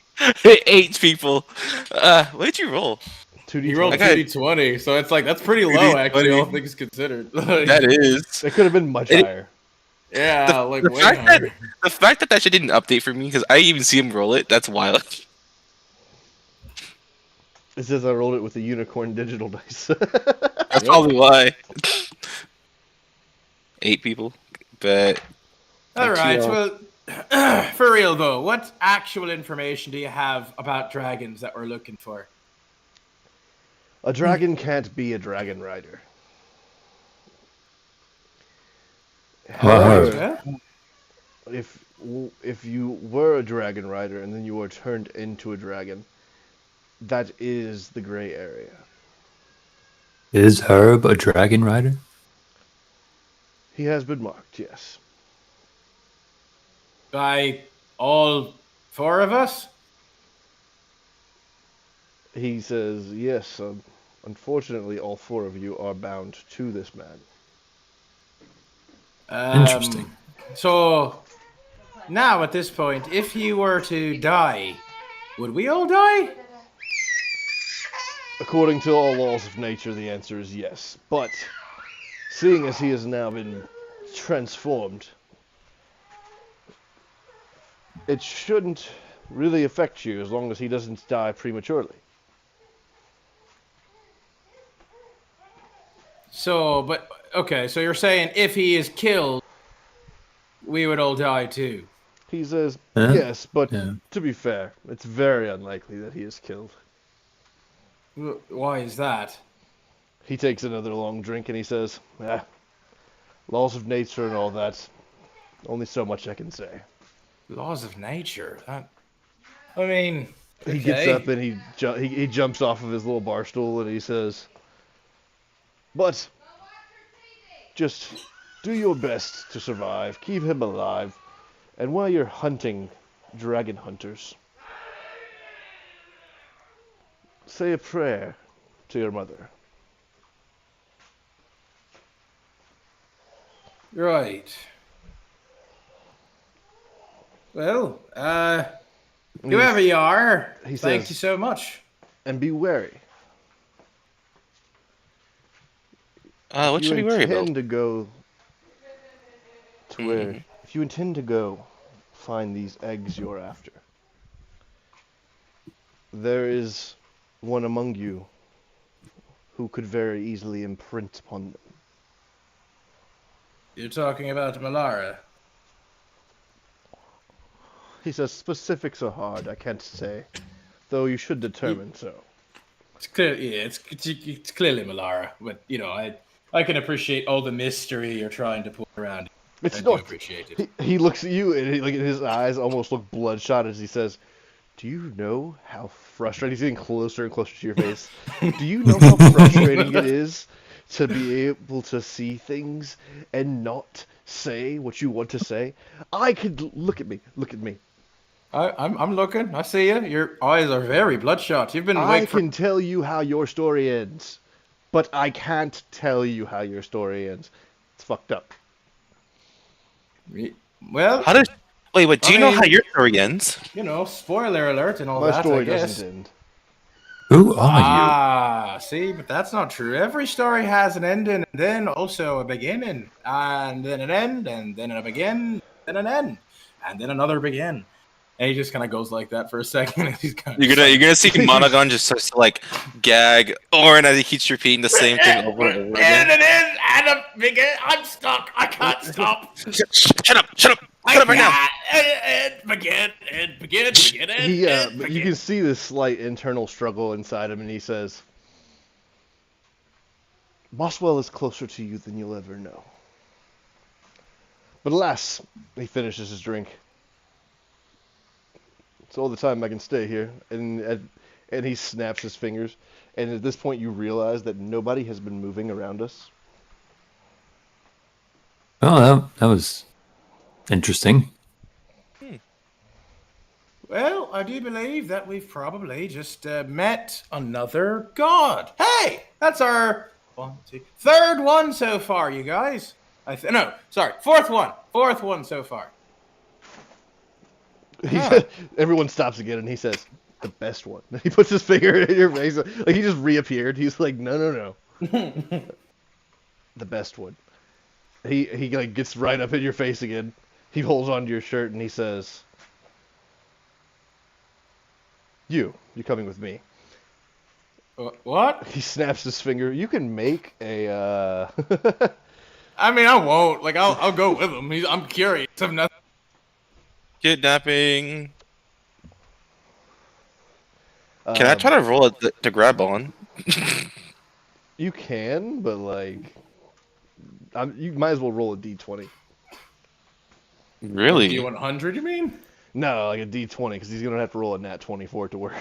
8 people. What did you roll? 2d20. He rolled Okay. 2d20, so it's like that's pretty low 2d20. actually, all things considered. Like, That is. It could have been much It- higher. yeah, like The way fact that higher. the fact that shit didn't update for me because I even see him roll it. That's wild. It says I rolled it with the unicorn digital dice. That's probably why. 8 people, but All right, you well, for real though, what actual information do you have about dragons that we're looking for? A dragon can't be a dragon rider. Well, I However, heard. Yeah? if you were a dragon rider and then you were turned into a dragon, that is the gray area. Is Herb a dragon rider? He has been marked, yes. By all 4 of us? He says, yes, unfortunately all 4 of you are bound to this man. Interesting. So, now at this point, if you were to die, would we all die? According to all laws of nature, the answer is yes. But, seeing as he has now been transformed, it shouldn't really affect you as long as he doesn't die prematurely. So, but, okay, so you're saying if he is killed, we would all die too? He says, Huh? yes, but Yeah. to be fair, it's very unlikely that he is killed. Why is that? He takes another long drink and he says, laws of nature and all that, only so much I can say. Laws of nature? I mean, He gets okay. up and he jumps off of his little bar stool and he says, but just do your best to survive, keep him alive, and while you're hunting dragon hunters, say a prayer to your mother. Right. Well, And whoever you are, he thank says- you so much. And be wary. what should we worry about? To go to where, if you intend to go find these eggs you're after, there is one among you who could very easily imprint upon them. You're talking about Malara. He says specifics are hard, I can't say, though you should determine so. It's clear, yeah, it's clearly Malara, but you know, I can appreciate all the mystery you're trying to put around it. It's I do not. appreciate it. He looks at you and like his eyes almost look bloodshot as he says, "Do you know how frustrating?" He's getting closer and closer to your face. Do you know how frustrating it is to be able to see things and not say what you want to say? I could look at me. I'm looking. I see you. Your eyes are very bloodshot. You've been I awake for. can tell you how your story ends, but I can't tell you how your story ends. It's fucked up. Well, How did? Wait. Do you know I how mean- your story ends? you know, spoiler alert and all My that. story I guess. doesn't end. Who are Ah, see, but that's not true. Every story has an ending and then also a beginning, and then an end, and then a begin, then an end, and then another begin. And he just kind of goes like that for a second. And he's kind of You're gonna see Monogon just starts to like gag, or and he keeps repeating the same thing over and over again. and a begin. I'm stuck. I can't stop. Shut up! Shut up right now! And begin. He, but you can see this slight internal struggle inside him, and he says, Boswell is closer to you than you'll ever know. But alas, he finishes his drink. It's all the time I can stay here. And he snaps his fingers. And at this point, you realize that nobody has been moving around us. Oh, that was interesting. Well, I do believe that we've probably just met another god. Hey, that's our 1, 2, third one so far, you guys. No, sorry, fourth one so far. Everyone stops again, and he says, "The best one." He puts his finger in your face, like he just reappeared. He's like, "No, the best one." He like gets right up in your face again. He holds onto your shirt and he says, "You're coming with me." What? He snaps his finger. You can make a. I mean, I won't. Like, I'll go with him. I'm curious. I'm nothing. Kidnapping. Can I try to roll it to grab on? You can, but like, you might as well roll a d20. Really? D100, you mean? No, like a d20, because he's gonna have to roll a nat 20 for it to work.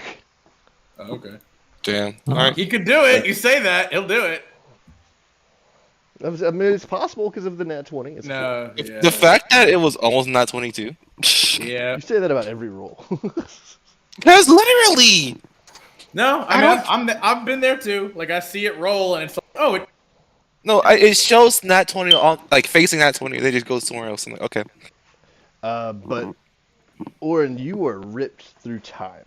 Oh, okay. Damn. All right. He could do it. You say that. He'll do it. I mean, it's possible because of the nat 20. It's No. Yeah. The fact that it was almost not 22. Yeah. You say that about every roll. Because literally. No, I mean, I've been there too. Like, I see it roll, and it's like, oh, it. No, it shows nat 20 on like facing nat 20. They just go somewhere else. I'm like, okay. But Oren, you are ripped through time,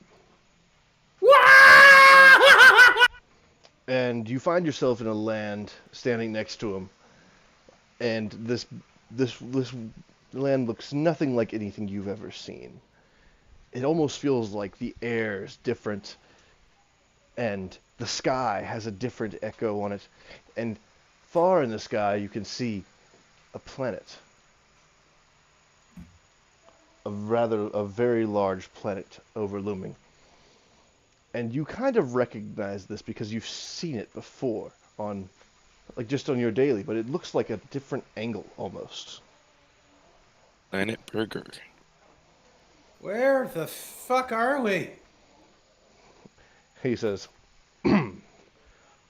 and you find yourself in a land standing next to him, and this land looks nothing like anything you've ever seen. It almost feels like the air is different, and the sky has a different echo on it, and far in the sky you can see a planet. A very large planet overlooming. And you kind of recognize this because you've seen it before on, like, just on your daily, but it looks like a different angle almost. Planet Burger. Where the fuck are we? He says,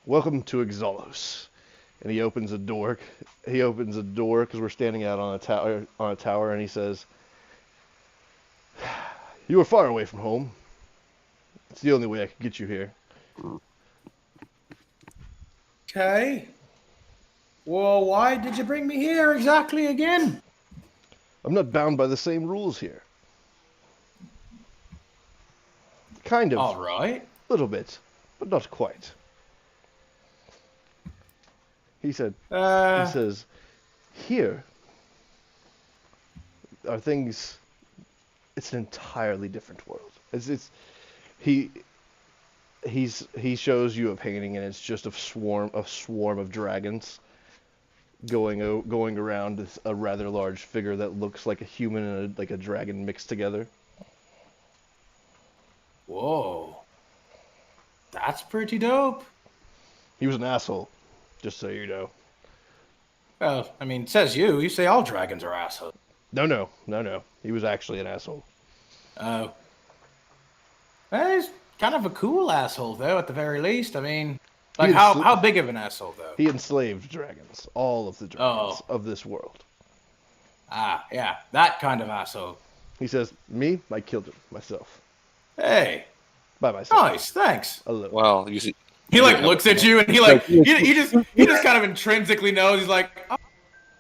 "Welcome to Exalos." And he opens a door. He opens a door because we're standing out on a tower, and he says, "You are far away from home. It's the only way I can get you here." Okay. Well, why did you bring me here exactly again? I'm not bound by the same rules here. Kind of. All right. A little bit, but not quite. He says, "Here are things. It's an entirely different world. He shows you a painting, and it's just a swarm of dragons going around a rather large figure that looks like a human and like a dragon mixed together." Whoa. That's pretty dope. He was an asshole, just so you know. Well, I mean, says you. You say all dragons are assholes. No. He was actually an asshole. Oh. He's kind of a cool asshole, though, at the very least. I mean, like, how big of an asshole, though? He enslaved dragons, all of the dragons of this world. Ah, yeah, that kind of asshole. He says, "Me, I killed him myself, Hey, by myself, nice, thanks. alone." Wow. You see. He like looks at you and he just kind of intrinsically knows. He's like, oh,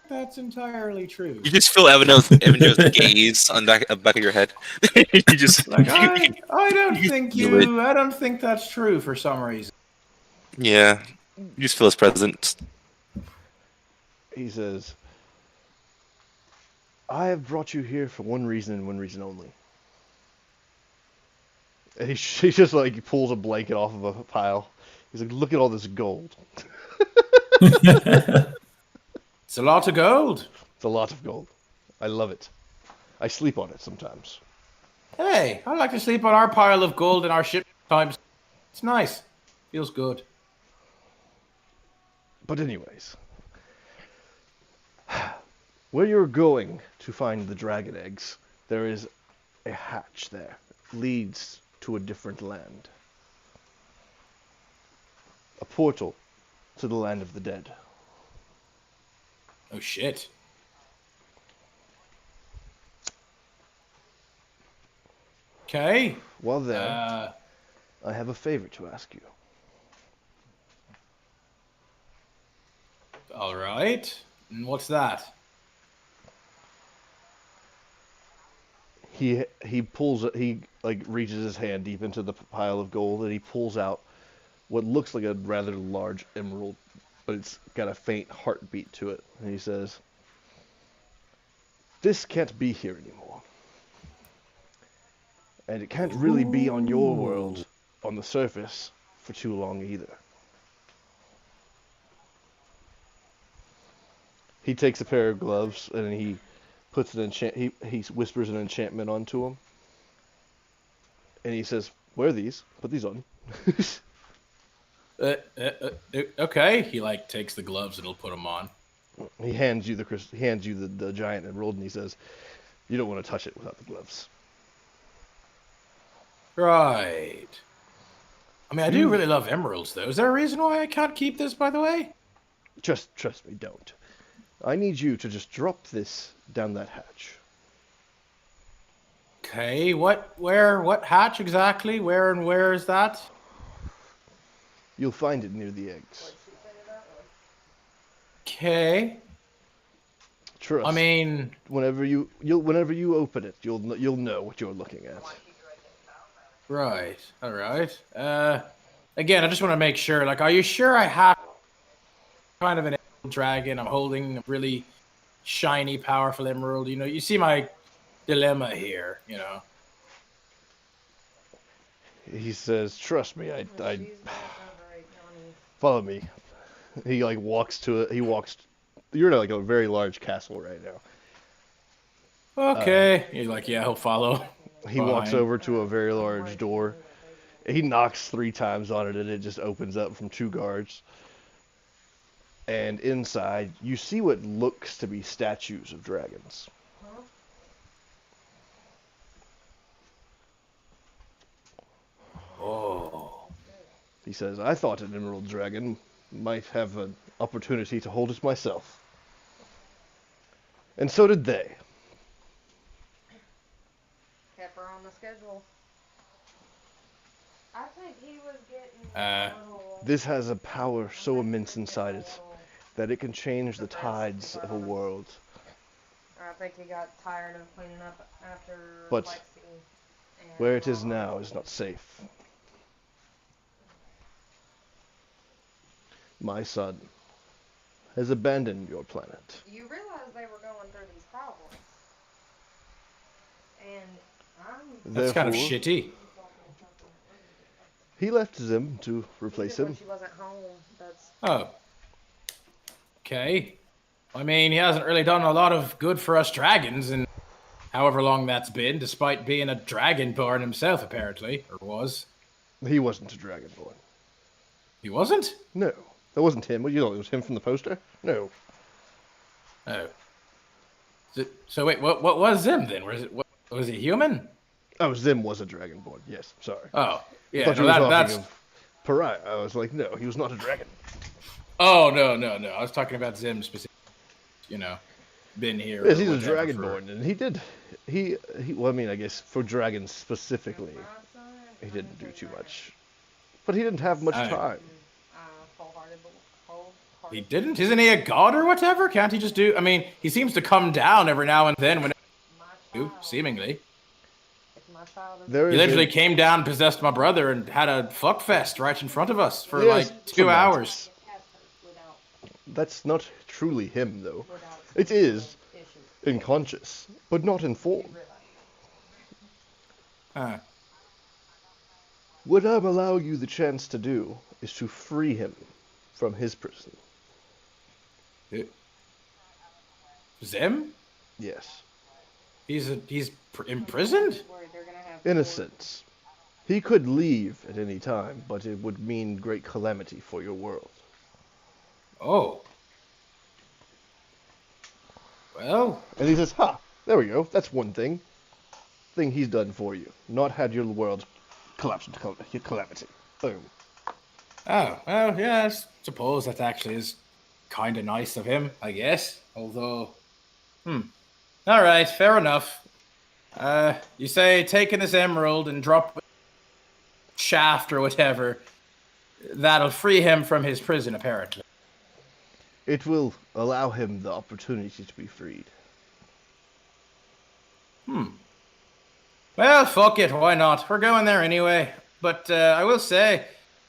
that's entirely true. You just feel Evan's gaze on the back of your head. You just Like, I don't think that's true for some reason. Yeah. You just feel his presence. He says, "I have brought you here for one reason and one reason only." And he just like pulls a blanket off of a pile. He's like, "Look at all this gold." It's a lot of gold. It's a lot of gold. I love it. I sleep on it sometimes. Hey, I like to sleep on our pile of gold in our ship times. It's nice. Feels good. But anyways, where you're going to find the dragon eggs, there is a hatch there. Leads to a different land. A portal to the land of the dead. Oh shit. Okay. While there, I have a favor to ask you. All right. And what's that? He like reaches his hand deep into the pile of gold and he pulls out what looks like a rather large emerald, but it's got a faint heartbeat to it. And he says, "This can't be here anymore. And it can't really be on your world, on the surface, for too long either." He takes a pair of gloves and he puts he whispers an enchantment onto them. And he says, "Wear these. Put these on." Okay. He like takes the gloves and he'll put them on. He hands you the giant emerald and he says, "You don't want to touch it without the gloves." Right. I mean, I do really love emeralds, though. Is there a reason why I can't keep this, by the way? Just trust me, don't. I need you to just drop this down that hatch. Okay. What hatch exactly? Where is that? You'll find it near the eggs. Okay. Trust. I mean, whenever you open it, you'll know what you're looking at. right. All right. Again, I just want to make sure. Like, are you sure I have kind of an emerald dragon? I'm holding a really shiny, powerful emerald. You know, you see my dilemma here. You know. He says, "Trust me, I She's gonna cover it, Johnny. follow me." He like walks to it. You're in like a very large castle right now. Okay. He's like, yeah, he'll follow. He walks Fine. over to a very large door. He knocks 3 times on it and it just opens up from 2 guards. And inside, you see what looks to be statues of dragons. Oh. He says, "I thought an emerald dragon might have an opportunity to hold it myself." And so did they. Kept her on the schedule. I think he was getting Uh, a little. This has a power so immense inside it that it can change the tides of a world. I think he got tired of cleaning up after But Lexi. And where it is now is not safe. My son has abandoned your planet. You realize they were going through these problems. And I'm. that's kind of Therefore, shitty. he left Zim to replace When him. she wasn't home, that's. Oh. Okay. I mean, he hasn't really done a lot of good for us dragons in however long that's been, despite being a dragonborn himself, apparently, or was. He wasn't a dragonborn. He wasn't? No, that wasn't him. What, you thought it was him from the poster? No. Oh. So wait, what was him then? Was he human? Oh, Zim was a dragonborn. Yes, sorry. Oh, yeah. Thought you No, were talking that's. of Pariah. I was like, no, he was not a dragon. Oh no. I was talking about Zim specifically. You know, been here. Yes, or he's a whatever dragonborn, and he. Well, I mean, I guess for dragons specifically, he didn't do too much, but he didn't have much Oh. time. He didn't? Isn't he a god or whatever? Can't he just do? I mean, he seems to come down every now and then when seemingly. There He is literally a- came down, possessed my brother, and had a fuck fest right in front of us for Yes, like 2 hours. That's not truly him, though. It is in conscious, but not in form. Huh. What I'm allowing you the chance to do is to free him from his prison. Zim? Yes. He's imprisoned? In a sense. He could leave at any time, but it would mean great calamity for your world. Oh. Well, And he says, "Ha! There we go. That's one thing he's done for you. Not had your world collapse into calamity." Boom. oh, well, yeah, I suppose that actually is kind of nice of him, I guess. Although, all right, fair enough. You say taking this emerald and drop shaft or whatever, that'll free him from his prison, apparently. It will allow him the opportunity to be freed. Well, fuck it. Why not? We're going there anyway. But I will say,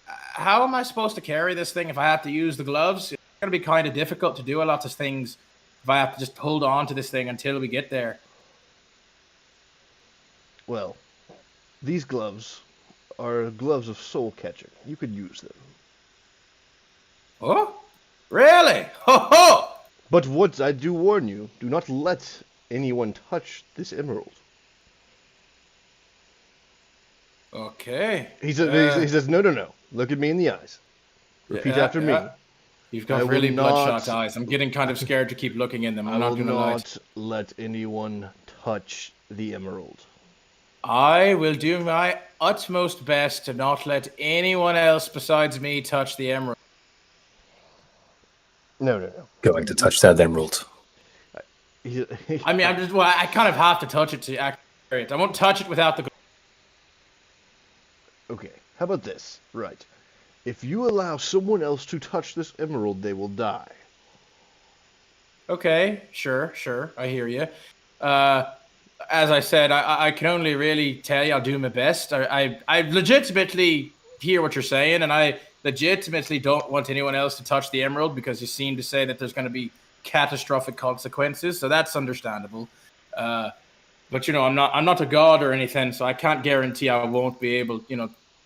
how am I supposed to carry this thing if I have to use the gloves? It's going to be kind of difficult to do a lot of things if I have to just hold on to this thing until we get there. Well, these gloves are gloves of soul catching. You could use them. Oh? Really? Ho ho! But what I do warn you, do not let anyone touch this emerald. Okay. He says, no. Look at me in the eyes. Repeat after me. You've I got will really bloodshot not- eyes. I'm getting kind of scared to keep looking in them. I I'm not will going to lie. not let anyone touch the emerald. I will do my utmost best to not let anyone else besides me touch the emerald. No. Going to touch that emerald. I mean, I kind of have to touch it to activate it. I won't touch it without the. Okay, how about this? Right. If you allow someone else to touch this emerald, they will die. Okay, sure. I hear you. As I said, I can only really tell you I'll do my best. I legitimately hear what you're saying, and I legitimately don't want anyone else to touch the emerald because you seem to say that there's going to be catastrophic consequences, so that's understandable. But I'm not a god or anything, so I can't guarantee I won't be able.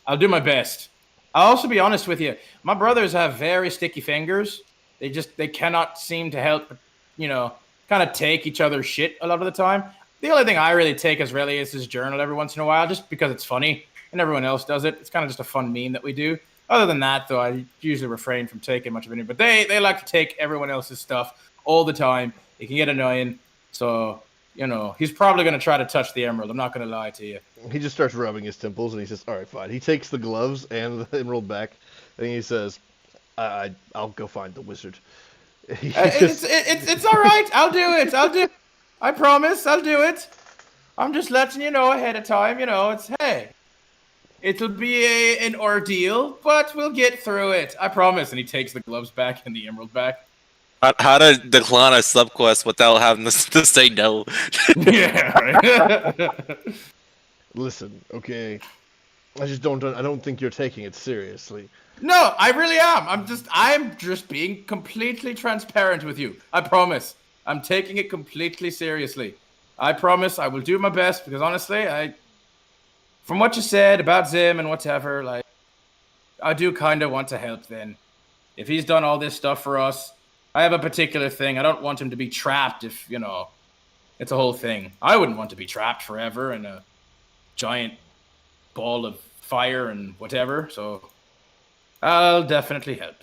I'll do my best. I'll also be honest with you. My brothers have very sticky fingers. They cannot seem to help, kind of take each other's shit a lot of the time. The only thing I really take as really is his journal every once in a while, just because it's funny and everyone else does it. It's kind of just a fun meme that we do. Other than that, though, I usually refrain from taking much of any. But they like to take everyone else's stuff all the time. It can get annoying. So, he's probably going to try to touch the emerald. I'm not going to lie to you. He just starts rubbing his temples, and he says, all right, fine. He takes the gloves and the emerald back, and he says, I'll go find the wizard. It's all right. I'll do it. I promise. I'll do it. I'm just letting you know ahead of time. It'll be an ordeal, but we'll get through it. I promise. And he takes the gloves back and the emerald back. How to decline a subquest without having to say no? Yeah, right. Listen, okay. I don't think you're taking it seriously. No, I really am. I'm just being completely transparent with you. I promise. I'm taking it completely seriously. I promise I will do my best because honestly, from what you said about Zim and whatever, I do kind of want to help then. If he's done all this stuff for us, I have a particular thing. I don't want him to be trapped if, it's a whole thing. I wouldn't want to be trapped forever in a giant ball of fire and whatever, so I'll definitely help.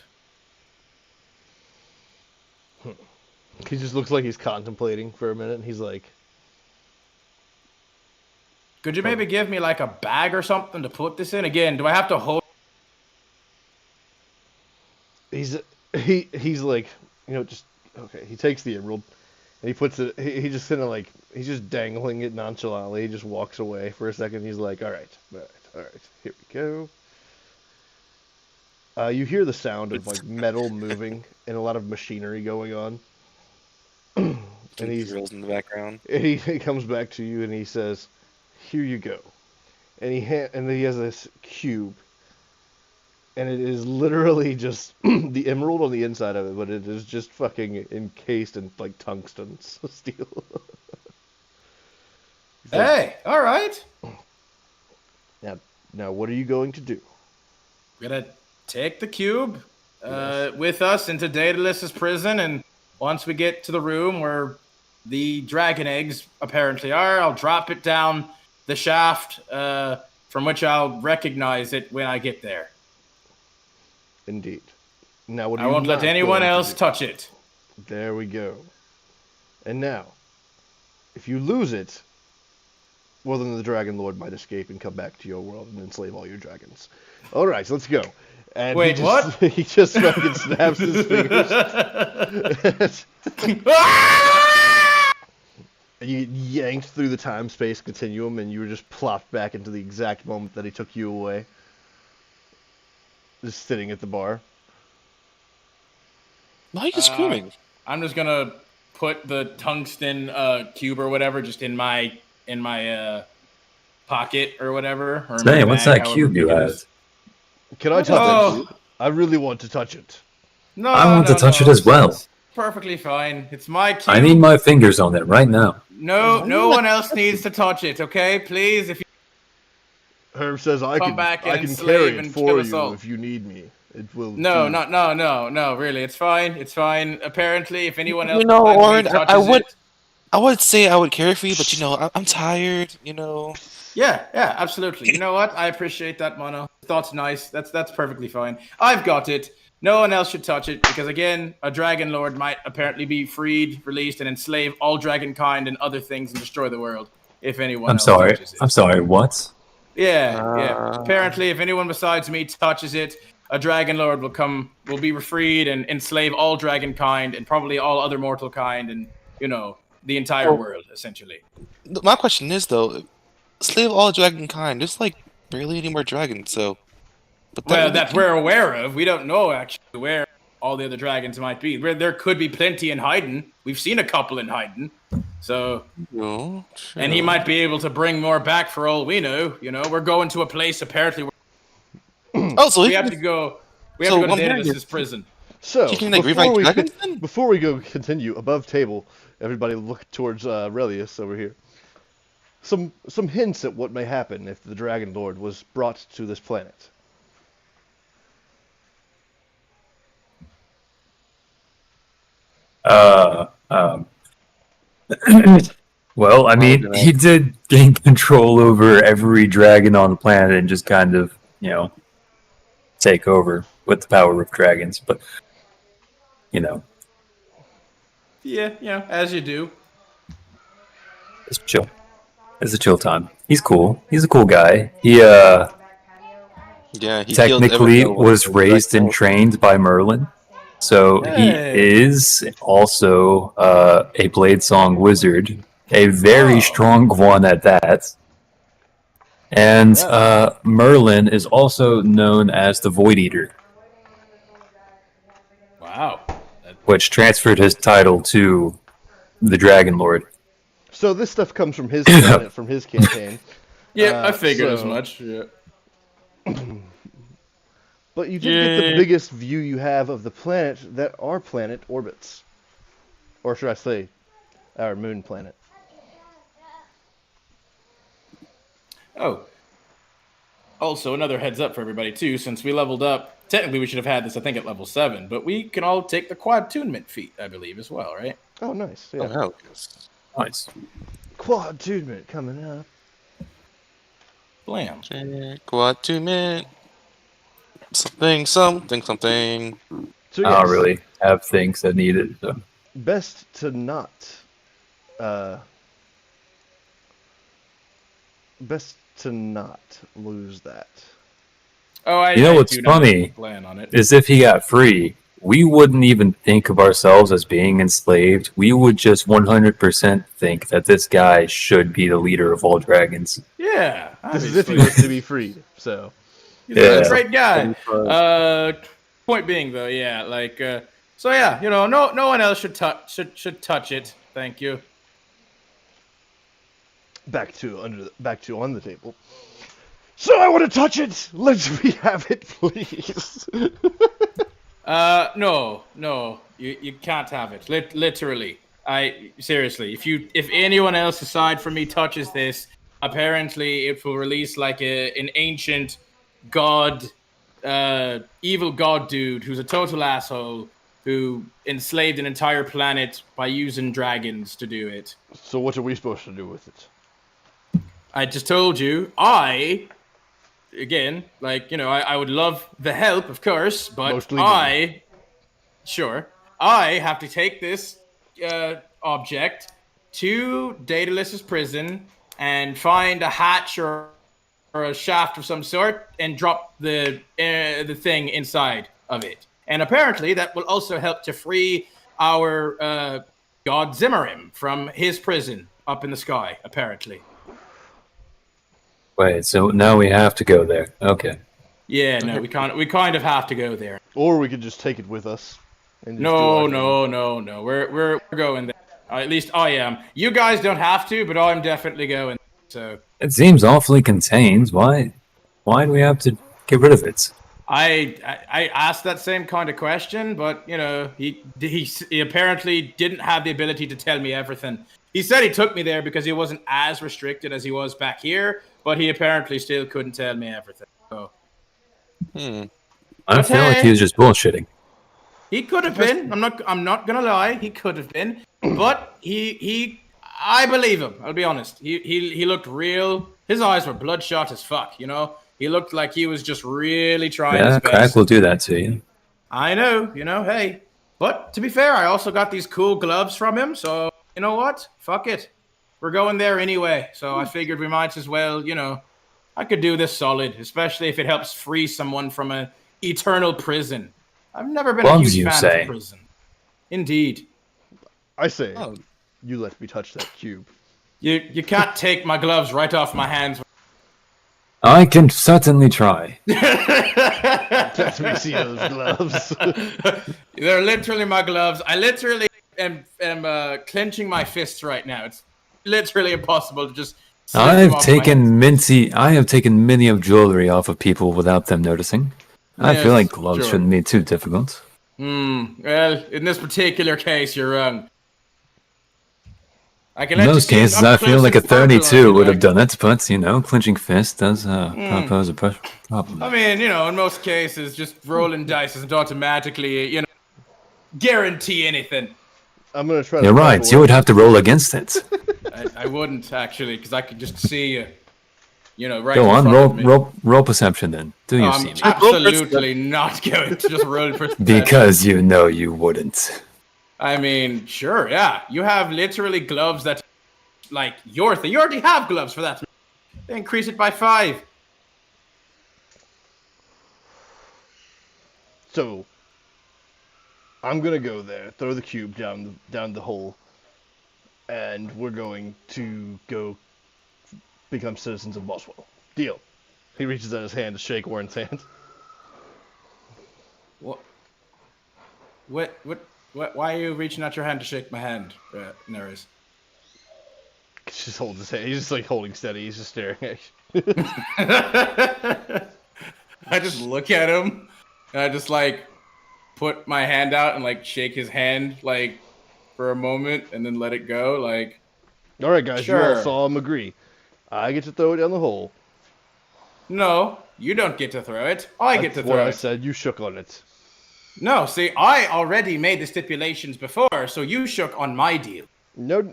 He just looks like he's contemplating for a minute, and he's like, could you maybe give me a bag or something to put this in? Again, do I have to hold? He's like, just okay. He takes the emerald and he puts it. He just kind of he's just dangling it nonchalantly. He just walks away for a second. He's like, all right. Here we go. You hear the sound of metal moving and a lot of machinery going on. And he's drills in the background. And he comes back to you and he says, "Here you go." And he has this cube. And it is literally just the emerald on the inside of it, but it is just fucking encased in tungsten steel. Hey, all right. Now, what are you going to do? We're gonna take the cube with us into Daedalus's prison, and once we get to the room where the dragon eggs apparently are, I'll drop it down the shaft from which I'll recognize it when I get there. Indeed. Now, what I won't let anyone else touch it. There we go. And now, if you lose it, well, then the Dragon Lord might escape and come back to your world and enslave all your dragons. All right, let's go. And wait, what? He just fucking snaps his fingers. And you get yanked through the time-space continuum, and you were just plopped back into the exact moment that he took you away. Just sitting at the bar. Why are you screaming? I'm just gonna put the tungsten cube or whatever just in my pocket or whatever, or in my Say, bag, what's that however cube you big it have? is. Can I What is touch that it? cube? I really want to touch it. No, I want to touch it as well. It's perfectly fine. It's my cube. I need my fingers on it right now. No one else needs to touch it. Okay, please. If you Herb says I Come can back I and can enslave carry it and for kill us you all. if you need me. It will. no, do. no, really, it's fine. It's fine. Apparently, if anyone else You know, besides me Orin, touches it, I would say I would care for you, but I'm tired. yeah, absolutely. You know what? I appreciate that, Mono. Thought's nice. That's perfectly fine. I've got it. No one else should touch it because, again, a dragon lord might apparently be freed, released, and enslave all dragon kind and other things and destroy the world if anyone I'm else sorry. touches it. I'm sorry. What? Yeah. Apparently, if anyone besides me touches it, a dragon lord will be freed and enslave all dragon kind and probably all other mortal kind and the entire world essentially. My question is though, slave all dragon kind. There's like barely any more dragons, so. But Well, that we're aware of. We don't know actually where all the other dragons might be. There could be plenty in hiding. We've seen a couple in hiding. So, No, and he might be able to bring more back for all we know. We're going to a place apparently where Oh, so we have to go. We have to go to Daedalus' prison. So He can, like, revive dragons then? before we go continue above table, everybody look towards Relius over here. Some hints at what may happen if the Dragon Lord was brought to this planet. Well, I mean, he did gain control over every dragon on the planet and just kind of, take over with the power of dragons. But, Yeah, as you do. it's chill. It's a chill time. He's cool. He's a cool guy. He, Yeah, he technically was raised and trained by Merlin. So he is also a Blade Song wizard, a very strong one at that. And Merlin is also known as the Void Eater, Wow. which transferred his title to the Dragon Lord. So this stuff comes from his planet, from his campaign. Yeah, I figured as so- much. Yeah. But you did get the biggest view you have of the planet that our planet orbits. Or should I say, our moon planet. Oh. Also, another heads up for everybody, too, since we leveled up. Technically, we should have had this, I think, at level 7, but we can all take the quad attunement feat, I believe, as well, right? Oh, nice. Yeah. Oh, hell. Nice. Quad attunement coming up. Blam. Quad 2 minute. Something. So, I yes, don't really have things that need it. So. best to not lose that. Oh, I What's do not funny plan on it. is if he got free, we wouldn't even think of ourselves as being enslaved. We would just 100% think that this guy should be the leader of all dragons. Yeah. This is if he was to be freed. So He's Yeah. a great guy. Point being, though, yeah, like, so yeah, no one else should touch it. Thank you. back to on the table. So I want to touch it. Let me have it, please. No, you can't have it. Literally, seriously. If anyone else aside from me touches this, apparently it will release like an ancient god, evil god dude who's a total asshole who enslaved an entire planet by using dragons to do it. So what are we supposed to do with it? I just told you, again, like, I would love the help, of course, but Mostly I have to take this object to Daedalus' prison and find a hatch or a shaft of some sort and drop the thing inside of it. And apparently that will also help to free our god Zimmerim from his prison up in the sky, apparently. Wait, so now we have to go there. Okay. Yeah, no, we kind of have to go there. Or we could just take it with us And just do our thing? No. We're going there. At least I am. You guys don't have to, but I'm definitely going. So It seems awfully contained. Why do we have to get rid of it? I asked that same kind of question, but you know, he apparently didn't have the ability to tell me everything. He said he took me there because he wasn't as restricted as he was back here, but he apparently still couldn't tell me everything. So I feel like he was just bullshitting. he could have been. I'm not gonna lie. He could have been, but I believe him. I'll be honest. He looked real. His eyes were bloodshot as fuck. You know, he looked like he was just really trying Yeah, his best. crack will do that to you. I know. You know, hey. But to be fair, I also got these cool gloves from him. So you know what? Fuck it. We're going there anyway. So I figured we might as well. You know, I could do this solid, especially if it helps free someone from an eternal prison. I've never been a Gloves, huge you fan say? of prison. Indeed. I say, Oh. you let me touch that cube. You can't take my gloves right off my hands. I can certainly try. Let me see those gloves. They're literally my gloves. I literally am clenching my fists right now. It's literally impossible to just. slip them I have off my hands. taken many of jewelry off of people without them noticing. I feel Yes, like gloves sure. shouldn't be too difficult. Well, in this particular case, you're wrong. I can In let you most see cases, up I feel close like a and personal if 32 you'd would have like. done it, but, you know, clinching fist does pose a problem. I mean, you know, in most cases, just rolling dice doesn't automatically, you know, guarantee anything. I'm gonna try to. You're step right, you away. would have to roll against it. I wouldn't actually, because I could just see you know, right Go in on, front of me. roll perception then. Do you see I'm me? absolutely not going to just roll perception. Because you know you wouldn't. I mean, sure, yeah. You have literally gloves that, like, your thing. You already have gloves for that. They increase it by 5. So, I'm gonna go there, throw the cube down the hole, and we're going to go become citizens of Boswell. Deal. He reaches out his hand to shake Warren's hand. What? Why are you reaching out your hand to shake my hand, Neris? He just holds his hand. He's just like holding steady. He's just staring at you. I just look at him, and I just, like, put my hand out and, like, shake his hand, like, for a moment, and then let it go, like... All right, guys, you all Sure. saw him agree. I get to throw it down the hole. No, you don't get to throw it. I get to That's what throw I it. said. You shook on it. No, see, I already made the stipulations before, so you shook on my deal. No.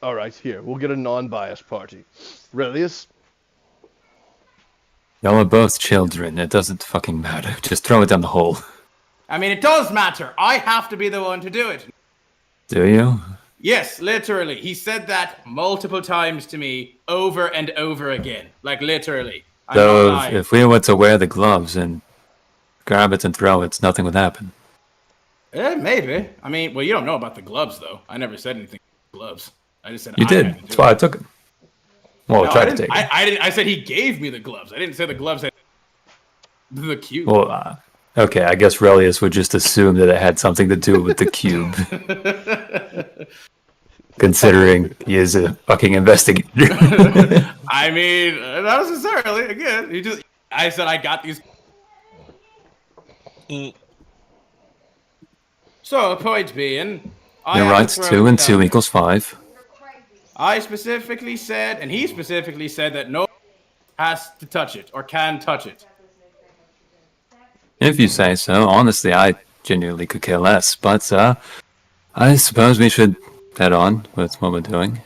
All right, here we'll get a non-biased party. Relius, Y'all are both children. It doesn't fucking matter. Just throw it down the hole. I mean, it does matter. I have to be the one to do it. Do you? Yes, literally. He said that multiple times to me, over and over again. Like, literally. I'm not So lying. if we were to wear the gloves and grab it and throw it, nothing would happen. Maybe. I mean, well, you don't know about the gloves, though. I never said anything about gloves. I just said You I did. had to do That's why I it. took it. Well, No, I tried I to didn't. take it. I didn't. I said he gave me the gloves. I didn't say the gloves had the cube. Well, okay, I guess Relius would just assume that it had something to do with the cube. Considering he is a fucking investigator. I mean, not necessarily. Again, he just. I said I got these. So, point being, I You're have to right, throw 2 it and down 2 there. equals 5. I specifically said, and he specifically said that no has to touch it or can touch it. If you say so. Honestly, I genuinely could care less. But, I suppose we should head on with what we're doing.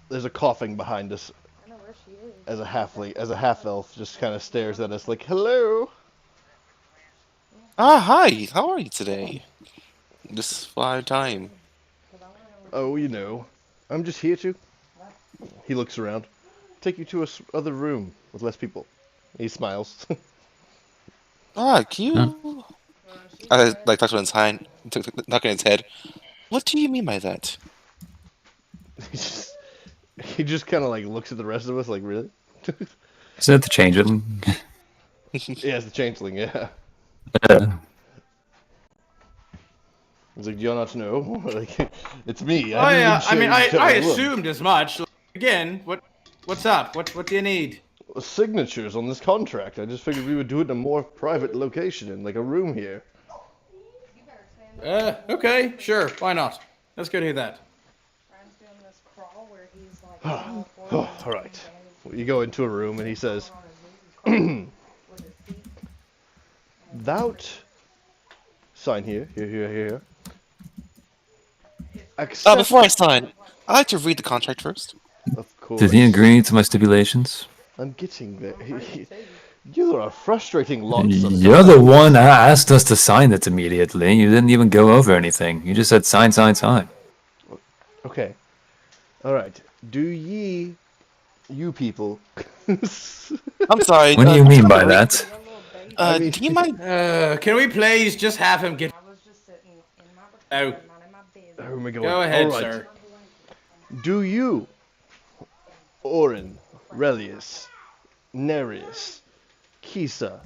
there's a coughing behind us I know where she is. as a half elf just kind of stares at us like, "Hello." Hi. How are you today? This fine time. Oh, you know, I'm just here to. He looks around. Take you to a other room with less people. He smiles. Cute. I like touched on his hand, knocking his head. What do you mean by that? He just kind of like looks at the rest of us like, really? Is it the changeling? Yeah, it's the changeling. Yeah. He's like, do you not know? Like, it's me. Oh yeah, I didn't even I change the room. assumed as much. Again, what's up? What do you need? Signatures on this contract. I just figured we would do it in a more private location, in like a room here. Okay, sure, why not? Let's go do that. Ryan's doing this crawl where he's like on all fours Oh, and all right. his You go into a room and he says, on his knees, he's crawling with his feet. "Thou'lt sign here, here. Uh, Accept, before I sign, I'd like to read the contract first. of course. Did he agree to my stipulations? I'm getting there. You are a frustrating lot. You're the one that asked us to sign it immediately. You didn't even go over anything. You just said sign, sign, sign. Okay. All right. Do ye, you people? I'm sorry. What do you mean by wait, that? I mean- do you mind? Can we please just have him get? I was just sitting in my Oh. recliner, minding my business. Oh my God. Go ahead, All right. sir. Do you, Orin, Relius, Nereus, Kisa,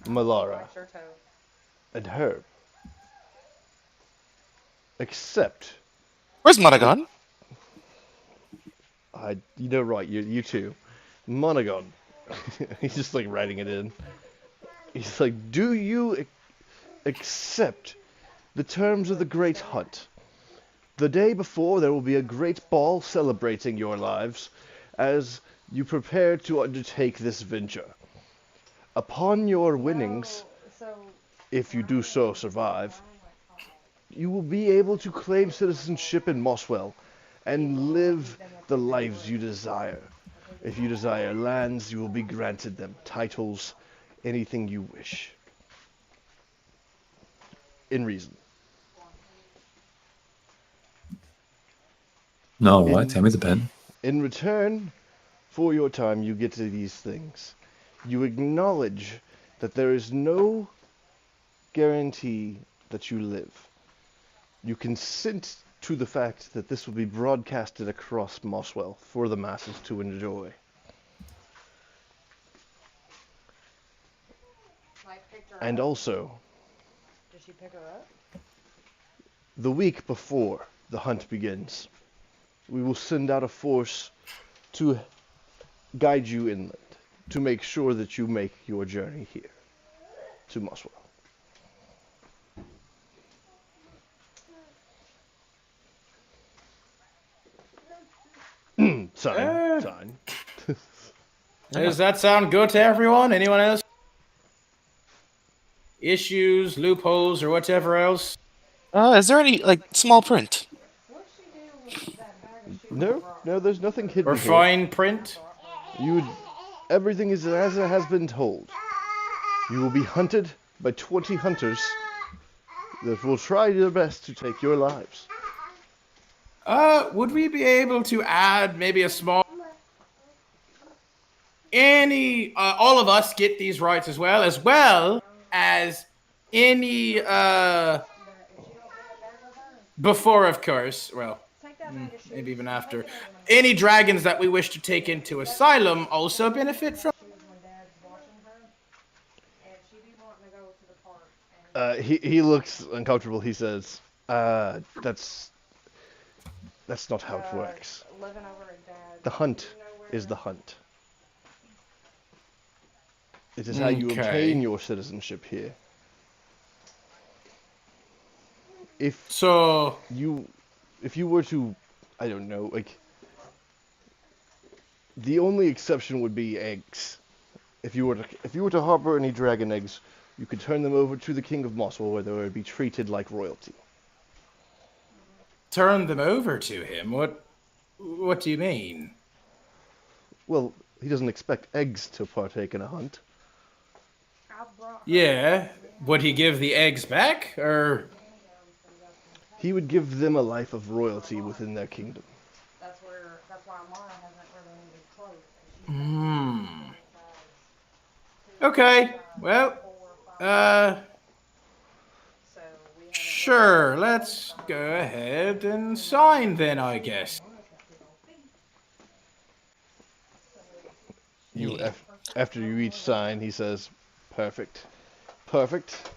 Malara, Bite your toe. and Herb accept? Where's Monagon? Right. You two, Monagon. He's just like writing it in. He's like, do you accept the terms of the Great Hunt? The day before, there will be a great ball celebrating your lives as you prepare to undertake this venture. Upon your winnings, So, if you do so survive, you will be able to claim citizenship in Moswell and live the lives you desire. If you desire lands, you will be granted them, titles, anything you wish. In reason. No, what? Tell me the pen. In return for your time, you get to these things. You acknowledge that there is no guarantee that you live. You consent to the fact that this will be broadcasted across Moswell for the masses to enjoy. like, picked her And up. also, Did she pick her up? the week before the hunt begins, we will send out a force to guide you inland, to make sure that you make your journey here to Moswell. Sign. Does that sound good to everyone? Anyone else? Issues, loopholes, or whatever else? Is there any like small print? What'd she do with that bag of shit? No, there's nothing hidden Or here. fine print? Everything is as it has been told. You will be hunted by 20 hunters that will try their best to take your lives. Would we be able to add maybe a small... all of us get these rights as well as any, before, of course, well, Take that bag of shit. maybe even after, any dragons that we wish to take into Asylum also benefit from... When Dad's watching her, and she be wanting to go to the park. And He looks uncomfortable. He says, that's not how it works. living over at Dad's. The hunt you know where is the hunt. It is how you Okay. obtain your citizenship here. If So, you were to, I don't know, like, the only exception would be eggs. If you were to harbor any dragon eggs, you could turn them over to the King of Moswell, where they would be treated like royalty. turn them over to him? What do you mean? Well, he doesn't expect eggs to partake in a hunt. I brought her. Yeah. Would he give the eggs back, or... He would give them a life of royalty within their kingdom. That's why Mara hasn't really needed clothes. Okay, well, So we haven't sure, let's go ahead and sign then, I guess. After you each sign, he says, "Perfect, perfect.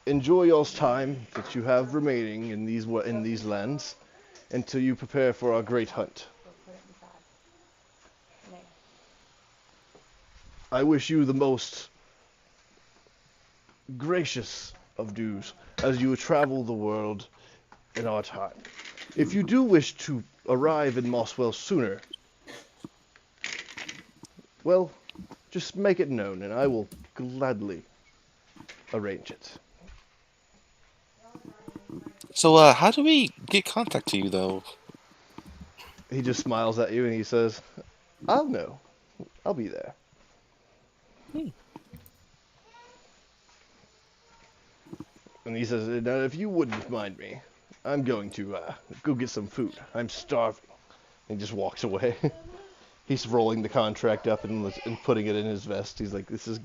enjoy y'all's time that you have remaining in these lands until you prepare for our great hunt. We'll put it inside. Nay. I wish you the most gracious of dues as you travel the world in our time. If you do wish to arrive in Mosswell sooner, well, just make it known and I will gladly arrange it. So, how do we get contact to you, though? He just smiles at you and he says, I'll know. I'll be there. And he says, now if you wouldn't mind me, I'm going to go get some food. I'm starving. And he just walks away. He's rolling the contract up and putting it in his vest. He's like, this is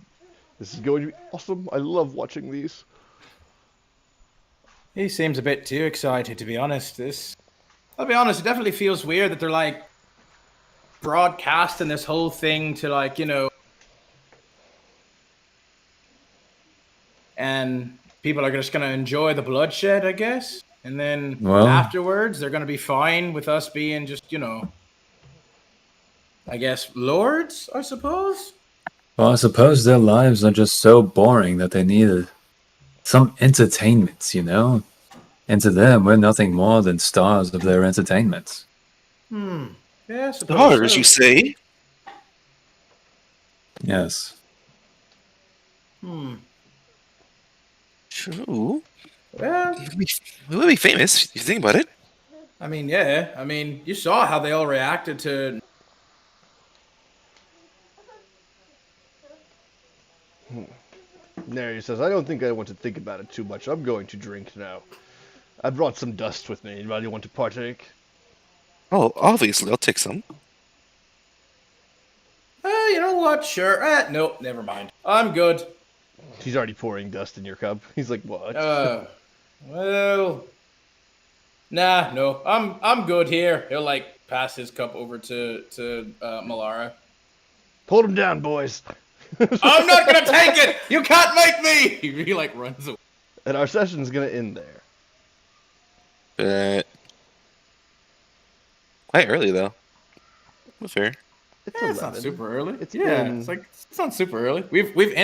going to be awesome. I love watching these. He seems a bit too excited, to be honest. I'll be honest, it definitely feels weird that they're like broadcasting this whole thing to like, and people are just going to enjoy the bloodshed, I guess. And then Well- afterwards, they're going to be fine with us being just, I guess, lords, I suppose. Well, I suppose their lives are just so boring that they needed some entertainment, And to them, we're nothing more than stars of their entertainment. Yeah, I suppose Stars, so. you say? Yes. True. Well, We would be famous if you think about it. I mean, yeah. I mean, you saw how they all reacted to. Nary says, I don't think I want to think about it too much. I'm going to drink now. I brought some dust with me. Anybody want to partake? Oh, obviously, I'll take some. You know what? Sure. Nope, never mind. I'm good. He's already pouring dust in your cup. He's like, what? Well, nah, no. I'm good here. He'll like pass his cup over to Malara. Hold him down, boys. I'm not gonna take it. You can't make me. He like runs away. And our session's going to end there. But quite early though. Well, fair. It's It's not 11. super early. It's yeah, been- it's not super early. We've ended